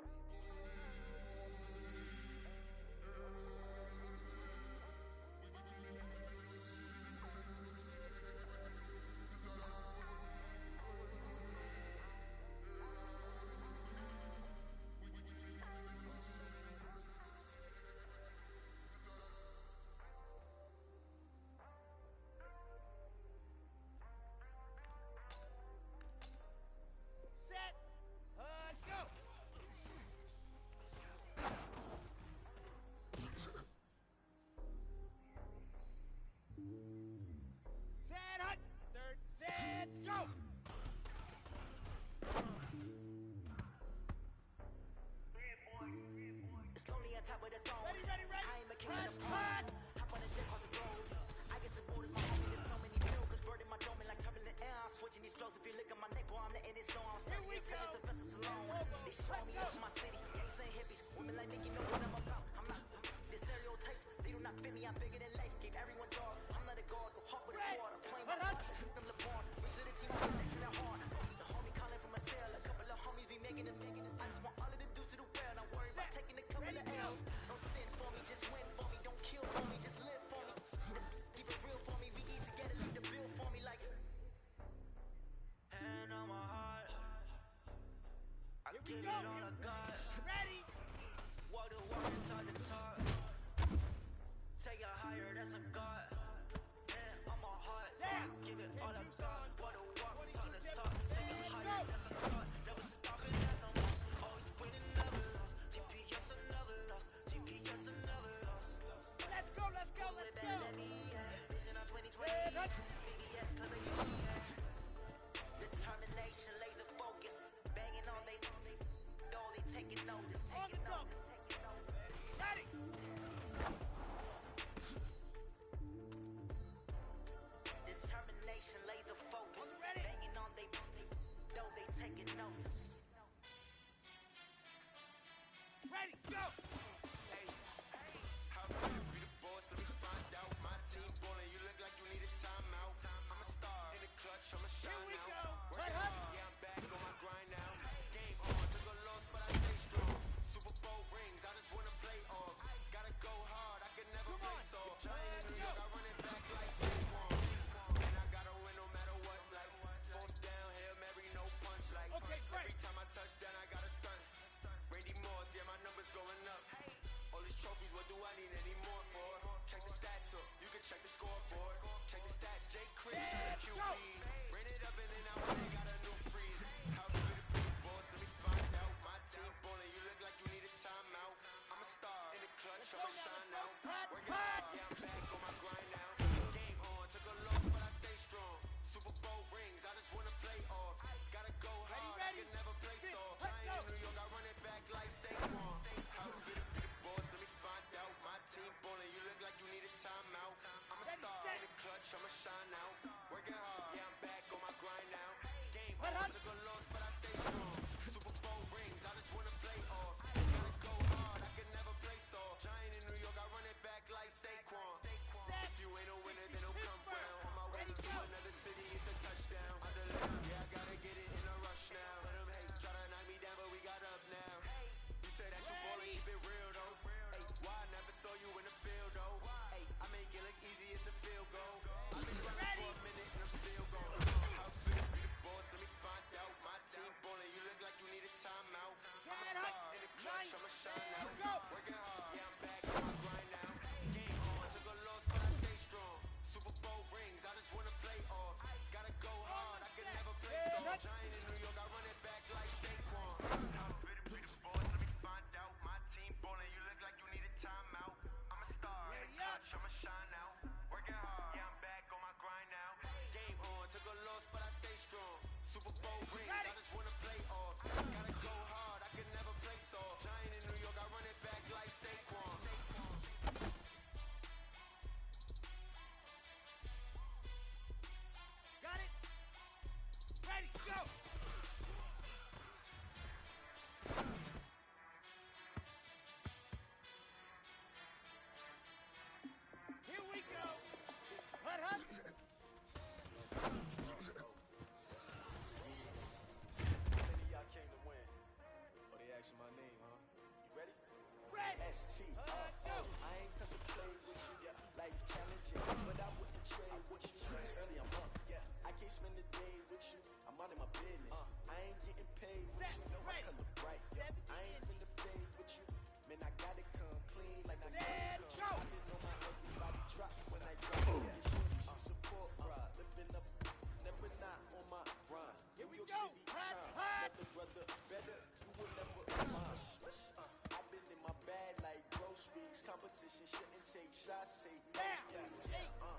Set, go! Set, hut, third, set, go! It's lonely on top of the throne. Ready. I am the king of the pond. Hop on the jet, cross the road. I guess the borders my homie. There's so many milkers burning my dome like turbulent air. I'm switching these flows. If you look at my neck, boy, I'm letting it snow. I'm starting to say it's a vessel alone. They show me up my city. Ain't saying hippies. Women like Nick, you know what I'm about. I'm not the stereotypes. They do not fit me. I'm bigger than life. Gave everyone dogs. I'm not a guard. Go hard with a squad. I'm playing my part. Shoot them LeBron. Reach to the team. I'm protection at heart. The homie calling from a cell. A couple of homies be making it. I just want all of the dudes to do well. Not worry about taking a couple of L's. Don't sin for me, just win for me. Don't kill for me, just live for me. Keep it real for me. We eat together, leave the bill for me like. Hand on my heart. I give it all I got. Ready? Walk the walk and talk the talk. Take it higher, that's a god. Hand on my heart. I give it all I got. Walk the walk, talk the talk. Take it higher, that's a god. Never stopping, that's a must. Always winning, never lost. GPS another loss. GPS another loss. Let's go. Vision on 2020. VVS coming in. Determination, laser focus. Banging on they taking notice. On the go. Ready? Determination, laser focus. Banging on they taking notice. Ready, go! How feel to be the boss? Let me find out. My team ballin', you look like you need a timeout. I'm a star in the clutch, I'ma shine now. Working hard, yeah, I'm back on my grind now. Game on, took a loss, but I stay strong. Super Bowl rings, I just wanna play off. Gotta go hard, I can never play soft. Giant in New York, I run it back like Saquon. And I gotta win no matter what. Like fourth down, Hail Mary, no punch. Like every time I touch down, I gotta stunt. Randy Moss, yeah, my numbers going up. All these trophies, what do I need any more for? Check the stats up, you can check the scoreboard. Check the stats, Jake Chris, QB. Ran it up and then I went and got a new freeze. How feel to be the boss? Let me find out. My team ballin', you look like you need a timeout. I'm a star in the clutch, I'ma shine out. Working hard, yeah, I'm back on my grind now. Game on, took a loss, but I stay strong. Super Bowl rings, I just wanna play off. Gotta go hard, I can never play soft. Giant in New York, I run it back like Saquon. How feel to be the boss? Let me find out. My team ballin', you look like you need a timeout. I'm a star in the clutch, I'ma shine out. Working hard, yeah, I'm back on my grind now. Game on, took a loss, but I stay strong. Super Bowl rings, I just wanna play off. Gotta go hard, I can never play soft. Giant in New York, I run it back like Saquon. If you ain't a winner, then don't come round. brother. Better, you will never. I've been in my bag like groceries. Competition shouldn't take shots, take notes.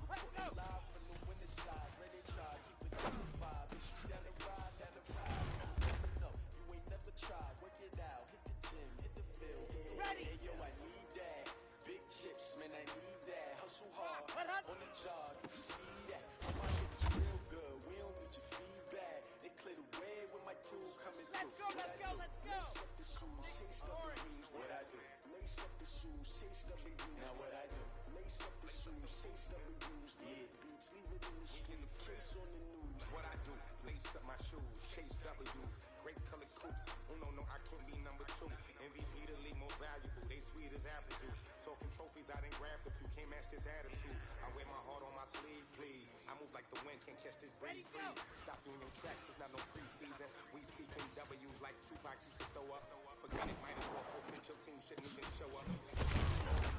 Reporting live from the winning side. Ready try, keep it down the vibe. Issues down the ride, down the ride. No, you ain't never tried. Work it out, hit the gym, hit the field. Ready? Hey, yo, I need that. Big chips, man, I need that. Hustle hard, on the job, you can see that. My mind is real good, we don't need your feedback. They clear the way with my crew coming through. Let's go. Lace up the shoes, chase up the rings. What I do? Lace up the shoes, chase up the rings. Now what I do? Lace up the shoes, chase up the rings. Yeah, beats, leave it in the street, case on the news. What I do? Lace up my shoes, chase W's, great colored coops. Oh no, I can't be number two. MVP the league most valuable, they sweet as apple juice. Talking trophies, I done grabbed a few, can't match this attitude. I wear my heart on my sleeve, please. I move like the wind, can't catch this breeze, please. Stop doing your tracks, it's not no preseason. We seeking W's like Tupac used to throw up. Forget it, might as well forfeit, your team shouldn't even show up.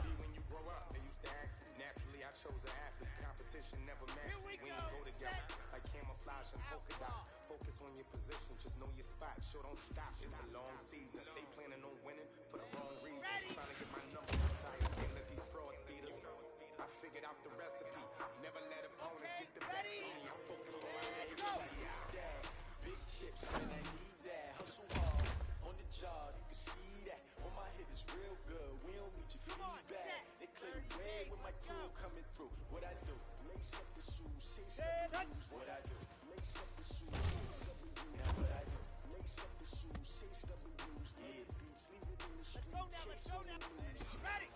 Be when you grow up, they used to ask me. Naturally, I chose an athlete. Competition never matched. We don't go together like camouflage and polka dots. Focus on your position, just know your spot. Sure, don't stop, it's a long season. They planning on winning for the wrong reasons. Trying to get my number retired, can't let these frauds beat us. I figured out the recipe. Never let opponents get the best of me. I'm focused on my legs. Big chips, man, I need that. Hustle hard, on the job, you can see that. On my head is real good, we don't need your feedback. They clear the way with my crew coming through. What I do? Lace up the shoes, chase up the rings. What I do? Lace up the shoes, chase up the rings. Now what I do? Lace up the shoes, chase up the rings. Yeah, beats, leave it in the street. Let's go now. Ready?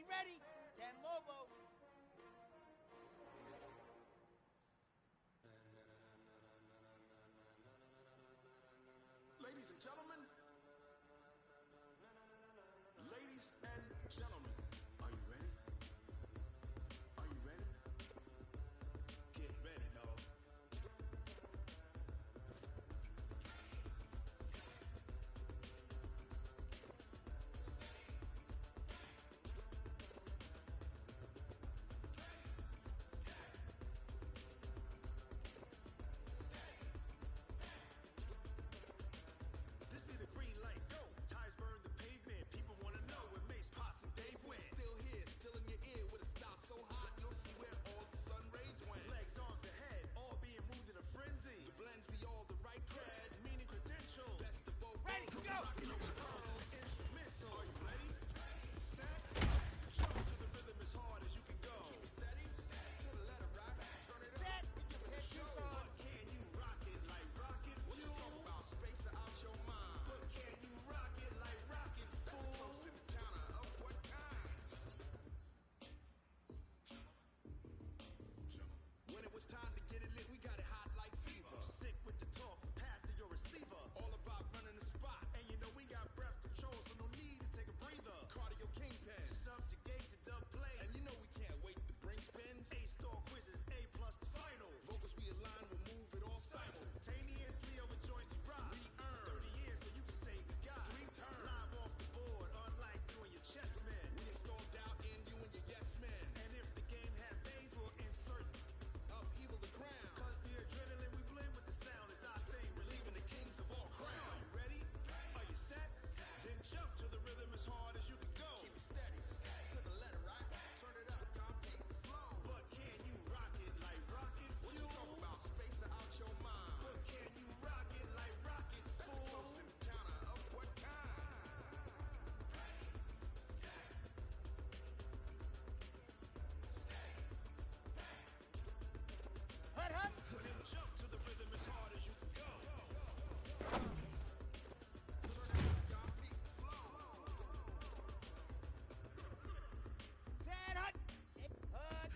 Ready. Dan Lobo. Ladies and gentlemen, are you ready? Get ready, dog. This be the green light, go. Tires burn the pavement. People wanna know where Mace, Posse, and Dave went. Still here, still in your ear with a style so hot, no see where all the sun rays went. Legs, arms, and head, all being moved in a frenzy. The blends be all the right cred, meaning credentials. Best of both. Ready, go. Rockin' over pearl, instrumental. Are you ready? Set, jump to the rhythm as hard as you can go. Keep it steady, to the letter rock. Turn it up, give it a show. But can you rock it like rocket fuel? What you talk about? Space out your mind. But can you rock it like rockets, fool? That's a close encounter of what kind? When it was time to get it lit, we got it hot like fever. Sick with the talk, pass to your receiver. All about running the spot. And you know we got breath control, so no need to take a breather. Cardio kingpin, subjugate the dub play. And you know we can't wait to bring spins. A-star quizzes, A plus the final. Vocals we align, we'll move it all simultaneously over joints we rock. We earn 30 years so you can say we got 3 turns. Live off the board, unlike you and your chess men. We install doubt in you and your yes men. And if the game had phase, we'll insert upheaval the ground. Cause the adrenaline we blend with the sound is our thing. Relieving the kings of all crowns. So are you ready? Are you set? Then jump to the rhythm as hard as you can go. Keep it steady, to the letter, right? Turn it up, y'all keep the flow. But can you rock it like rocket fuel? What you talk about? Space out your mind. But can you rock it like rockets, fool? That's a close encounter of what kind? Hut. Then jump to the rhythm as hard as you can go. Turn it up, y'all keep the flow. Set, hut.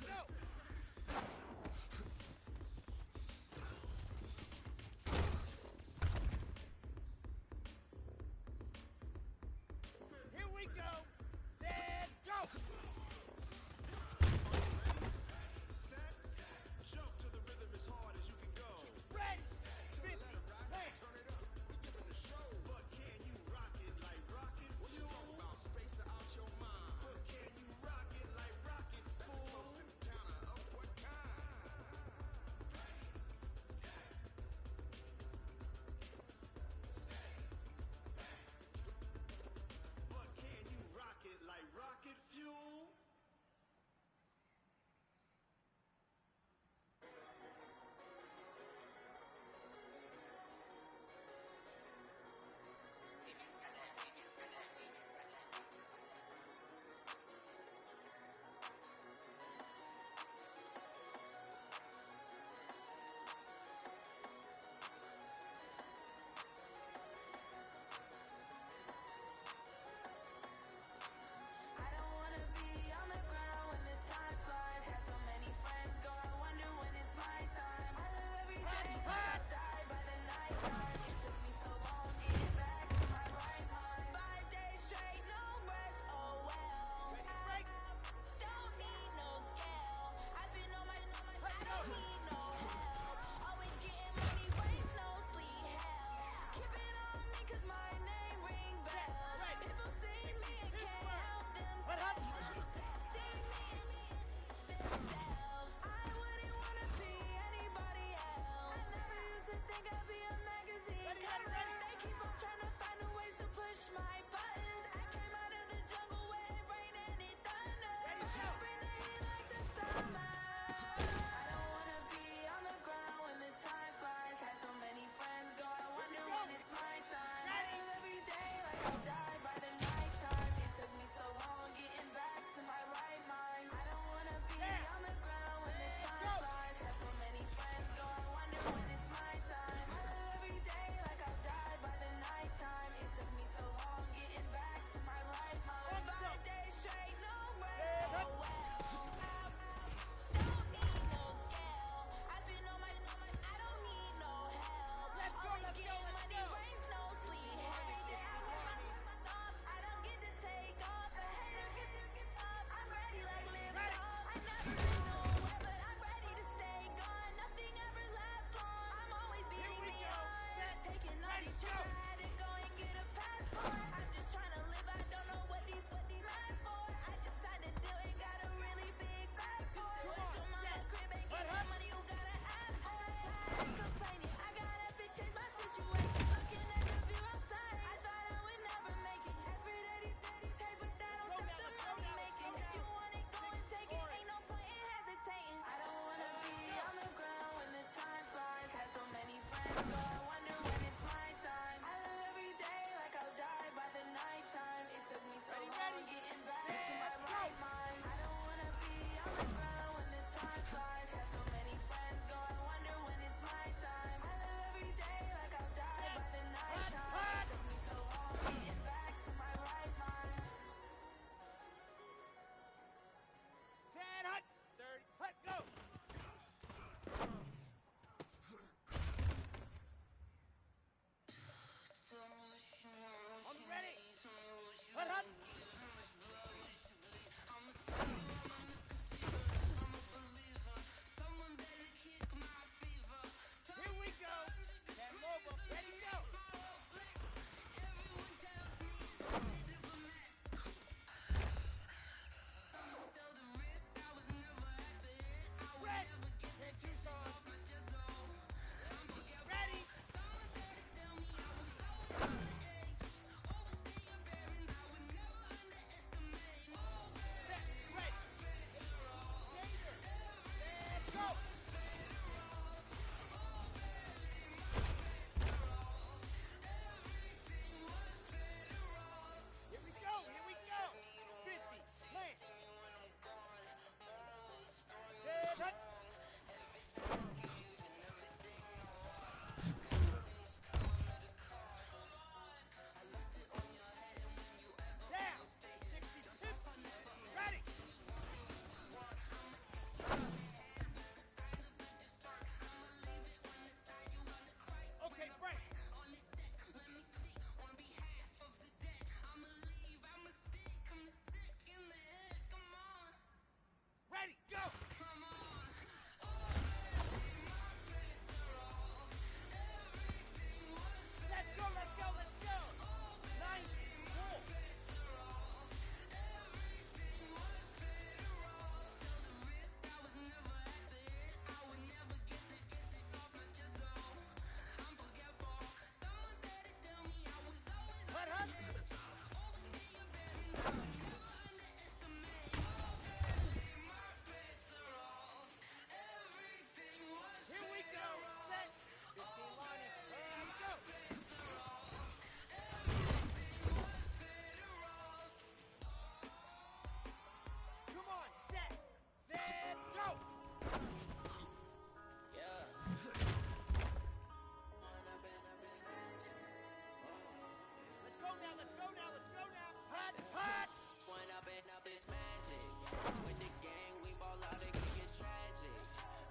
Go. Here we go. Set, go. Set, jump to the rhythm as hard as you can go. Ready. To the letter, right? Play. Turn it up, we giving the show. But can you rock it like rocket fuel? What you talk about? Space out your mind. But can you rock it like rockets, fool? That's a close encounter friends go, I wonder when it's my time. I live every day like I'll die by the nighttime. It took me so long getting back to my right mind. I don't wanna be on the ground when the time flies. Got so many friends go, I wonder when it's my time. I live every day like I'll die by the nighttime. It took me so long getting back to my right mind. Set, hut, 30, hut, go! I'm ready! Hut, hut! Here we go! Cam over, ready, go! Red! Red juice on! Ready! Set, ready! Gator! Set, go! Here we go! Here we go! 50, land! Set, hut! Down! 60, 50, ready! Okay, break! Ready, go! Let's go, let's go, let's go! 90, cool! Hut, hut! Here we go! Set! 15 lining. Let's go! Come on, set! Set, go! Let's go now, let's go now, let's go now! Hut, hut! When up and up is magic. With the gang, we ball out, it can get tragic.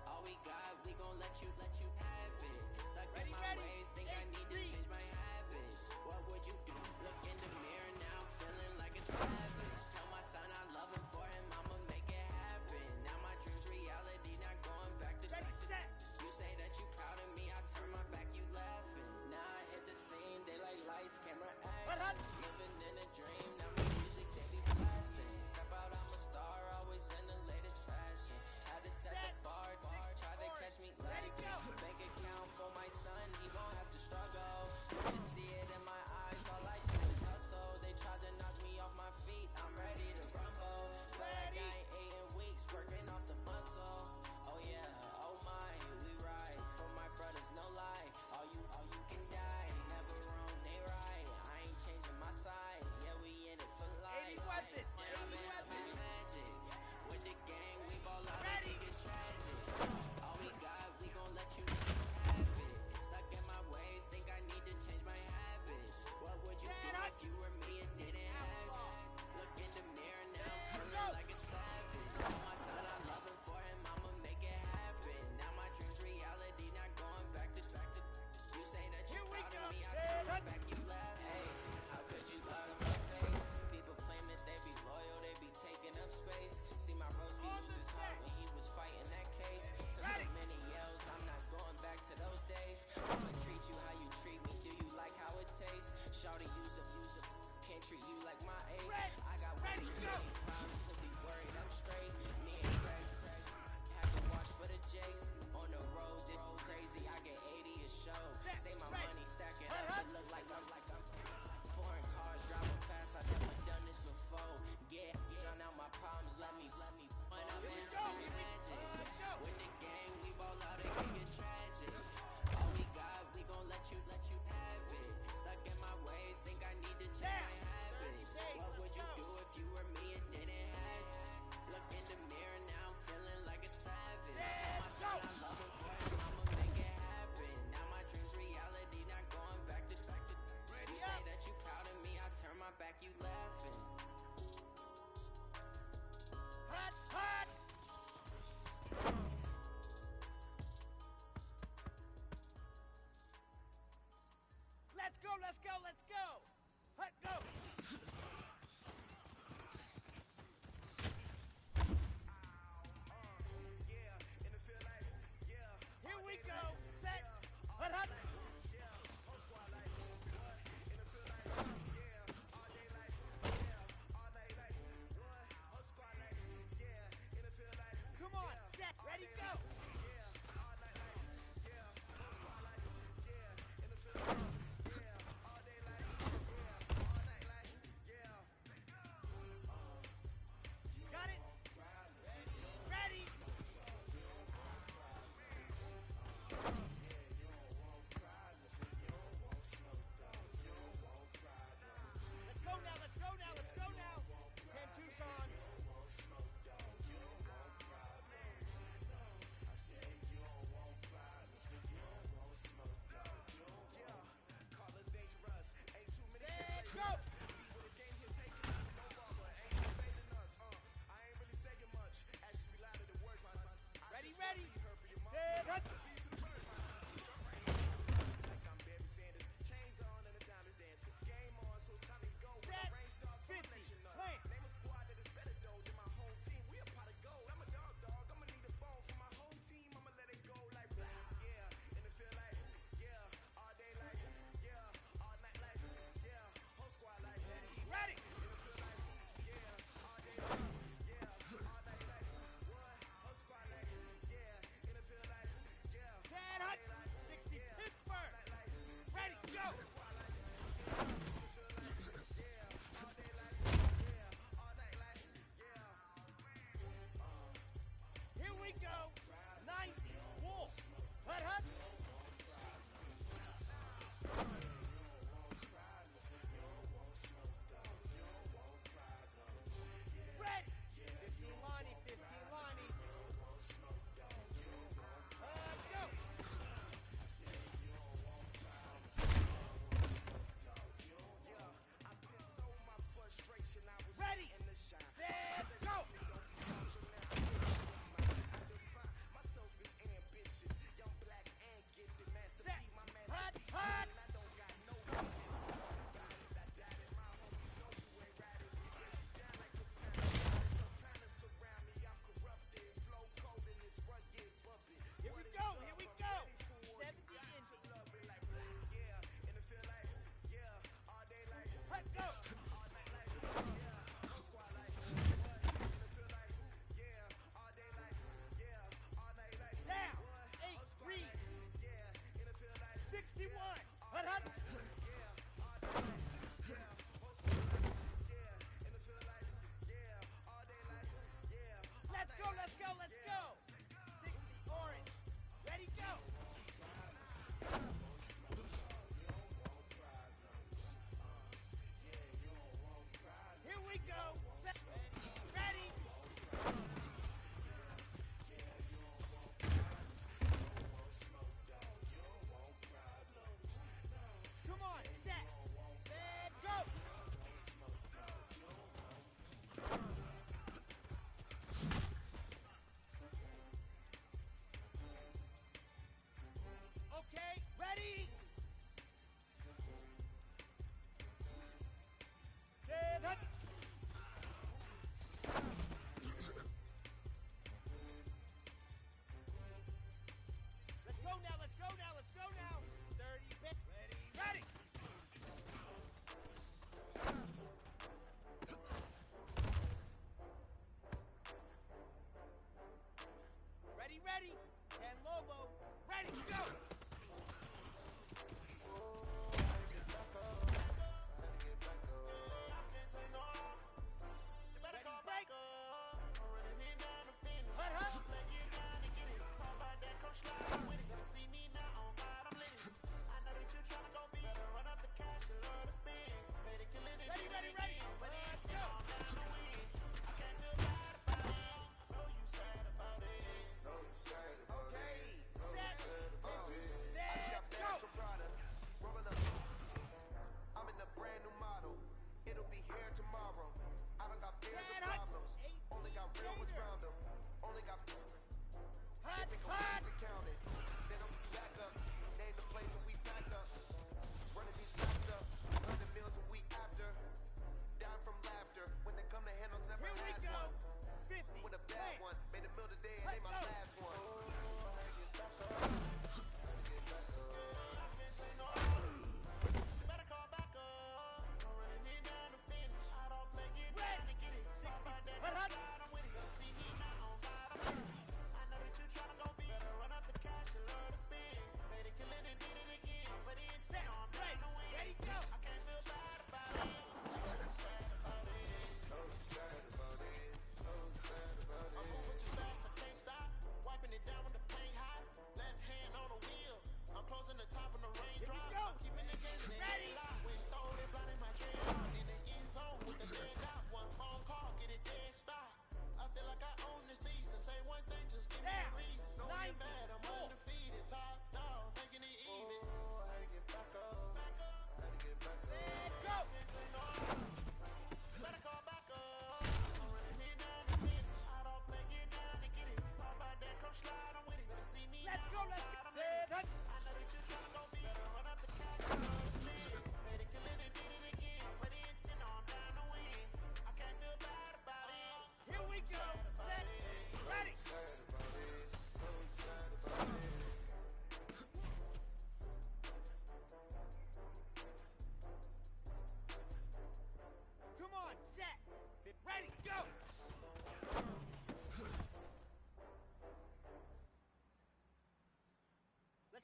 All we got, we gon' let you have it. Stuck in my ways, think I need to change my habits. What would you do? Look in the mirror now, feeling like a savage. Tell my son I love him, for him I'ma make it happen. Now my dreams reality, not going back to Jackson. You say that you proud of me, I turn my back, you laughing. Now I hit the scene, they like lights, camera, action. Living in a dream, now my music, they be blasting. Step out, I'm a star, always in the latest fashion. Had to set the bar, try to catch me lacking. Bank account for my son, he won't have to struggle. You can see it in my eyes, all I do is hustle. They tried to knock me off my feet, I'm ready to rumble. Feel like I ain't ate in weeks, working off the muscle. Oh yeah, oh my, we ride for my brothers, no lie. All you can die, never wrong, they right. I ain't changing my side, yeah we in it for life. 80 weapons, 80 weapons, magic. With the gang, we ball out, it get tragic. All we got, we gon' let you have it. Stuck in my ways, think I need to change my habits. What would you do if you were me and didn't have it? Look in the mirror now, feeling like a savage. Tell my son I love him, for him I'ma make it happen. Now my dreams reality, not going back to. You say that you're proud of me, I turn my back, you laugh. Hey, how could you lie to my face? People claim that they be loyal, they be taking up space. See my Roski lose his heart when he was fighting that case. Took so many yells, I'm not going back to those days. I'ma treat you how you treat me, do you like how it tastes? Shawty, use up, can't treat you like my ace. I got way too many problems to be worried, I'm straight. Me and Craig had to watch for the Jakes. On the road, did crazy, I get 80 a show. Say my money stacking up, it look like I'm foreign cars driving fast, I've never done this before. Get drown out my problems, let me point up and it's magic. With the gang, we ball out, it can get tragic. All we got, we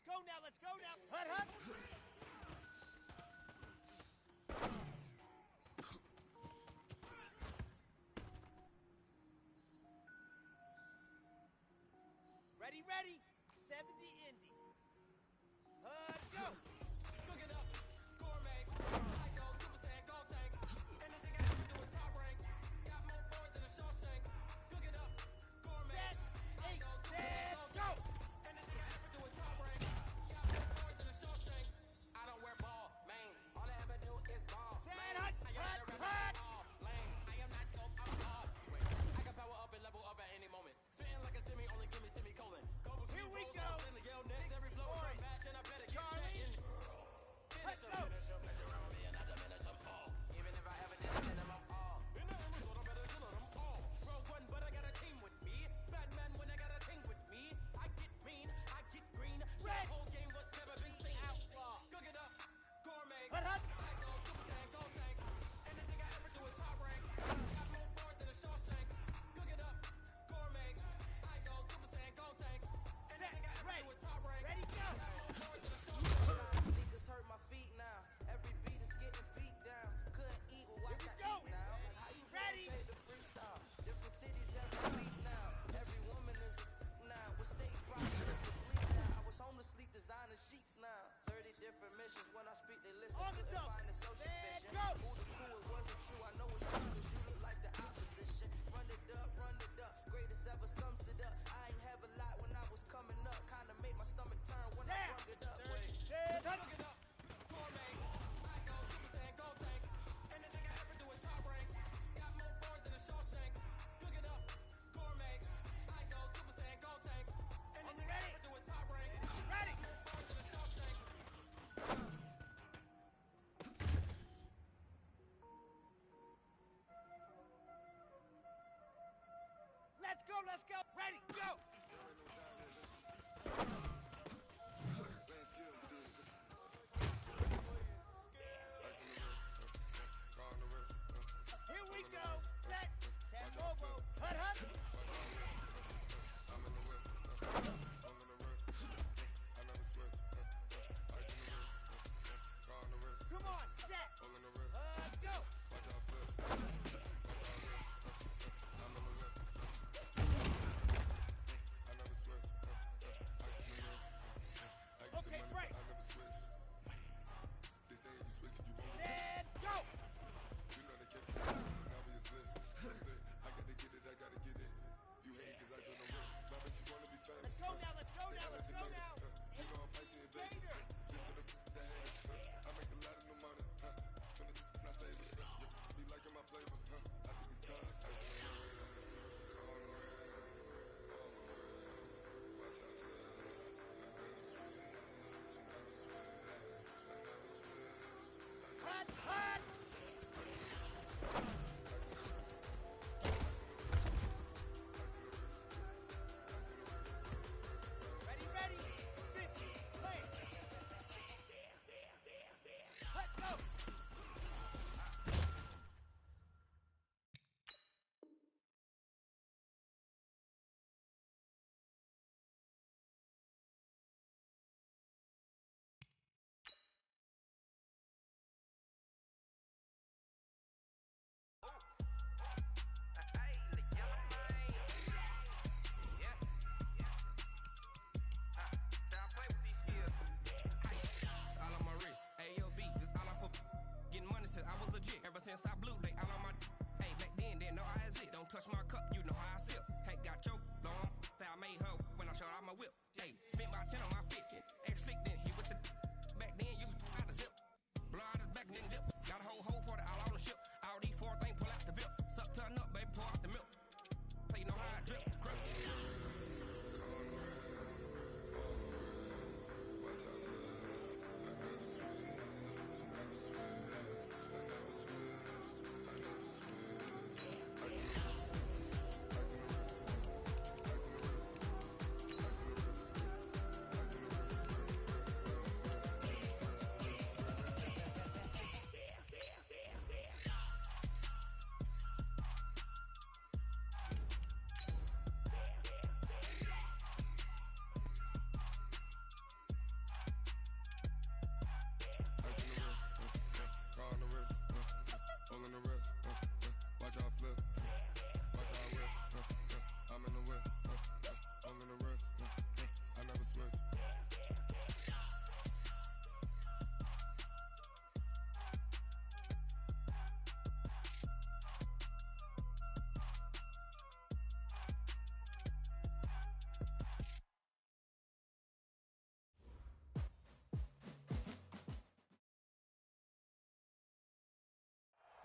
go now, let's go now. Hut, hut. Ready, ready. 70 Indy. Hut, go. Cook it up, gourmet. I go Super Saiyan, go tank. Anything I have to do is top rank. Got more boards than a Shawshank. Cook it up, gourmet. I go Super Saiyan, go tank. Anything I ever do is top rank. Got more boards than a Shawshank. I don't wear ball mains. All I ever do is ball. Set, hut, hut, hut. Lane. I am not dope, I'm all. Wait, I can power up and level up at any moment. Spitting like a semi, only give me semicolon. Here we go. Next, every flow is a match, and I better get set in it. Finish him, play around with me and I diminish them all. Even if I haven't ended them, I'm all. In the end result, I better kill them all. Rogue one, but I got a team with me. Batman when I got a team with me. I get mean, I get green. Red. The whole game was never been seen. Outlaw. Cook it up, gourmet. Hut, hut. I go Super Saiyan, go tank. Anything I ever do is top rank. Got more boards than a Shawshank. Cook it up, gourmet. I go Super Saiyan, go tank. Anything I ever do is top rank. Ready, go. Got more boards than a Shawshank. Sneakers hurt my feet now. Every beat is getting beat down. Couldn't eat, well, watch I go. eat now. Like, how you Ready. pay the freestyle? Different cities every week now. Every woman is a now. With state property, complete now. I was home to sleep, designing sheets now. 30 different missions. When I speak, they listen. On the Couldn't double. find it so Set, sufficient. go. Who the cool, it wasn't true. I know it's true, cause you look like the opposition. Run it up, run it up. Greatest ever sums it up. I ain't have a lot when I was coming up. Kinda made my stomach turn when I brung it up. Wait. Set, hut. Cook it up, gourmet. I go Super Saiyan, go tank. Anything I ever do is top rank. Got more boards than a Shawshank. Cook it up, gourmet. I go Super Saiyan, go tank. Anything I ever do is top rank. Ready. More boards than a Shawshank. Let's go, let's go. Ready, go. Here we go. Set. Tambovo. Hut, hut. I'm in the whip, all in the wrist, I never switch, ice in the wrist, car on the wrist, Come on, set. all in the wrist, Go. watch out flip, watch out wrist, I'm in the whip,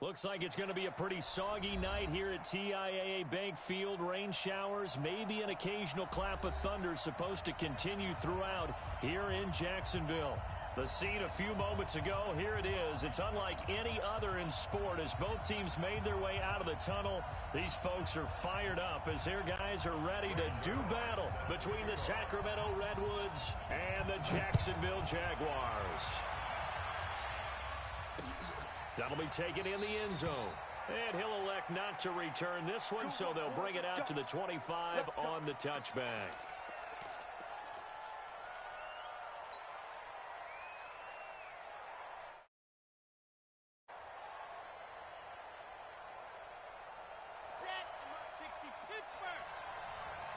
Looks like it's going to be a pretty soggy night here at TIAA Bank Field. Rain showers, maybe an occasional clap of thunder supposed to continue throughout here in Jacksonville. The scene a few moments ago, here it is. It's unlike any other in sport as both teams made their way out of the tunnel. These folks are fired up as their guys are ready to do battle between the Sacramento Redwoods and the Jacksonville Jaguars. That'll be taken in the end zone. And he'll elect not to return this one, so they'll bring it out to the 25 on the touchback. Set, 60 Pittsburgh.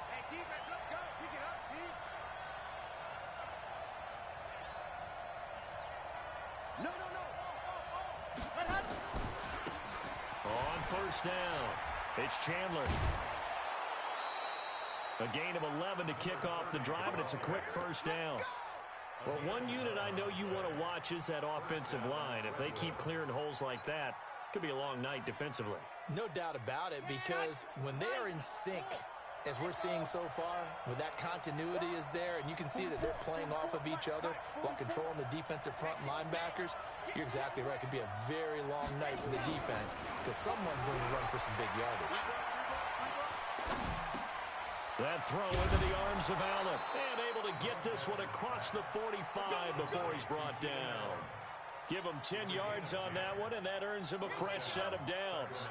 Hey, defense, let's go. Pick it up, team. No. What happened? On first down, it's Chandler. A gain of 11 to kick off the drive, and it's a quick first down. Well, one unit I know you want to watch is that offensive line. If they keep clearing holes like that, it could be a long night defensively. No doubt about it, because when they are in sync, as we're seeing so far, when that continuity is there, and you can see that they're playing off of each other while controlling the defensive front linebackers, you're exactly right. It could be a very long night for the defense because someone's going to run for some big yardage. That throw into the arms of Allen, and able to get this one across the 45 before he's brought down. Give him 10 yards on that one, and that earns him a fresh set of downs.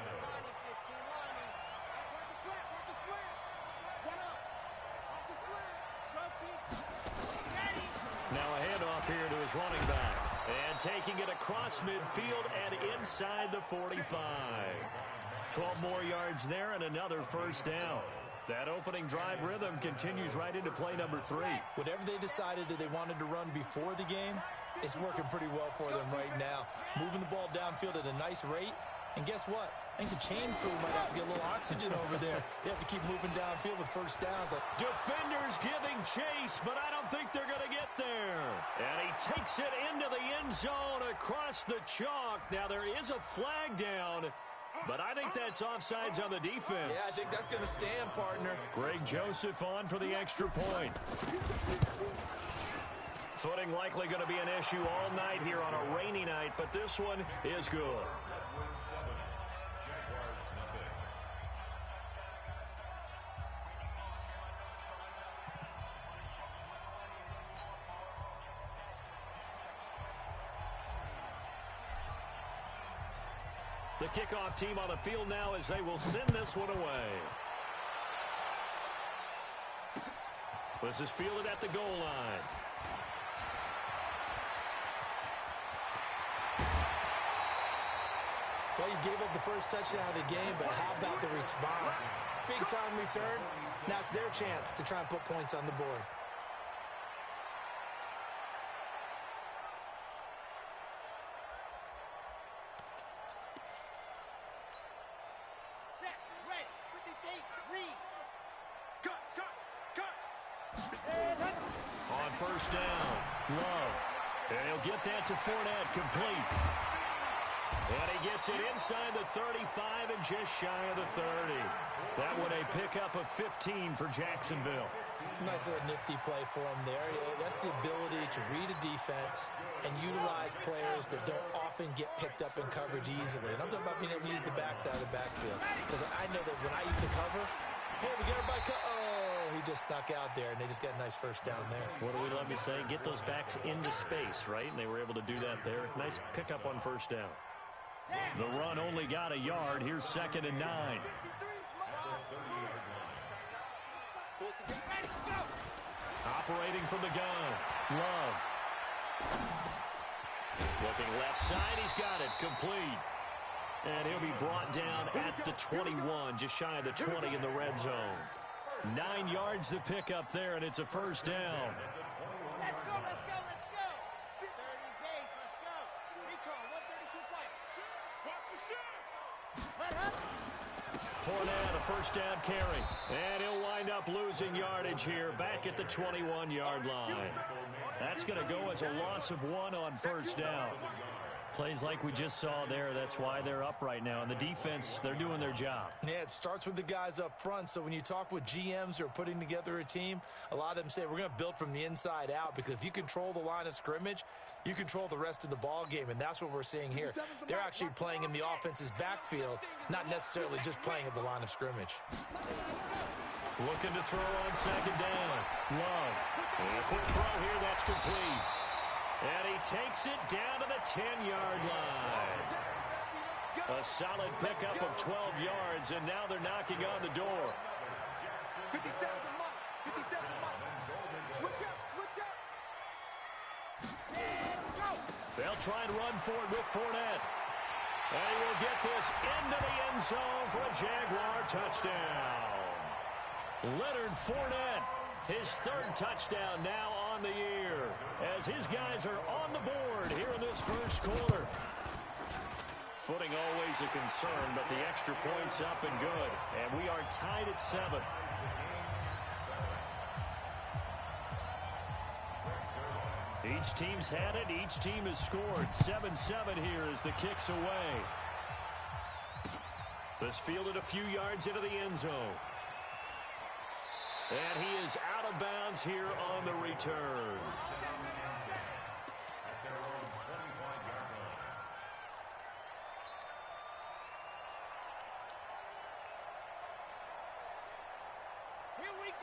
Now a handoff here to his running back. And taking it across midfield and inside the 45. 12 more yards there and another first down. That opening drive rhythm continues right into play number 3. Whatever they decided that they wanted to run before the game, it's working pretty well for them right now. Moving the ball downfield at a nice rate. And guess what? I think the chain crew might have to get a little oxygen over there. They have to keep moving downfield with first downs. Defenders giving chase, but I don't think they're going to get there. And he takes it into the end zone across the chalk. Now there is a flag down, but I think that's offsides on the defense. Yeah, I think that's going to stand, partner. Greg Joseph on for the extra point. Footing likely going to be an issue all night here on a rainy night, but this one is good. The kickoff team on the field now as they will send this one away. This is fielded at the goal line. Well, you gave up the first touchdown of the game, but how about the response? Big-time return. Now it's their chance to try and put points on the board. Set, ready, 53, cut. On first down, Love. And he'll get that to Fournette, complete. And he gets it inside the 35 and just shy of the 30. That one a pickup of 15 for Jacksonville. Nice little nifty play for him there. That's the ability to read a defense and utilize players that don't often get picked up in coverage easily. And I'm talking about being able to use the backside of the backfield. Because I know that when I used to cover, hey, we got everybody he just snuck out there, and they just got a nice first down there. What do we love to say? Get those backs into space, right? And they were able to do that there. Nice pickup on first down. The run only got a yard. Here's 2nd and 9. Operating from the gun. Love. Looking left side. He's got it. Complete. And he'll be brought down at the 21, just shy of the 20 in the red zone. 9 yards to pick up there, and it's a first down. Let's go. 30 base, let's go. Recall, 132 fight. What happened? Fournette, a first down carry. And he'll wind up losing yardage here, back at the 21-yard line. That's going to go as a loss of 1 on first down. Plays like we just saw there, that's why they're up right now. And the defense, they're doing their job. Yeah, it starts with the guys up front. So when you talk with GMs who are putting together a team, a lot of them say we're going to build from the inside out, because if you control the line of scrimmage, you control the rest of the ball game, and that's what we're seeing here. They're actually playing in the offense's backfield, not necessarily just playing at the line of scrimmage. Looking to throw on second down. Love. And a quick throw here, that's complete. And he takes it down to the 10-yard line. A solid pickup of 12 yards, and now they're knocking on the door. 57 Mike. 57 Mike. Switch up, switch up. And go. They'll try and run for it with Fournette. And he will get this into the end zone for a Jaguar touchdown. Leonard Fournette, his third touchdown now on the year, as his guys are on the board here in this first quarter. Footing always a concern, but the extra point's up and good. And we are tied at 7. Each team's had it. Each team has scored. 7-7 here as the kick's away. This fielded a few yards into the end zone. And he is out of bounds here on the return.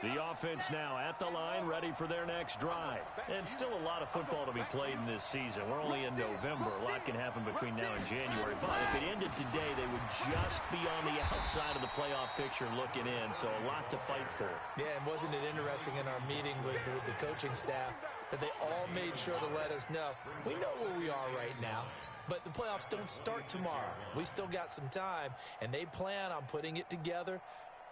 The offense now at the line, ready for their next drive. And still a lot of football to be played in this season. We're only in November. A lot can happen between now and January. But if it ended today, they would just be on the outside of the playoff picture looking in. So a lot to fight for. Yeah, and wasn't it interesting in our meeting with the coaching staff that they all made sure to let us know, we know where we are right now, but the playoffs don't start tomorrow. We still got some time, and they plan on putting it together,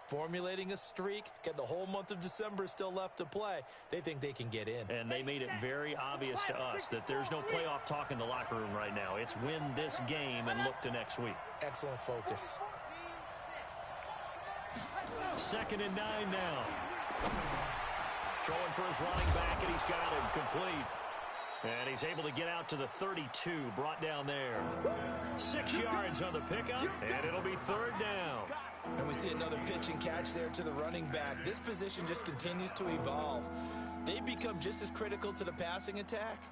formulating a streak, get the whole month of December still left to play. They think they can get in. And they made it very obvious to us that there's no playoff talk in the locker room right now. It's win this game and look to next week. Excellent focus. 2nd and 9 now. Throwing for his running back, and he's got him complete. And he's able to get out to the 32, brought down there. 6 yards on the pickup, and it'll be 3rd down. And we see another pitch and catch there to the running back. This position just continues to evolve. They become just as critical to the passing attack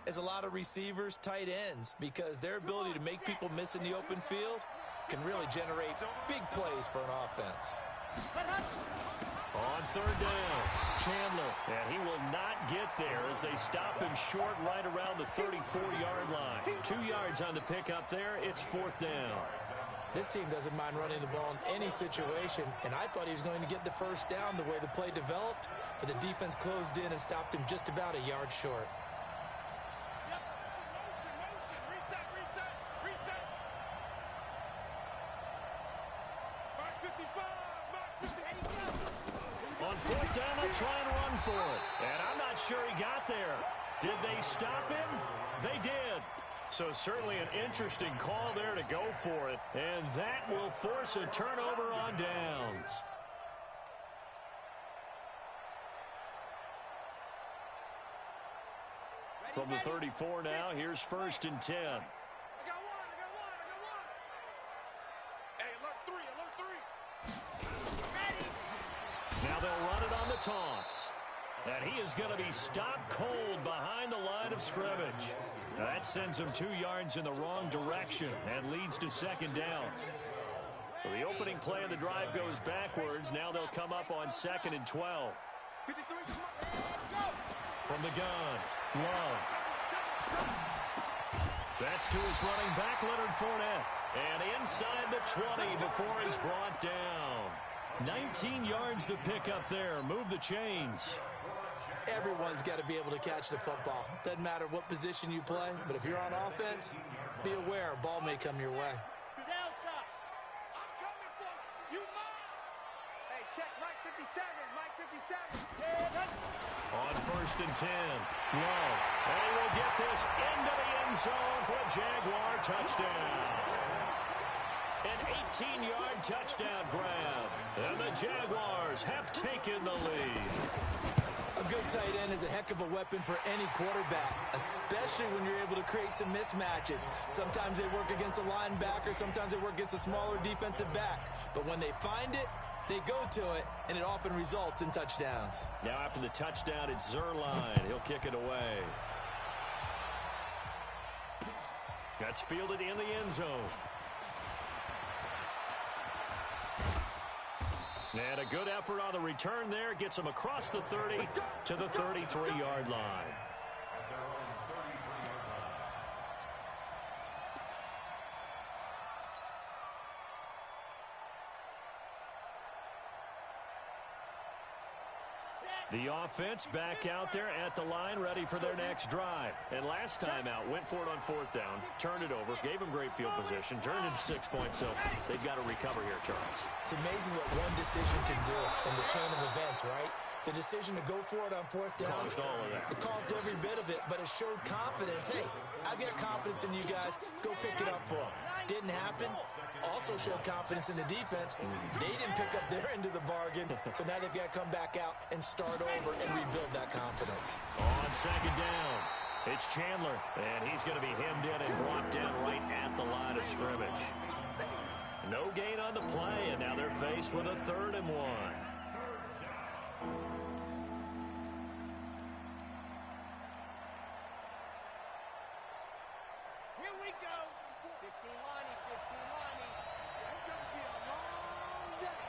as a lot of receivers, tight ends, because their ability to make people miss in the open field can really generate big plays for an offense. On 3rd down, Chandler, and he will not get there as they stop him short right around the 34-yard line. 2 yards on the pickup there. It's 4th down. This team doesn't mind running the ball in any situation, and I thought he was going to get the 1st down the way the play developed, but the defense closed in and stopped him just about a yard short. On 4th down, they'll try and run for it. And I'm not sure he got there. Did they stop him? They did. So certainly an interesting call there to go for it. And that will force a turnover on downs. From the 34 now, here's 1st and 10. Now they'll run it on the toss. And he is going to be stopped cold behind the line of scrimmage. Now that sends him 2 yards in the wrong direction and leads to 2nd down. So the opening play of the drive goes backwards. Now they'll come up on 2nd and 12. From the gun, Love. That's to his running back, Leonard Fournette. And inside the 20 before he's brought down. 19 yards the pickup there. Move the chains. Everyone's got to be able to catch the football. Doesn't matter what position you play, but if you're on offense, be aware a ball may come your way. Hey, check Mike 57. Mike 57. On 1st and 10, Love. And he will get this into the end zone for a Jaguar touchdown. An 18-yard touchdown grab. And the Jaguars have taken the lead. A good tight end is a heck of a weapon for any quarterback, especially when you're able to create some mismatches. Sometimes they work against a linebacker, sometimes they work against a smaller defensive back. But when they find it, they go to it, and it often results in touchdowns. Now after the touchdown, it's Zuerlein. He'll kick it away. That's fielded in the end zone. And a good effort on the return there. Gets him across the 30 to the 33-yard line. The offense back out there at the line, ready for their next drive. And last time out, went for it on fourth down, turned it over, gave them great field position, turned it 6 points, so they've got to recover here, Charles. It's amazing what one decision can do in the chain of events, right? The decision to go for it on fourth down. Caused all of that. It caused every bit of it, but it showed confidence. Hey, I've got confidence in you guys. Go pick it up for them. Didn't happen. Also showed confidence in the defense. They didn't pick up their end of the bargain, so now they've got to come back out and start over and rebuild that confidence. On second down, it's Chandler, and he's going to be hemmed in and brought down right at the line of scrimmage. No gain on the play, and now they're faced with a 3rd and 1. Here we go. 15 Lonnie, 15 Lonnie. It's going to be a long day.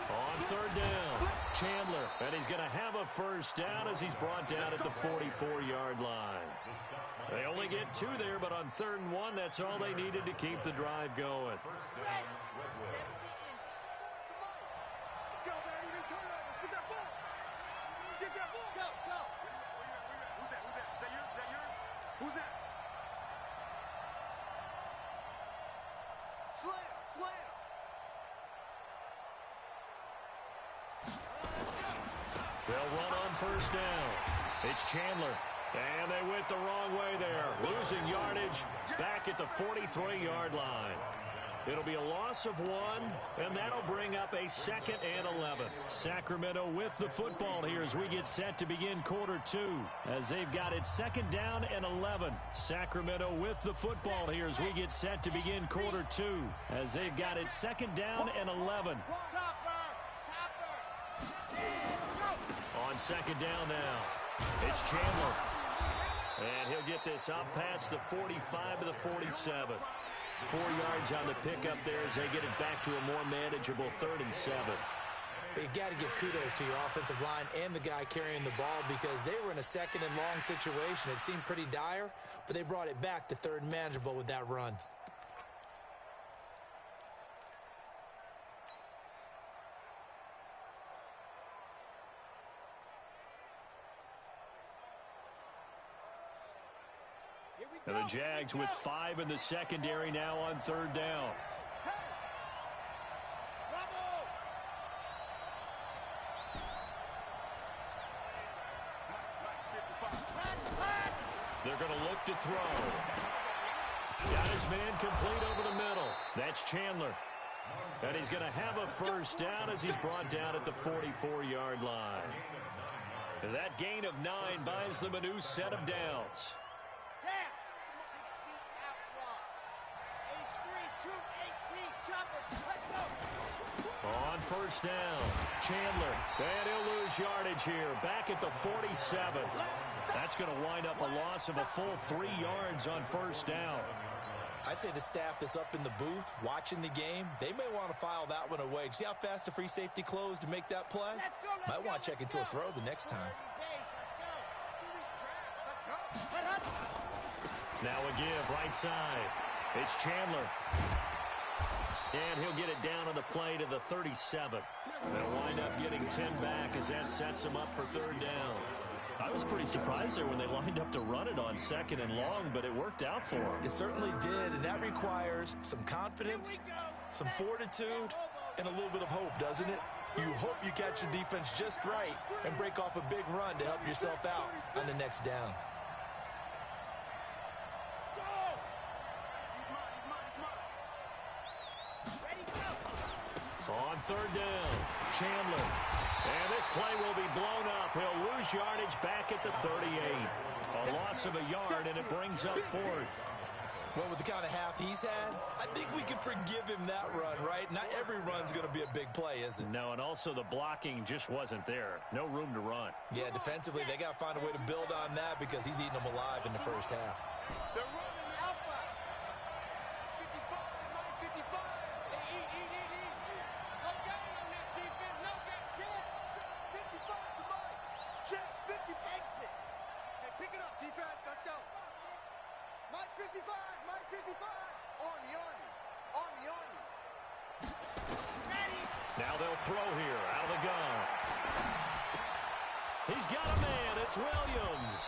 On 3rd down, Chandler, and he's going to have a first down as he's brought down at the 44-yard line. They only get 2 there, but on 3rd and 1, that's all they needed to keep the drive going. Who's that? Slam! They'll run on first down. It's Chandler. And they went the wrong way there. Losing yardage back at the 43-yard line. It'll be a loss of 1, and that'll bring up a 2nd and 11. Sacramento with the football here as we get set to begin quarter 2. As they've got it 2nd down and 11. Sacramento with the football here as we get set to begin quarter 2. As they've got it 2nd down and 11. On 2nd down now, it's Chandler. And he'll get this up past the 45 to the 47. 4 yards on the pickup there as they get it back to a more manageable 3rd and 7. You've got to give kudos to your offensive line and the guy carrying the ball because they were in a 2nd and long situation. It seemed pretty dire, but they brought it back to 3rd and manageable with that run. And the Jags with 5 in the secondary now on 3rd down. They're going to look to throw. Got his man complete over the middle. That's Chandler. And he's going to have a first down as he's brought down at the 44-yard line. That gain of 9 buys them a new set of downs. On first down, Chandler, and he'll lose yardage here, back at the 47. That's going to wind up a loss of a full 3 yards on first down. I'd say the staff that's up in the booth watching the game, they may want to file that one away. See how fast the free safety closed to make that play? Might want to check into a throw the next time. Now a give, right side. It's Chandler. And he'll get it down on the play to the 37. They'll wind up getting 10 back as that sets him up for 3rd down. I was pretty surprised there when they lined up to run it on 2nd and long, but it worked out for them. It certainly did, and that requires some confidence, some fortitude, and a little bit of hope, doesn't it? You hope you catch the defense just right and break off a big run to help yourself out on the next down. third down. Chandler. And this play will be blown up. He'll lose yardage back at the 38. A loss of a yard, and it brings up fourth. Well, with the kind of half he's had, I think we can forgive him that run, right? Not every run's going to be a big play, is it? No, and also the blocking just wasn't there. No room to run. Yeah, defensively, they got to find a way to build on that because he's eating them alive in the first half. They're running alpha. 55, 955. They eat. No game on this defense. No game. Check. 55 to Mike. Check. 50 exit. Hey, pick it up, defense. Let's go. Mike 55. Mike 55. Army. Ready. Now they'll throw here out of the gun. He's got a man. It's Williams.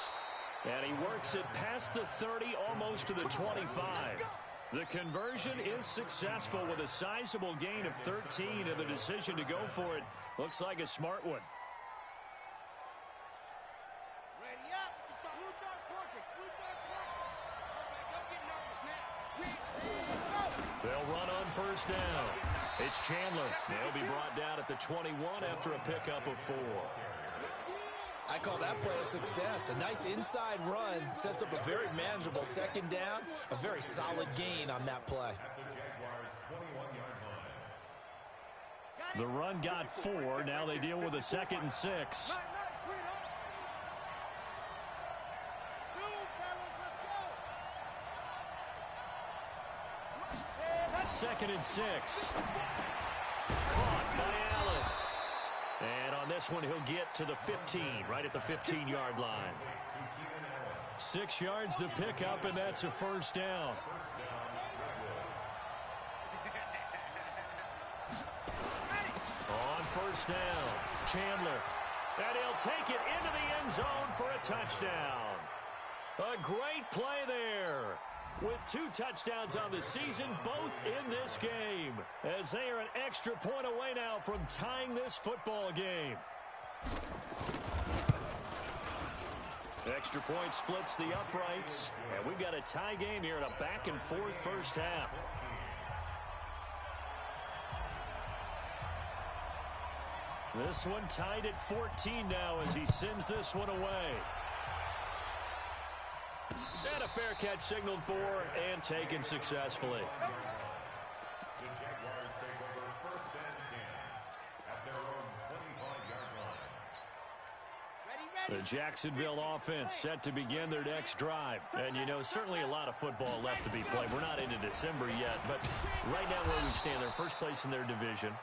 And he works it past the 30, almost to the 25. The conversion is successful with a sizable gain of 13, and the decision to go for it looks like a smart one. Ready up. Blue dot portrait. Blue dot portrait. Okay, don't get nervous now. They'll run on first down. It's Chandler. He'll be brought down at the 21 after a pickup of 4. I call that play a success. A nice inside run sets up a very manageable second down. A very solid gain on that play. The run got 4. Now they deal with a 2nd and 6. Second and 6. Caught by Allen. And on this one, he'll get to the 15, right at the 15-yard line. 6 yards the pickup, and that's a first down. On first down, Chandler. And he'll take it into the end zone for a touchdown. A great play there. With 2 touchdowns on the season, both in this game, as they are an extra point away now from tying this football game. Extra point splits the uprights, and we've got a tie game here in a back-and-forth first half. This one tied at 14 now as he sends this one away. And a fair catch signaled for and taken successfully. The Jaguars take over 1st and 10 at their own 25-yard line. The Jacksonville offense set to begin their next drive. And, you know, certainly a lot of football left to be played. We're not into December yet, but right now where we stand, they're first place in their division.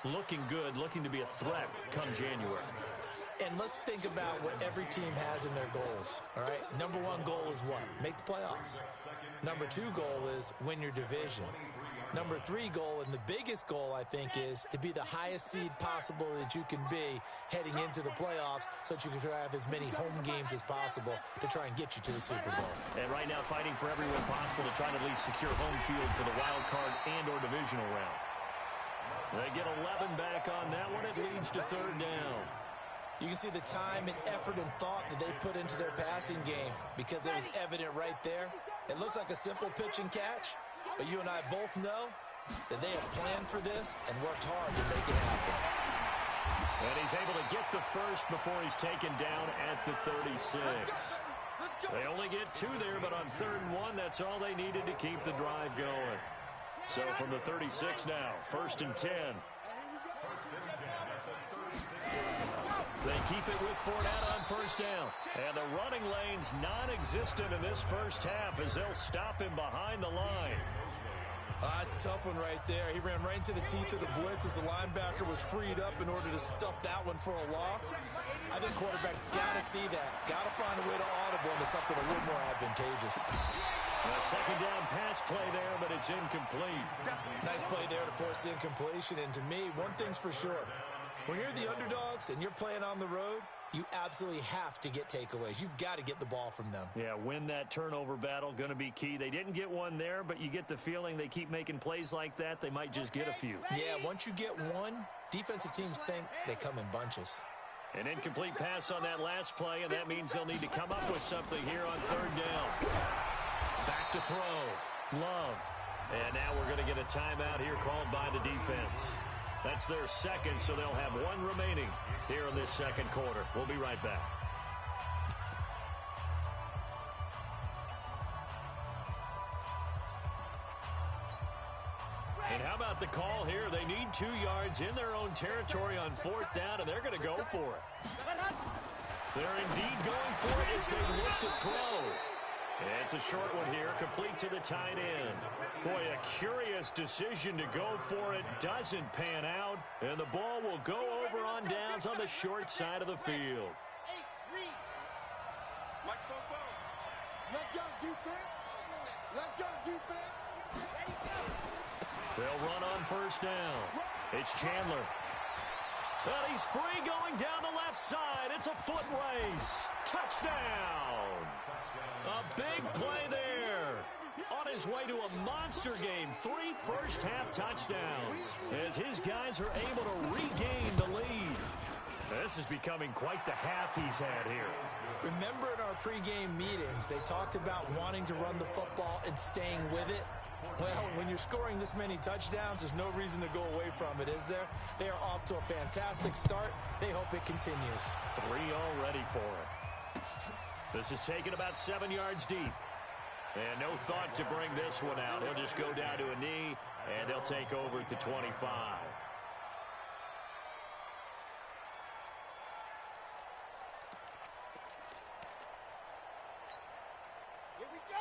Looking good, looking to be a threat come January. And let's think about what every team has in their goals, all right? Number 1 goal is what? Make the playoffs. Number 2 goal is win your division. Number 3 goal, and the biggest goal, I think, is to be the highest seed possible that you can be heading into the playoffs so that you can have as many home games as possible to try and get you to the Super Bowl. And right now fighting for every win possible to try to at least secure home field for the wild card and or divisional round. They get 11 back on that one. It leads to 3rd down. You can see the time and effort and thought that they put into their passing game because it was evident right there. It looks like a simple pitch and catch, but you and I both know that they have planned for this and worked hard to make it happen. And he's able to get the first before he's taken down at the 36. They only get 2 there, but on 3rd and 1, that's all they needed to keep the drive going. So from the 36 now, 1st and 10. They keep it with Fournette on first down. And the running lane's non-existent in this first half as they'll stop him behind the line. It's a tough one right there. He ran right into the teeth of the blitz as the linebacker was freed up in order to stuff that one for a loss. I think quarterbacks got to see that. Got to find a way to audible into something a little more advantageous. A 2nd down pass play there, but it's incomplete. Nice play there to force the incompletion. And to me, one thing's for sure. When you're the underdogs and you're playing on the road, you absolutely have to get takeaways. You've got to get the ball from them. Yeah, win that turnover battle, going to be key. They didn't get one there, but you get the feeling they keep making plays like that, they might just get a few. Yeah, once you get one, defensive teams think they come in bunches. An incomplete pass on that last play, and that means they'll need to come up with something here on 3rd down. Back to throw. Love. And now we're going to get a timeout here called by the defense. That's their second, so they'll have one remaining here in this second quarter. We'll be right back. And how about the call here? They need 2 yards in their own territory on 4th down, and they're going to go for it. They're indeed going for it as they look to throw. It's a short one here, complete to the tight end. Boy, a curious decision to go for it. Doesn't pan out, and the ball will go over on downs on the short side of the field. Let's go, defense. Let's go, defense. They'll run on 1st down. It's Chandler. Well, he's free going down the left side. It's a foot race. Touchdown. A big play there. On his way to a monster game. 3 first-half touchdowns as his guys are able to regain the lead. This is becoming quite the half he's had here. Remember in our pregame meetings, they talked about wanting to run the football and staying with it. Well, when you're scoring this many touchdowns, there's no reason to go away from it, is there? They are off to a fantastic start. They hope it continues. 3 already for it. This is taken about 7 yards deep. And no thought to bring this one out. He'll just go down to a knee, and they'll take over at the 25.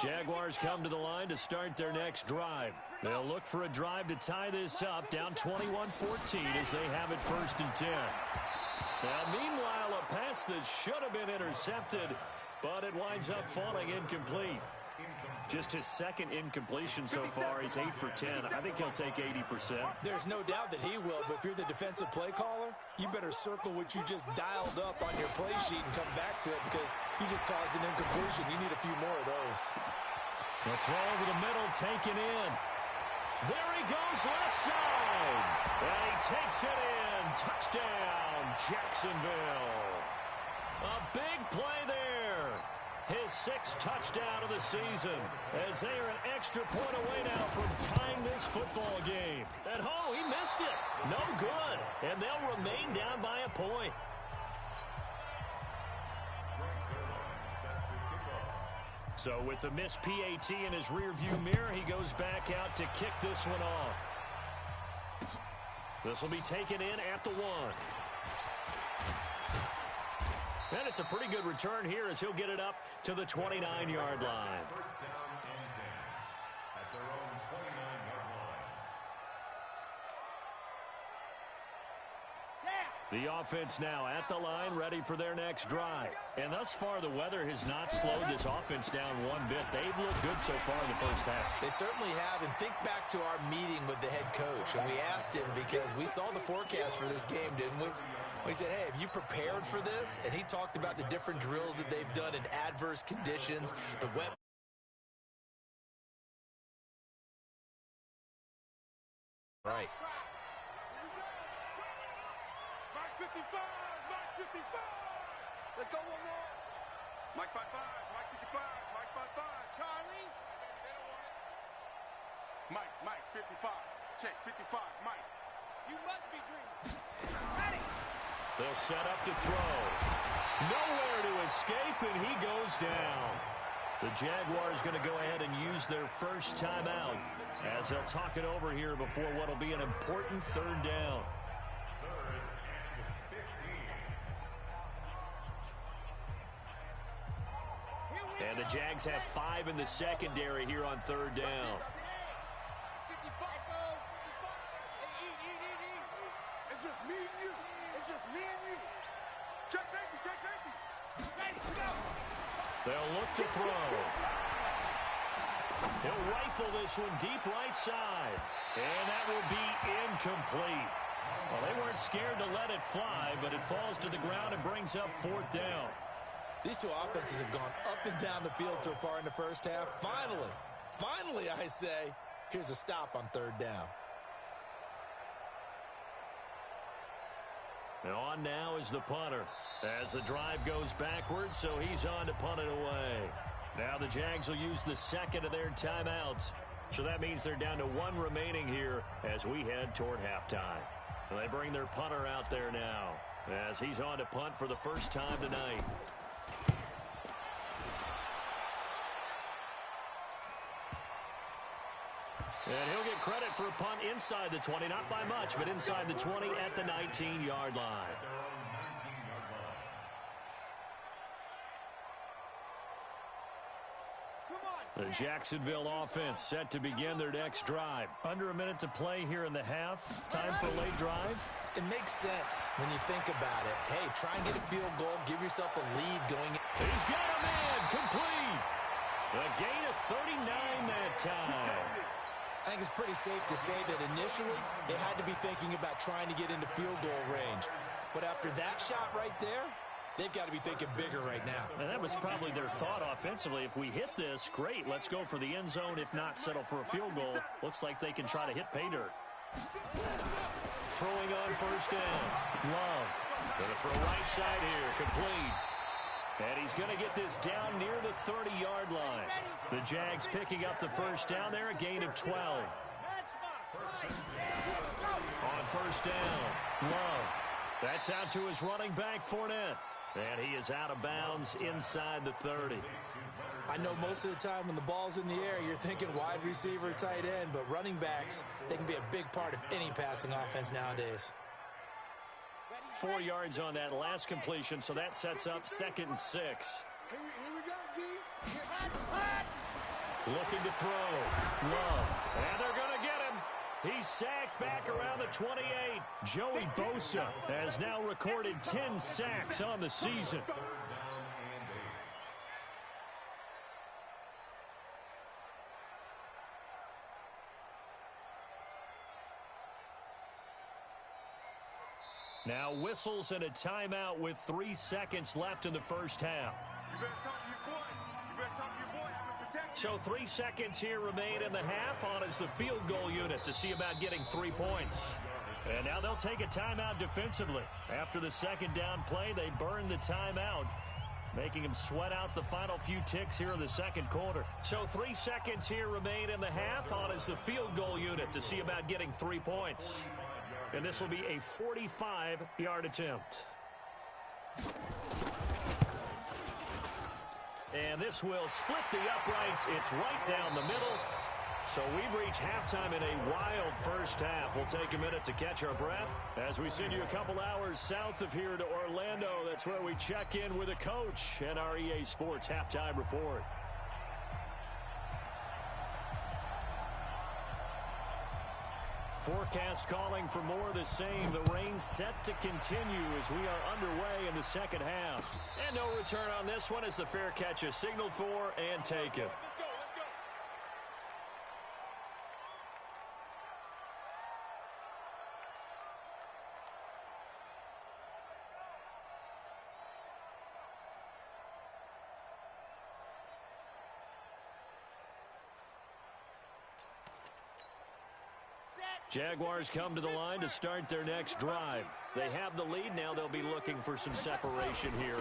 Jaguars come to the line to start their next drive. They'll look for a drive to tie this up, down 21-14 as they have it 1st and 10. Now, meanwhile, a pass that should have been intercepted, but it winds up falling incomplete. Just his second incompletion so far. He's 8 for 10. I think he'll take 80%. There's no doubt that he will, but if you're the defensive play caller, you better circle what you just dialed up on your play sheet and come back to it because you just caused an incompletion. You need a few more of those. The throw over the middle taken in. There he goes left side. And he takes it in. Touchdown, Jacksonville. A big play there. His 6th touchdown of the season as they are an extra point away now from tying this football game. And oh, he missed it. No good. And they'll remain down by a point. So with the missed PAT in his rearview mirror, he goes back out to kick this one off. This will be taken in at the 1. And it's a pretty good return here as he'll get it up to the 29-yard line. First down and 10 at their own 29-yard line. The offense now at the line, ready for their next drive. And thus far, the weather has not slowed this offense down one bit. They've looked good so far in the first half. They certainly have. And think back to our meeting with the head coach. And we asked him because we saw the forecast for this game, didn't we? We said, hey, have you prepared for this? And he talked about the different drills that they've done in adverse conditions, the wet. Right. Mike 55, Mike 55. Let's go one more. Mike 55, Mike 55, Mike 55. Charlie. Mike 55. Check 55, Mike. You must be dreaming. Ready. They'll set up to throw. Nowhere to escape, and he goes down. The Jaguars going to go ahead and use their first timeout as they'll talk it over here before what will be an important 3rd down. And the Jags have 5 in the secondary here on 3rd down. It's just me and you. It's just me and you. Check safety, check safety. Ready, go. They'll look to throw. He'll rifle this one deep right side. And that will be incomplete. Well, they weren't scared to let it fly, but it falls to the ground and brings up 4th down. These two offenses have gone up and down the field so far in the first half. Finally, I say, here's a stop on 3rd down. And on now is the punter as the drive goes backwards, so he's on to punt it away. Now the Jags will use the 2nd of their timeouts. So that means they're down to 1 remaining here as we head toward halftime. They bring their punter out there now as he's on to punt for the first time tonight. And he'll get credit for a punt inside the 20, not by much, but inside the 20 at the 19-yard line. The Jacksonville offense set to begin their next drive. Under a minute to play here in the half. Time for a late drive. It makes sense when you think about it. Hey, try and get a field goal. Give yourself a lead going in. He's got a man. Complete. A gain of 39 that time. I think it's pretty safe to say that initially they had to be thinking about trying to get into field goal range. But after that shot right there, they've got to be thinking bigger right now. And that was probably their thought offensively. If we hit this, great. Let's go for the end zone. If not, settle for a field goal. Looks like they can try to hit pay dirt. Throwing on first down. Love. Going to throw right side here. Complete. And he's going to get this down near the 30-yard line. The Jags picking up the first down there, a gain of 12. On first down, Love. That's out to his running back, Fournette. And he is out of bounds inside the 30. I know most of the time when the ball's in the air, you're thinking wide receiver, tight end, but running backs, they can be a big part of any passing offense nowadays. 4 yards on that last completion, so that sets up 2nd and 6. Here we go, D. Looking to throw. Love. And they're going to get him. He's sacked back around the 28. Joey Bosa has now recorded 10 sacks on the season. Now whistles and a timeout with 3 seconds left in the first half. You better talk to your boy. You better talk to your boy. I'm going to protect you. So 3 seconds here remain in the half. On is the field goal unit to see about getting 3 points. And now they'll take a timeout defensively. After the second down play, they burn the timeout, making them sweat out the final few ticks here in the second quarter. So 3 seconds here remain in the half. On is the field goal unit to see about getting 3 points. And this will be a 45-yard attempt. And this will split the uprights. It's right down the middle. So we've reached halftime in a wild first half. We'll take a minute to catch our breath as we send you a couple hours south of here to Orlando. That's where we check in with a coach and our EA Sports halftime report. Forecast calling for more of the same. The rain set to continue as we are underway in the second half. And no return on this one as the fair catch is signaled for and taken. Jaguars come to the line to start their next drive. They have the lead. Now they'll be looking for some separation here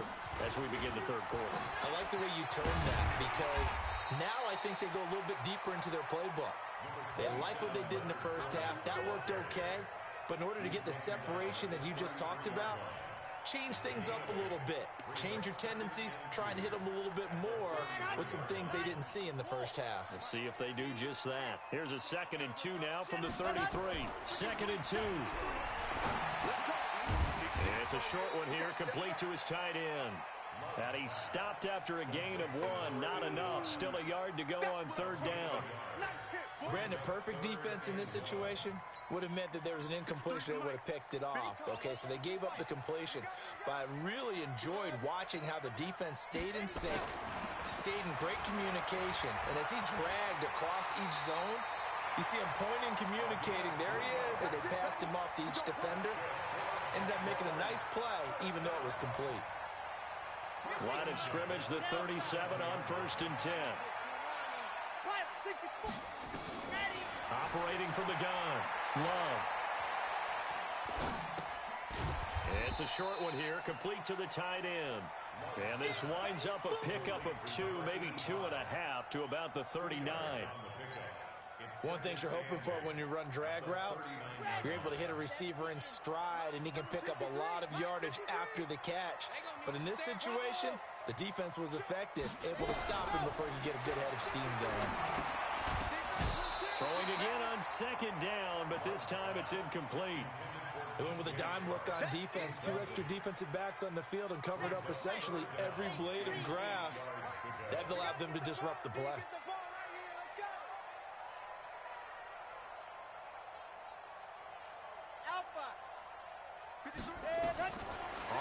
as we begin the third quarter. I like the way you turned that because now I think they go a little bit deeper into their playbook. They like what they did in the first half. That worked okay. But in order to get the separation that you just talked about, change things up a little bit. Change your tendencies, try and hit them a little bit more with some things they didn't see in the first half. Let's see if they do just that. Here's a 2nd and 2 now from the 33. 2nd and 2. It's a short one here, complete to his tight end. And he stopped after a gain of 1. Not enough. Still a yard to go on third down. Brandon, perfect defense in this situation would have meant that there was an incompletion. They would have picked it off. Okay, so they gave up the completion. But I really enjoyed watching how the defense stayed in sync, stayed in great communication. And as he dragged across each zone, you see him pointing, communicating. There he is, and they passed him off to each defender. Ended up making a nice play, even though it was complete. Line of scrimmage, the 37 on 1st and 10. Operating from the gun. Love. It's a short one here, complete to the tight end. And this winds up a pickup of 2, maybe 2.5 to about the 39. One thing you're hoping for when you run drag routes, you're able to hit a receiver in stride, and he can pick up a lot of yardage after the catch. But in this situation, the defense was effective, able to stop him before he could get a good head of steam going. Throwing again on second down, but this time it's incomplete. They went with a dime look on defense. 2 extra defensive backs on the field and covered up essentially every blade of grass. That allowed them to disrupt the play.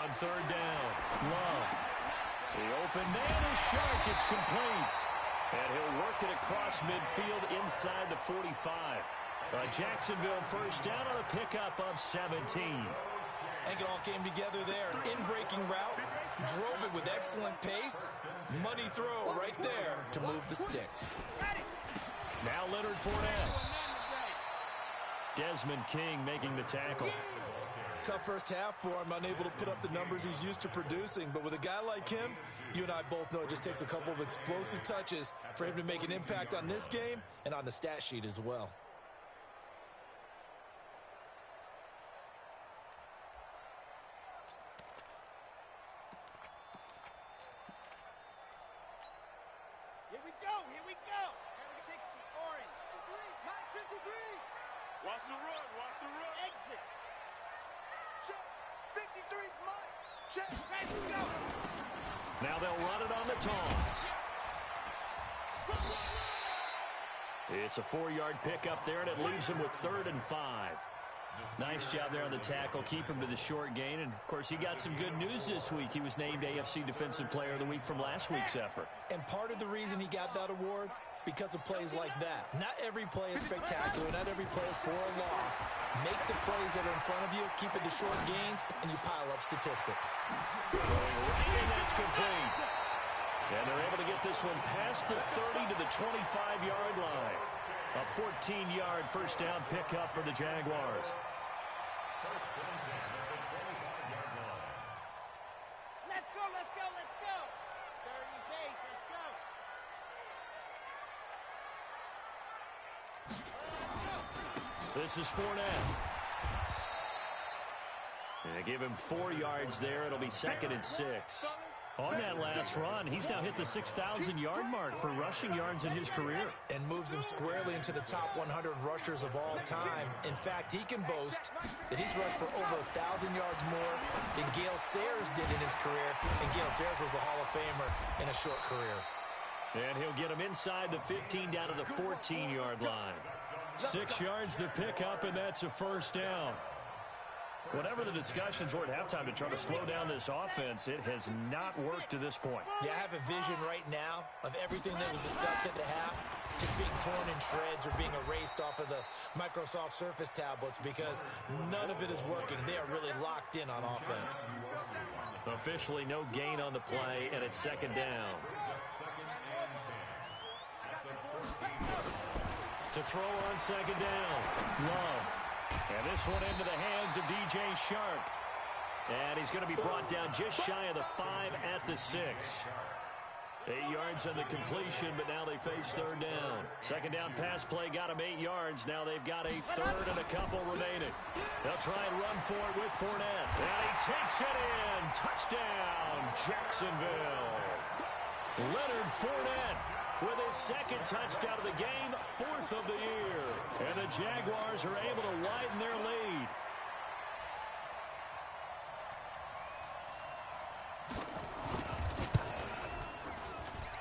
On third down, Love. The open man is Shark. It's complete. And he'll work it across midfield inside the 45. Jacksonville first down on a pickup of 17. I think it all came together there. In-breaking route, drove it with excellent pace. Money throw right there to move the sticks. Now Leonard Fournette. Desmond King making the tackle. Tough first half for him, unable to put up the numbers he's used to producing. But with a guy like him, you and I both know it just takes a couple of explosive touches for him to make an impact on this game and on the stat sheet as well. Here we go, here we go. 60, orange. 53, Mike, 53. Watch the run, watch the run. Exit. Check. 53's Mike. Check. Let's go. Now they'll run it on the toss. It's a 4-yard pickup there, and it leaves him with 3rd and 5. Nice job there on the tackle. Keep him to the short gain. And, of course, he got some good news this week. He was named AFC Defensive Player of the Week from last week's effort. And part of the reason he got that award, because of plays like that. Not every play is spectacular. Not every play is for a loss. Make the plays that are in front of you, keep it to short gains, and you pile up statistics. Throwing right in, that's complete. And they're able to get this one past the 30 to the 25-yard line. A 14-yard first down pickup for the Jaguars. Let's go, let's go, let's go. 30 pace, let's go. This is Fournette. And they give him 4 yards there. It'll be 2nd and 6. On that last run, he's now hit the 6,000-yard mark for rushing yards in his career. And moves him squarely into the top 100 rushers of all time. In fact, he can boast that he's rushed for over 1,000 yards more than Gale Sayers did in his career. And Gale Sayers was a Hall of Famer in a short career. And he'll get him inside the 15 down to the 14-yard line. 6 yards the pickup, and that's a first down. Whatever the discussions were at halftime to try to slow down this offense, it has not worked to this point. Yeah, I have a vision right now of everything that was discussed at the half just being torn in shreds or being erased off of the Microsoft Surface tablets because none of it is working. They are really locked in on offense. Officially no gain on the play, and it's 2nd down. To throw on 2nd down, Love. And this one into the hands of DJ Shark. And he's going to be brought down just shy of the 5 at the 6. 8 yards on the completion, but now they face 3rd down. 2nd down pass play got him 8 yards. Now they've got a 3rd and a couple remaining. They'll try and run for it with Fournette. And he takes it in. Touchdown, Jacksonville. Leonard Fournette with his 2nd touchdown of the game, 4th of the year. And the Jaguars are able to widen their lead.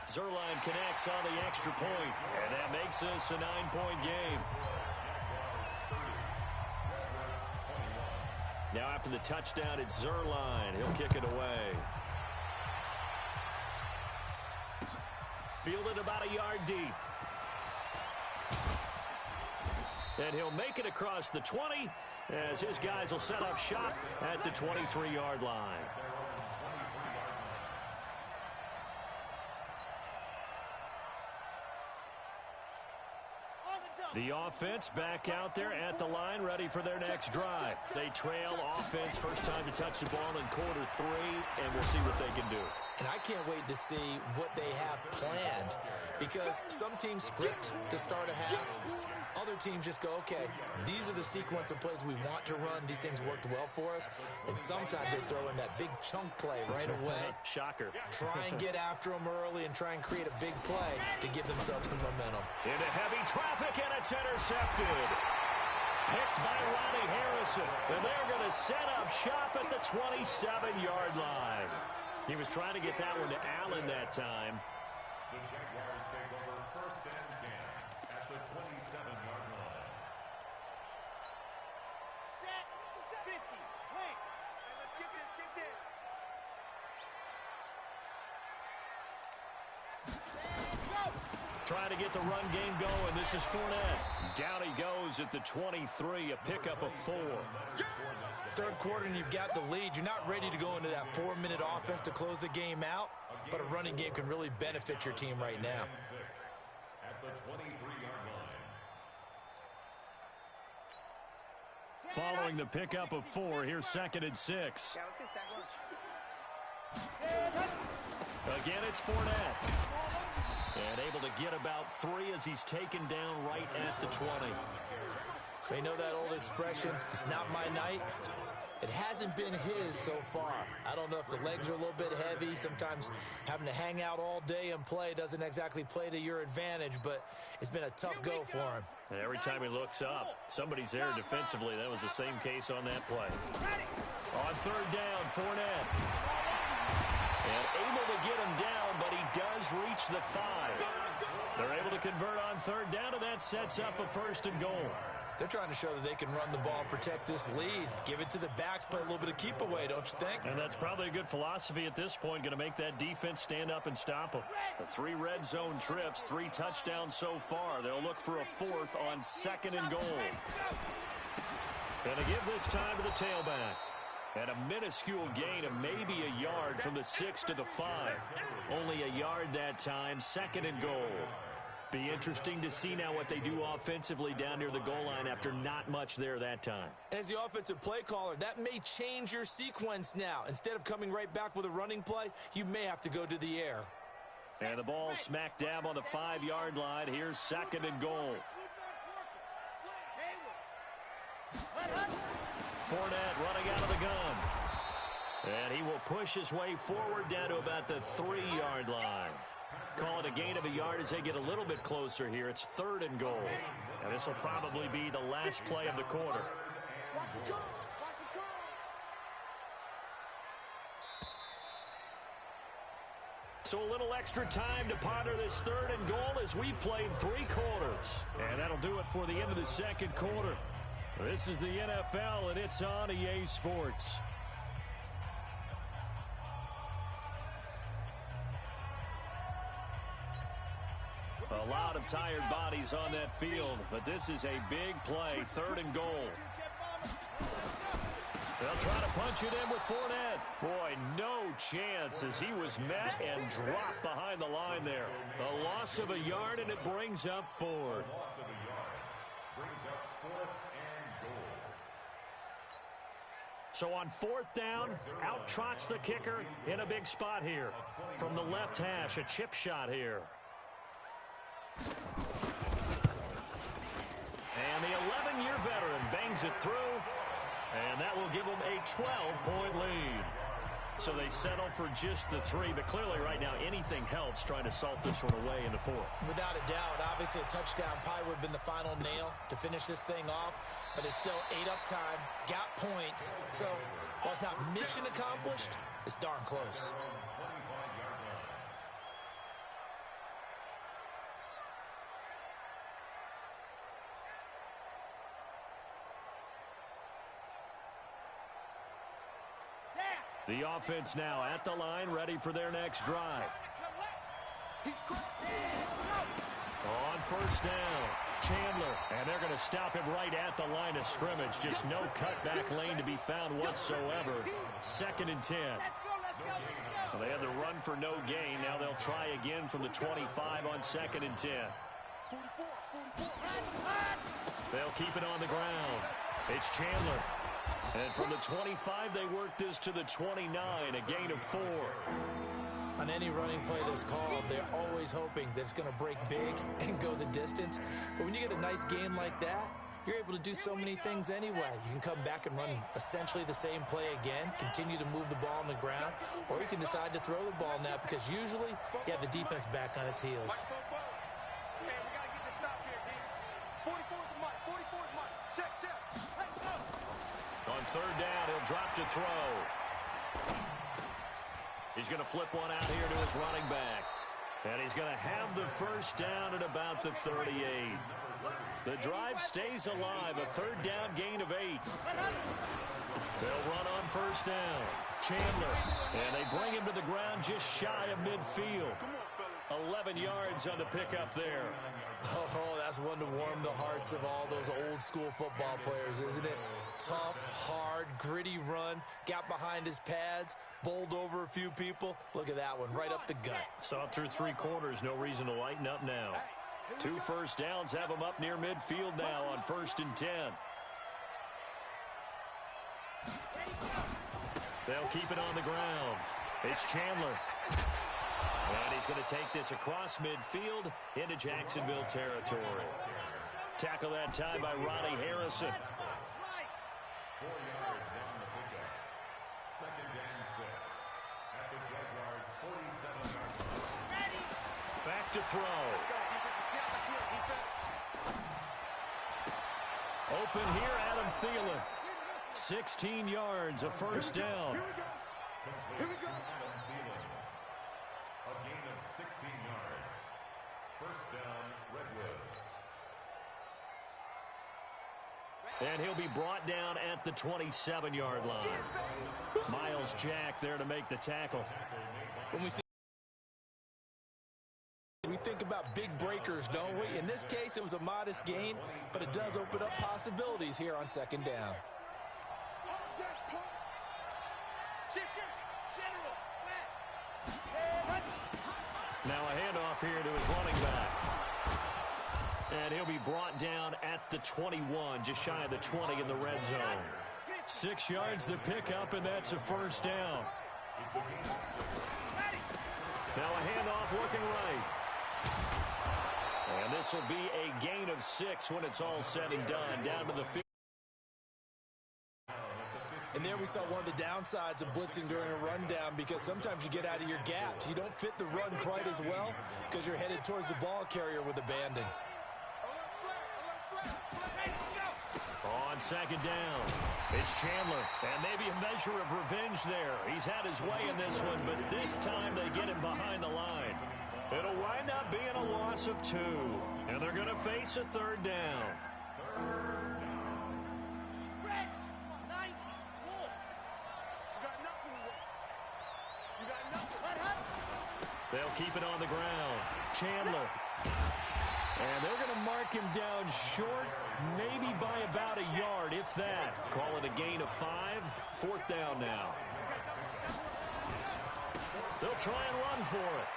Zuerlein connects on the extra point, and that makes this a 9-point game. Now after the touchdown, it's Zuerlein. He'll kick it away. Fielded about a yard deep. And he'll make it across the 20 as his guys will set up shop at the 23-yard line. The offense back out there at the line, ready for their next drive. They trail offense, first time to touch the ball in quarter 3, and we'll see what they can do. And I can't wait to see what they have planned, because some teams script to start a half. Other teams just go, okay, these are the sequence of plays we want to run. These things worked well for us. And sometimes they throw in that big chunk play right away. Shocker. Try and get after them early and try and create a big play to give themselves some momentum. Into heavy traffic, and it's intercepted. Picked by Ronnie Harrison. And they're going to set up shop at the 27-yard line. He was trying to get that one to Allen that time. The Jaguars take over 1st and 10 at the 27-yard line. Set, 50, wait. And let's get this, Trying to get the run game going. This is Fournette. Down he goes at the 23, a pickup of 4. Third quarter and you've got the lead. You're not ready to go into that 4-minute offense to close the game out, but a running game can really benefit your team right now. At the 23-yard line. Following the pickup of 4, here's 2nd and 6. Yeah, let's get sack lunch. Again, it's Fournette. And able to get about 3 as he's taken down right at the 20. They know that old expression, it's not my night. It hasn't been his so far. I don't know if the legs are a little bit heavy. Sometimes having to hang out all day and play doesn't exactly play to your advantage, but it's been a tough go for him. And every time he looks up, somebody's there defensively. That was the same case on that play. On 3rd down, Fournette. And able to get him down, but he does reach the 5. They're able to convert on 3rd down, and that sets up a 1st and goal. They're trying to show that they can run the ball and protect this lead. Give it to the backs, play a little bit of keep away, don't you think? And that's probably a good philosophy at this point, going to make that defense stand up and stop them. The 3 red zone trips, 3 touchdowns so far. They'll look for a 4th on 2nd and goal. And to give this time to the tailback. And a minuscule gain of maybe a yard from the 6 to the 5. Only a yard that time, 2nd and goal. Be interesting to see now what they do offensively down near the goal line after not much there that time. As the offensive play caller, that may change your sequence now. Instead of coming right back with a running play, you may have to go to the air. And the ball smack dab on the 5-yard line. Here's 2nd and goal. Fournette running out of the gun. And he will push his way forward down to about the 3-yard line. Call it a gain of a yard as they get a little bit closer here. It's 3rd and goal. And this will probably be the last play of the quarter. So a little extra time to ponder this 3rd and goal as we played 3 quarters. And that'll do it for the end of the 2nd quarter. This is the NFL, and it's on EA Sports. A lot of tired bodies on that field, but this is a big play, 3rd and goal. They'll try to punch it in with Fournette. Boy, no chance as he was met and dropped behind the line there. A loss of a yard, and it brings up 4th. So on 4th down, out trots the kicker in a big spot here. From the left hash, a chip shot here. And the 11-year veteran bangs it through, and that will give them a 12-point lead. So they settle for just the 3, but clearly right now anything helps trying to salt this one away in the 4th. Without a doubt, obviously a touchdown probably would have been the final nail to finish this thing off, but it's still 8 up time, got points. So while it's not mission accomplished, it's darn close. The offense now at the line, ready for their next drive. On 1st down, Chandler, and they're going to stop him right at the line of scrimmage. Just no cutback lane to be found whatsoever. 2nd and 10. Well, they had the run for no gain. Now they'll try again from the 25 on 2nd and 10. They'll keep it on the ground. It's Chandler. And from the 25, they work this to the 29, a gain of 4. On any running play that's called, they're always hoping that it's going to break big and go the distance. But when you get a nice gain like that, you're able to do so many things anyway. You can come back and run essentially the same play again, continue to move the ball on the ground, or you can decide to throw the ball now because usually you have the defense back on its heels. Man, we got to get this stop here, D. 44 is Mike. 44 is Mike. Check. Hey, go. On third down, he'll drop to throw. He's going to flip one out here to his running back. And he's going to have the first down at about the 38. The drive stays alive. A third down gain of 8. They'll run on first down. Chandler. And they bring him to the ground just shy of midfield. 11 yards on the pickup there. Oh, that's one to warm the hearts of all those old school football players, isn't it? Tough, hard, gritty run. Got behind his pads. Bowled over a few people. Look at that one, right up the gut. Saw through 3 quarters. No reason to lighten up now. 2 first downs have him up near midfield now on 1st and 10. They'll keep it on the ground. It's Chandler. And he's going to take this across midfield into Jacksonville territory. Tackle that time by Ronnie Harrison. 4 yards on the pickup. 2nd and 6. At the Jaguars' 47-yard line. Back to throw. Let's go, defense. Let's get out the field, defense. Open here, Adam Thielen. 16 yards, a first down. Here we go. Adam Thielen. A gain of 16 yards. First down, Redwoods. And he'll be brought down at the 27-yard line. Miles Jack there to make the tackle. When we think about big breakers, don't we? In this case, it was a modest gain, but it does open up possibilities here on 2nd down. Now a handoff here to his running back. And he'll be brought down at the 21, just shy of the 20 in the red zone. 6 yards the pickup, and that's a first down. Now a handoff looking right. And this will be a gain of 6 when it's all said and done. Down to the field. And there we saw one of the downsides of blitzing during a rundown, because sometimes you get out of your gaps. You don't fit the run quite as well because you're headed towards the ball carrier with abandon. On 2nd down, it's Chandler, and maybe a measure of revenge there. He's had his way in this one, but this time they get him behind the line. It'll wind up being a loss of 2, and they're going to face a 3rd down. They'll keep it on the ground. Chandler. And they're going to mark him down short, maybe by about a yard, if that. Call it a gain of 5. 4th down now. They'll try and run for it.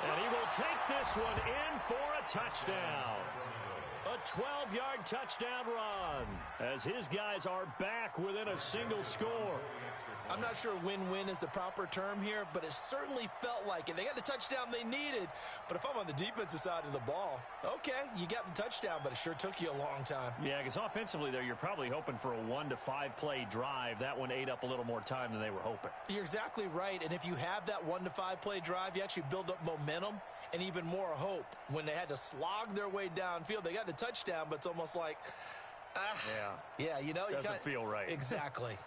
And he will take this one in for a touchdown. A 12-yard touchdown run as his guys are back within a single score. I'm not sure win-win is the proper term here, but it certainly felt like it. They got the touchdown they needed, but if I'm on the defensive side of the ball, okay, you got the touchdown, but it sure took you a long time. Yeah, because offensively there, you're probably hoping for a 1 to 5 play drive. That one ate up a little more time than they were hoping. You're exactly right, and if you have that 1 to 5 play drive, you actually build up momentum and even more hope. When they had to slog their way downfield, they got the touchdown, but it's almost like, yeah, you know, doesn't feel right. Exactly.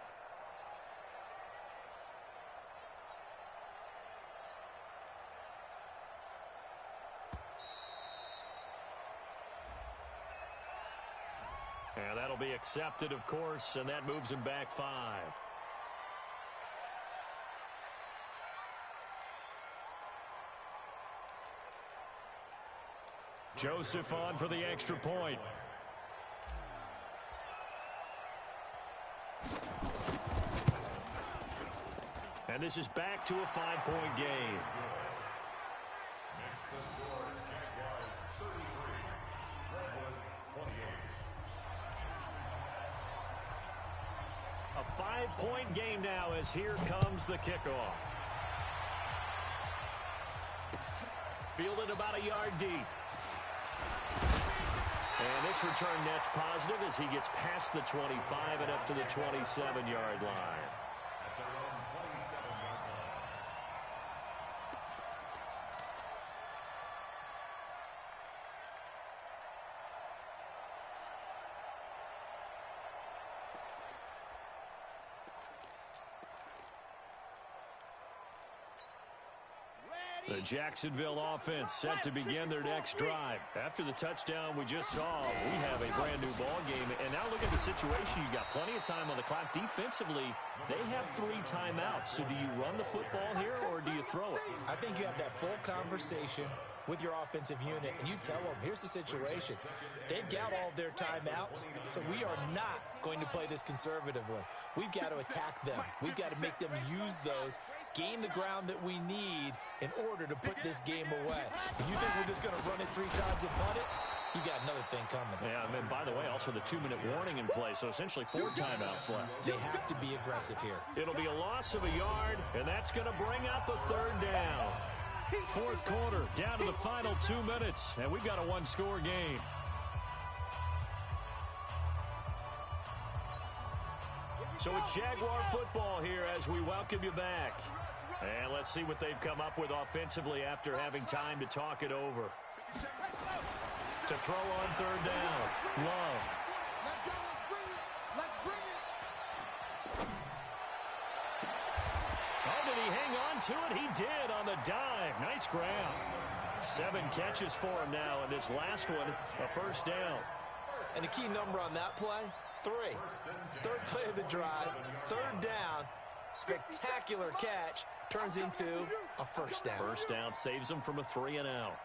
And that'll be accepted, of course, and that moves him back 5. Joseph on for the extra point. And this is back to a 5-point game. Makes the score Jaguars 33, Redwoods 28. A 5-point game now as here comes the kickoff. Fielded about a yard deep. And this return net's positive as he gets past the 25 and up to the 27-yard line. At their own 27-yard line. The Jacksonville offense set to begin their next drive. After the touchdown we just saw, we have a brand new ball game. And now look at the situation. You got plenty of time on the clock. Defensively, they have 3 timeouts. So do you run the football here or do you throw it? I think you have that full conversation with your offensive unit, and you tell them, here's the situation. They've got all of their timeouts, so we are not going to play this conservatively. We've got to attack them. We've got to make them use those, gain the ground that we need in order to put this game away. If you think we're just going to run it 3 times and punt it, you got another thing coming. Yeah, and by the way, also the 2-minute warning in play, so essentially 4 timeouts left. They have to be aggressive here. It'll be a loss of a yard, and that's going to bring up a 3rd down. 4th quarter, down to the final 2 minutes, and we've got a 1-score game. So it's Jaguar football here as we welcome you back. And let's see what they've come up with offensively after having time to talk it over. To throw on 3rd down, Love. Oh, did he hang on to it? He did on the dive. Nice grab. 7 catches for him now, and this last one, a 1st down. And the key number on that play, 3. 3rd play of the drive, 3rd down, spectacular catch, turns into a 1st down. 1st down saves him from a 3-and-out.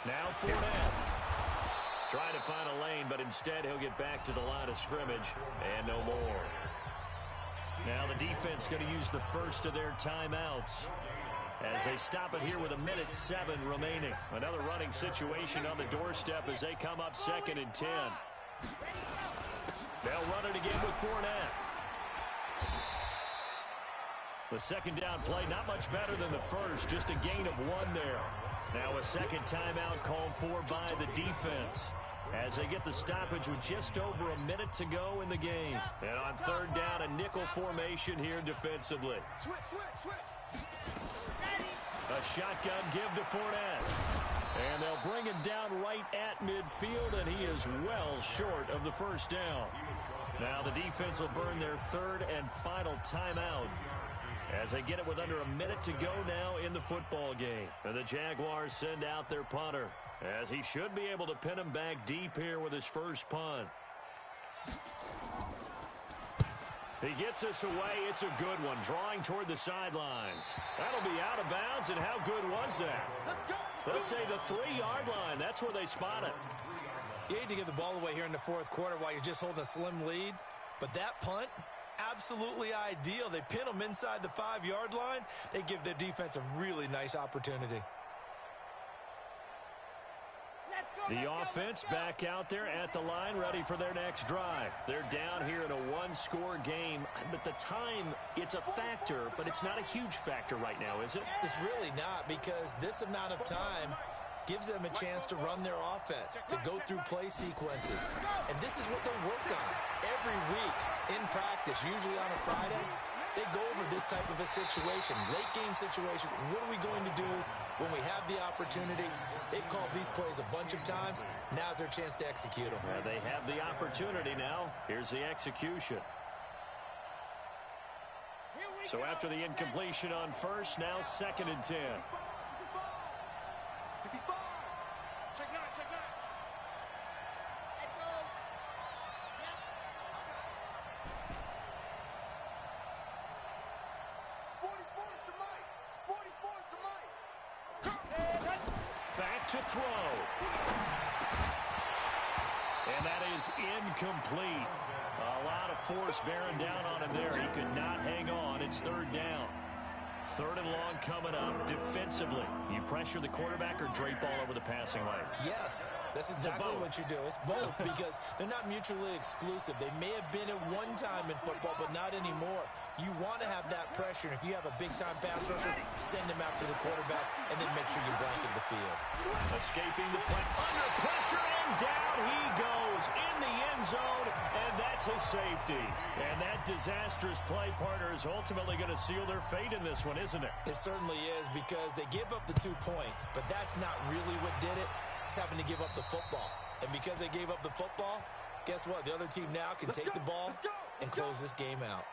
Now Fournette. Trying to find a lane, but instead he'll get back to the line of scrimmage and no more. Now the defense going to use the first of their timeouts as they stop it here with 1:07 remaining. Another running situation on the doorstep as they come up 2nd and 10. They'll run it again with Fournette. The 2nd down play, not much better than the first, just a gain of 1 there. Now a 2nd timeout called for by the defense as they get the stoppage with just over a minute to go in the game. And on 3rd down, a nickel formation here defensively. A shotgun give to Fournette. And they'll bring him down right at midfield, and he is well short of the 1st down. Now the defense will burn their 3rd and final timeout as they get it with under a minute to go now in the football game. And the Jaguars send out their punter as he should be able to pin him back deep here with his first punt. He gets us away. It's a good one, drawing toward the sidelines. That'll be out of bounds, and how good was that? Let's say the 3-yard line. That's where they spot it. You hate to give the ball away here in the 4th quarter while you're just holding a slim lead, but that punt, absolutely ideal. They pin them inside the 5-yard line. They give their defense a really nice opportunity. The offense back out there at the line, ready for their next drive. They're down here in a 1-score game, but the time, it's a factor, but it's not a huge factor right now, is it? It's really not, because this amount of time gives them a chance to run their offense, to go through play sequences. And this is what they work on every week in practice, usually on a Friday. They go over this type of a situation, late game situation. What are we going to do when we have the opportunity? They've called these plays a bunch of times. Now's their chance to execute them. They have the opportunity now. Here's the execution. So after the incompletion on 1st, now 2nd and 10. Back to throw. And that is incomplete. A lot of force bearing down on him there. He could not hang on. It's 3rd down. 3rd and long coming up defensively. You pressure the quarterback or drape all over the passing lane? Yes. That's exactly what you do. It's both because they're not mutually exclusive. They may have been at one time in football, but not anymore. You want to have that pressure. And if you have a big-time pass rusher, send him after the quarterback, and then make sure you blanket the field. Escaping the play, under pressure, and down he goes in the end zone, and that's a safety. And that disastrous play partner is ultimately going to seal their fate in this one, isn't it? It certainly is because they gave up the 2 points, but that's not really what did it. It's having to give up the football. And because they gave up the football, guess what? The other team now can take the ball and close this game out.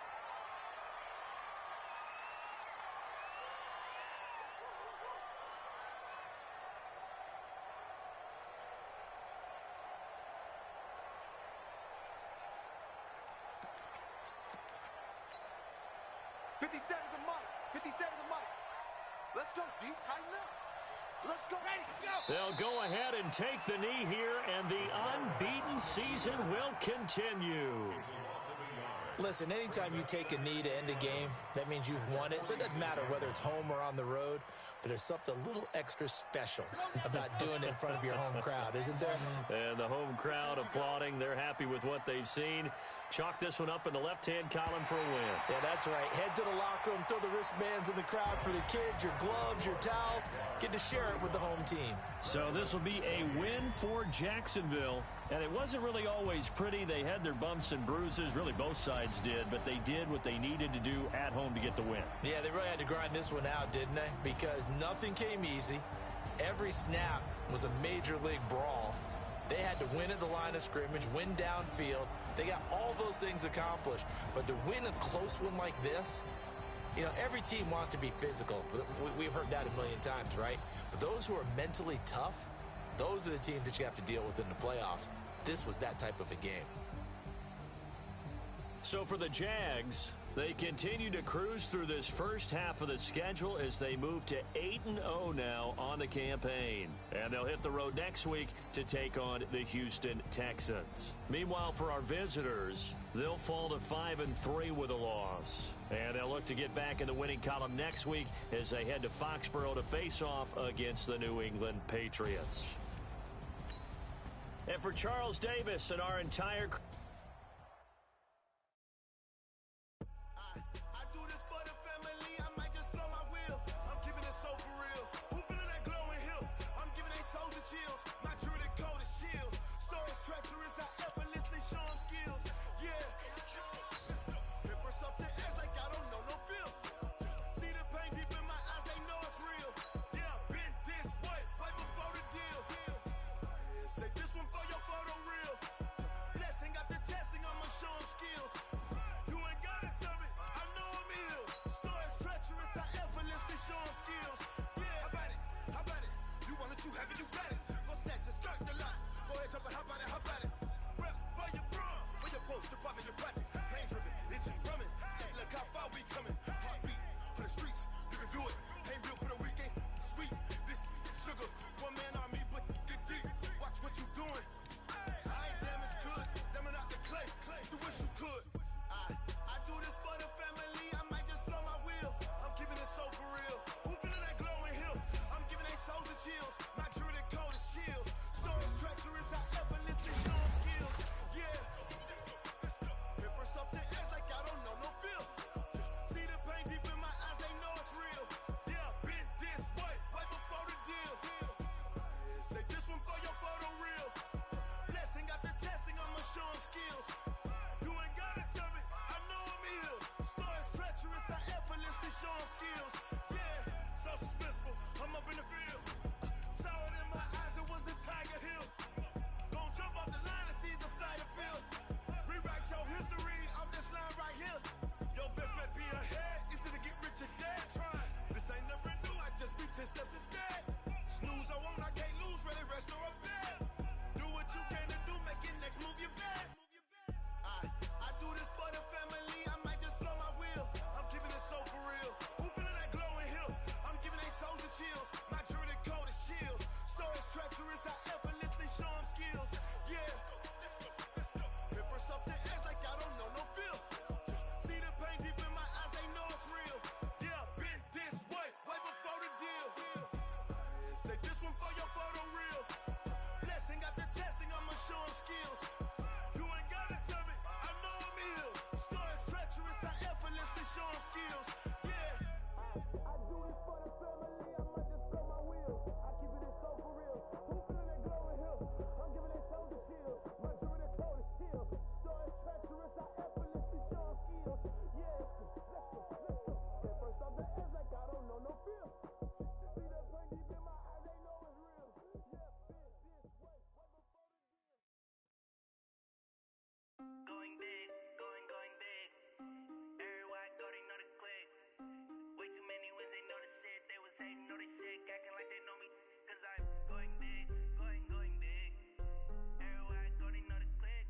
Let's go, D. Tighten up. Let's go. Ready, go. They'll go ahead and take the knee here, and the unbeaten season will continue. Listen, anytime you take a knee to end a game, that means you've won it. So it doesn't matter whether it's home or on the road, but there's something a little extra special about doing it in front of your home crowd, isn't there? And the home crowd applauding. They're happy with what they've seen. Chalk this one up in the left-hand column for a win. Yeah, that's right. Head to the locker room, throw the wristbands in the crowd for the kids, your gloves, your towels. Get to share it with the home team. So this will be a win for Jacksonville. And it wasn't really always pretty. They had their bumps and bruises. Really, both sides did. But they did what they needed to do at home to get the win. Yeah, they really had to grind this one out, didn't they? Because nothing came easy. Every snap was a major league brawl. They had to win at the line of scrimmage, win downfield. They got all those things accomplished. But to win a close one like this, you know, every team wants to be physical. We've heard that a million times, right? But those who are mentally tough, those are the teams that you have to deal with in the playoffs. This was that type of a game. So for the Jags, they continue to cruise through this first half of the schedule as they move to 8-0 now on the campaign. And they'll hit the road next week to take on the Houston Texans. Meanwhile, for our visitors, they'll fall to 5-3 with a loss. And they'll look to get back in the winning column next week as they head to Foxborough to face off against the New England Patriots. And for Charles Davis and our entire crew, Say this one for your photo real. Blessing after Going big, going big. Everybody already know the click. Way too many wins, they know the shit. They was hating, know they sick, acting like they know me. Cause I'm going big, going big. Everybody already know the click.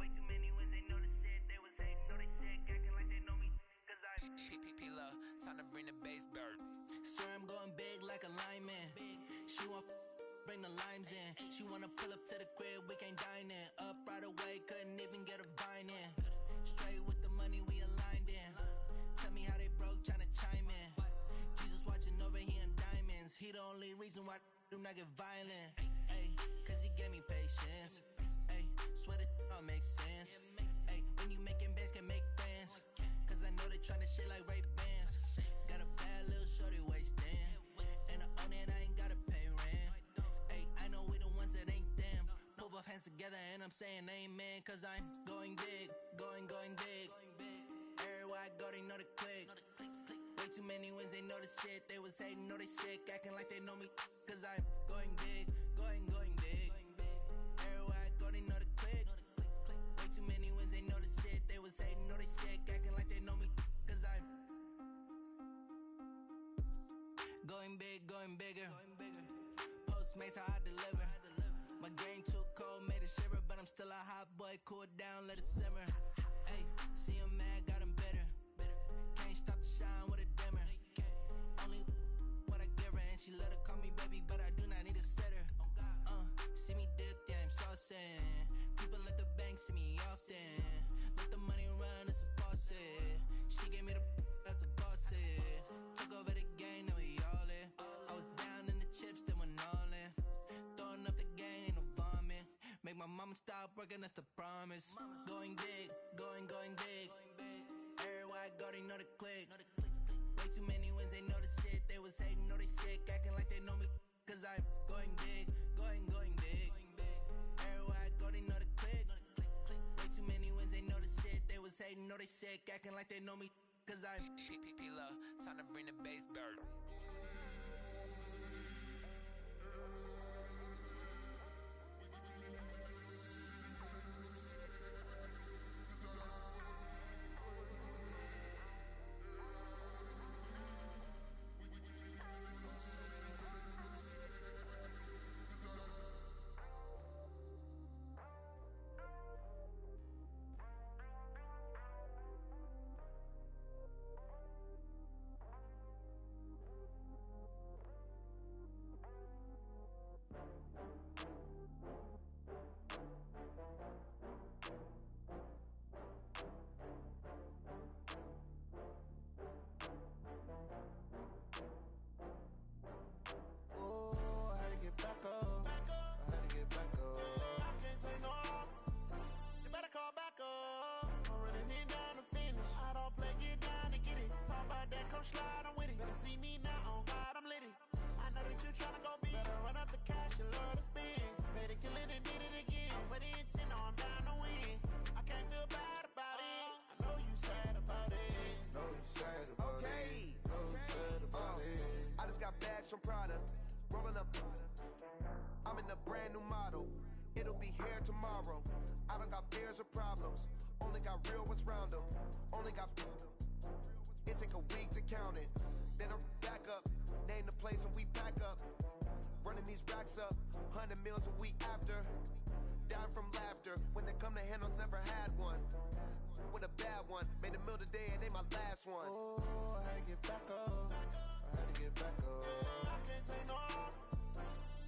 Way too many wins, they know the shit. They was hating, know they sick, acting like they know me. Cause I'm P-P-P-Love, time to bring the bass bird. Swear I'm going big like a lineman. She want bring the limes in. She wanna pull up to the crib, we can't dine in. Up right away, couldn't even get a vine in. Straight with the money we aligned in. Tell me how they broke, tryna chime in. Jesus watching over, he in diamonds. He the only reason why do not get violent. Ay, cause he gave me patience. Ay, swear that all makes sense. Ay, when you making bands, can make friends. Cause I know they tryna shit like Ray-Bans. Got a bad little shorty wasting. And I own it, I ain't gotta pay rent. Ay, I know we the ones that ain't them. Put both hands together and I'm saying amen. Cause I'm going big, going big. Everywhere I go, they know the click. Way too many wins, they know the shit. They was hating, know they sick, acting like they know me. Cause I'm going big, going big. Everywhere I go, they know the click. Way too many wins, they know the shit. They was hating, know they sick, acting like they know me. Cause I'm going big, going bigger. Postmates how I deliver. My game too cold, made it shiver, but I'm still a hot boy. Cool down, let it simmer. Hey, see him mad, got him bitter. Can't stop the shine with a dimmer. Only what I give her, and she let her call me baby, but I do not need a sitter. See me dip, yeah, I'm saucing. People at the bank see me often. Let the money run, it's a faucet. She gave me the that's a faucet. Took over the game, now we all in. I was down in the chips, then went all in. Throwing up the game, ain't no vomit. Make my mama stop working, that's the promise. Going big, going big. Everywhere I go, they know the click. Way too many wins, they know the shit. They was hating, know they sick, acting like they know me. Cause I'm going big, going big. Everywhere I go, they know the click. Way too many wins, they know the shit. They was hating, know they sick, acting like they know me. Cause I'm P-P-P-Love, time to bring the bass bird. Slide, I'm with it. Better see me now, on God, I'm litty. I know that you tryna go big. Better run up the cash, you love to spend. Better kill it and did it again. I'm with the intent, no, I'm down to win. I can't feel bad about it. I know you sad about it. Know you sad about it. Know you sad about it. I just got bags from Prada. Rolling up. I'm in a brand new model. It'll be here tomorrow. I don't got fears or problems. Only got real ones round them. Only got. It take a week to count it. Then I'm back up. Name the place and we back up. Running these racks up. 100 meals a week after. Dying from laughter. When they come to handles, never had one. With a bad one. Made a meal today and they my last one. Oh, I had to get back up. I had to get back up. I can't take no off.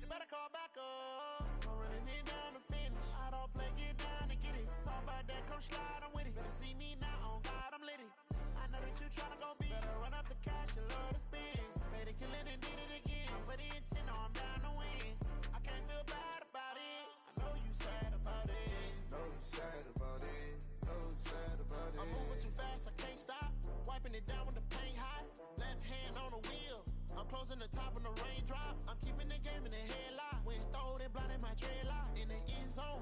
You better call back up. I'm running it down to finish. I don't play, get down to get it. Talk about that, come slide, I'm with it. Better see me now, on God, I'm litty. I know that you tryna go big. Better run up the cash, you love to spend. Better kill it and did it again. I'm with the intent, no, I'm down to win. I can't feel bad about it. I know you sad about it. Know you sad about it. Know you sad about it. I'm moving too fast, I can't stop. Wiping it down with the paint hot. Left hand on the wheel.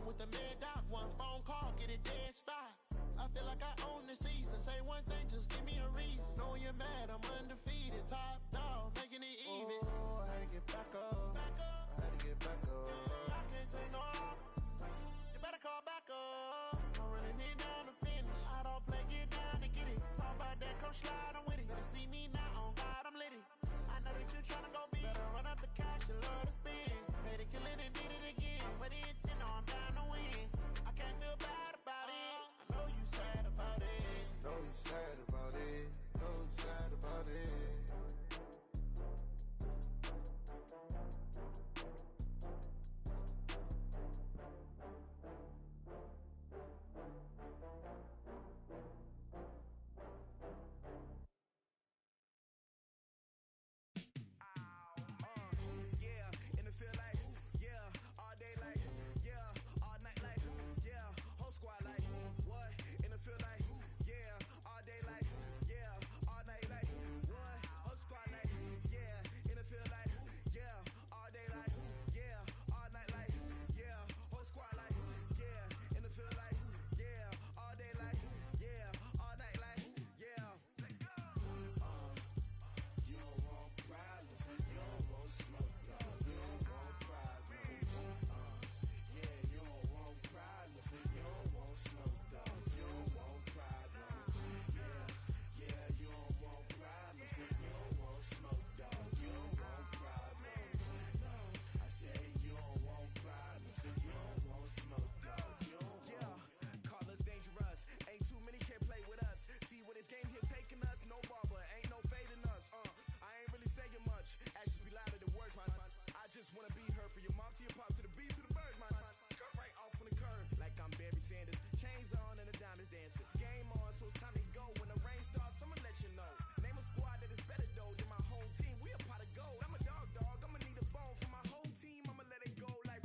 I'm with the mad doc, one phone call, get it dead stop. I feel like I own the season. Say one thing, just give me a reason. Knowing you're mad, I'm undefeated. Top dog, making it even. Oh, I had to get back up. I had to get back up. I can't take no loss. You better call back up. I'm running it down to finish. I don't play, get down to get it. Talk about that, come slide, I'm with it. Better see me now, on God, I'm lit it. I know that you're trying to go big. Better run up the cash, you love to spend. Better kill it and did it again. But the intent, no, I'm down to win. I can't feel bad about it. I know you sad about it. Know you sad about it. Know you sad about it. Yeah, in the field like, yeah, all day like, yeah, all night like, yeah, whole squad like, what? In the field like, yeah, all day like, yeah, all night like, what? Whole squad like, yeah, in the field like, yeah, all day like, yeah, all night like, yeah, whole squad like, yeah, in the field like, yeah, all day like, yeah, all night like, yeah. You don't want problems, you don't want smoke, no, you don't want problems. Yeah, you don't want problems, you don't want smoke, dog, you don't want problems. Yeah, you don't want problems, you don't want smoke, dog, you don't want problems. No, I say you don't want problems, you don't want smoke, dog, you don't want. Yeah, call us dangerous, ain't too many can play with us. See what this game here taking us, no barber, ain't no fading us. I ain't really saying much, actions be louder than words, man. I just wanna be heard for your mom to your pops to the beat to the birds, man. Cut right off on the curb, like I'm Barry Sanders. Chains on and the diamonds dancing. Game on, so it's time to go. When the rain starts, I'ma let you know. Name a squad that is better though than my home team. We a pot of gold. I'm a dog, I'ma need a bone for my whole team. I'ma let it go like,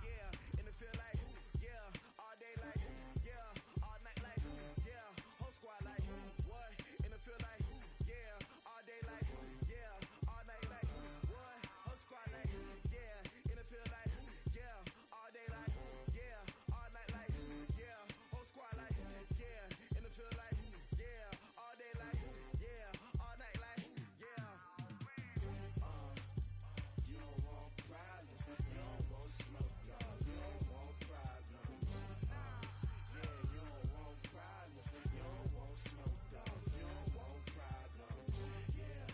yeah, in the field like, yeah, all day like, yeah, all night like, yeah, whole squad like, what? In the field like, yeah, all day like, yeah, all night like, what? Whole squad like, yeah, in the field like, yeah, all day like, yeah, all night like, yeah, whole squad like, yeah, in the field like, yeah, all day like, yeah, all night like, yeah. You don't want problems, you don't want smoke, no, you don't want problems. Yeah, you don't want problems, you don't want smoke, dog, you don't want problems. Yeah,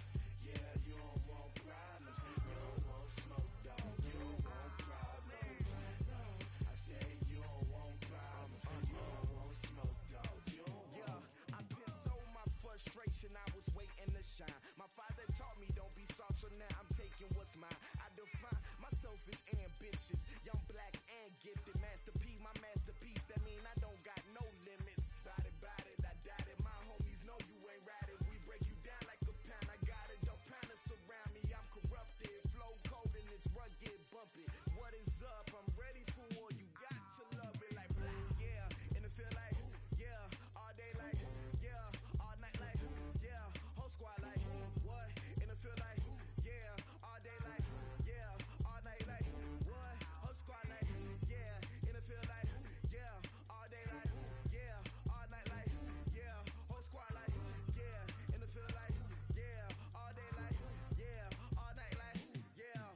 you don't want problems, you don't want smoke, dog, you don't want problems. No, I say you don't want problems, you don't want smoke, dog, you don't want. Yeah, I pissed so my frustration, I was waiting to shine. My father taught me don't be soft, so now I'm taking what's mine. I define myself as ambitious, young, black, and gifted. Master P, my masterpiece, that mean I don't got no limits. Bout it, I doubt it. My homies know you ain't ratted. We break you down like a pound. I got it, don't pound us around me. I'm corrupted, flow cold and it's rugged, bump it. What is up? I'm ready for war. You got to love it like black. Yeah, in the field like, yeah, all day like, yeah, all night like, yeah, whole squad like, what? In the field like, yeah, all day like, yeah, all night like, what? Whole squad like, yeah, in the field like, yeah, all day like, yeah, all night like, yeah, whole squad like, yeah, in the field like, yeah, all day like, yeah, all night like, yeah.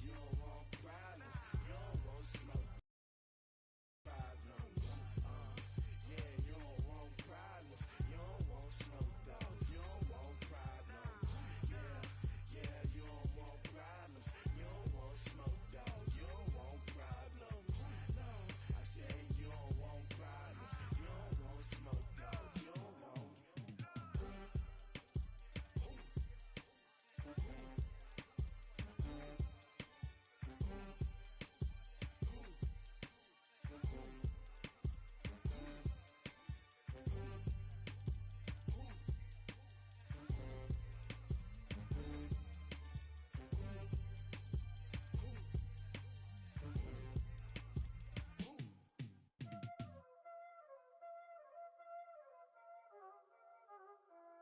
You don't want problems, you don't want smoke. Problems. Yeah, you don't want problems, you don't want smoke, dog, you don't want problems. Yeah, you don't want problems, you don't want smoke, dog, you don't want problems. No, I say you don't want problems, you don't want smoke, dog, you don't want.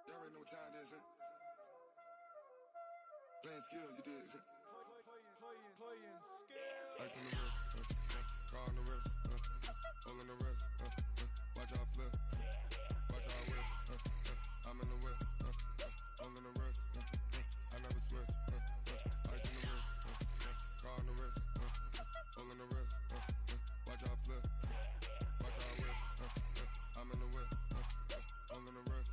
Y'all already know what time it is, huh? Playing skills, you did. Playing skills. I Ice on the wrist, car on the wrist, all in the wrist, watch how I flip, watch how I whip, I'm in the whip, all in the wrist, I never switch, ice on the wrist, car on the wrist, all in the wrist, watch how I flip, watch how I whip, I'm in the whip, all in the wrist,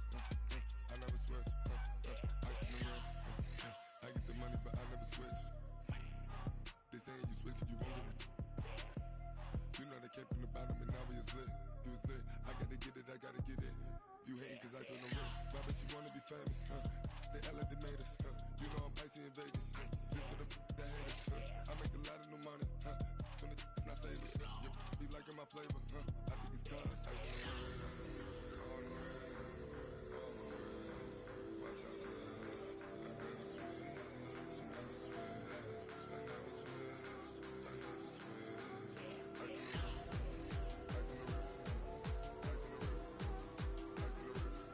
I never switch, ice on the wrist, I get the money but I never switch. They saying you switch 'cause you won't get it. You know they came from the bottom and now we is lit. You was lit, I gotta get it, I gotta get it. You hating 'cause I on the wrist. Why bet you wanna be famous, They elevated us, You know I'm icy in Vegas, This for the that hate us, I make a lot of new money, When it's not saving, you be liking my flavor, I think it's cause ice on the wrist, on the wrist, on the wrist. Watch out, cuz I never switch, you never switch. I never switch, I never switch. Ice on the wrist, ice on the wrist, ice on the wrist, ice on the wrist, ice on the wrist,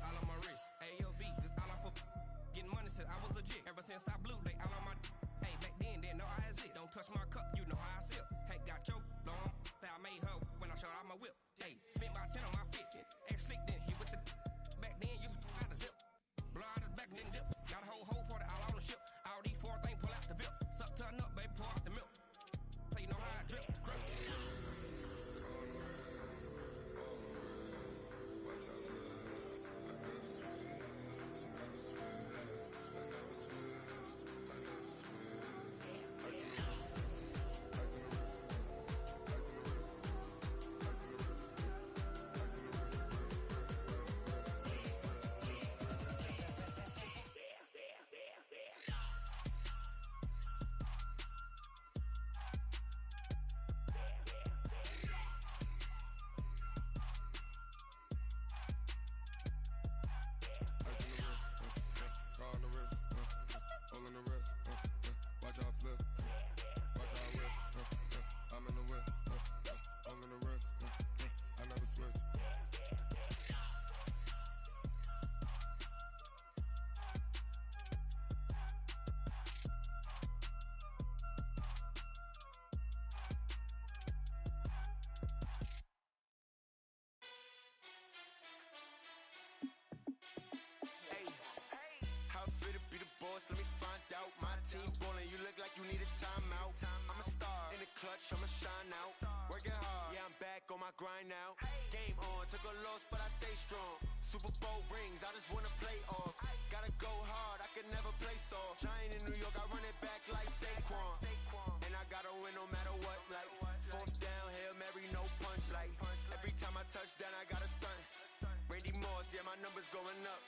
All on my wrist, AOB, just all off of getting money since I was legit. Ever since I blew, they all on my hey, back then, didn't know I exist. Don't touch my cup, you know how I sip. Hey, got your long, say I made her when I showed out my whip. Hey, spent about 10 on my fit. Ex slick, then hit with the back then, used to out the zip. Blow out his back, then dip. Got a whole party all on the ship. All these four things, pull out the bip. Suck to a nut, baby, pour out the milk. So you know how I drip. Crush. How fit to be the boss? Let me find out. My team ballin', you look like you need a timeout. I'm a star in the clutch, I'ma shine out. Working hard, yeah, I'm back on my grind now. Game on, took a loss, but I stay strong. Super Bowl rings, I just wanna play off. Gotta go hard, I can never play soft. Giant in New York, I run it back like Saquon. And I gotta win no matter what, like fourth down, Hail Mary, no punch. Like every time I touch down, I gotta stunt. Randy Moss, yeah, my numbers going up.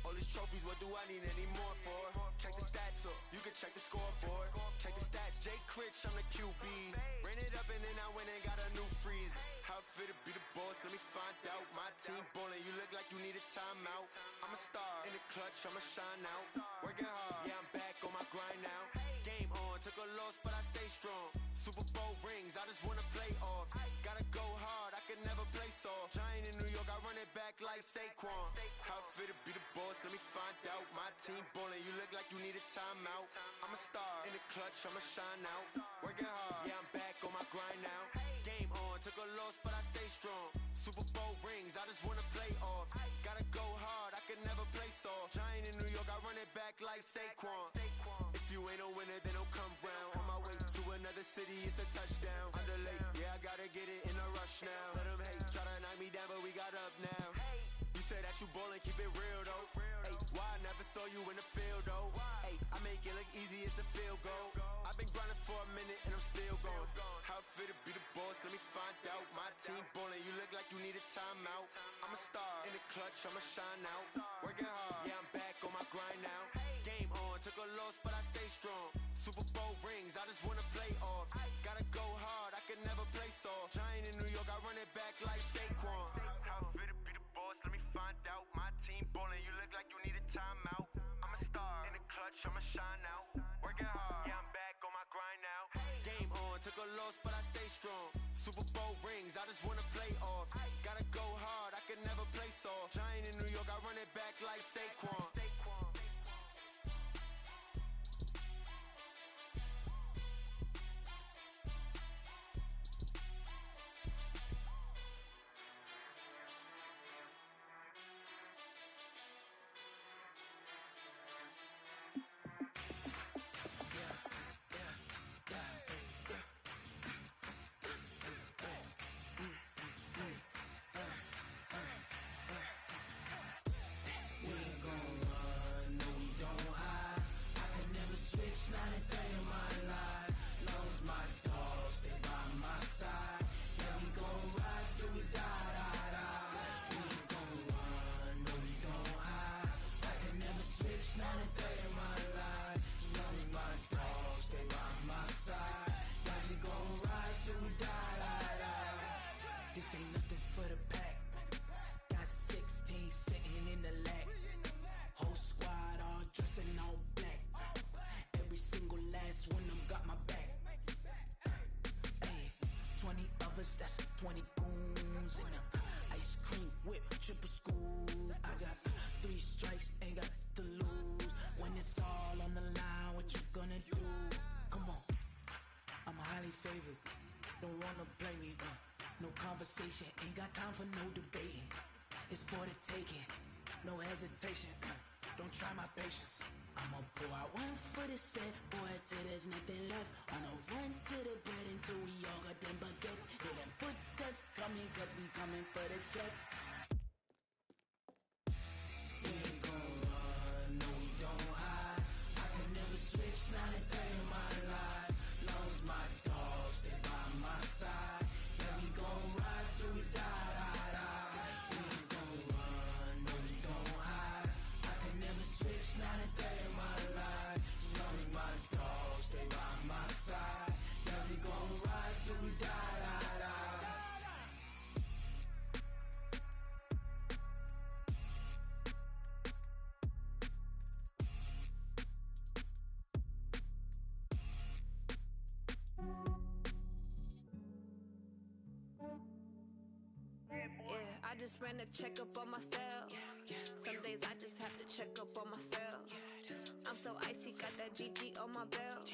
All these trophies, what do I need any more for? Check the stats up, you can check the scoreboard. Check the stats, Jay Critch, I'm the QB. Ran it up and then I went and got a new freeze. How fit to be the boss, let me find out. My team ballin', you look like you need a timeout. I'm a star in the clutch, I'ma shine out. Working hard, yeah, I'm back on my grind now. Game on, took a loss, but I stay strong. Super Bowl rings, I just wanna play off. Gotta go hard, I can never play soft. Giant in New York, I run it back like Saquon. How fit to be the boss, let me find out. My team ballin', you look like you need a timeout. I'm a star in the clutch, I'ma shine out. Working hard, yeah, I'm back on my grind now. Game on, took a loss, but I stay strong. Super Bowl rings, I just wanna play off. Gotta go hard, I can never play soft. Giant in New York, I run it back like Saquon. If you ain't a winner, then don't come round. On my way to another city, it's a touchdown. Underlay, yeah, I gotta get it in a rush now. Let them hate, try to knock me down, but we got up now. You say that you ballin', keep it real though. Hey, why I never saw you in the field though? Hey, I make it look easy, it's a field goal. I've been grinding for a minute and I'm still going. How fit to be the boss, let me find out. My team ballin', you look like you need a timeout. I'm a star in the clutch, I'ma shine out. Working hard, yeah, I'm back on my grind now. Game on, took a loss, but I stay strong. Super Bowl rings, I just wanna play off. Gotta go hard, I can never play soft. Giant in New York, I run it back like Saquon. How fit to be the boss, let me find out. My team ballin', you look like you need a timeout. I'm a star in the strong. Super Bowl rings, I just wanna play off. Gotta go hard, I can never play soft. Giant in New York, I run it back like Saquon. This ain't nothing for the pack. Got 16 sitting in the lap. Whole squad all dressed in all black. Every single last one of them got my back. Hey, 20 of us, that's 20 goons in the ice cream whip, triple school. I got 3 strikes, ain't got to lose. When it's all on the line, what you gonna do? Come on, I'm highly favored. Don't wanna play me, no conversation, ain't got time for no debating. It's for the taking, no hesitation. Don't try my patience. I'ma pour out one for the set, boy, till there's nothing left. On a run to the bread until we all got them baguettes. Hear them footsteps coming, cause we coming for the check. We ain't gon' run, no we don't hide. I could never switch, not a day in my life. Long as my dogs, they by my side. Yeah, we gon' ride till we die, die, die. We ain't gon' run, no we don't hide. I could never switch, not a day in my life. As long as my dogs, they by my side. Yeah, we gon' ride till we die, die, die. Yeah, I just ran a checkup on myself. Some days I just have to check up on myself. I'm so icy, got that GG on my belt.